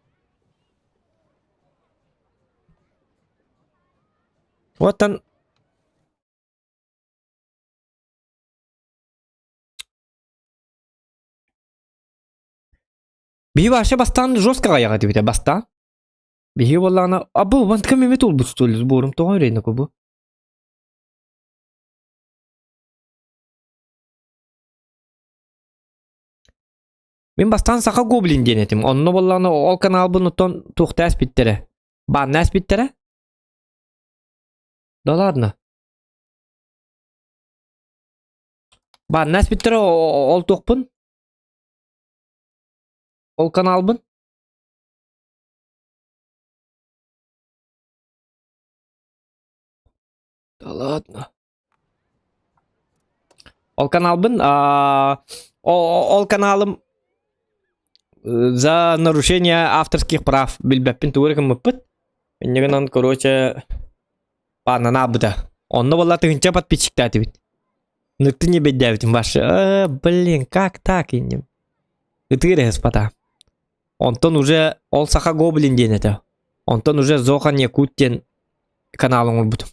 Вот он. Биһи баша бастан жестко гаяга дибите бастан. Биһи боллана абу бантка мемет ул бустул борум тоой рейна кобу. Мен бастан сака гоблин денетим. Онно боллана ол канал буну тон тухтас биттере. Баннас биттере? Да ладно. Баннас биттере ол тохпун. Ол каналбын. Да ладно. Ол каналбын. Ол каналым за нарушение авторских прав. Билбеппин туурекам мыппыт. Меннеген короче, пана набыда. Онно болла тыгынча подписчикта атыбит. Ныкты не беддявитим ваши. Блин, как так инем? Ытыре господа. Онтон уже ол саха гоблин ден это. Онтон уже Зохан Якутен каналың ул бутум.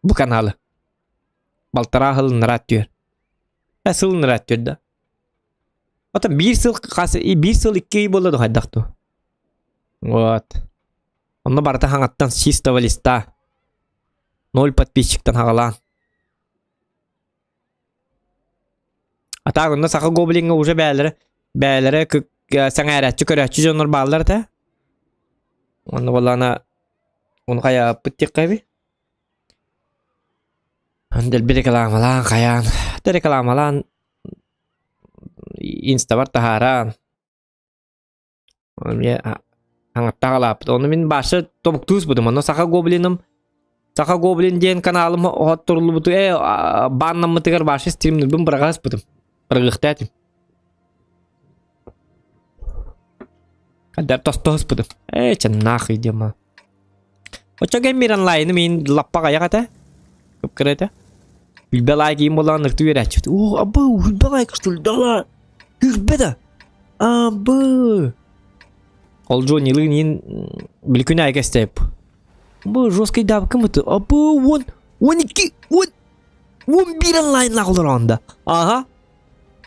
Бу каналы. Балтара хыл нырат түйер. Сыл нырат түйер да. Ота bir сыл қасы, bir сыл 2 үй болады хайдақту. Вот. Онна барата хаңаттан с чистого листа. 0 подписчиктан хағалан. А так онна саха гоблинга уже бәлері сәң әрәтчі көрәтчі жоныр балылар да. Онна болана оны қая пыттек қайбі. Дәл бір рекламалан қаян. Дәл рекламалан инста бар тахаран. Аңатта қалапты. Оны мен башы тобық туыз бұдым. Оны саха гоблин ден каналым от тұрлы бұды. Баннам мұтығар башы стримнір бұм бірағас бұдым. Бірғықты әтім. Каддар тос бұдым. Чын нақы идем. Очаға миран лайны мен лаппа қаяқ әті. Көп кір әті. Үлбәлай кейім болған ұрты ер әтчіпті. Абы, үлбәлай күштіл дала. Үлбәді. Абы. Ол Джоннилы нин билкүнә әгәстәп. Бу жесткий даб кем это? Абу 12 11 онлайн лағылыр анда. Ага.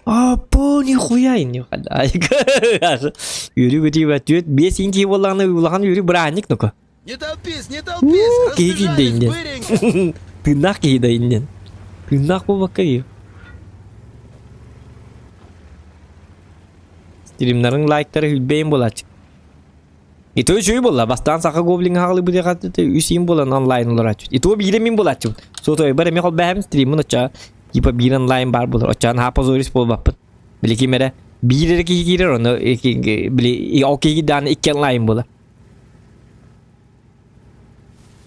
Абу нихуя инне хада. Юрий гыти ватет 5 инки болланы улахан юрий браник ну-ка. Не толпись, разбежались быренько. Тынак кейді иннен. Тынак бұл бақы. Стримнарын лайктары үлбейін болады. Ito жүй бола, бастан сақы гоблин хағылы бұдай қатты үсейін болан онлайн олар ачу. Ito биремин бола ачу. Сотой бір әме қол бәхім стримін оча. Ипа бір онлайн бар болар. Очан хапа зорис бол баппын. Білі кемері бірері кейгерер оны. Білі о кейгеден 2 онлайн бола.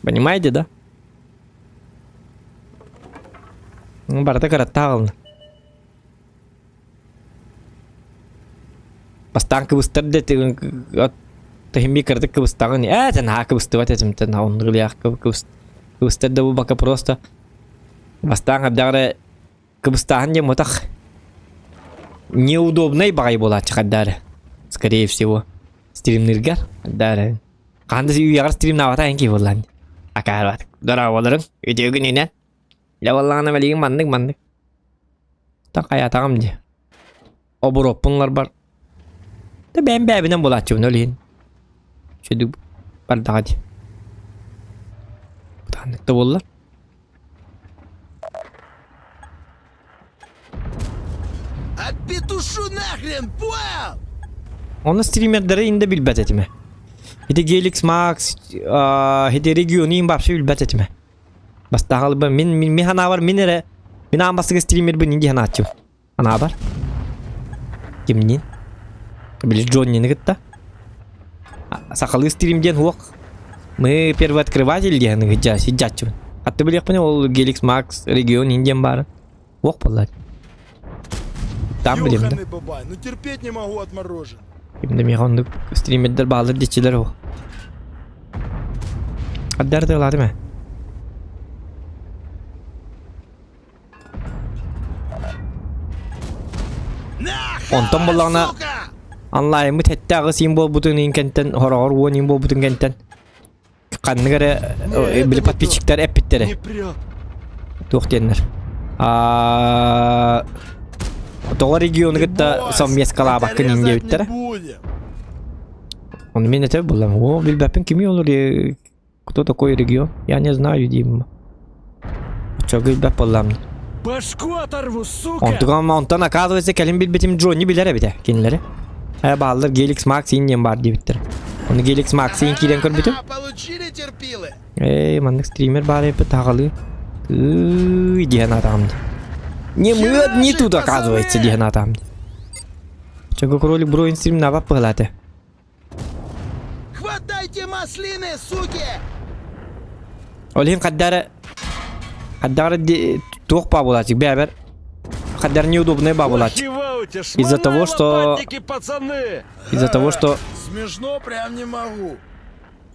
Понимаете, да? Барда каратта қалын. Бастан кыбыстырды тахимби кырдык кыбыстагын. Тен ха кыбыстыбат этим тен онрылыяк кыбыстырды бу бака просто. Бастан абдагы кыбыстагын дем отак. Неудобный багай болат чыкадары. Скорее всего. Стримнергер. Дары. Кандысы уягар стрим навата энки боллан. Акарбат. Дара боларын. Өтөгүн эне. Я валлана велигин мандык. Так аятагым ди. Обуроппунлар бар. Да ben бәбинен болатчы өлейін. Шөді бардаға ди. Таныкты боллар. Отпетушу нахрен, понял? Оны стримердері инде билбәт етіме. Хеде Gelix Max, хеде регионы бапшы билбәт етіме. Бастағалы ба, мен хана бар, мен амбасыға стример бұл нинге хана атчым. Хана бар. Кемнен? Били Джонни гытта. Сақалы стримден хуак. Мы первый открыватель ден гыджа сиджачу. Атты билек пане ол Gelix Max регион инден бар. Хуак боллар. Там билем да. Ну терпеть не могу отморожен. Имде мехондук стримердер балыр дечилер о. Аддарды олады ма? Онтон боллағына онлайн мұт әттіғі символ бұтын инкенттен, хорағыр уон имбол бұтын кенттен. Қанныгары білі подписчиктер әппеттері. Тоқтенлер. Тоғы регионы күтті совмескала бақын инде өттері. Он мен әтәбі болам. О, білбәпін кеме olur? Кто такой регион? Я не знаю, деймін. Чого білбәп болам? Башку оторву, сука! Онтан оказывается, кәлім білбетім Джонни білер әбіде, кенілері. Bağlılar Gelix Max inen var diye bitir. Onu Gelix Max in kiren kör bitir. Mandık streamer bari yapıp tağalı. Diyen adamdı. Не тут оказывается диген adamdı. Чего кроли броин стрим на вап пылаты. Хватайте маслины, суки! Олим каддары тух бабулатик бәбер. Каддар неудобный бабулатик. Из-за того, что... Смешно прям не могу.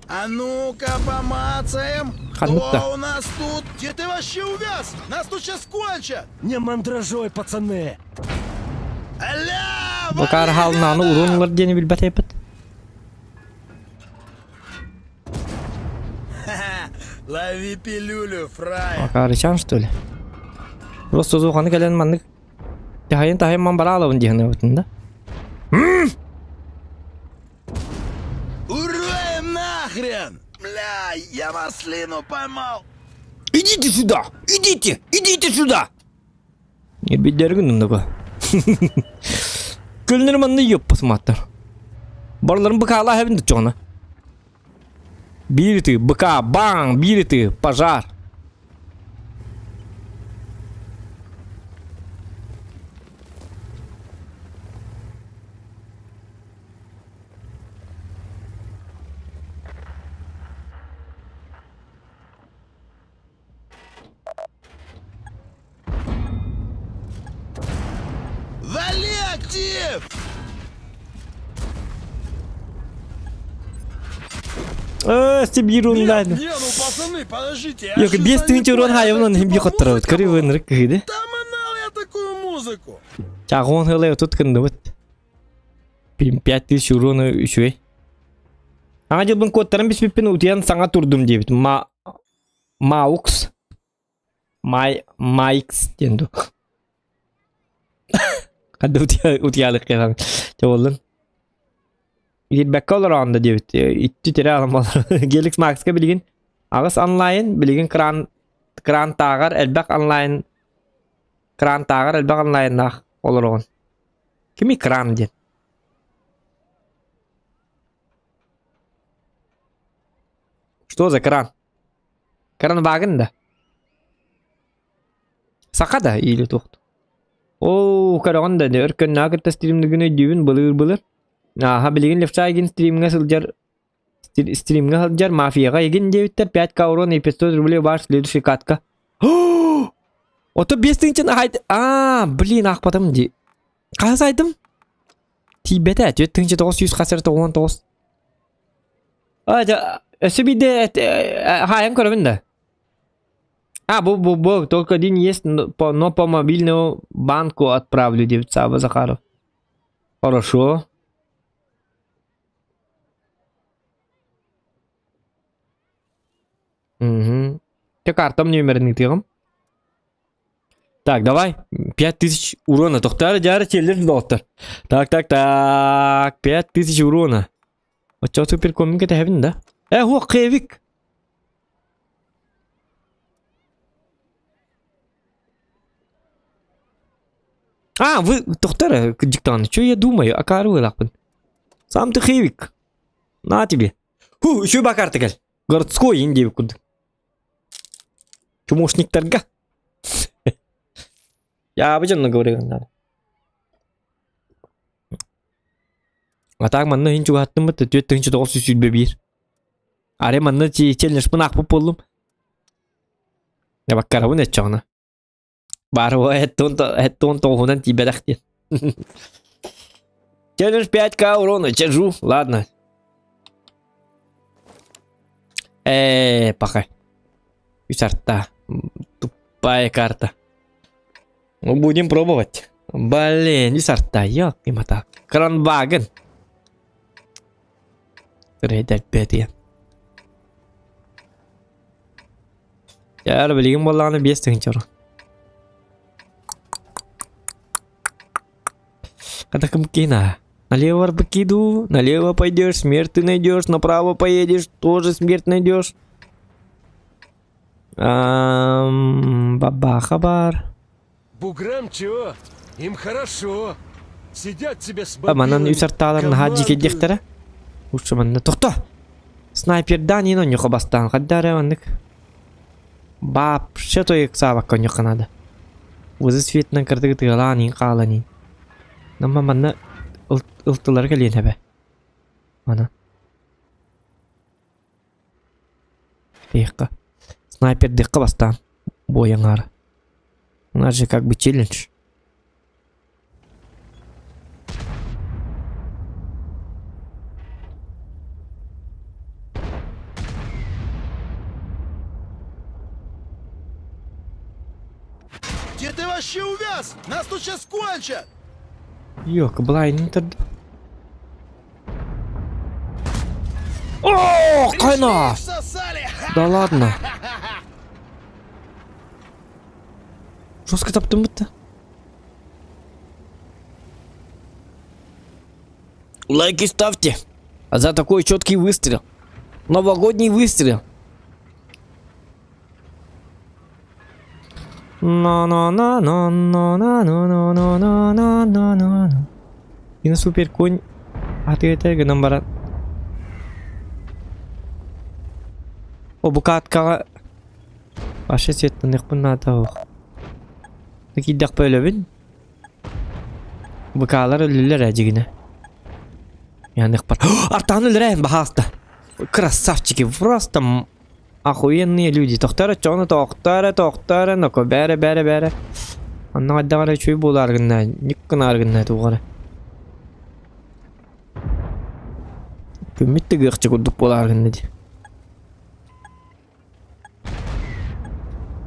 А ну-ка помацаем. Ханута. Кто у нас тут? Где ты вообще увяз? Нас тут сейчас кончат. Не мандражой, пацаны. Аля! Bakar halnanı urunlar diye bilbet yapıt. Лови пилюлю, фрай. Bakar içen что ли? Просто зуханы gelen mandık. Tahayın man bara alavın diye ne Уроем нахрен! Бля, я маслину поймал. Идите сюда! Идите сюда! Не бедергін bu. Gölünür manını yok pasmattır. Barların bıkağla hevin tutacağına. Biriti, bıkağı, bang, biriti, pajar. Вали актив! Стебир онлайн. Не, ну пацаны, подождите. Yok, без тынчы урон хайванын hem bir kattıra öt. Kırı vınırık kıydı. Таманал я такую музыку. Çağın hıla ötüt kındı bıt. 5000 урона üçüy. Аңа жылбын кодтарын биспиппин утуян саңа турдум дебит. Маукс. Майкс денду. Кадда утуялык кайдан. Жолдун. Feedback olur anda debit. İtti tere alamalar. Gelix Max'ka bilgin. Ağız online bilgin kran tağar elbek online. Kran tağar elbek online nah olur on. Kimi kran den? Что за кран? Кран вагон да? Сақада или тоқты? О, қарағанда да өркен нағырта стримдігіне дүйін бұлыр. Aha bilgin lefça egin streamga sıljar mafiyaga egin debitler 5 euron episod ruble var следующий катка. Ото 5 için haydi. Блин ақпатым ди. Қасайдым? Тибете 4-900 қасыр 99. Өсі биде хайын көрімін да. Бу, только один есть, но по мобильному банку отправлю, дебит Саба Захаров. Хорошо. Угу. Ты картам номерный тыгам. Так, давай. 5000 урона. Тоқтары жары челдер доктор. Так. 5000 урона. Вот что супер комик это хевин, да? О, кевик. Вы, доктор, диктан, что я думаю? Акару лапын. Сам ты хевик. На тебе. Еще ба карта гель. Городской индей куд. Чумошниктарга. Я обычно говорю, надо. А так манна хинчу хаттым бит 4-900 сүлбе бир. Аре манна челлендж пынак боп болдум. Я баккара не чана. Баро эттон тоғунан тибедак ден. Челлендж 5к урона чержу. Ладно. Пока. Висарта. Тупая карта. Ну, будем пробовать. Блин, висарта. Ёлки мата. Кранваген. Рейдер беде. Я білген болғаны 5 тыңчар. Когда кем-кина. Налево покиду, налево пойдешь, смерть ты найдешь, направо поедешь, тоже смерть найдешь. Баба-хабар. Буграм чего? Им хорошо. Сидят себе с Манан үсарталарын хаджике дехтері. Лучше манна. Тоқта! Снайпердан ино нюха бастан. Қаддары маннык. Бап, ше той сабаққа нюха надо. Өзі светінен кірдігі тығыланин, қаланин. Намма манна ылтылар келен әбе. Мана. Дейққа. Снайпер дейққа бастан. Бояңары. У нас же как бы челлендж. Где ты вообще увяз? Нас тут сейчас кончат! Йока, блайнтер. О, кайна! Да ладно. Жестко таптым бітті. Лайки ставьте. За такой четкий выстрел. Новогодний выстрел. На-на-на-на-на-на-на-на-на-на-на. И на супер конь. А ты это гномбара. О, букатка. Ваша светлых пунатов. Такие дах полюбин. Букалар лилер әдігіне. Яндық бар. Артаны лірәйін бахаста. Красавчики, просто охуенные люди. Тоқтары чоны, тоқтары, но-ко бәрі. Анна қаддағара чөй бол арғынна. Никкін арғынна туғары. Көмметті ғықчы күрдік бол арғынна де.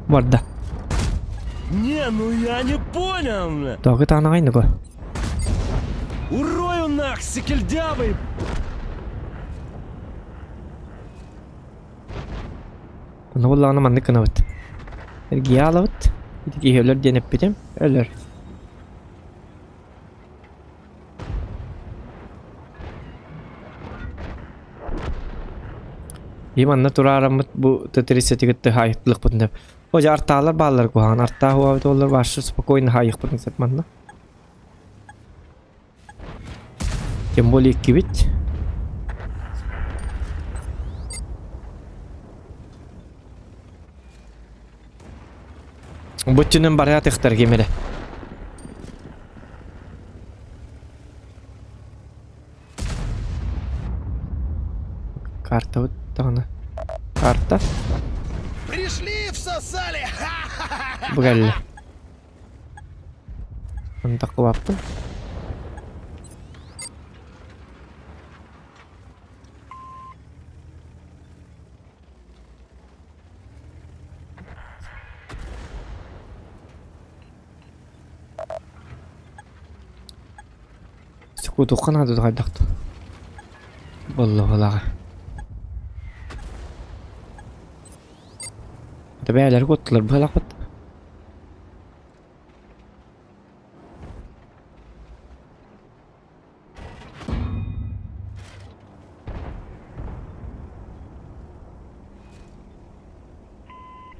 Барда. Не, ну я не понял. Тағы танығайны ко. Урою нах, секельдявый. Onu vallahi mandık kanavut. Ergi alavut. İki ölür denip bitim. Ölür. Imanna turaramıt bu tetriseti gitti hayıtlık bunda. Hoca artağlar bağlar kuhan. Artağı huavit olur başı spakoyun hayık bunda setmanna. Sembolik gibit. Bütünün baraya tıktır gemeli. Карта вот она. Карта. Пришли, всосали! Бгалли. Он так лапы. سكوتو قنادو تغدقت. والله والله. Tabialar gotlar bu halaqat.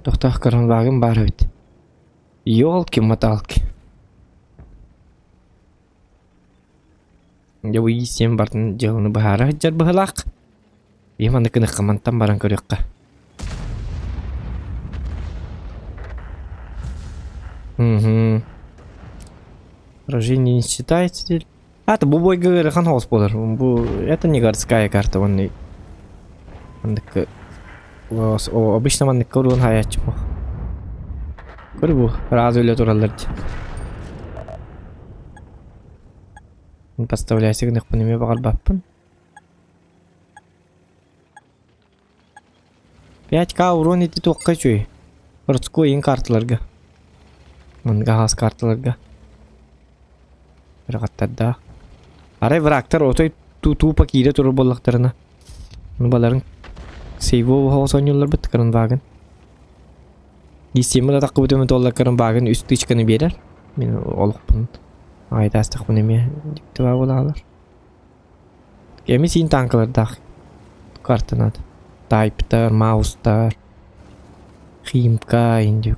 To'xtaq qaranlığım bar edi. Ёлки-моталки. Ya bu isim barın jauhnu bahara jar bu halaq. Yemana kena qamantam barang korekka. Угу. Рождение не считается. А, это бубой говорит, ханхос подор. Это не городская карта, он не. Он так. Обычно он не корон хаячмо. Корбу, разве ли туралдерти. Он подставляет сигнал по нему багал баппан. 5К урон эти только чуй. Городской ин карталарга. Manga has kartlarga. Raqatda. Aray vraktar otoy tu pakire turur bollaqtarına. Baların seyvo hava oynuyorlar bit karın bagın. Gisemle taqıb ötümü dollar karın bagın üstü çıkanı berer. Men oluq bunu. Ayda astaq bunu me dipti va bolalar. Gemi sin tanklar da. Kartına. Type'tar, mouse'tar. Ximka indi.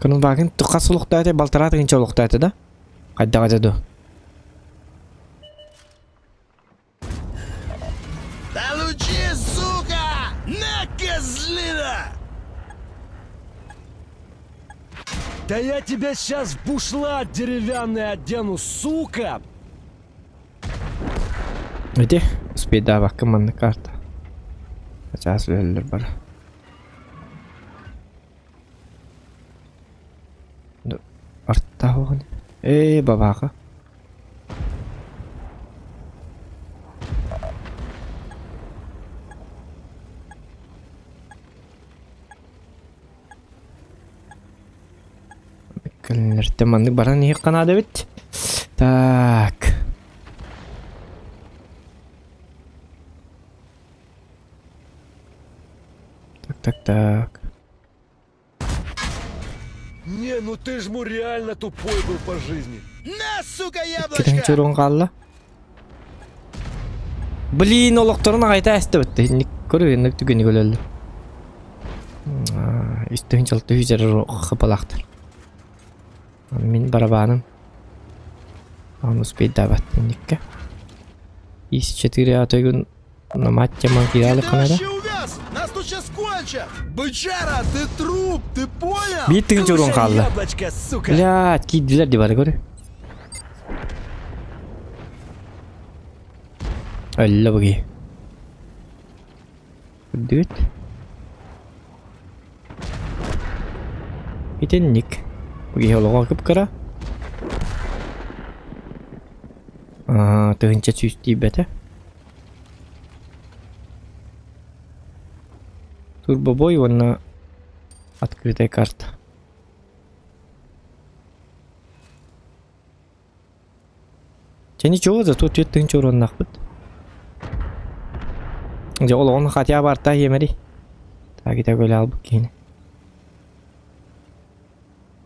Kanun bagin tuqas suluqtayda baltarat gincha suluqtayda da. Qayda qajadu. Получи, сука! На, козлина! Да я тебя сейчас в бушлат деревянный одену, сука! Hadi, speda bakın manna karta. Kaças verirler bana. Artta hoğun. Babaka. Bakınlar temanlık bana niye kanadı bit? Tak. Так. Не, ну ты ж реально тупой был по жизни. На, сука, Китен яблочко! чурун қалла. Блин, олоқтарын ағайта әсті бітті. Ник көрі, ник түгені көлелі. Үстігін жылты үйзері қыпалақтыр. Мен барабаным. Он успеть давать никка. Из 4 атойгун на матче манкидалы қанада. Нас тут сейчас кончат! Бычара, ты труп, ты понял? Биттігін чурун қалды. Яблочко, сука! Блядь, кейділер де бары көрі. Әлі бұғы. Күрдігіт. Битенник. Бұғы олыға кіп кіра. Тығынша сүйістей бәті. Турбобой, вон открытая карта. Че ничего, зато түйеттігінші орыннақ бұд. Ол оны қатия барта емері. Так, итак, өлі албық кейіні.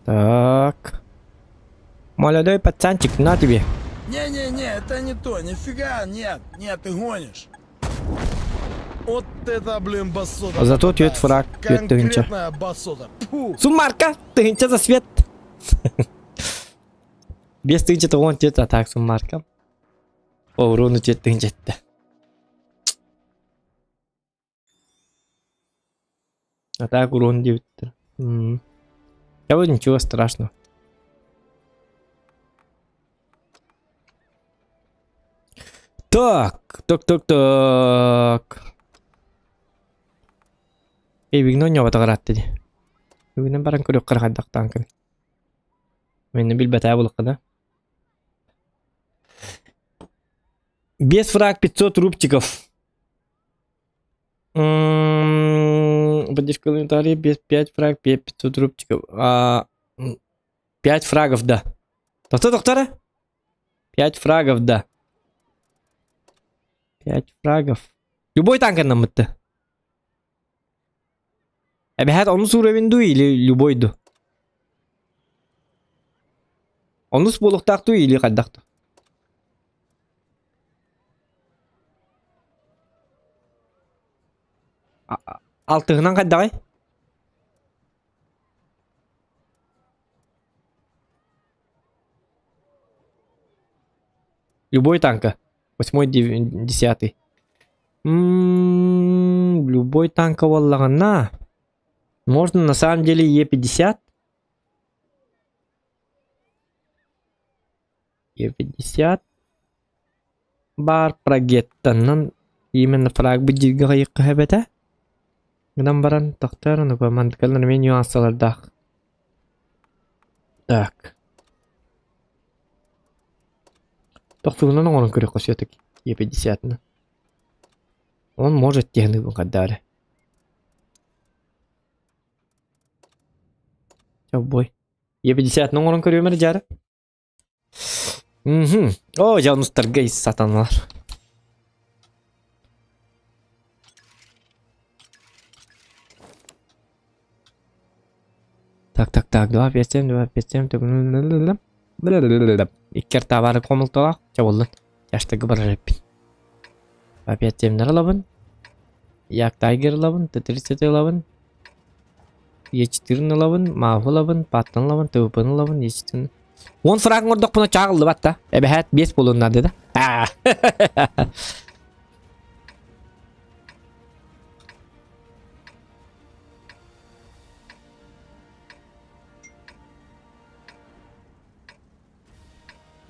Так. Молодой пацанчик, на тебе. Не-не-не, это не то, нифига, нет, ты гонишь. Вот это, блин, басота. Зато түйет фраг, түйет тігінші. Конкретная басота. Фу. Суммарка, тігінші за свет. Без тігінші тоғын түйет, а так суммарка. Оруны түйет тігінші. А так урон 9. Я вот ничего страшного. Так. Бигно не вот агратти. Бигно баран көрөк каргадак танкын. Мен билбетай булыкка да. Без фраг 500 рубчиков. Поддержка комментарий без 5 фраг 500 рубчиков. 5 фрагов, да. Что, доктора? 5 фрагов, да. 5 фрагов. Любой танк нам это. Обязательно он с уровень ду или любой ду? Он с полухтах ду или каддахту? Алтыгынан каддагай? Любой танка. 8, 10. Любой танка валлагана. Можно на самом деле Е50. Е50. Бар прогеттаннан именно фраг бджига кайыккабета. Гынан баран тоқтар, ну командкалар мен нюансалардах. Так. Тоқтугунан оңын көрек қосетік. Е50-ны. Он может техник бұн қаддары. Бой. Е50-ны оңын көрек өмір жары. О, жанустар гейс сатаналар. Так, 2 5 Иккер табары комылталақ, жауылын. Яштығы бір жеппін. 5 алабын. Як тайгер алабын, Т-30 алабын. Е4 алабын, мағыл алабын, паттан алабын, төвіпін алабын, Е4. 10 фрагын ордық бұны чағылды батта. Әбәхәт 5 болуынна деді.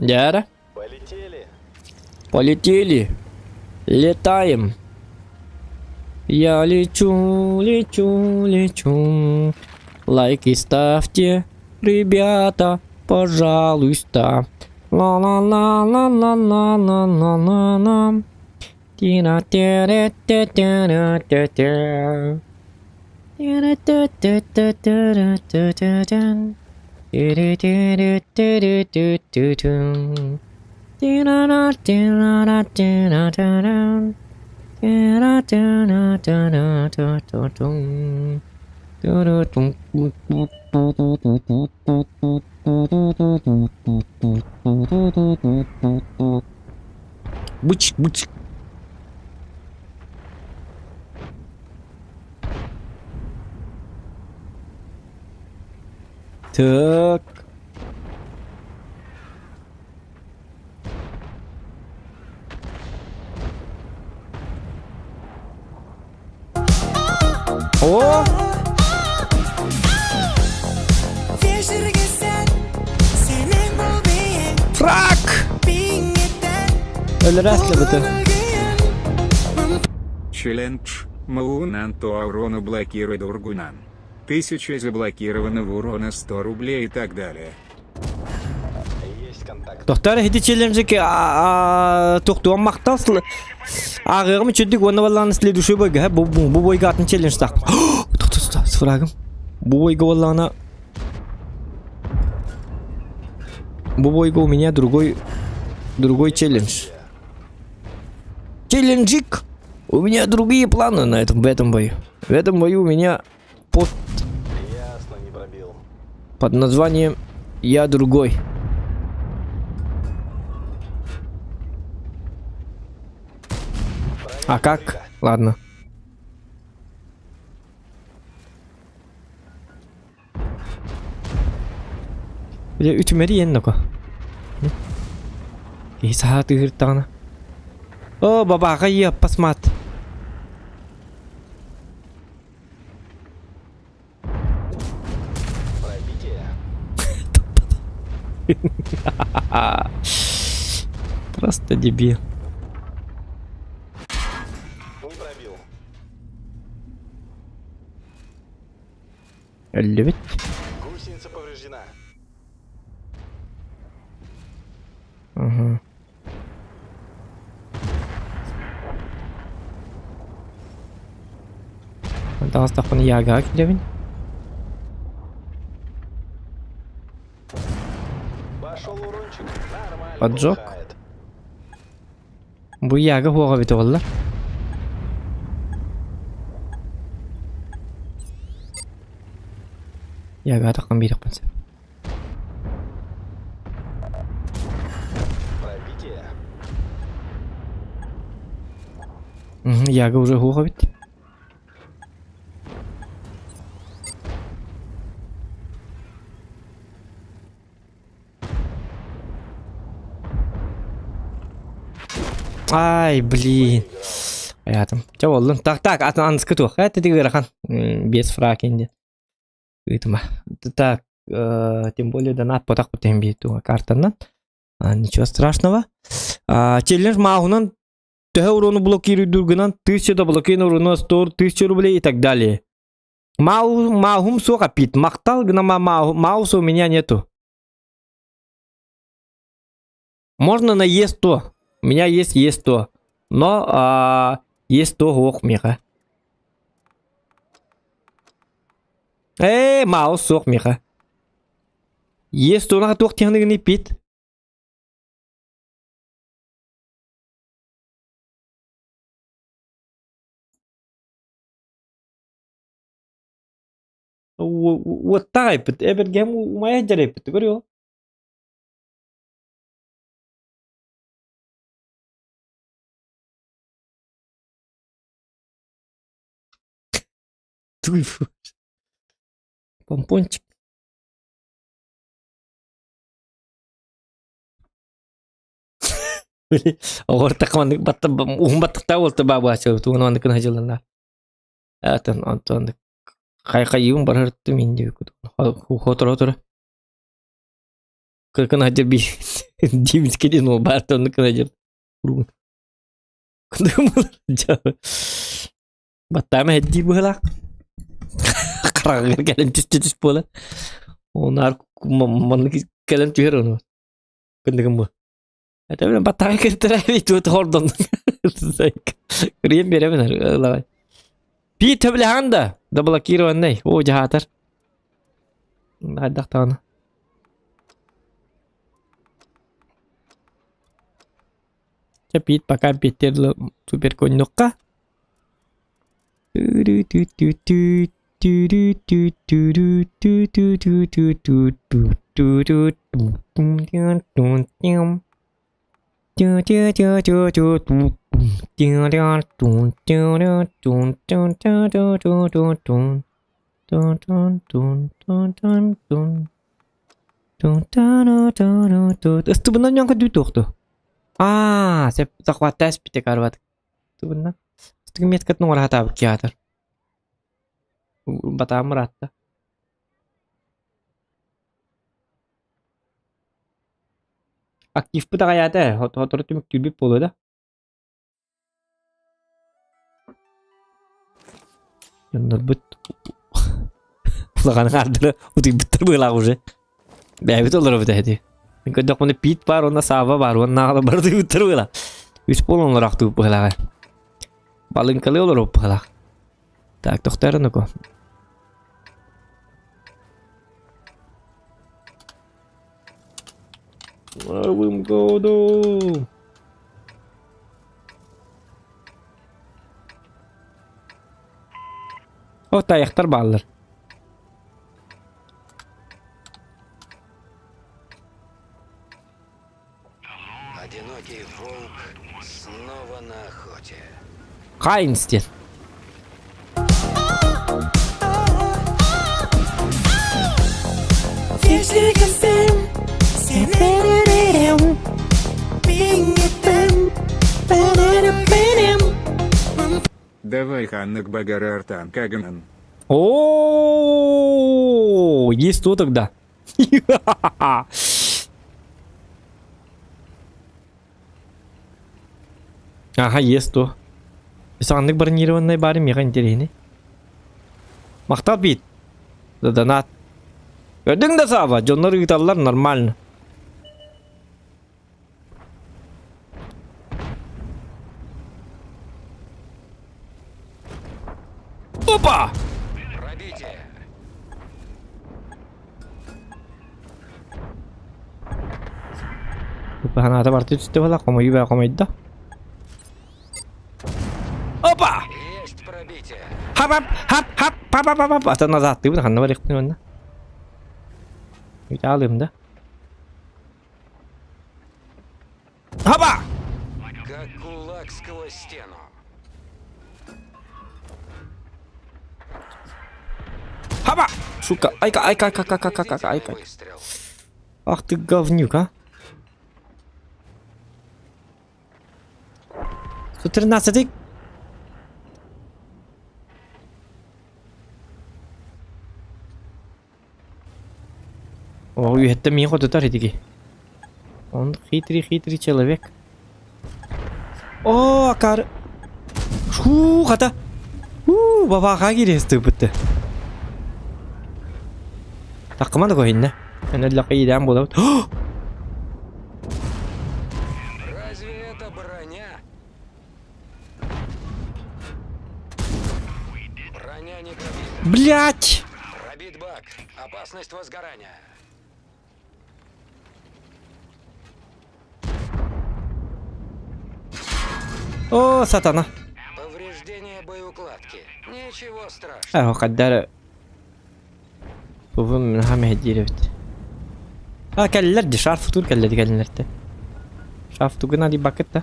Яра? Полетели. Летаем. Я лечу. Лайки ставьте, ребята, пожалуйста. Ла-ла-ла-ла-ла-ла-ла-ла-ла. Тина-тя-ра-тя-тя-ра-тя-тя. Тина-тя-тя-тя-тя-ра-тя-тя-тя. Быч. Так. О! Фрак! Ölürəslə bütün. Челлендж. Маунан то урона блокирует Ургунан. 1000 заблокированного урона 100 рублей и так далее. Доктор, хеди челленджики тоқтуан мақтасылы. Ағығым чүдік оны валланы следующий бойға. Бұл бойға атын челлендж тақпын. Доктор, сфрагым. Бұл бойға валланы... Бұл бойға у меня другой другой челлендж. Челленджик! У меня другие планы в этом бою. В этом бою у меня Ясно, не пробил. под названием «Я другой». А как? Ладно. Я ütümeri yenनको. И сахаты гыртана. О, бабаха я посмат. Просто дебил. Не пробил. Любит. Гусеница повреждена. Ага. Дагы тақын яга келебин. Пошел урончик. Нормально. Поджог. полыхает. Бу яга хуга бит олла. Яга тақын бирик болса. Пробитие. Яга уже хуга бит. Ай, блин. Hayatım. Çab oldun. Tak, anıskı tuğ. Это ты грахан. Без фрак инде. Итма. Так, тем более донат потак потем биту картанан. Ничего страшного. Челлендж махунан тәһә уроны блокируй дургынан 1000 да блокируй уроны 100 1000 рублей и так далее. Махум сока пит. Мактал гна мауса у меня нету. Можно на Е100. У меня есть Е100. Но Е100 ох миха. Маус ох миха. Е100 на тух тихны не пит. Вот так, эбергем у моя джарепит, говорю. Помпончик. Ортақ мандық батты ұғымбаттықта олты бабы ачы туын мандықын ажылында. Әтін антуандық қайқайығын бар ұртты мен де отыр. Кыркын ажыр бей деймізкеден ол бар тондықын ажыр. Күндігім олар. Баттамы әдді бұғылақ. Қарағыр кәлін түс болы. Онар мандық кәлін түйер оны. Күндігім бұл. Это блин батарея кертірәбей тут хордон. Крем беремін әр. Пи төбліғанда. Да блокированный. О, жағатыр. Айдақтағаны. Пит пока питерлі супер коньныққа. Itu benar yang kedua tuh. Saya tak tes pite karwat. Itu benar. Itu miat ket nomor hata kiatar. Batam rata. Aktif pun tak kayak ada. Hot itu lebih polo dah. Yang but. Ulan kadar udah betul belah уже. Betul lah betul hati. Kalau dak mana pit par, ona sava baru, ona kalau baru betul belah. Wis polon orang tu belah. Paling kali orang belah. Tak dokter nako. Avım kodum. O tayaklar bağlar. Одинокий волк снова на охоте. Kain ister. Вечеркесен, сенеререм, пингетем, пенерепенем. Давай Ханнак Багара Артан Каганан. О, есть то тогда. Ага, есть то. Саннык бронированной бары мега интересный. Мақтал бит. Донат. Gördün de sağ Jonları yutarlar normal. Опа! Погнати варто чути вела, кому їбе, кому йде. Опа! Хап. А то назад, ти буде ханна варіхти мене. Віддалим, да? Хапа! Как кулак сквозь стену. Хапа! Сука, айка. Ах ты говнюк, а? 113. Ой, это мне хоть ударить таки. Он хитрый человек. О, кар. Шу, хата. Баба хагирес тупты. Так, команда коинна. Она для кайдан була. Разве это броня? Броня не пробита. Блять! Пробит бак. Опасность возгорания. О, сатана. Повреждение боеукладки. Ничего страшного. قدر وفهم من هم هديرفت كاللرد شعرف طول كاللرد كاللرد شعرف تقولنا دي باكتا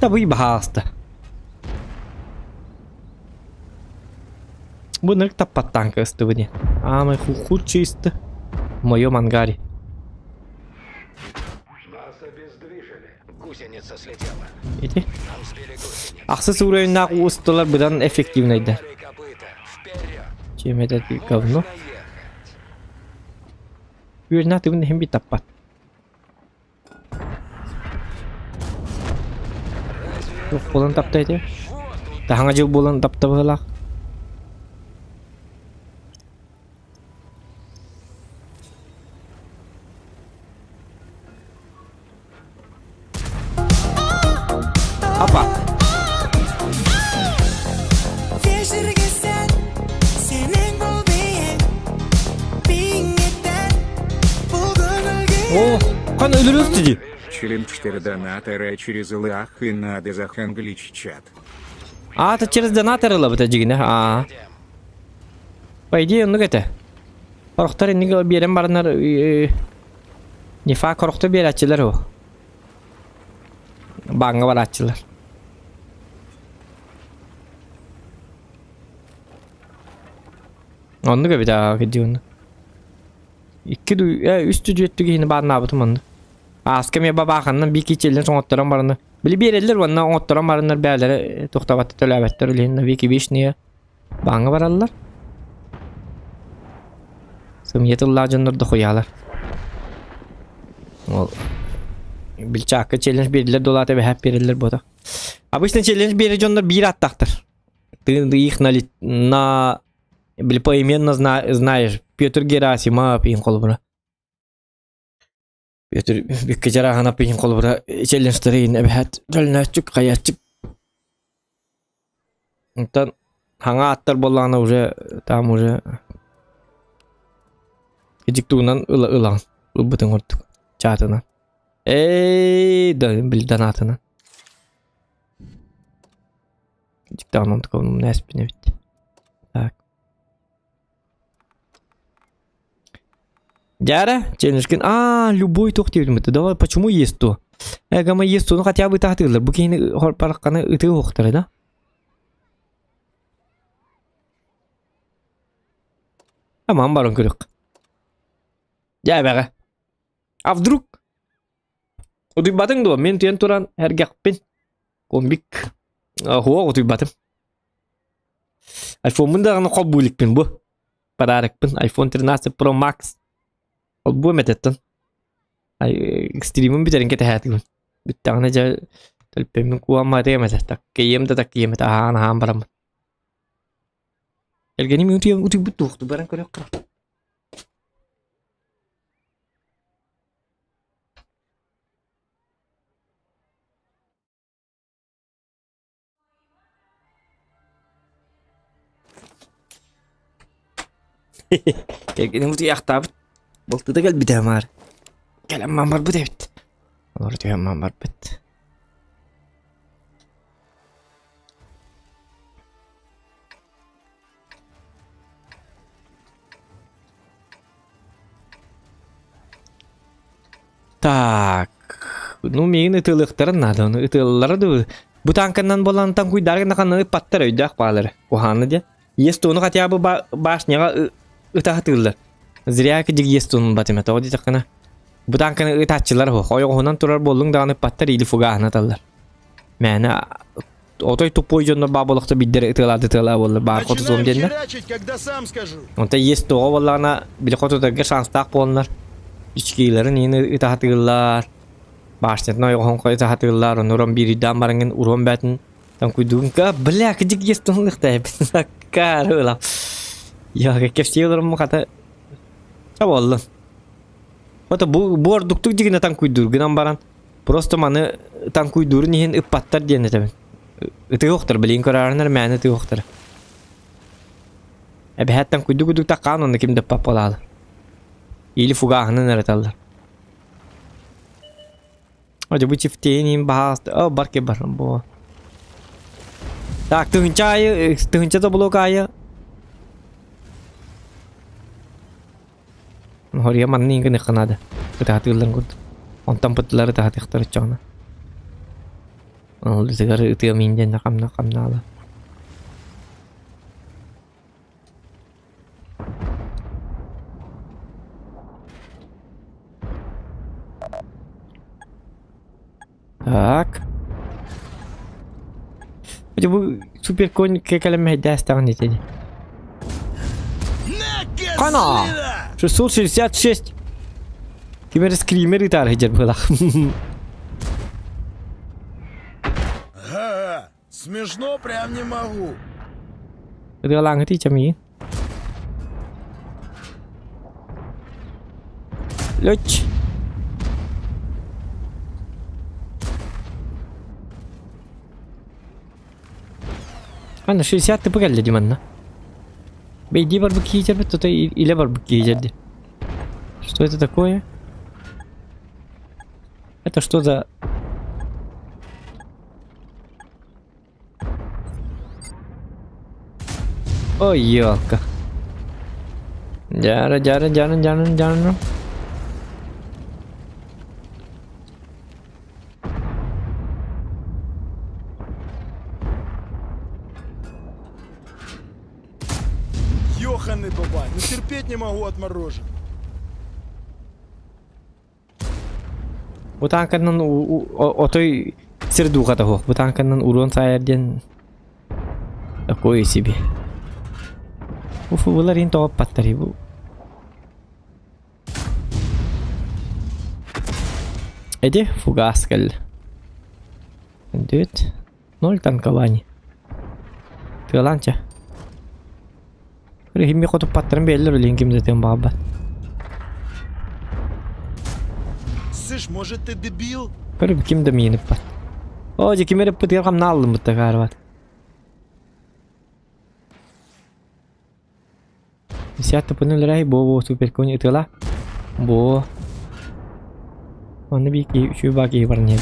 Tabii bahasta. Bu nerede tapat tanka istedi? Ama худчисто. Моё мангари. Нас обездвижили. Гусеница слетела. Иди. Нам сбили гусеницу. Ахсыз уровня усталар будан эффективнейді. Копыта. Вперед. Чем это говно? Уверена, ты мне химби тапат. Болан тапты эти. Таханга жыл болан тапты была. Апа. О, kan ölürüz dedi. Член 4 донатора через лах и надо заханглич чат. А, это через донатор было это жигне. А. По идее, ну это. Корохтар инде берем барнар. Нифа корохта берачылар о. Банга барачылар. Onu da bir daha gidiyorsun. Üstü cüttü yine bana yaptım onu. Askam ya babakandan bir keçelen son otturan barını. Bili beriller ondan otturan barınlar bärlere toxtabatı tölabetler öleğinde bir ki beş niye bana barallar. Sımiyetullah canlar da koyalar. bil çakı challenge verirler dolata ve hep verirler bu da. Обычно challenge verici onlar bir attактır. Ты их на поименно знаешь. Петр Герасимов пин колбура. Петр Беккежара хана пин колбура челленджтерин эбет жолначык каячык. Онтан хаңа аттар болланы уже там уже Гидиктунан ылан. Убытын ортук. Чатынан. Да билдан атынан. Диктанон таком на спине ведь. Так. Дяра, челленджкин. Любой тох дебдим. Давай, почему есть то? Гама есть то, ну хотя бы тахтырлар. Бу кейин паракканы ыты октары, да? Tamam barın kırık. Ya be. А вдруг? Utuy batın da men tuyan turan her gakpin. Kombik. Huwa utuy batın. iPhone bunda kan qabulik pin bu. Pararak pin iPhone 13 Pro Max. Bu metetten. Ay extreme'in biterin kete hayatın. Bir tane ja telpemin kuwa mate metet. Kiyem de takiyem ta han baram. Elgeni mi utuy butuh tu barang kare qra. Kelgeni utuy yaqtab. Boltu da gel bir de var. Gelen man var bu devit. Olur diyor man var bit. Так. Ну мен ытылыктарын надо. Onu ытыллары да. Bu tankandan bolan tan kuydarga nakanı pattar öydaq bağları. Ohanı diye. Есть onu хотя бы башняга ытатылlar. Зря ki есть onun batime. Тоди такана. Bu tankanı ıtatçılar ho. Oyuğundan turar bollun dağını pattar ili fugahına tallar. Mene otoy topoy jonda babalıkta biddere ıtılar bollar. Bar kotu zom denne. Onta есть o vallana bir kotu da şans tak bollar. İçkilerin yine ıtatıllar. Baştan oyuğun koy ıtatıllar. Onuran biridan barangın uron batin. Tan kuydun ka bla ki есть onun ıhtay. Kar öyle. Ya kefsiyorlarım kata. Çaballan. Hatta bu arduktuk digine tan kuydur. Gınan baran. Просто manı tan kuydur nihin ıppattar diyene tabi. Itı yoktur. Bilin kararınlar mani itı yoktur. Ebi hattan kuyduk ta kanonda kimde papalalı. İli fugahını neretallar. Hadi bu çiftliğin bahastı. Barke baran bu. Tak tığınca da blokaya. Horiya manni ingin ikanada. Kita hatilan gud. Ontam petlar kita hati khtar chana. Ol segar itu minjan nakam nala. Так. Bu super coin kekalem destan dedi. Kana. 666. Кибер скример итар хижер была. Ага, смешно прям не могу. Đưa lang thì chăm ý. Lüç. Ana 60 tıpı geldi dimanna. Бейди барбекю терпит, то или барбекю терпит. Что это такое? Это что за... Ой, ёлка. Jara. Ёханый бабай, ну терпеть не могу отморожен. Bu tankanın otoy sirdu kata ho. Bu tankanın urun sayardan koy sibi. Ufu bunlar in top patari bu. Эди, фугаскаль. Дют. 0 танкований. Пиланча. Рихими хоту паттерн беллер линким затем баба. Слышь, может ты дебил? Көріп кімді мейініп бат. О, же кемеріп бұтыр қамна алдым бұтты қарбат. Сятты пұныл рай, бо супер көне ұтыла. Бо. Оны бейкі үші баки бар нет.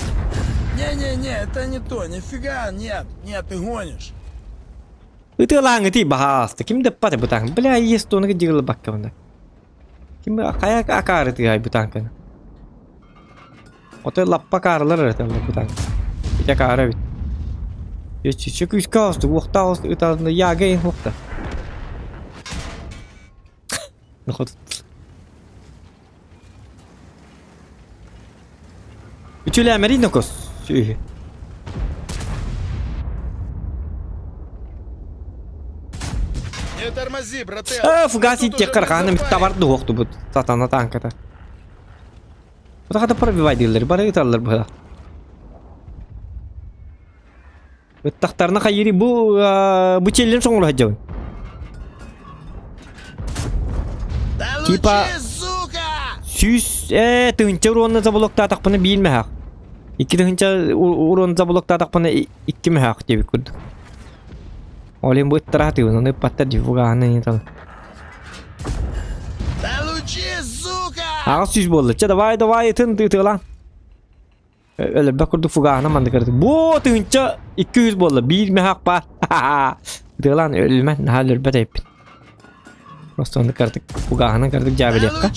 Не-не-не, это не то, нифига, нет, ты гонишь. Ұтыла аңы бағасты, кімді баты бұтаң? Бля, есті оны жығылы баққа бұнда. Кімді қаяқ ақары тығай бұтаңқаны. Отой лаппа карылар это бутан. Я каравит. Я чек искал, что вохтал, это я гейн вохта. Ну ход. Учуля Маринокос. Не тормози, брателло. Фугасить тех карханами товар вохту бут. Сатана танката. Вот это пробивай дилер, бары италар бара. Вот тахтарна хайри бу челлен соңлы хаджау. Типа сүз тынча уронна заблокта тақпаны билме хақ. Икки тынча урон заблокта тақпаны икки ме хақ деп көрдік. Олен бу тараты оны паттар дифуганы не тал. Ağız yüz boldu. Davay tın lan. Öyle bakırdık fugağına mandık ardı. Bu tınca 200 boldu. Bir mi hak var. Lan ölmen haller bedeyip. Rostonda kardık fugağına kardık cevabı yakka.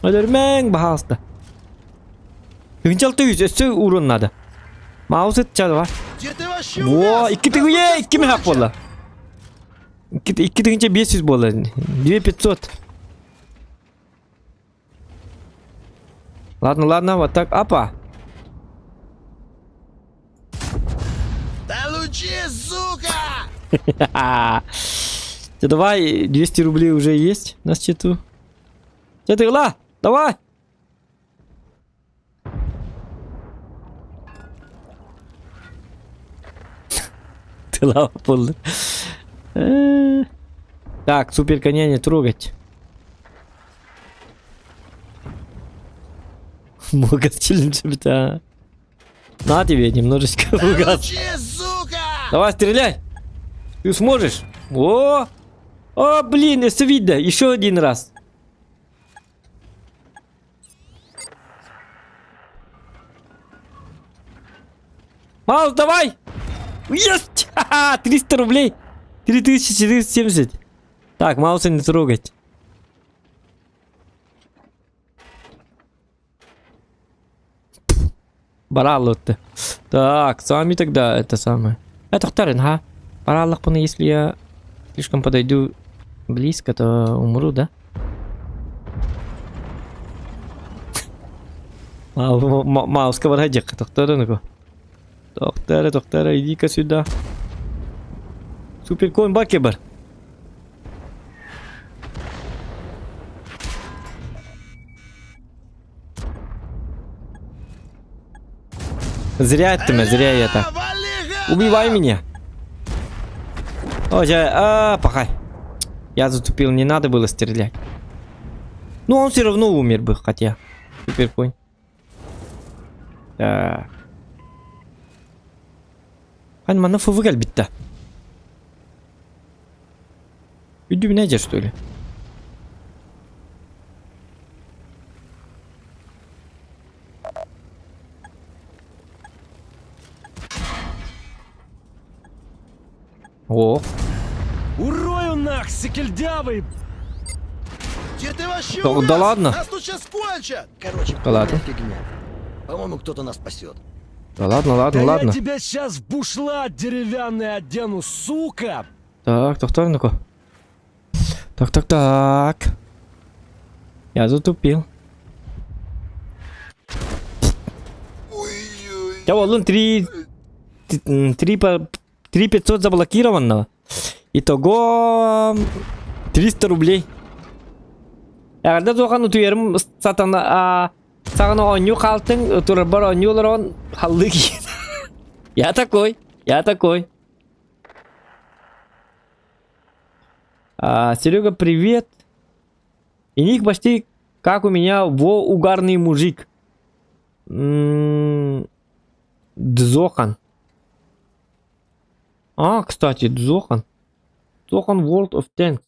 Ölürmen bahasta. Tınca 600 üstü urunladı. Mouse etçadı var. Bu 2 mi hak boldu. İki tınca 500 boldu. 2500. Ладно, вот так. Апа. Да лучи, сука! Давай, 200 рублей уже есть на счету. Ла, давай. Ты лава полный. Так, супер коня не трогать. Много челленджа. На тебе немножечко угас. Давай, стреляй. Ты сможешь? О, блин, это видно. Еще один раз. Маус, давай. Есть! 300 рублей. 3470. Так, Мауса не трогать. Баралло-то. Так, сами тогда это самое. Это второй, ага. Бараллах, если я слишком подойду близко, то умру, да? Маус, каваргадек, доктор, иди-ка сюда. Супер конь Бакебар. Зря я так. Убивай меня. Пахай. Я затупил, не надо было стрелять. Ну, он все равно умер бы, хотя. Супер конь. Так. Hani bana fıvı gel bitti. Video bineceğiz что ли? О. Урою нах, секельдявый! Где ты вообще Да ладно. Нас тут сейчас кончат! Короче, Да ладно. фигня. По-моему, кто-то нас спасет. Да ладно. Я тебя сейчас в бушлат деревянный одену, сука! Так, ну-ка. Так. Я затупил. Я вон 3500 заблокированного. Итого 300 рублей. Эгерде Зохан утуерим сатана сагана оню калтың турбар онюларон халлы киен. Я такой. Серега, привет. И них почти как у меня во угарный мужик. Дзохан. Кстати, Дзохан. Дзохан World of Tanks.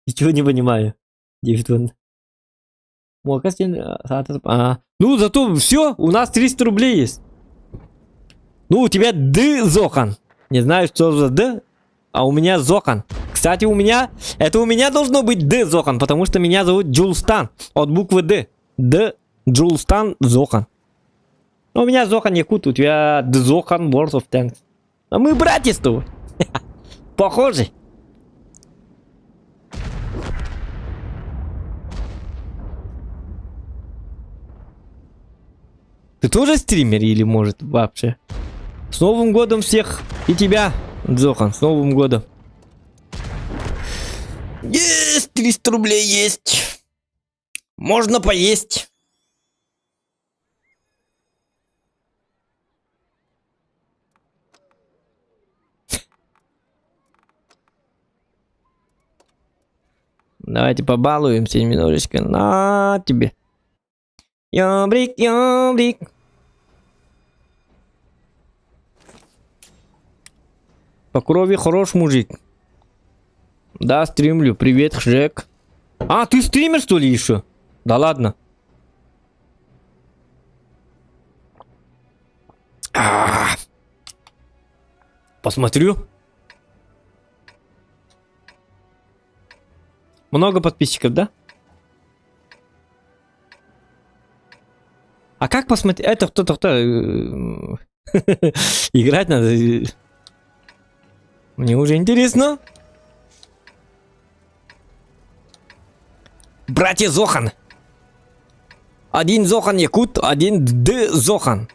Ничего не понимаю. Девятон. Ну, зато все, у нас 300 рублей есть. Ну, у тебя Д, Зохан. Не знаю, что за Д, а у меня Зохан. Кстати, у меня должно быть Д, Зохан, потому что меня зовут Джулстан. От буквы Д. Д, Джулстан, Зохан. Но у меня Зохан Якут, у тебя Д, Зохан, World of Tanks. А мы братья с тобой. Похожи. Ты тоже стример или может вообще? С Новым годом всех и тебя, Зохан, с Новым годом. Есть, 300 рублей есть. Можно поесть. Давайте побалуемся немножечко. На тебе. Ёбрик, ёбрик. По крови хорош мужик. Да, стримлю. Привет, Жек. Ты стример, что ли, еще? Да ладно. Посмотрю. Много подписчиков, да? А как посмотреть? Это кто-то... Играть надо. Мне уже интересно. Братья Зохан. Один Зохан Якут, один Д Зохан.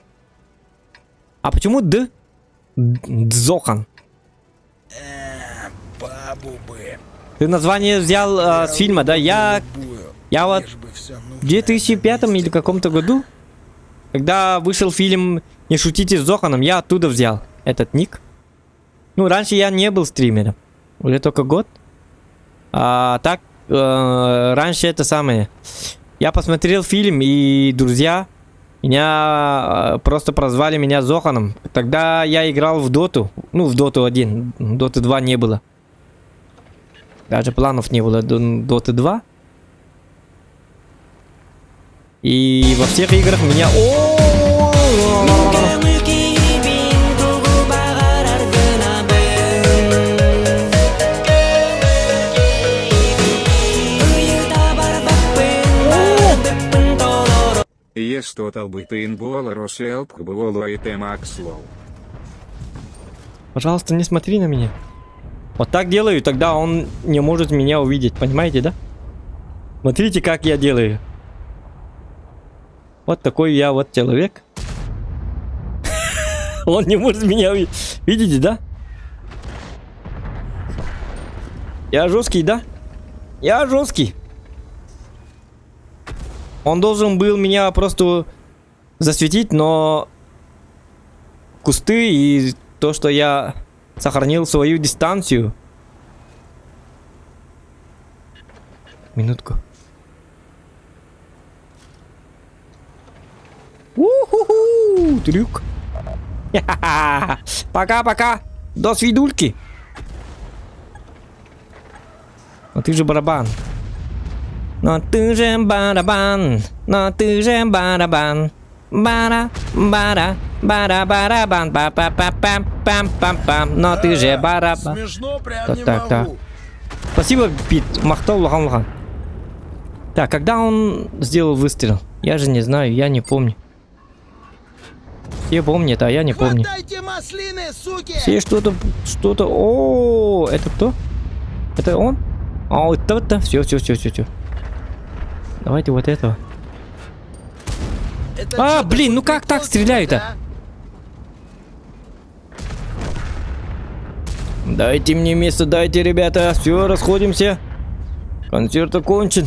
А почему Д? Зохан. Ты название взял с фильма, да? Я вот в 2005 или каком-то году, когда вышел фильм «Не шутите с Зоханом», я оттуда взял этот ник. Ну, раньше я не был стримером. Уже только год. Так, раньше это самое. Я посмотрел фильм, и друзья меня просто прозвали меня Зоханом. Тогда я играл в Доту. Ну, в Доту 1. Доты 2 не было. Даже планов не было Доты 2. И во всех играх меня... Есть тотал бытын буала роселп буолу и темакслоу. Пожалуйста, не смотри на меня. Вот так делаю, тогда он не может меня увидеть. Понимаете, да? Смотрите, как я делаю. Вот такой я вот человек. Он не может меня увидеть. Видите, да? Я жесткий, да? Я жесткий. Он должен был меня просто засветить, но кусты и то, что я сохранил свою дистанцию. Минутку. У-ху-ху, трюк. Пока-пока. До свидульки. Но ты же барабан. Но ты же барабан. Но ты же барабан. Бара-бара. Бара-барабан. Па-па-па-пам-пам-пам-пам. Но ты же барабан. Смешно, прям не Так. могу. Спасибо, Пит. Махтал лахан. Так, когда он сделал выстрел? Я же не знаю, я не помню. Все помнят, а я не помню. Дайте маслины, суки! Все что-то... О, это кто? Это он? Вот это. Все. Давайте вот этого. Блин, ну как так стреляют-то? Дайте мне место, дайте, ребята. Все, расходимся. Концерт окончен.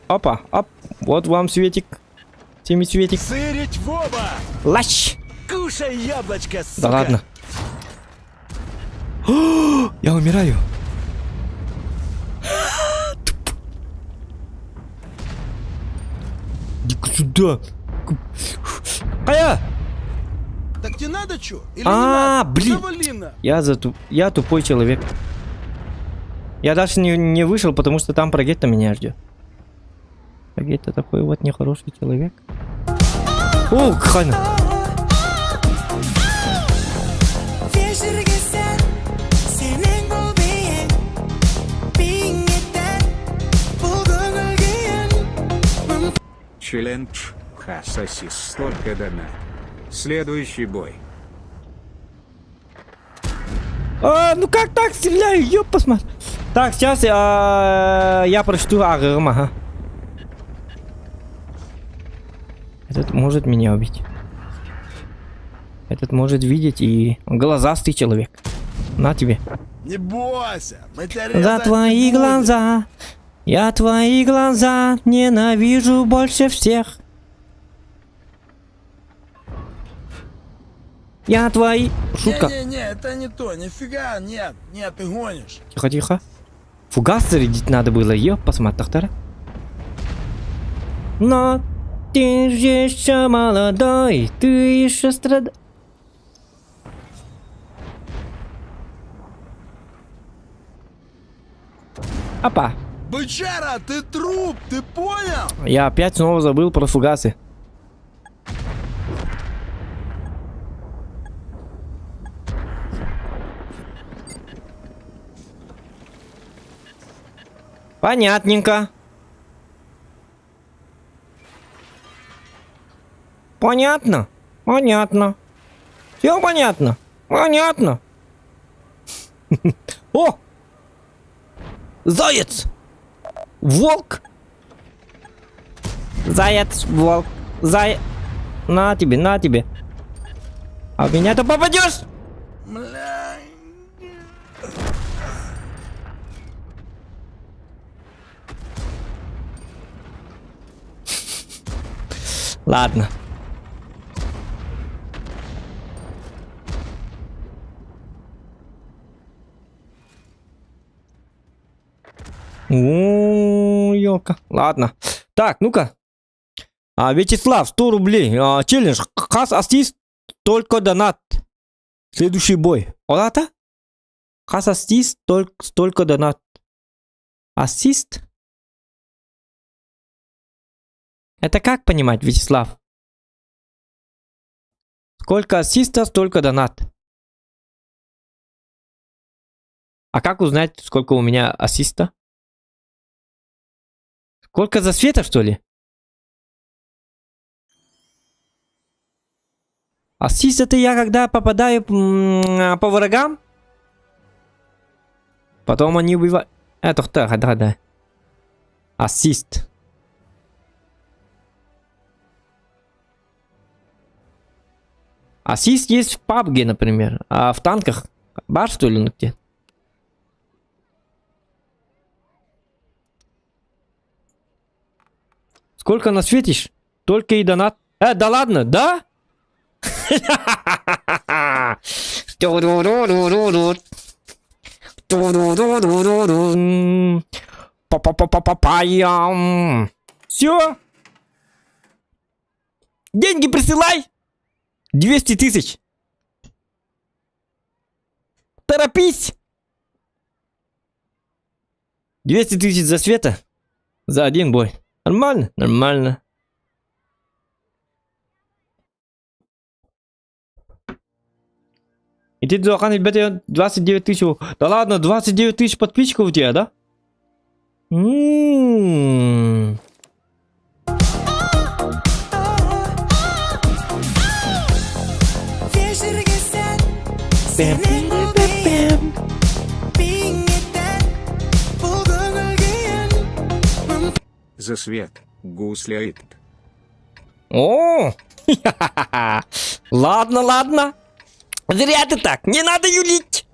Опа, оп. Вот вам светик. Семицветик. Сырить в оба! Лащ! Кушай яблочко, сука! Да ладно. Я умираю. Иди-ка сюда. Так тебе надо чё? Или не надо? Блин. Завали на. Я тупой человек. Я даже не вышел, потому что там Прогетто меня ждет. Прогетто такой вот нехороший человек. О, Хана. Челлендж. Хассасис столько донат. Следующий бой. Ну как так стреляю? Ёп, посмотри. Так, сейчас я прочту АГМ, ага. Этот может меня убить. Этот может видеть и глазастый человек. На тебе. Не бойся, мы тебя За резать твои не будем. глаза, я твои глаза ненавижу больше всех. Я твои... Шутка. Не-не-не, это не то, нифига, нет, ты гонишь. Тихо, тихо. Фугас зарядить надо было, ёп, посмотри, тахтара. Но ты же еще молодой, ты еще страдаешь. Опа. Бычара, ты труп, ты понял? Я опять снова забыл про фугасы. Понятненько. Понятно. Понятно. Все понятно. Понятно. О! Заяц! Волк! Заяц, волк, На тебе, на тебе. А в меня-то попадешь? Ладно. Ёлка. Ладно. Так, ну-ка. Вячеслав, 100 рублей. Челлендж. Хас ассист, только донат. Следующий бой. Олата? Хас ассист, только донат. Ассист? Это как понимать, Вячеслав? Сколько ассиста, столько донат. А как узнать, сколько у меня ассиста? Сколько засвета, что ли? Ассист это я когда попадаю по врагам. Потом они убивают. Да. Ассист. Ассист есть в PUBG, например. А в танках? Бар, что ли, ну где? Сколько насветишь? Только и донат. Да ладно, да? Все. Деньги присылай. 200 тысяч. Торопись. 200 тысяч за света. За один бой. Нормально? Нормально. И ты должен, ребята, 29 тысяч. Да ладно, 29 тысяч подписчиков у тебя, да? За свет, гусляет. О! Ладно, ладно. Зря ты так. Не надо юлить.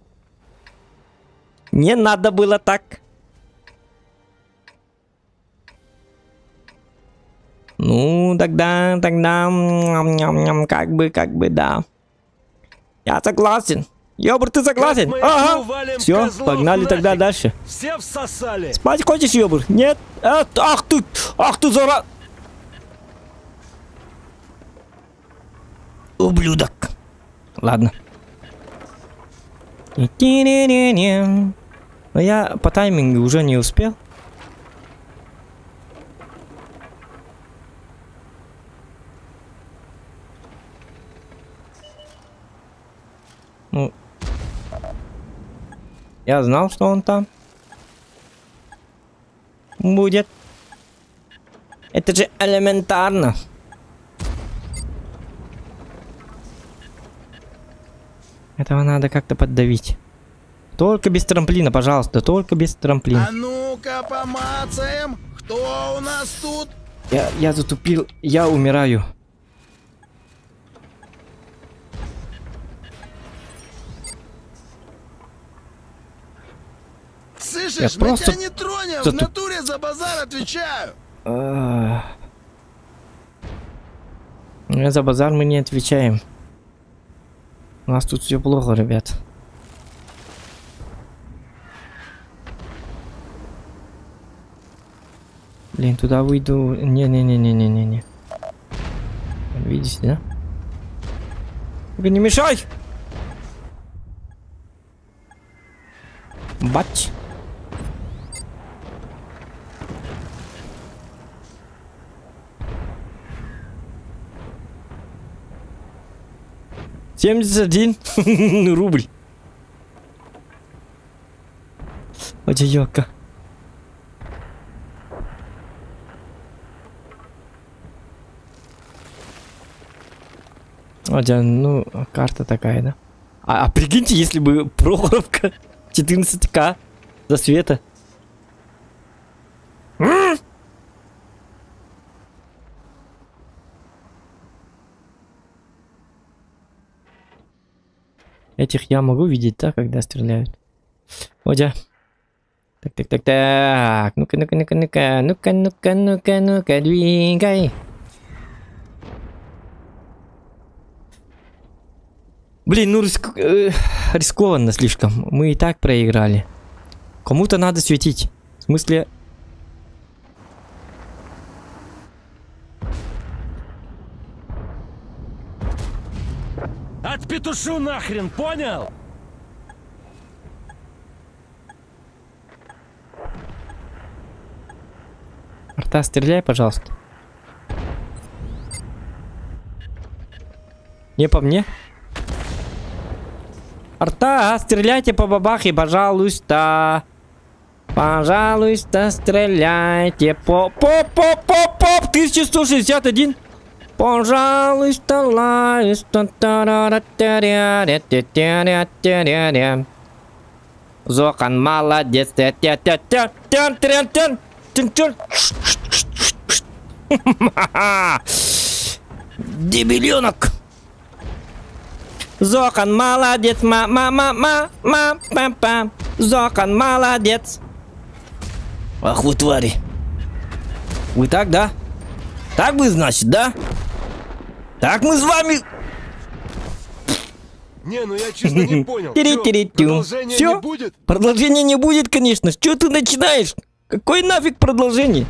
Не надо было так. Ну, тогда, как бы, да. Я согласен. Ёбр, ты согласен? Ага. Все, погнали тогда дальше. Все всосали. Спать хочешь, ёбр? Нет? Ах ты, зора... Ублюдок. Ладно. Но я по таймингу уже не успел. Ну, я знал, что он там будет. Это же элементарно. Этого надо как-то поддавить. Только без трамплина, пожалуйста, только без трамплина. А ну-ка помацаем, кто у нас тут? Я затупил, я умираю. Слышишь, Я просто меня не тронем, в затуп- натуре за базар отвечаю. За базар мы не отвечаем. У нас тут все плохо, ребят. Блин, туда выйду. Не. Видите, да? Только не мешай! Бач! $71 рубль. Одеёка. Одя, ну, карта такая, да? А прикиньте, если бы Прохоровка 14К за света. Этих я могу видеть, да, когда стреляют. Одя. Так. Ну-ка, двигай. Блин, ну рискованно слишком. Мы и так проиграли. Кому-то надо светить. В смысле... Отпетушу нахрен, понял? Арта, стреляй, пожалуйста. Не по мне. Арта, стреляйте по бабахе, пожалуйста. Пожалуйста, стреляйте по... Поп! 1161. Пожалуйста, лайста. Зохан молодец. Дебиленок. Зохан молодец. Зохан молодец. Ах вы твари. Вы так, да? Так вы, значит, да? Так мы с вами... Не, ну я честно не понял. Продолжения не будет? Продолжения не будет, конечно. Что ты начинаешь? Какой нафиг продолжение?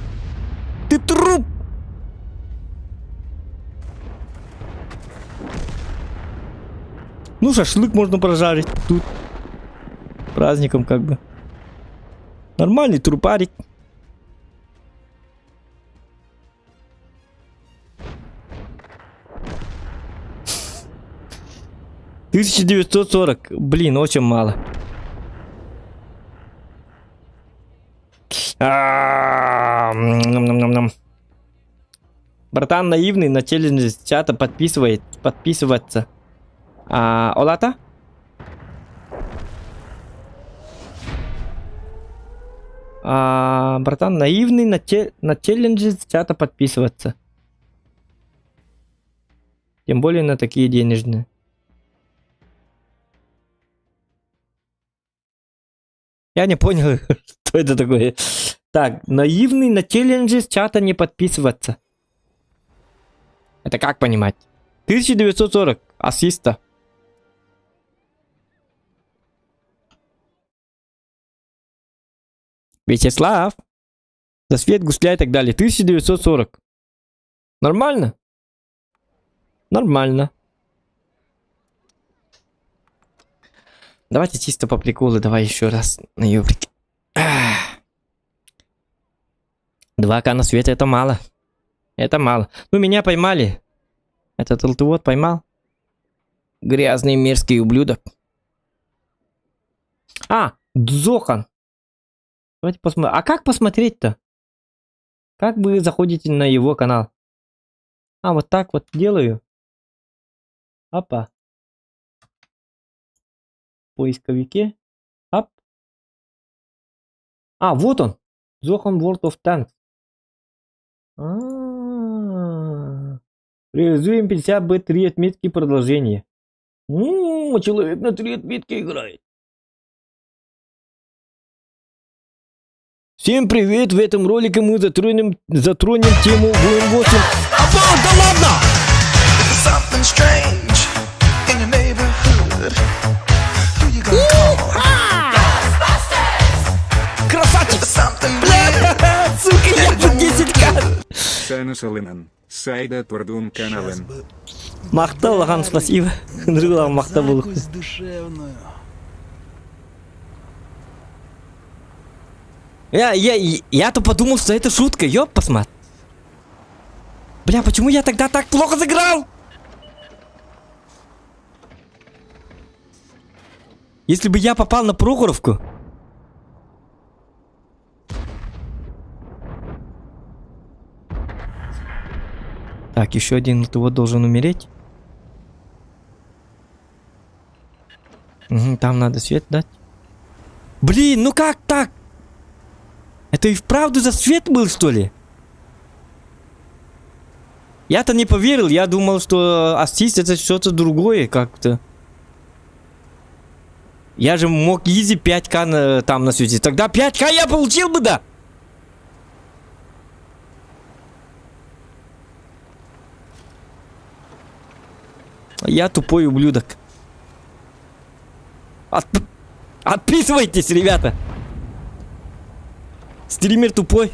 Ты труп! Ну, шашлык можно прожарить тут. Праздником как бы. Нормальный трупарик. $1940. Блин, очень мало. Братан наивный на челлендже с чата подписываться. Олата? Братан наивный на челлендже с чата подписываться. Тем более на такие денежные. Я не понял, что это такое. Так, наивный на челленджи с чата не подписываться. Это как понимать? 1940 ассиста. Вячеслав. За свет, гусля и так далее. 1940. Нормально? Нормально. Давайте чисто по приколу. Давай еще раз на ёбрике. 2К на свете это мало. Это мало. Ну, меня поймали. Этот ЛТВ поймал. Грязный мерзкий ублюдок. А, Дзохан. Давайте посмотрим. А как посмотреть-то? Как вы заходите на его канал? А, вот так вот делаю. Опа. В поисковике. Оп. А, вот он. Зохан World of Tanks. Реализуем 50 Б3 отметки продолжения. Человек на 3 отметки играет. Всем привет! В этом ролике мы затронем тему ВМ8. Да ладно! Something strange in your neighborhood. Who you gonna call? Красавчик! Бля, сука, я по 10к! Сана Салынан, Сайда Турдун Канален. Мақтал, аған, спасибо. Нұрғылам мақта болу. Душевную. Я-то подумал, что это шутка, ёп, посмотри. Бля, почему я тогда так плохо сыграл? Если бы я попал на Прохоровку. Так, еще один вот должен умереть. Угу, там надо свет дать. Блин, ну как так? Это и вправду за свет был, что ли? Я-то не поверил, я думал, что ассист это что-то другое как-то. Я же мог изи 5К там на свете. Тогда 5К я получил бы, да? Я тупой ублюдок. Отписывайтесь, ребята. Стример тупой.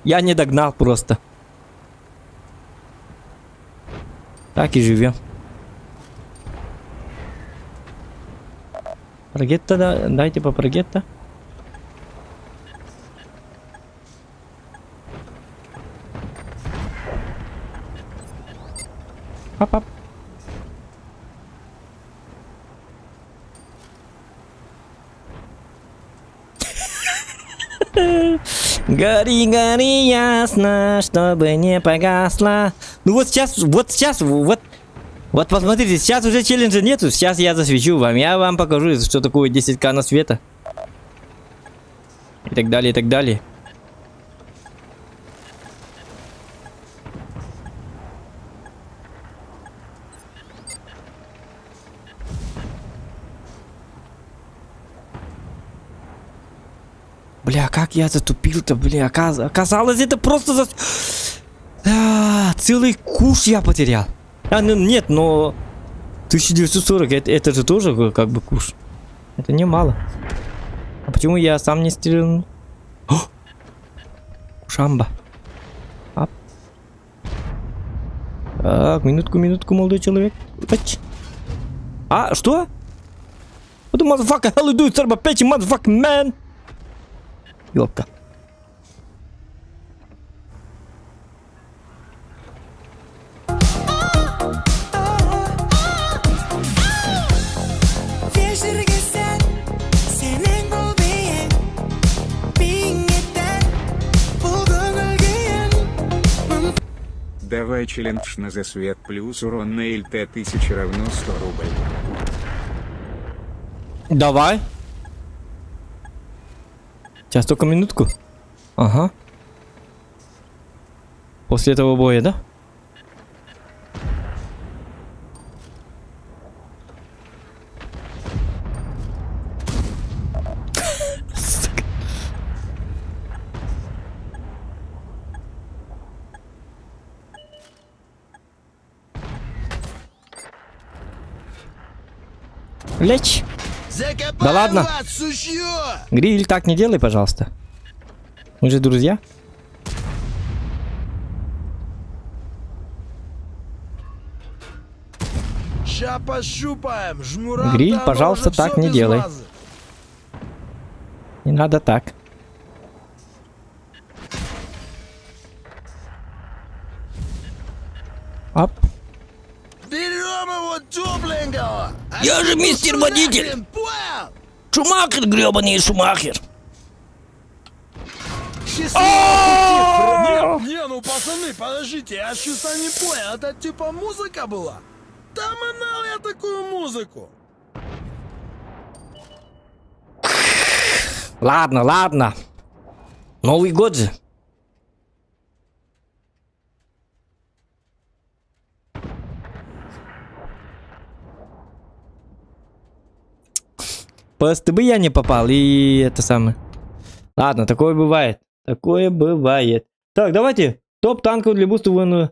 Я не догнал просто. Так и живем. Прогетто, да, дайте по прогетто. Оп-оп. Гори, гори ясно, чтобы не погасла. Ну вот сейчас, вот посмотрите, сейчас уже челленджа нету. Сейчас я засвечу вам, я вам покажу, что такое 10К на света. И так далее, и так далее. Бля, как я затупил-то, бля, оказалось, это просто целый куш я потерял. Ну, нет, но 1940, это же тоже как бы куш. Это немало. А почему я сам не стрелял? О! Шамба. Ап. Так, минутку, молодой человек. А, что? What the motherfucker hell you do, sir, bitch, motherfucking man? Ёпка. Давай челлендж на за свет плюс урон на ЛТ 1000 равно 100 рублей. Давай. Сейчас только минутку. Ага. После этого боя, да? Лечь. Да ладно. Гриль, так не делай, пожалуйста. Мы же друзья. Ща пощупаем, жмура. Гриль, пожалуйста, так не делай. Не надо так. Оп. Берем его тепленького. Я же мистер водитель. Шумахер, гребаный Шумахер. Не, ну пацаны, подождите, я что-то не понял. Это типа музыка была? Там манал я такую музыку. Ладно, ладно. Новый год же. По СТБ я не попал, и это самое. Ладно, такое бывает. Такое бывает. Так, давайте. Топ танков для буста войны.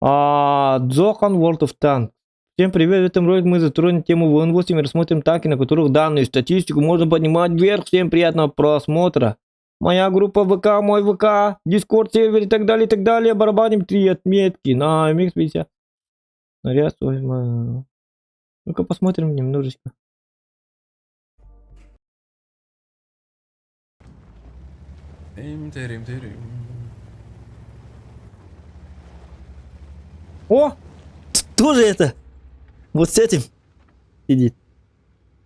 Дзохан World of Tanks. Всем привет, в этом ролике мы затронем тему ВН-8 и рассмотрим танки, на которых данную статистику можно поднимать вверх. Всем приятного просмотра. Моя группа ВК, мой ВК, Дискорд сервер и так далее, и так далее. Барабаним 3 отметки на MX-50. Наряд свой. Ну-ка посмотрим немножечко. О! Кто же это? Вот с этим сидит.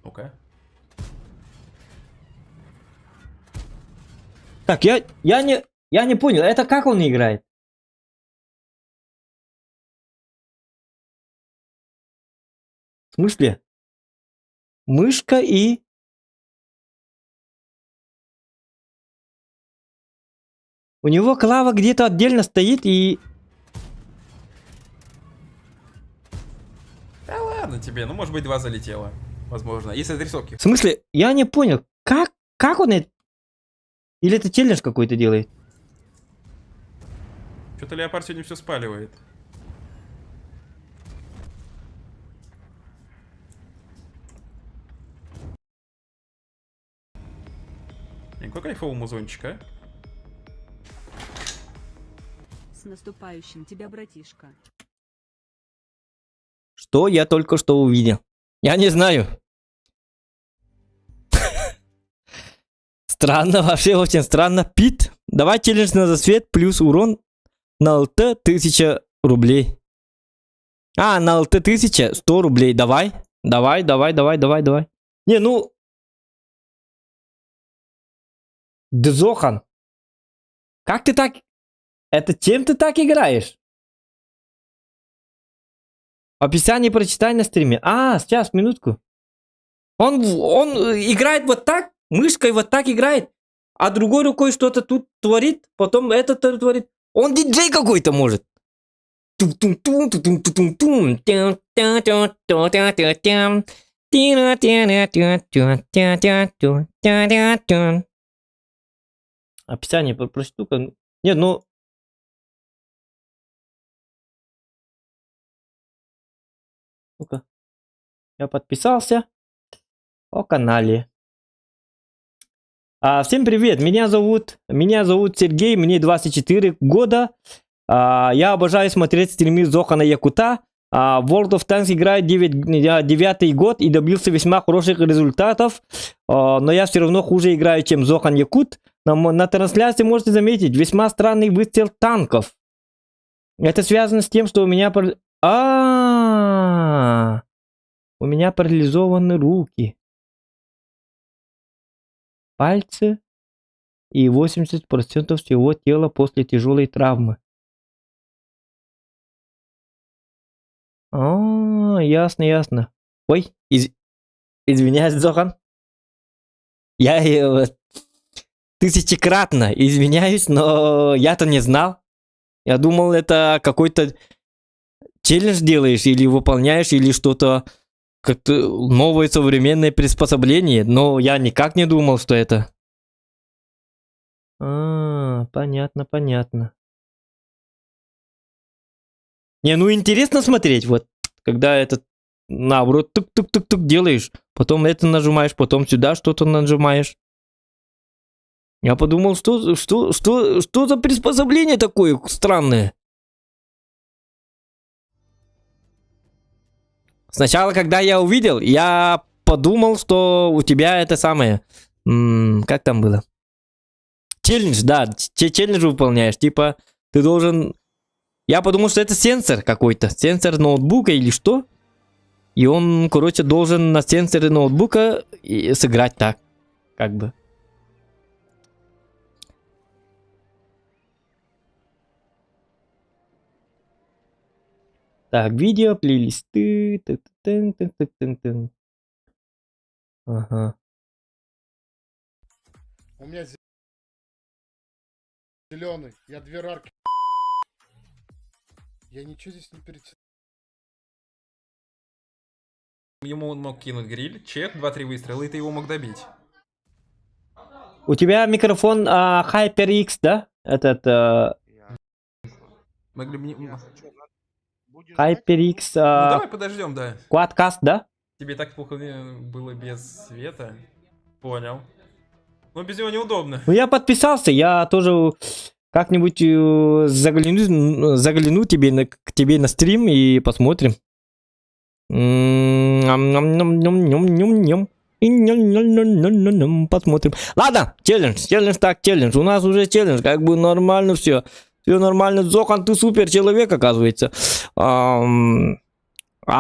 Ну-ка. Так, я не понял, это как он играет? В смысле? Мышка и... У него клава где-то отдельно стоит и... Да ладно тебе, ну может быть 2 залетело. Возможно, если отрисовки. В смысле? Я не понял, как он это... Или это челлендж какой-то делает? Что-то Леопард сегодня все спаливает. Какой кайфовый музончик, а? С наступающим тебя, братишка. Что я только что увидел? Я не знаю. Странно, вообще очень странно. Пит, давай челлендж на засвет плюс урон на ЛТ 1000 рублей. На ЛТ 1000 100 рублей. Давай. Давай. Не, ну... Дзохан. Как ты так... Это чем ты так играешь? Описание прочитай на стриме. Сейчас, минутку. Он играет вот так, мышкой вот так играет, а другой рукой что-то тут творит, потом это творит. Он диджей какой-то может. Описание прочитаю-ка. Нет, ну... Ну-ка. Я подписался о канале. Всем привет, меня зовут Сергей, мне 24 года. Я обожаю смотреть стримы Зохана Якута. World of Tanks играет 9-й год и добился весьма хороших результатов. Но я все равно хуже играю, чем Зохан Якут. На трансляции можете заметить весьма странный выстрел танков. Это связано с тем, что у меня... У меня парализованы руки, пальцы и 80% всего тела после тяжелой травмы. Ясно. Ой, извиняюсь, Зохан. Я тысячекратно извиняюсь, но я-то не знал. Я думал, это какой-то челлендж делаешь или выполняешь, или что-то, как-то новое современное приспособление, но я никак не думал, что это. Понятно. Не, ну интересно смотреть, вот, когда этот наоборот, тук-тук-тук-тук делаешь. Потом это нажимаешь, потом сюда что-то нажимаешь. Я подумал, что за приспособление такое странное? Сначала, когда я увидел, я подумал, что у тебя это самое... как там было? Челлендж, да, челлендж выполняешь. Типа, ты должен... Я подумал, что это сенсор какой-то. Сенсор ноутбука или что? И он, короче, должен на сенсоре ноутбука сыграть так. Как бы. Так, видео, плейлисты. Ага. У меня зеленый. Я две рарки. Я ничего здесь не перечитал. Ему он мог кинуть гриль, чек, 2-3 выстрела, и ты его мог добить. У тебя микрофон HyperX, да? Этот... Могли бы... HyperX... Ну давай подождем, да. Quadcast, да? Тебе так плохо было без света? Понял. Но без него неудобно. Ну я подписался, я тоже как-нибудь загляну к тебе на стрим и посмотрим. Посмотрим. Ладно, челлендж. У нас уже челлендж, как бы нормально все. Все нормально. Зохан, ты супер человек, оказывается. А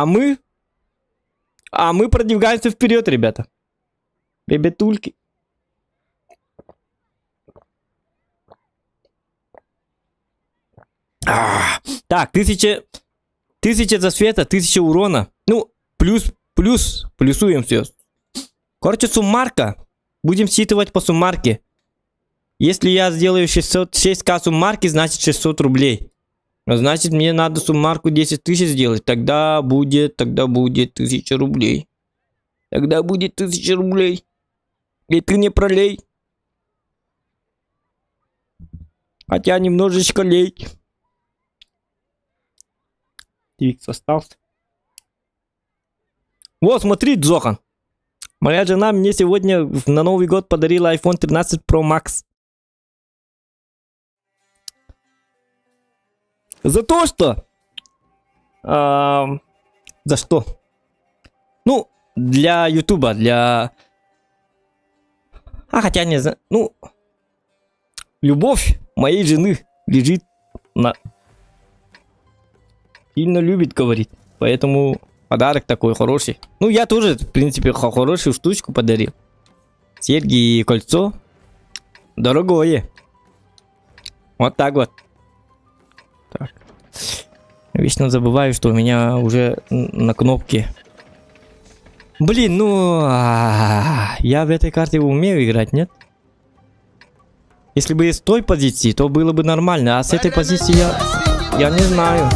мы продвигаемся вперед, ребята. Ребятульки. Так, 1000 засвета, 1000 урона. Ну, плюсуем все. Короче, суммарка. Будем считывать по суммарке. Если я сделаю 6к суммарки, значит 600 рублей. Значит, мне надо суммарку 10 тысяч сделать. Тогда будет 1000 рублей. Тогда будет 1000 рублей. И ты не пролей. Хотя немножечко лей. Твикс остался. Вот, смотри, Джохан. Моя жена мне сегодня на Новый год подарила iPhone 13 Pro Max. За то, что... за что? Ну, для Ютуба, для... хотя не знаю. Ну, любовь моей жены лежит на... Сильно любит, говорит. Поэтому подарок такой хороший. Ну, я тоже, в принципе, хорошую штучку подарил. Серьги и кольцо. Дорогое. Вот так вот. Так. Вечно забываю, что у меня уже на кнопке. Блин, ну... я в этой карте умею играть, нет? Если бы с той позиции, то было бы нормально. А с этой позиции я не знаю.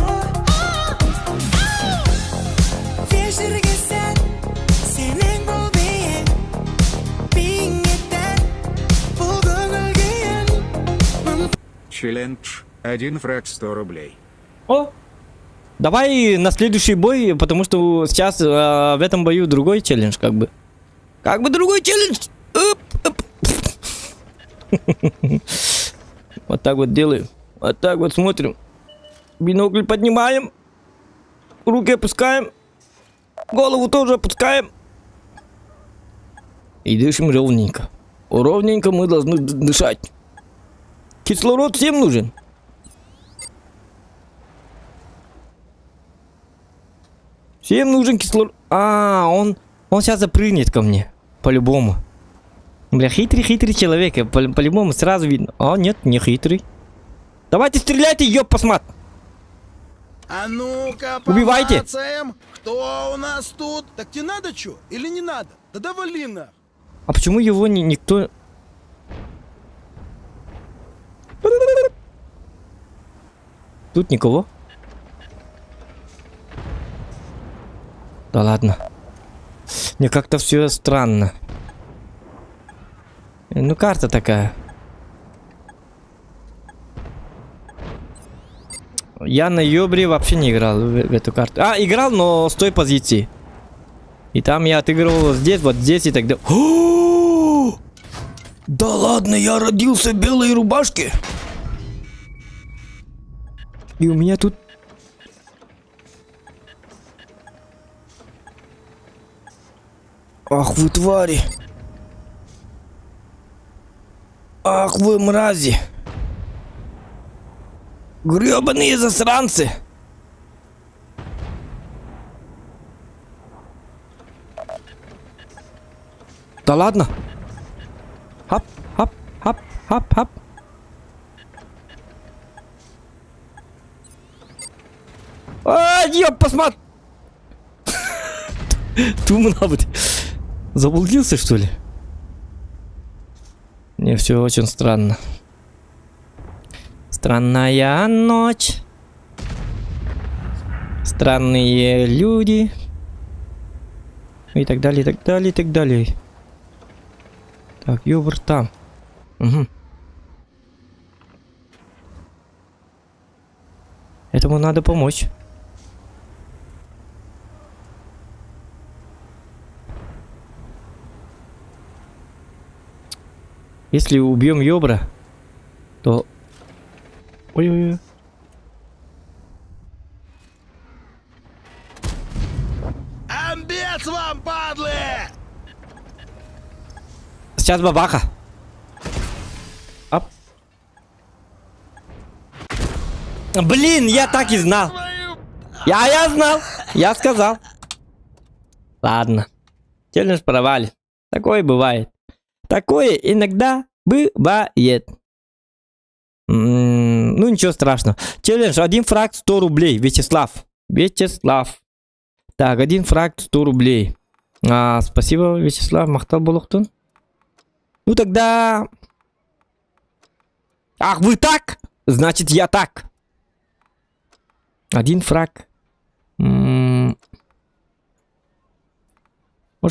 Челлендж. 1 фраг 100 рублей. О! Давай на следующий бой, потому что сейчас в этом бою другой челлендж, как бы. Как бы другой челлендж! Вот так вот делаем. Вот так вот смотрим. Бинокль поднимаем. Руки опускаем. Голову тоже опускаем. И дышим ровненько. Ровненько мы должны дышать. Кислород всем нужен. Всем нужен кислород. Он сейчас запрыгнет ко мне. По-любому. Бля, хитрый человек. По-любому сразу видно. Нет, не хитрый. Давайте стреляйте, ёпасмат. А ну-ка, убивайте. помацаем. Кто у нас тут? Так тебе надо что? Или не надо? Да довали на. А почему его никто... Тут никого? Да ладно. Мне как-то все странно. Ну, карта такая. Я на Йобре вообще не играл в эту карту. Играл, но с той позиции. И там я отыгрывал вот здесь и тогда... Да ладно, я родился в белой рубашке. И у меня тут... Ах вы твари. Ах вы мрази. Гребаные засранцы. Да ладно. Хап, хап, хап, хап, хап. А, ёп, посмотри. Тумна, заблудился, что ли? Не, все очень странно. Странная ночь. Странные люди. И так далее, и так далее, и так далее. Так, ёбр там. Угу. Этому надо помочь. Если убьем ёбра, то... Ой-ой-ой. Амбец вам, падлы! Сейчас бабаха. Оп. Блин, я так и знал. Я знал. Я сказал. Ладно. Челлендж провален. Такое бывает. Такое иногда бывает. Ну ничего страшного. Челлендж 1 фраг 100 рублей. Вячеслав. Вячеслав. Так, 1 фраг 100 рублей. Спасибо, Вячеслав. Махтал Булухтун. Ну тогда... Ах, вы так? Значит, я так. 1 фраг. Может,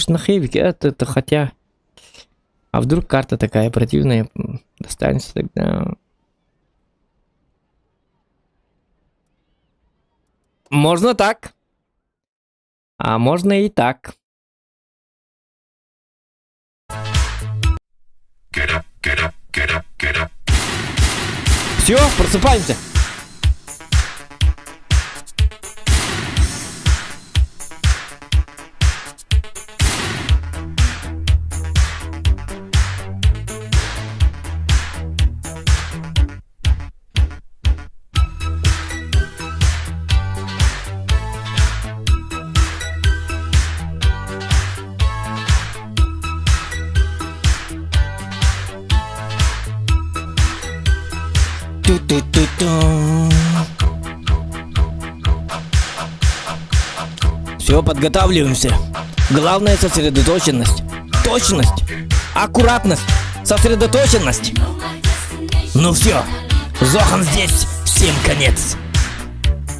на хейвике это хотя... А вдруг карта такая противная достанется тогда... Можно так. А можно и так. Все, просыпаемся. Все, подготавливаемся. Главное сосредоточенность. Точность. Аккуратность. Сосредоточенность. Ну все. Зохан здесь. Всем конец.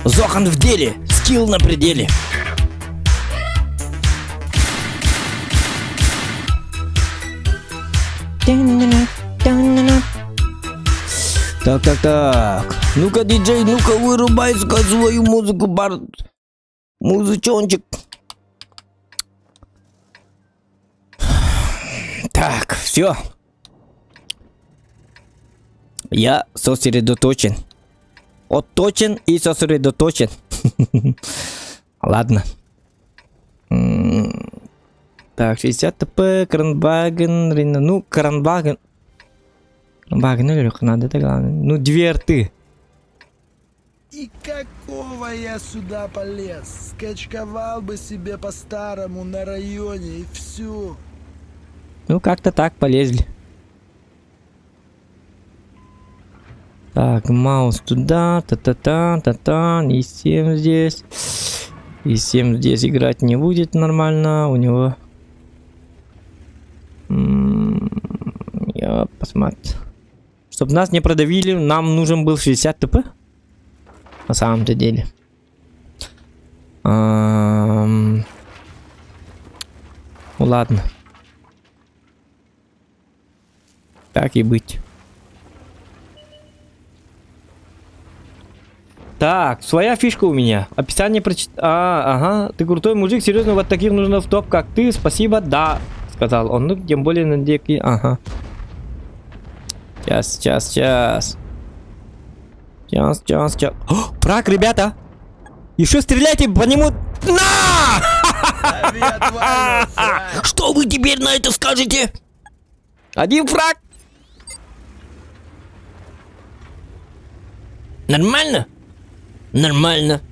Зохан в деле. Скилл на пределе. Так. Ну-ка, диджей, ну-ка, вырубай свою музыку, бар... Музычончик. Так, все. Я сосредоточен. Отточен и сосредоточен. Ладно. Так, 60 ТП, Кранбаген, ну, Кранбаген. Багну легко надо, это главное. Ну, 2 рты. И какого я сюда полез? Скачковал бы себе по-старому на районе и все. Ну, как-то так полезли. Так, маус туда, та-та-та, и 7 здесь. И 7 здесь играть не будет нормально. У него... Я посмотрю. Чтобы нас не продавили, нам нужен был 60 ТП. На самом-то деле. Ну ладно. Так и быть. Так, своя фишка у меня. Описание ага. Ты крутой мужик, серьезно, вот таких нужно в топ, как ты. Спасибо, да, сказал он. Ну, тем более на деке. Ага. Сейчас. О, фраг, ребята! Еще стреляйте по нему! На! Что вы теперь на это скажете? Один фраг! Нормально? Нормально.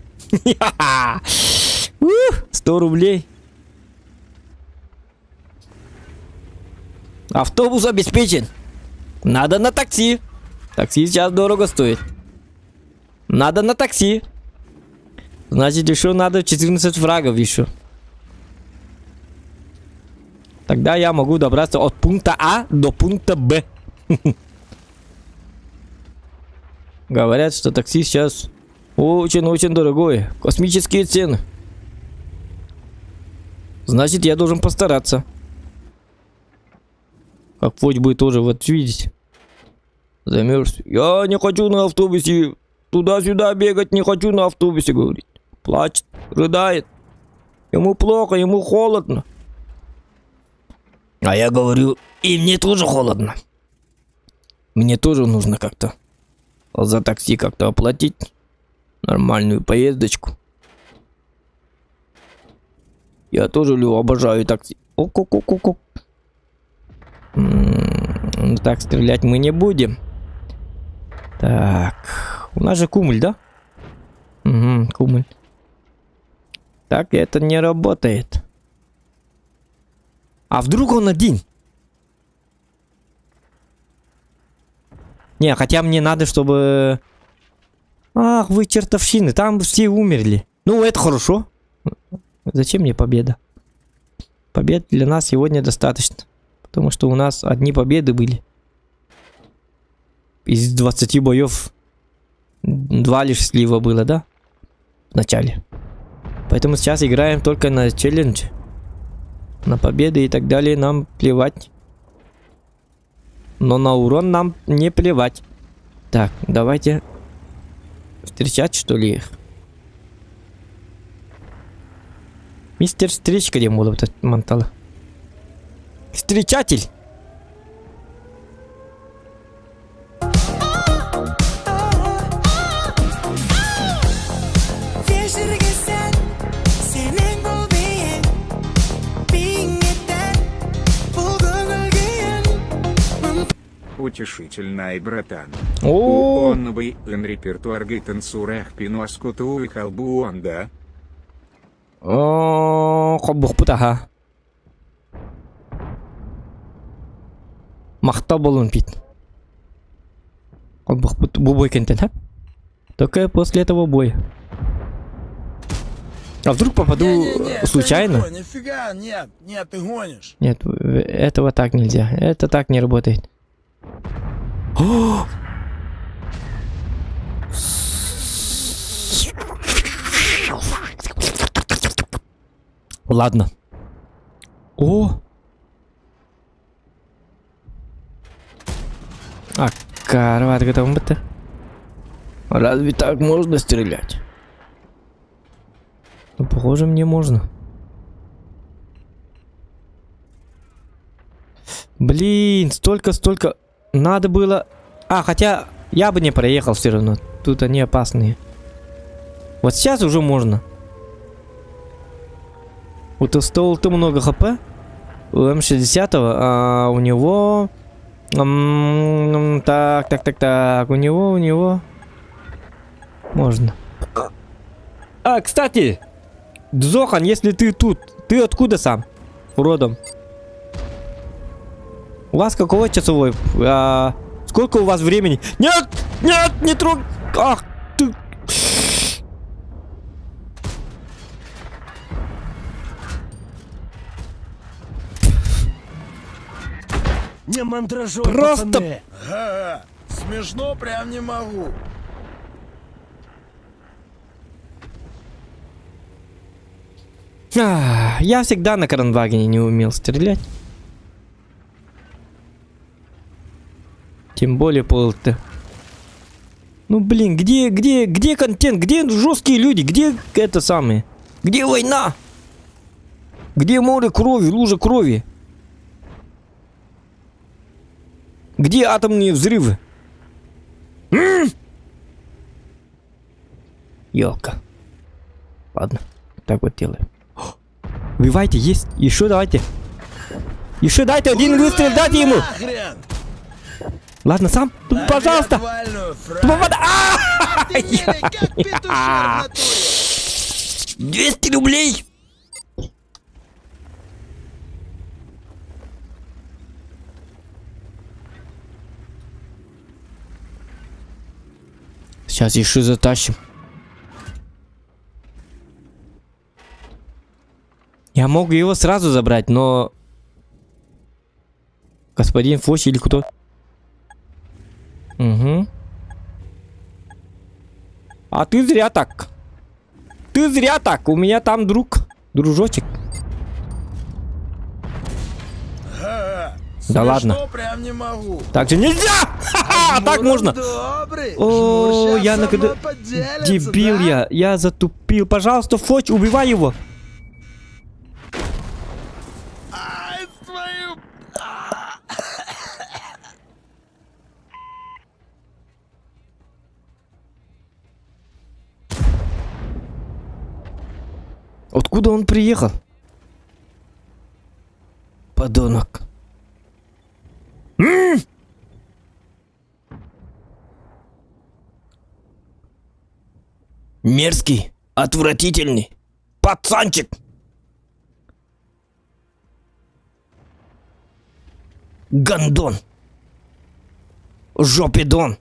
100 рублей. Автобус обеспечен. Надо на такси. Такси сейчас дорого стоит. Надо на такси. Значит, еще надо 14 фрагов еще. Тогда я могу добраться от пункта А до пункта Б. Говорят, что такси сейчас очень-очень дорогое. Космические цены. Значит, я должен постараться. Как Фоть будет тоже, вот видите. Замерз. Я не хочу на автобусе. Туда-сюда бегать не хочу на автобусе, говорит. Плачет, рыдает. Ему плохо, ему холодно. А я говорю, и мне тоже холодно. Мне тоже нужно как-то за такси как-то оплатить нормальную поездочку. Я тоже обожаю такси. Ок. Ну так, стрелять мы не будем. Так, у нас же кумуль, да? Угу, кумуль. Так это не работает. А вдруг он один? Не, хотя мне надо, чтобы... Ах, вы чертовщины, там все умерли. Ну, это хорошо. Зачем мне победа? Побед для нас сегодня достаточно. Потому что у нас одни победы были. Из 20 боев 2 лишь слива было, да? В начале. Поэтому сейчас играем только на челлендж. На победы и так далее нам плевать. Но на урон нам не плевать. Так, давайте встречать, что ли, их. Мистер Встречка, где было этот мантала? Встречатель! Утешительный братан. О. Он бы репертуар гитан сурах пинуаскуту и халбуон, да? О, хоббух путаха. Махта болун пит. Хоббух пут бубой кентен, а? Только после этого боя. А вдруг попаду случайно? Нифига, нет, ты гонишь. Нет, этого так нельзя. Это так не работает. О! Ладно. О! А, карват готов быть. Разве так можно стрелять? Ну, похоже, мне можно. Блин, столько. Надо было... А, хотя я бы не проехал все равно. Тут они опасные. Вот сейчас уже можно. У Толстого много хп. У М60, а у него... Так. У него... Можно. А, кстати! Дзохан, если ты тут, ты откуда сам? Родом. У вас какого часовой? Сколько у вас времени? Нет! Не трогай! Ах ты! Не мандражой, просто... пацаны. Ага, смешно прям не могу. Я всегда на Кранвагене не умел стрелять. Тем более по ЛТ. Ну блин, где контент? Где жесткие люди? Где это самое? Где война? Где море крови, лужа крови? Где атомные взрывы? Ёлка. Ладно, так вот делаем. Убивайте, есть. Еще давайте. Еще дайте один выстрел, дайте ему. Ладно, сам. Пожалуйста. 200 рублей. Сейчас еще затащим. Я мог его сразу забрать, но... Господин Фоч или кто? Угу. А ты зря так. Ты зря так. У меня там дружочек. Да ладно. Прям не могу. Так же нельзя! А так можно. О, я наконец... Дебил я. Я затупил. Пожалуйста, Фоч, убивай его. Откуда он приехал? Подонок. Мерзкий, отвратительный пацанчик. Гандон. Жопидон.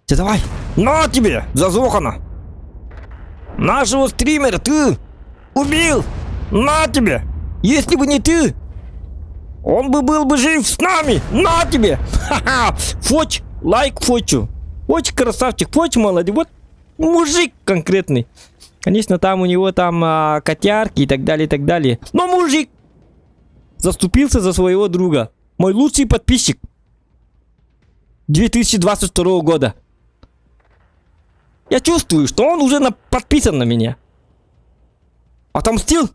Ты давай. На тебе, зазохана. Нашего стримера ты убил. На тебе. Если бы не ты, он бы был бы жив с нами. На тебе. Ха-ха. Фоч, лайк Фочу. Фоч красавчик, Фоч молодец. Вот мужик конкретный. Конечно, там у него там котярки и так далее, и так далее. Но мужик заступился за своего друга. Мой лучший подписчик 2022 года. Я чувствую, что он уже подписан на меня. Отомстил.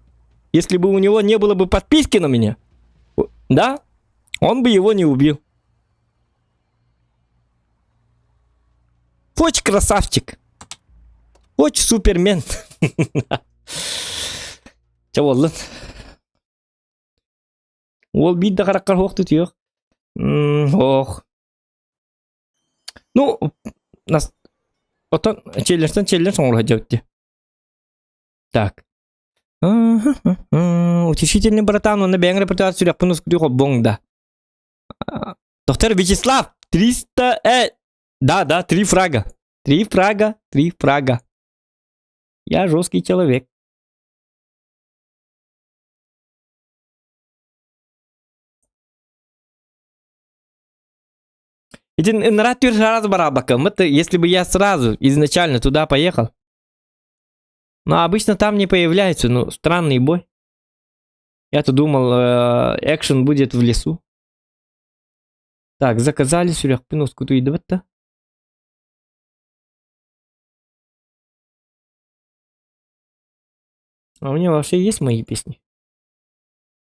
Если бы у него не было бы подписки на меня, да, он бы его не убил. Фоч красавчик. Фоч супермен. Чего, ладно? Ол бит қараққа оқты түйек. Ох. Ну, нас... Отан челлендж соңғы жауытты. Так. Утешительный братан, он на бәң репортаж сүрек бұны скрюхо бонда. Доктор Вячеслав, 300... Да, 3 фрага. 3 фрага. Я жесткий человек. Един наратор сразу барабаком. Это если бы я сразу изначально туда поехал. Но обычно там не появляется. Ну, странный бой. Я-то думал, экшен будет в лесу. Так, заказали сюрях пинуску ту идвата. А у него вообще есть мои песни?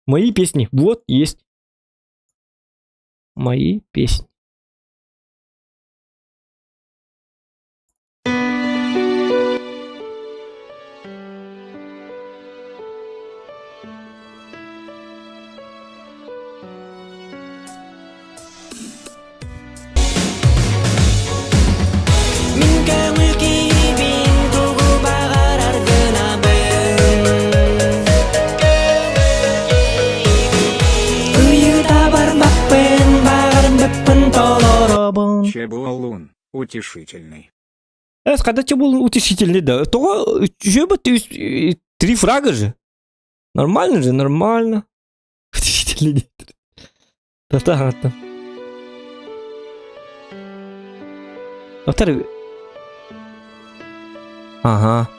Мои песни. Вот, есть. Мои песни. Чебуалун, утешительный. Когда был утешительный, да. То, что бы ты... 3 фрага же. Нормально же, нормально. Утешительный. Да. Во-вторых... Ага.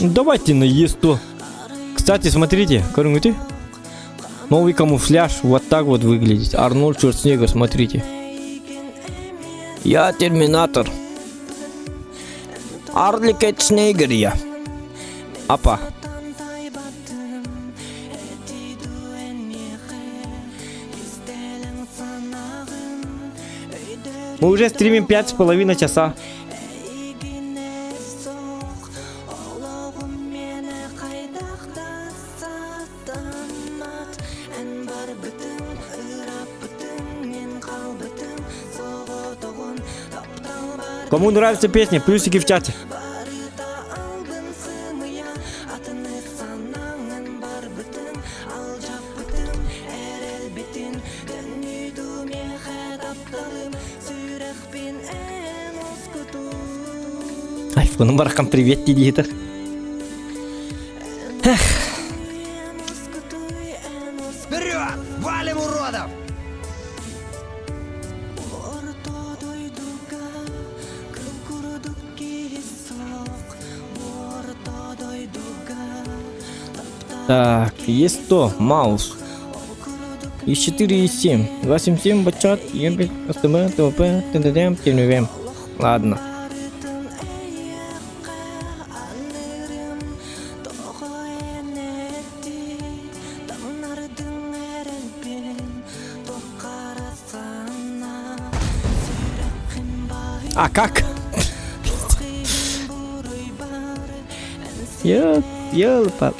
Давайте на Е100. Кстати, смотрите, Карунгути. Новый камуфляж вот так вот выглядит. Арнольд Шварценеггер, смотрите. Я Терминатор. Арликет Шнейгер я. Апа. Мы уже стримим 5,5 часа. Кому нравится песня, плюсики в чате. Айфоном барахам привет, дедитор. Вперед! Валим уродов! Так, есть 100, маус. Из 4 и 7. 277 бачат, ебать, СТБ, ТВП, ТДДМ, ТНВМ. Ладно. А как? Ёлпа.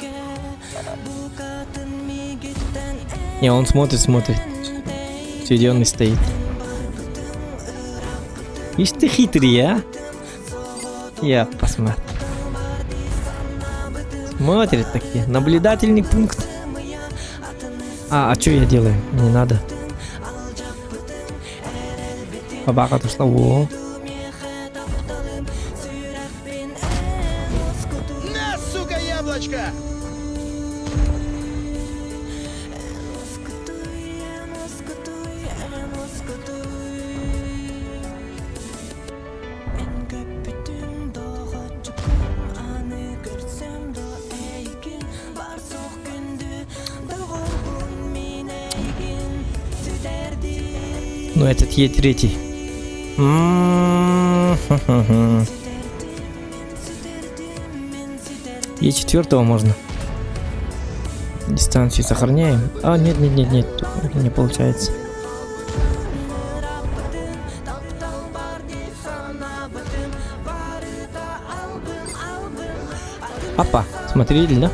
Не, он смотрит. Сведенный стоит. Ишь ты хитрый, а? Я посмотрю. Смотрит такие. Наблюдательный пункт. А что я делаю? Не надо. Собака отошла. Во. На, сука, яблочко! Ну этот Е3. Е4 можно. Дистанцию сохраняем. А, нет, не получается. Опа, смотрели, да?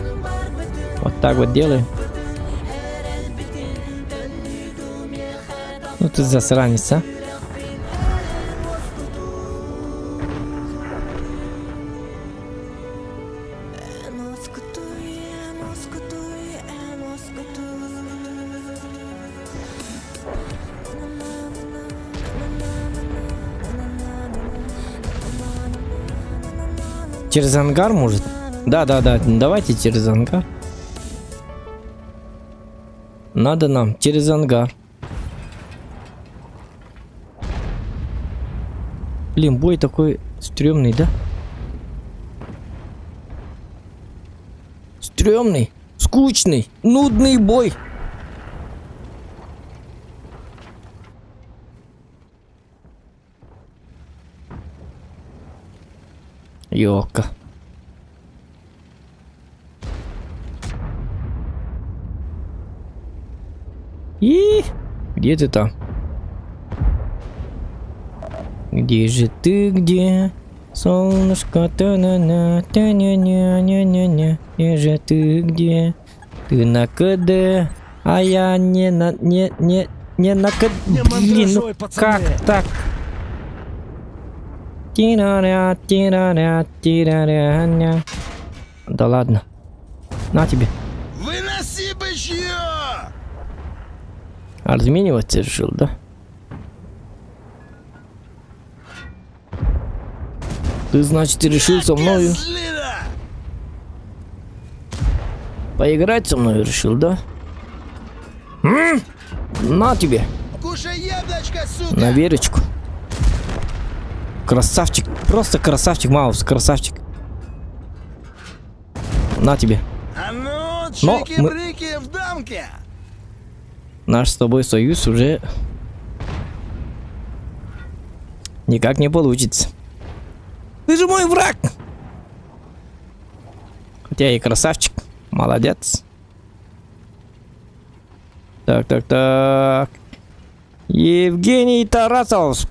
Вот так вот делаем. Ну ты засранец, а? Через ангар, может? Да, давайте через ангар. Надо нам через ангар. Блин, бой такой стрёмный, да? Стрёмный, скучный, нудный бой. Ёлка. И где ты там? Где же ты, где? Солнышко, та-на-на, та-ня-ня-ня-ня-ня. Где же ты, где? Ты на КД, а я не на КД. Блин, ну как так? Тираря, тираря, тираря. Да ладно. На тебе. Выноси бычье! Размениваться решил, да? Ты, значит, решил со мною поиграть со мной решил, да? На тебе. Кушай яблочко, сука! На верочку. Красавчик, просто красавчик, Маус, красавчик. На тебе. А ну, Но чики-брики в дамке! Наш с тобой союз уже никак не получится. Ты же мой враг! Хотя и красавчик. Молодец. Так. Евгений Тарасов,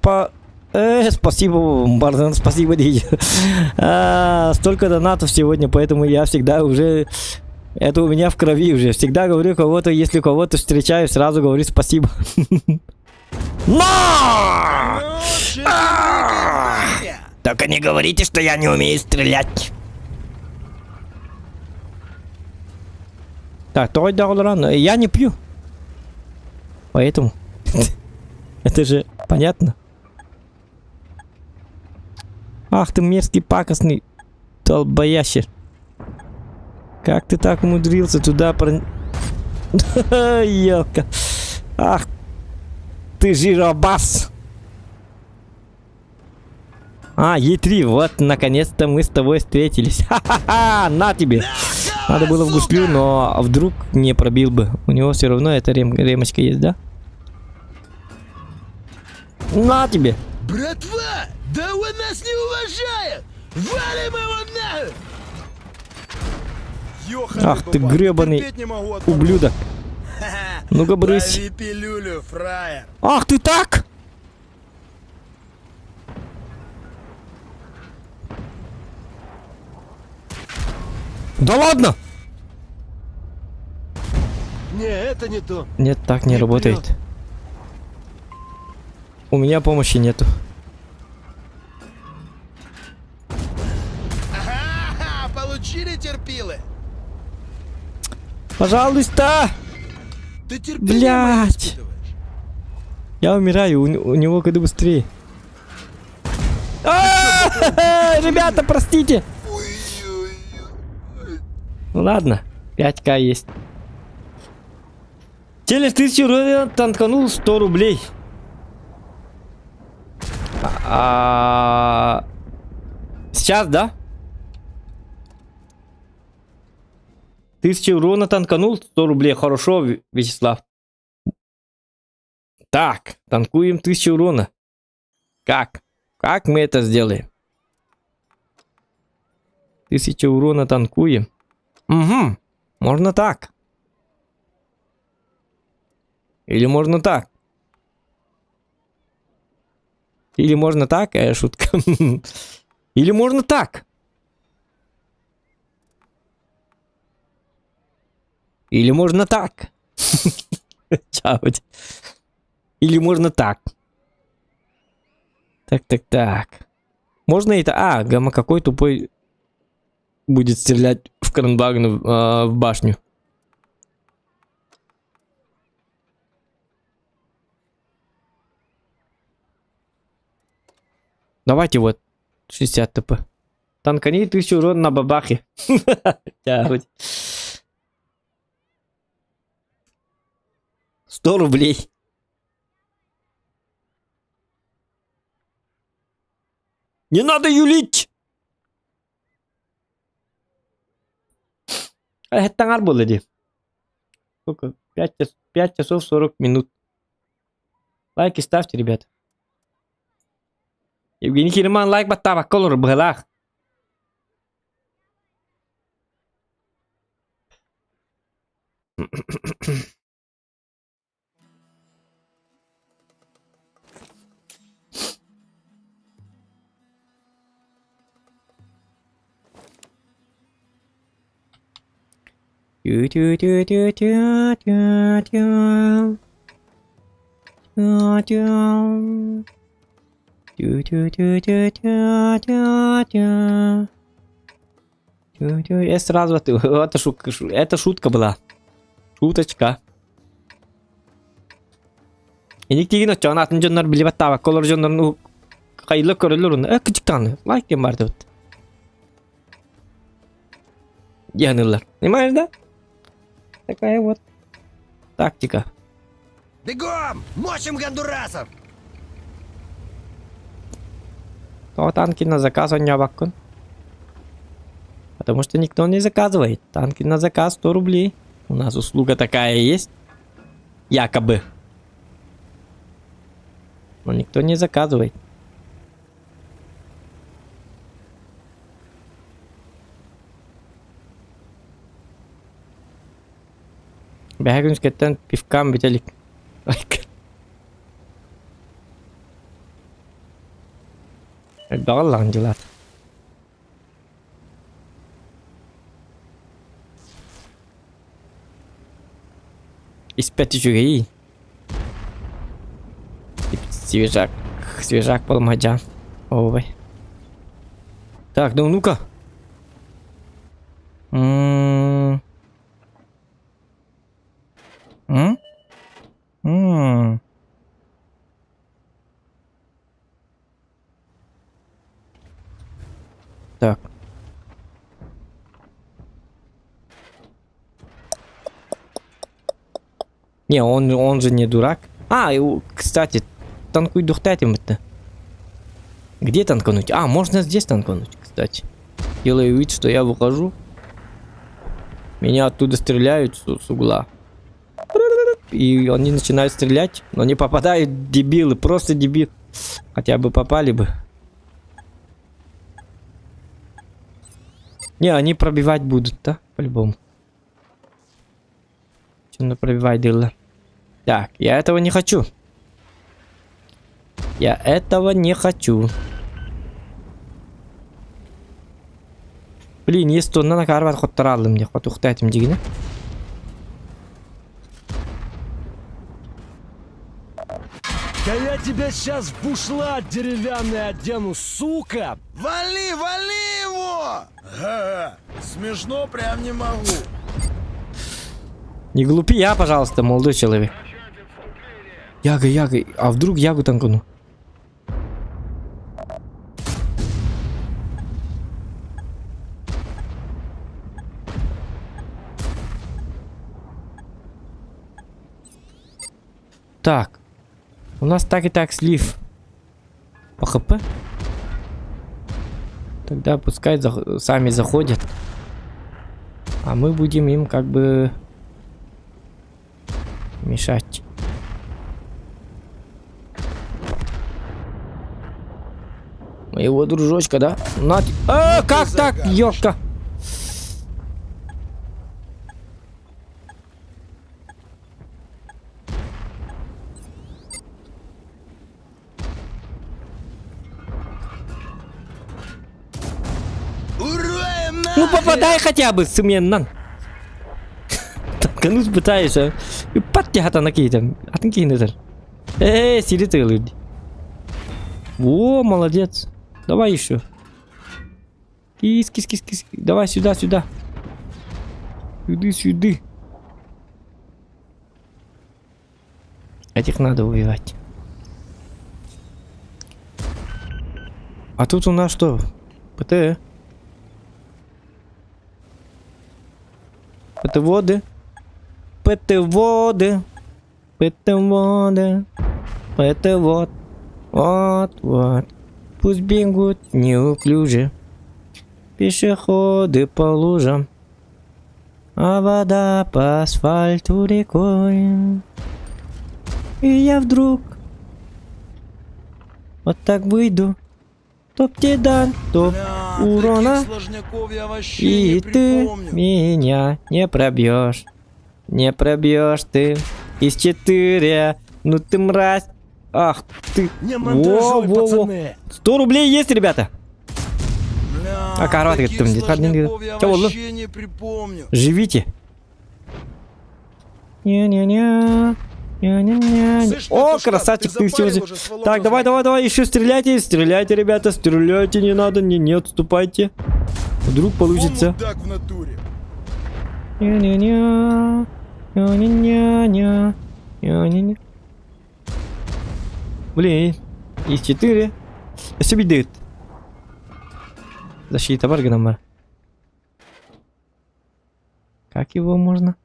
спасибо, Бардан, спасибо, Дидя. Столько донатов сегодня, поэтому я всегда уже... Это у меня в крови уже. Всегда говорю кого-то, если кого-то встречаю, сразу говорю спасибо. Но! Только не говорите, что я не умею стрелять. Так, то рано. Я не пью. Поэтому... Это же понятно. Ах ты мерзкий, пакостный долбоящер. Как ты так умудрился туда Ёлка. Ах ты жиробас. Е3, вот наконец-то мы с тобой встретились. Ха-ха-ха, на тебе. Надо было в гуслю, но вдруг не пробил бы. У него все равно эта ремочка есть, да? На тебе. Братва, да он нас не уважает! Валим его нахуй! Ах ты гребаный ублюдок. Ну-ка, брысь. Лови пилюлю, фраер. Ах ты так! Да ладно! Не, это не то. Нет, так не работает. У меня помощи нету. Ага, получили терпилы? Пожалуйста! Ты терпение блять! Я умираю, у него куда быстрее. Ребята, простите! Ну ладно, 5к есть. Челлендж 1000 уровня танканул 100 рублей. Сейчас, да? 1000 урона танканул 100 рублей. Хорошо, Вячеслав. Так, танкуем 1000 урона. Как? Как мы это сделаем? 1000 урона танкуем. Угу, можно так. Или можно так. Или можно так, шутка. Или можно так. Или можно так. Или можно так. Так. Можно это... гамма какой тупой будет стрелять в Кранбагну в башню. Давайте вот 60 ТП. Танкани 1000 урона на бабахе. 100 рублей. Не надо юлить! Это тангар было, ди. Сколько? 5 часов 40 минут. Лайки ставьте, ребята. Евгений Хирман, лайк баттава, колор бгалах. Я сразу... Это шутка была. Шуточка. Эниктигин очон атын жоннор билип аттаба колор жоннорну кайла көрөлөрүн кычыктан лайк дем барды вот. Янылар. Понимаешь, да? Такая вот тактика. Бегом! Мочим гондурасов! То танки на заказ он не обаккун. Потому что никто не заказывает. Танки на заказ 100 рублей. У нас услуга такая есть. Якобы. Но никто не заказывает. Бәгүнс кеттен пивкам бителик. Бағалаған жылат. Испяти жүгей. Свежак. Свежак полмаджан. Ой. Так, ну ну-ка. Так. Не, он же не дурак. Кстати, танкуй духтатим-то. Где танкануть? Можно здесь танкануть, кстати. Делаю вид, что я выхожу. Меня оттуда стреляют с угла. И они начинают стрелять, но не попадают, дебилы, просто дебил. Хотя бы попали бы. Не, они пробивать будут, да? По-любому. Чем пробивать дело? Так, я этого не хочу. Я этого не хочу. Блин, есть то на карвар хоть мне хоть ухтатим дигне. Да я тебя сейчас в бушлат деревянный одену, сука! Вали, вали его! Ага, смешно прям не могу. Не глупи я, пожалуйста, молодой человек. Яга, а вдруг ягу танкану? Так. У нас так и так слив по ХП. Тогда пускай сами заходят. А мы будем им как бы мешать. Моего дружочка, да? Как так, ёшка? Ну попадай хотя бы, сменнан. Танкануть пытаешься. Патти хатанаки там. Атанки нетер. Сиди ты, люди. О, молодец. Давай еще. Кис. Давай сюда. Сюда. Этих надо убивать. А тут у нас что? ПТ. ПТ-воды. ПТ-вод. Вот. Пусть бегут неуклюже пешеходы по лужам, а вода по асфальту рекой. И я вдруг вот так выйду. Топ-дедан, топ урона. И ты меня не пробьешь. Не пробьешь ты. Из 4. Ну ты мразь. Ах ты. Во. 100 рублей есть, ребята. Карват говорит, не припомню. Живите. О, красавчик, ты все. Так, давай, еще стреляйте, ребята, стреляйте, не надо, не отступайте. Вдруг получится. Блин, из 4. Себе дает. Защита баргана. Как его можно?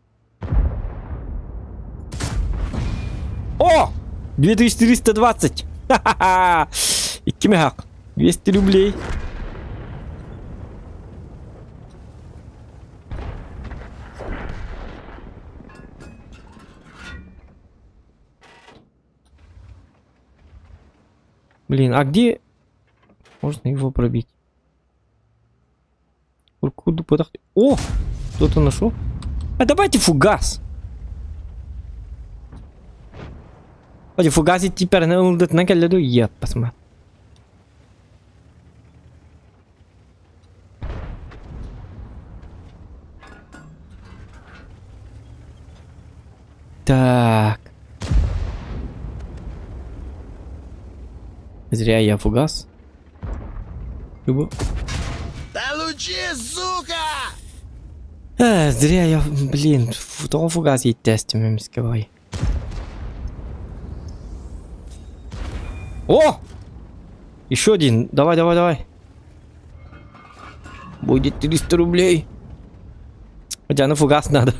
О! 2320! Ха-ха-ха! И кимехак. 200 рублей. Блин, а где... Можно его пробить? Куда подохнуть? О! Кто-то нашел? А давайте фугас. Давайте фугасить теперь на улдет на каледу ед, посмотри. Так. Зря я фугас. Любо. Получи, сука! Зря я, блин, того фугас есть тестами мисковой. О! Еще один. Давай, давай, давай. Будет 300 рублей. Хотя на фугас надо.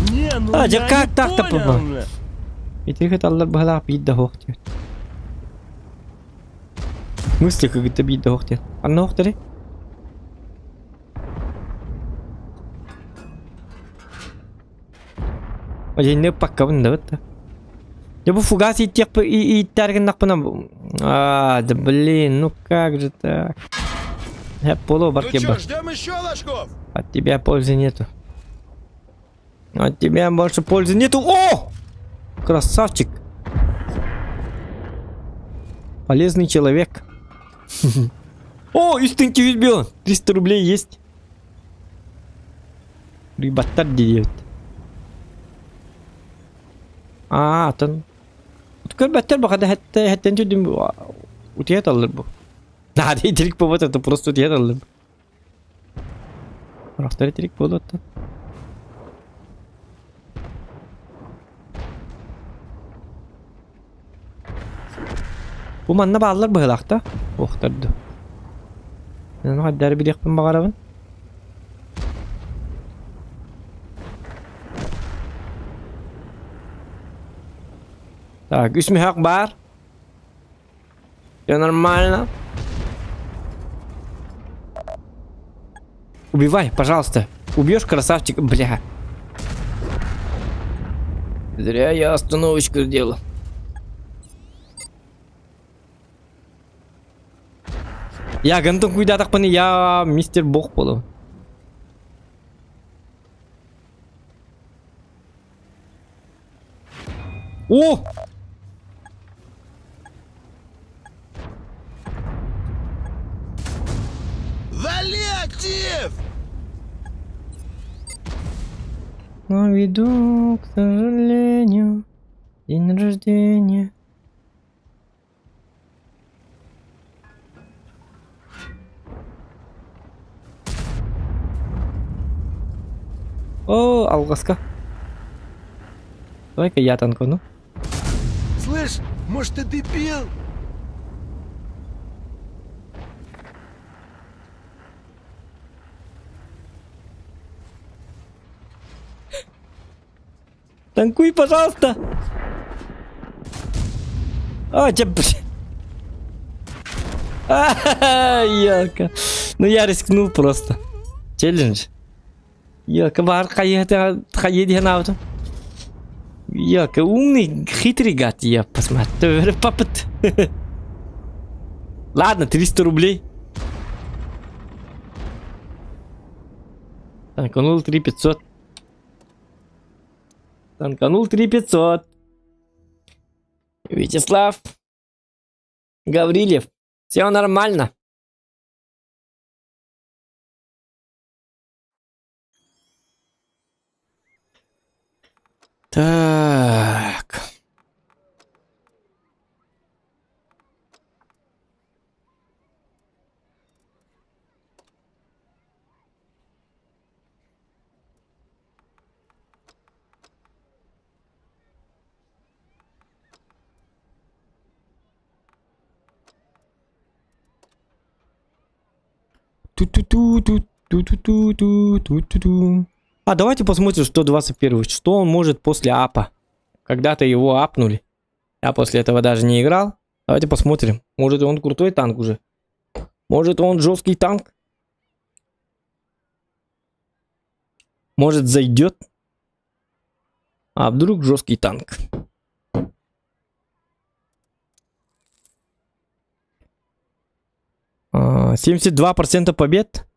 Не, ну А, я как не так-то понял, попал? бля. Итак, это Allah бахла бить да хохтет. В смысле, как это бить да хохтет? А на хохтере? Я не пакаван, да, это. Я бы фугас и тех и тарген нахпанам. А, да блин, ну как же так? Я полу баркеба. Ну чё, ждем еще ложков? От тебя пользы нету. От тебя больше пользы нету. О! Красавчик. Полезный человек. О, истинки ведьбен. 300 рублей есть. Ребята делают. А, тон. Такой баттер бахада хаттен тюдим. Утият аллар. Надо итрик повод, это просто утият аллар. Рахтар итрик повод. Bu manna bağlar bıhılaqta. Oxtardı. Ben haddari bir yakın bağarabın. Так, Исмих Акбар. Все нормально. Убивай, пожалуйста. Убьешь красавчика, бля. Зря я остановочку сделал. Я гантон куйда так пани, я мистер Бог полу. О! Вали актив! На виду, к сожалению, день рождения. О, алгаска. Давай-ка я танкану. Слышь, может ты дебил? Танкуй, пожалуйста. А, Ялка. Ну я рискнул просто. Челлендж. Ялка, бар хаеди ханаута. Ялка, умный, хитрый гад, я посмотрю. Папет. Ладно, 300 рублей. Танканул 3500. Танканул 3500. Вячеслав Гаврилев. Все нормально. Так. А давайте посмотрим 121. Что он может после апа. Когда-то его апнули. Я после этого даже не играл. Давайте посмотрим. Может он крутой танк уже. Может он жесткий танк. Может, зайдет? А вдруг жесткий танк? А, 72% побед.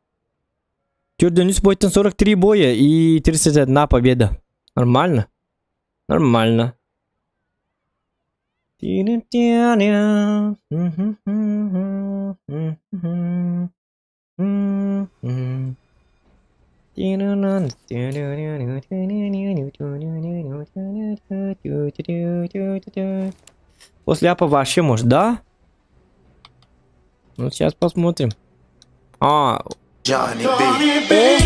Тюрденис Бойтон 43 боя и 31 победа. Нормально? Нормально. После апа вообще может, да? Ну сейчас посмотрим. А, Johnny B.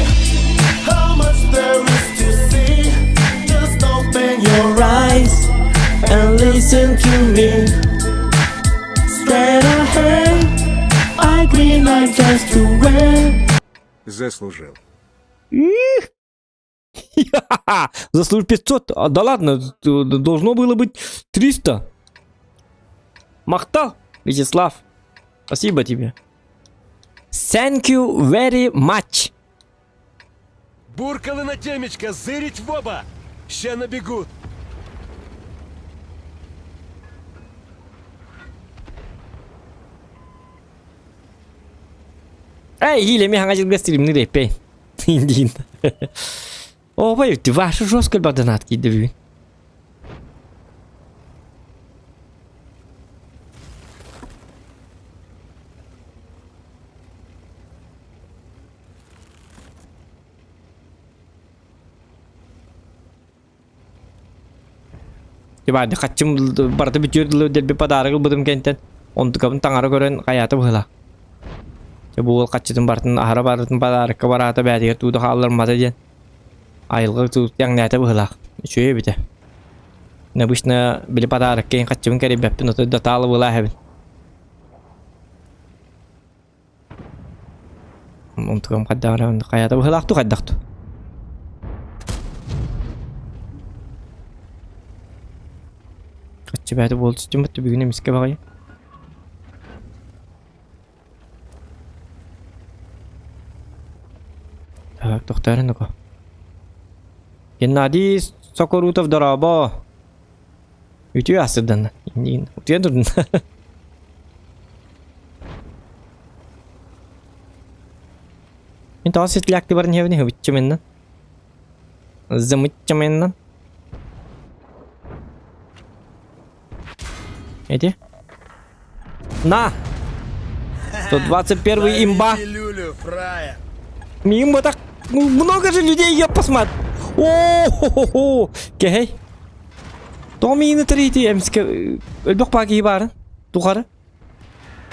How much there is to see? Just open your eyes and listen to me. Straight ahead, I green light just to wear. Заслужил. Заслужил 500. А, да ладно, должно было быть 300. Махтал, Вячеслав. Спасибо тебе. Thank you very much. Буркалы на темечко, зырить в оба! Ще набегут! Эй, Гиля, меня хотел гастрим, не репей. Индин. О, вы, ты ваша жесткая бадонатки, дави. Coba ada kacung berarti bicara dulu dari pada arah belum kenten. Untuk kamu tang arah koren kayak apa lah. Coba kacung berarti arah berarti pada arah kabar atau berarti itu dah halar mata aja. Ail itu yang nyata lah. Cuy betul. Nabusnya bila pada arah kayak kacung kari betul itu data lah boleh hebben. Untuk kamu kada arah kayak apa lah tu kada tu. Coba itu volt cuma tu begini misalnya bagaimana? Так, doktorin aku. Gennadiy Sokorutov daraba. Itu ya sedang. Ini, dia tu. Ini tahu sih lihat tiba ni apa ni? Bicara Zamut cuman. Эти? На! 121 имба. Мимо так много же людей, я посмотрю. О-хо-хо-хо. Кей. Томин третий эмске. Элбок паки бар. Тухара.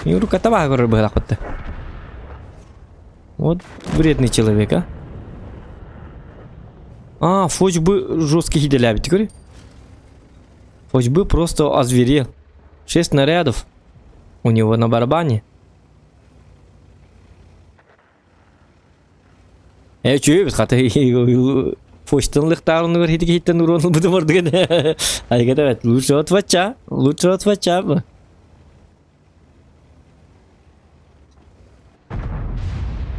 Юру катава говорю было хоть. Вот вредный человек, а? А, Фоч бы жесткий хиделя, ведь говори. Фоч бы просто озверел. 6 снарядов у него на барабане. Я чую, хотя фочтан лихтарун говорит, хиттан урон буду мордген. А я говорю, лучше от Фоча, лучше от Фоча.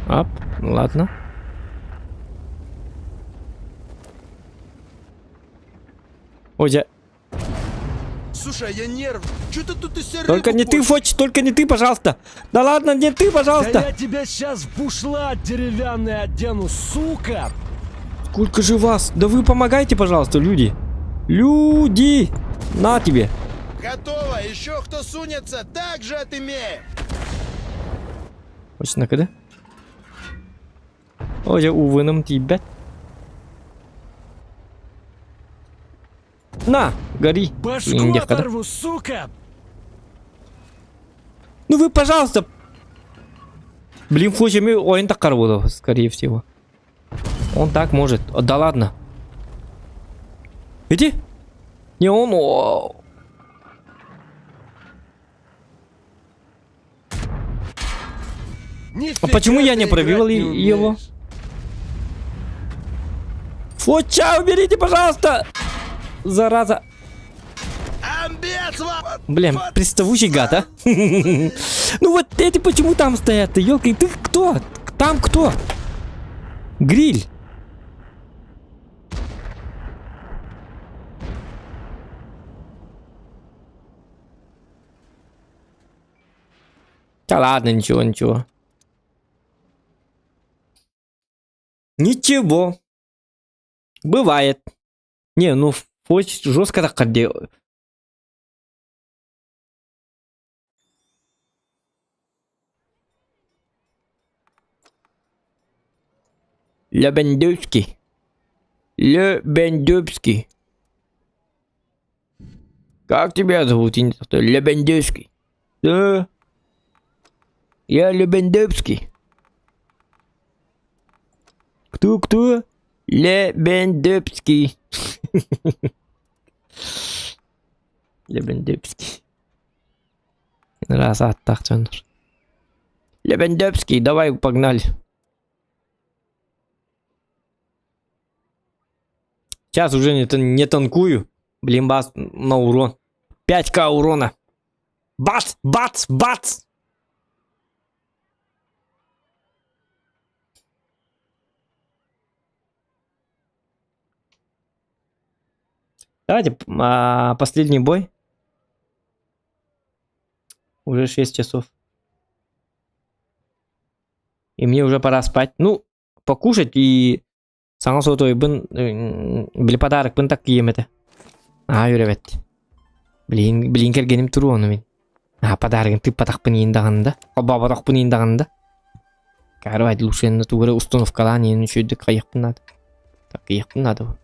Ап, ладно. Ой, Слушай, я нерв. Что ты тут из серы? Только не ты, Фоч, только не ты, пожалуйста. Да ладно, не ты, пожалуйста. Да я тебя сейчас в бушлат деревянный одену, сука. Сколько же вас? Да вы помогайте, пожалуйста, люди. Люди! На тебе. Готово. Еще кто сунется, так же отымеет. Фоч, на когда? Ой, я увыном тебя. На, гори. Башку оторву, сука! Ну вы, пожалуйста. Блин, Фочами он так карвудов, скорее всего. Он так может. Да ладно. Иди. Не он. А почему я не пробил его? Фоча, уберите, пожалуйста. Зараза. Блин, приставучий гад, а? Ну вот эти почему там стоят? Ёлки, ты кто? Там кто? Гриль. Да ладно, ничего. Ничего. Бывает. Не, ну Фоч жестко так ходи. Лебендовский. Как тебя зовут? Лебендовский. Да. Я Лебендовский. Кто? Лебендовский. Лебендовский. Раз оттахтен. Лебендовский, давай погнали. Сейчас уже не танкую. Блин, бас на урон. 5к урона. Бац! Давайте последний бой. Уже 6 часов. И мне уже пора спать. Ну, покушать и... Саңа сотой бын... Білі подарок бын так киемеді. Үйребет. Білін кергенім тұру оны мен. Подарығын тып патақпын ендағында. Қолба патақпын ендағында. Кәрі байды лушенді туғыры установкалан ені шөйді қайықпын нады. Так қайықпын нады бұл.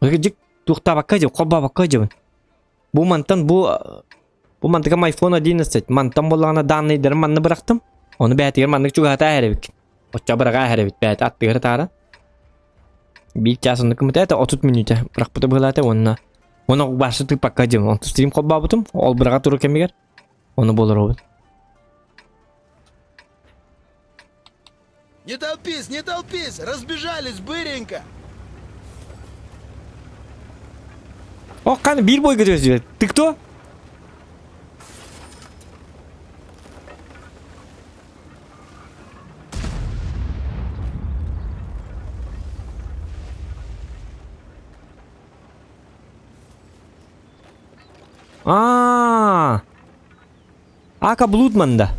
Жик туқта баққа жеп, қолба баққа жебін. Бұл мантан мантыгам iPhone 11. Мантан болағына данныйдырым манны бірақтым. Оны бәтігер маннык чуғата әребік. Отча быраға әребік бәті аттығыр тары. Bir çasını kımıt ete 30 minüte. Bırak bıdı bıhılate onunla. Onu başlıklı pakacım. Onu stream kolba butum. Ol bırağa turu kemiger. Onu bulur obun. Не толпись, разбежались быренько. Oh kan bir boy gidiyoruz diyor. Tıktı. Ака Блудманда.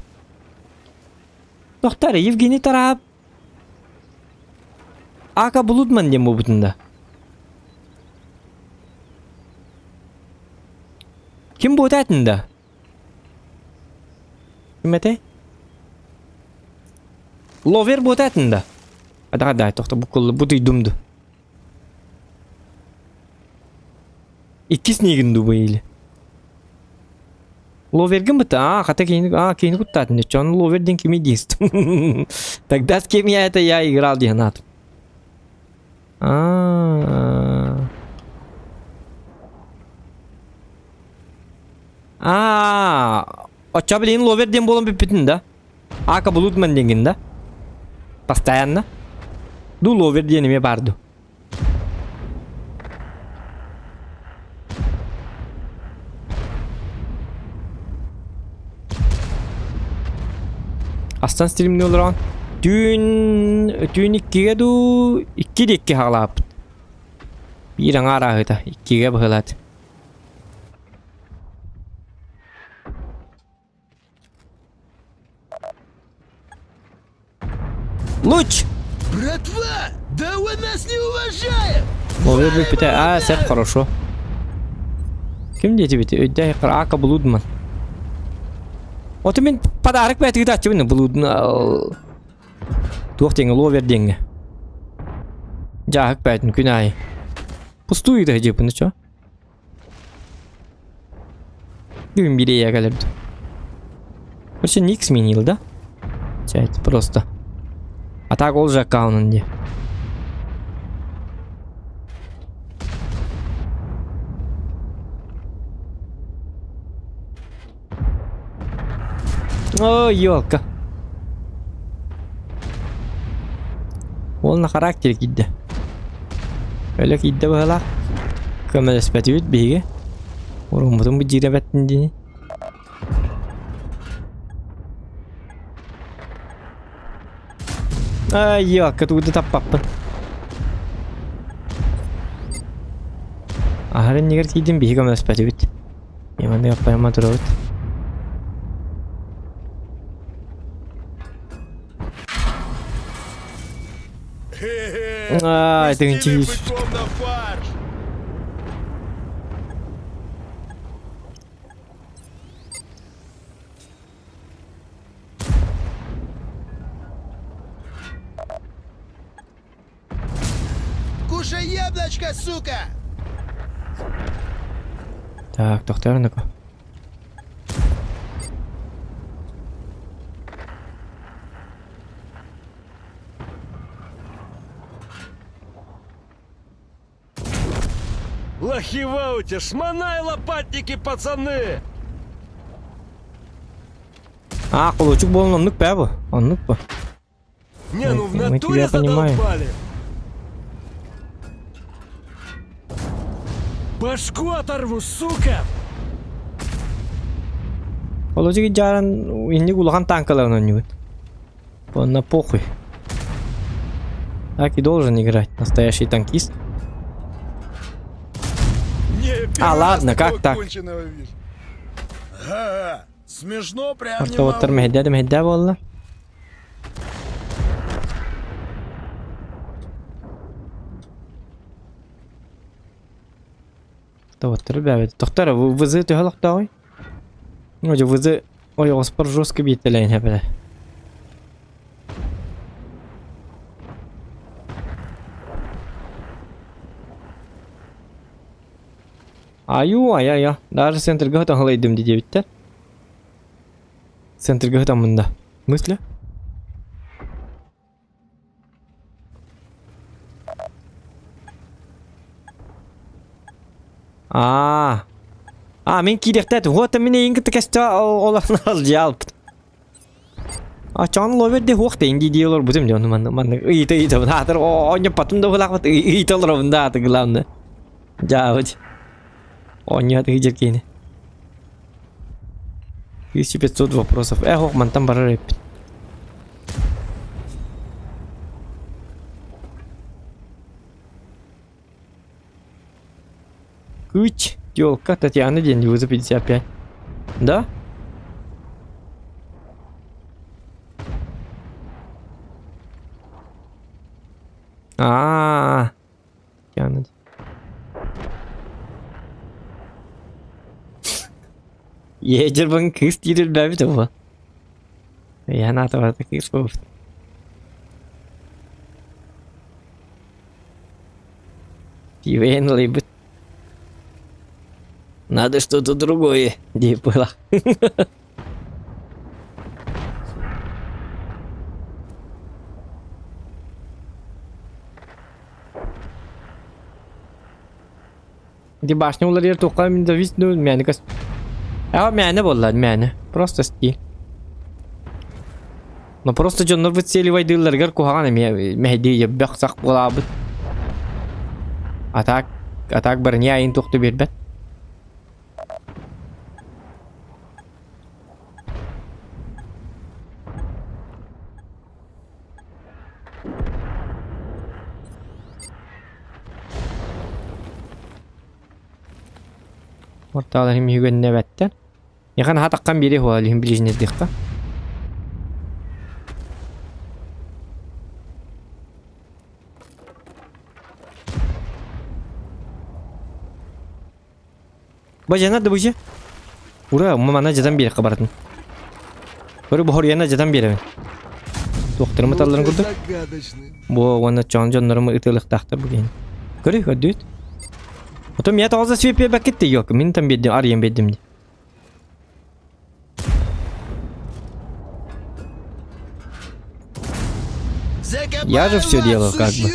Тоқтар, Евгений тарап. Ака Блудман дем бұл бұтында. Кім бұл әтінді? Кім әте? Ловер бұл әтінді. Адай, тоқта бұл қолы бұты думды. Иккіс негінді бұл елі. Ловерген быта, хотя кейни куттатын, чон ловерден кеми дейст. Тогда с кем я играл дегнат. Оча блин ловерден болон биппитин да. Ака Блудман деген да. Постоянно. Ду ловерденіме барду. Aslan stream ne olur an? Dün 2'ye du 2 halap. Bir an ara hıta 2'ye bıhılat. Луч! Братва, да вы нас не уважаем! Ловер биппите, сеп хорошо. Ким дети бити? Ödde Ака Блудман. Oto men padarak bäti gidatçı beni buludun. Tuğ denge lover denge. Jahık bätin günay. Pustuydu hacı bunu ço. Gün bir ya gelirdi. Вообще ник сменил, да? Чайт просто. А так olacak kanun diye. Ой, ёлка. Ол на характер кидді. Öyle kidді бұғыла. Көмел әспәті өт бейге. Орын бұтын бұ жире бәттін дейін. Ай, ёлка, туғды таппаппын. Ахарын негер киддім бейге көмел әспәті өт. Еманды яппайма тұра өт. Ай, ты ничего. Быком на фарш. Кушай яблочко, сука! Так, тоқтар ну-ка. Лохивауте, шмонай лопатники, пацаны! Кулачук был онлук бе bu? Онлук bu. Не, ну в Мы натуре тебя понимаем. задолбали. Башку оторву, сука! Кулачук жаран инди кулахан танкалар оннюет. На похуй. Так и должен играть настоящий танкист. Ладно, как так? Ага, смешно прям не Ортовоттар мехедде болла. Ортовоттар бәбет. Тоқтар, вызы төхалақ дауай? Оже вызы... Ой, оспар жестко бейтелейн хәбеле. Ай. Даже центрге хөтөн халайдым диде биттер. Центрге хөтөн мында. Мысли? Мен киректет. Вот мене ингит кеста оларны алжалып. Чон ловерде хохте инди диyorlar бузым ден мен ыйты хатыр оня потом да булак ыйталар мында аты главное. Жаут. Оня ты жекене. 1500 вопросов. Хохман там барып. Куч, ёлка, Татьяна день вызов 55. Да? Татьяна. Ежер бан кыз тирил бәбит оба. Яна тавата кыз бофт. Ивен либет. Надо что-то другое, где было. Где башня уларьер тоққа мен да висну мәне кас. Мәне боллар, мәне. Просто стиль. Но просто жоннор выцеливай дылларгар кухаган мәһди яббак сак булабыт. Атак барни айын тоқты бербет. Орталар hem hügenne betten. Yakan hatakkan biri ho alim bilijiniz dikka. Bajana da buje. Ura mana jadan biri kabaratın. Böyle bu yana jadan biri. Doktoruma tallarını kurdu. Bu ona canlarımı ıtılık tahtı bugün. Görüyor kadüt. Потом я тоже свипе бакетти yok. Мен там бедим, арьем бедим. Я же все делал как бы.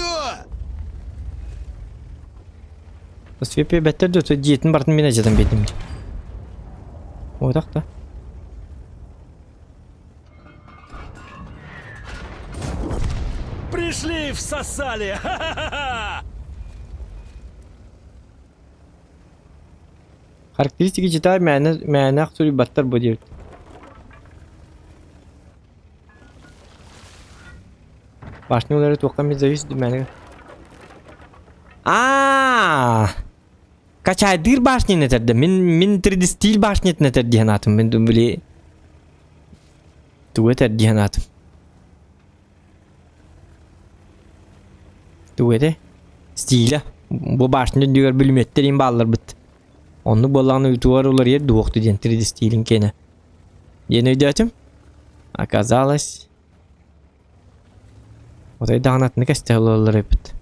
Свипе беттер да жетин бартын мен ажадан бедим. Вот так-то. Пришли, всосали! Ха-ха-ха! Характеристики читай, мәне актури баттар бу дейт. Башны улары тоққан мен завис мәне. Качайдыр башны нетерді. Мен 3D стиль башны нетерді ханатым. Мен думбили туэ терді ханатым. Tuğede. Stile. Bu başında diyor bilmetlerin bağlar bit. Onu bolanı yutuvar olur yer doğuktu diyen 3D stilin kene. Yeni ödeyatım. Оказалось. Вот это дағанатыны кәстәл олар епіт.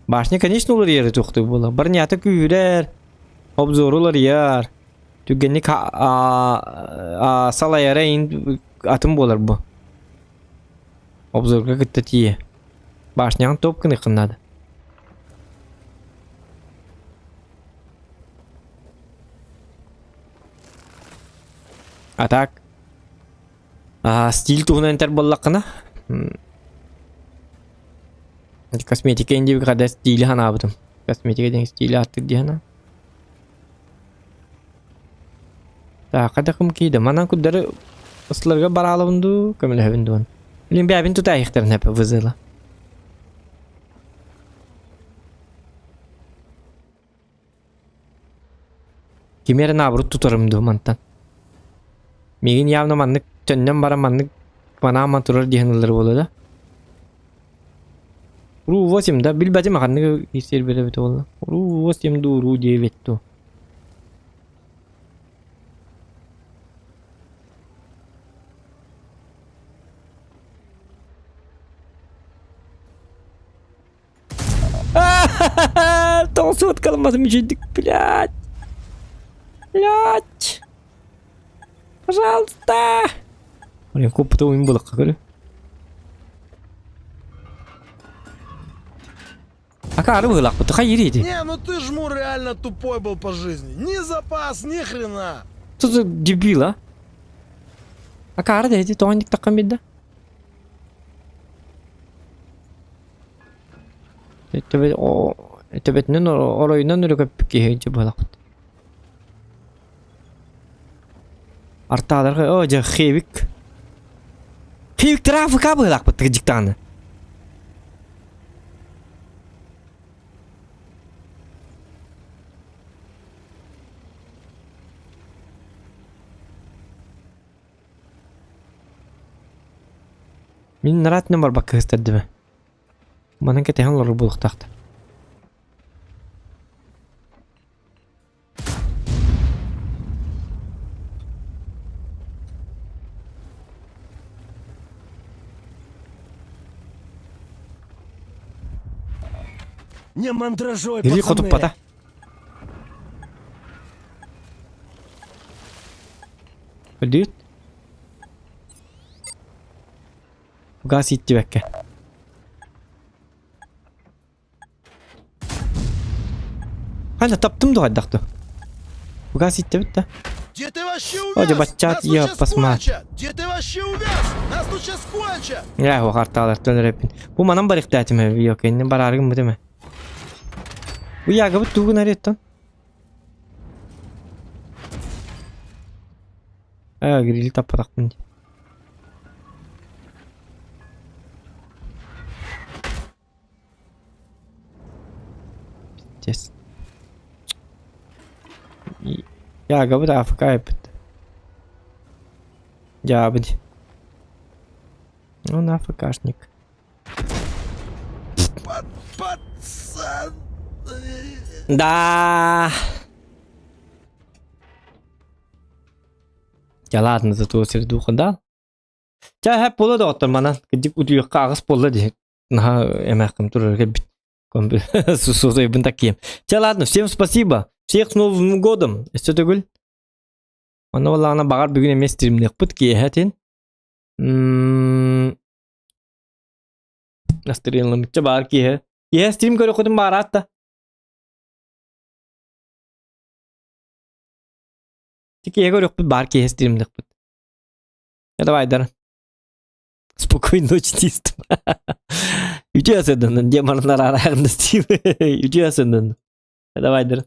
Башня, конечно, олар ері тоқты бола. Барнята күйірер. Обзор олар яр. Түгенник салайара ин атым болар bu. Обзорға күтті тие. Башняғын топ кіні қынады. А так. Стиль туғына әнтер боллақына. Косметика инде bir kadar stili hana abdım. Kosmetika den stili attık diye hana. Ta kada kum kiydi. Manan kudları ıslarga baralımdı. Kamil hevindu an. Bilim bir abin tutay ikhtarın hep vızıla. Kimere nabrut tutarımdı mantan. Migin yavna manlık tönnem bara manlık bana aman turar diyenler bolu da. Ру 8 да билбати маханны истер бере бит болду. Ру 8 ду ру 9 ту. Толсот калмадым жедик, блядь. Блядь. Пожалуйста. Блин, копыта ойын болаққа көрі. Ака рылак, вот хай иди. Не, ну ты жму реально тупой был по жизни. Ни запас, ни хрена. Что за дебил, а? Ака рада эти тоник таком беда. Это ведь не оройнан үрі көпке хейджі болақ. Артадарға, о, жа хейвик. Хейвик трафика болақ бұт тіжіктаны. Min narat numar bakka istedi mi? Manın ki tehan lor buluk taktı. Не мандражой, Или хоту пацаны. пата. Öldüğüt. Gaz gitti bekke. Hala taptım da haddaktu. Bu gaz gitti bitti. Где ты вообще Hadi увяз? бачат Нас тут я сейчас посмотрю. кончат. Где ты вообще увяз? Нас тут сейчас кончат. Ya o kartalar döner hepin. Bu manam barık dağıtımı yok. Kendine barargın mı değil mi? Bu yağı bu tuğun arıyorsun. Grili taparak mı? Yes. Yağı bu da AFK yaptı. Ya budi. Он АФКшник. Пацан. Да. Ya ладно, зато сердуха дал. Ча hep bola da oturmadan. Gıcık uduyor kağız bola diye. Наха эмэхым турар бит. Сусузой бын таким. Ча ладно, всем спасибо. Всех с Новым годом. Что ты гуль? Ана валла ана багар бүгүн эмес стримдик бут ки хатин. Настроение अच्छा बाहर की है यह स्ट्रीम करो खुद बाहर आता ठीक है करो खुद बाहर की है स्ट्रीम देख पुत या давай дар спокойной ночи тист Ütüyorsun, diye bana narara yakında Steve. Ütüyorsun. Давай дар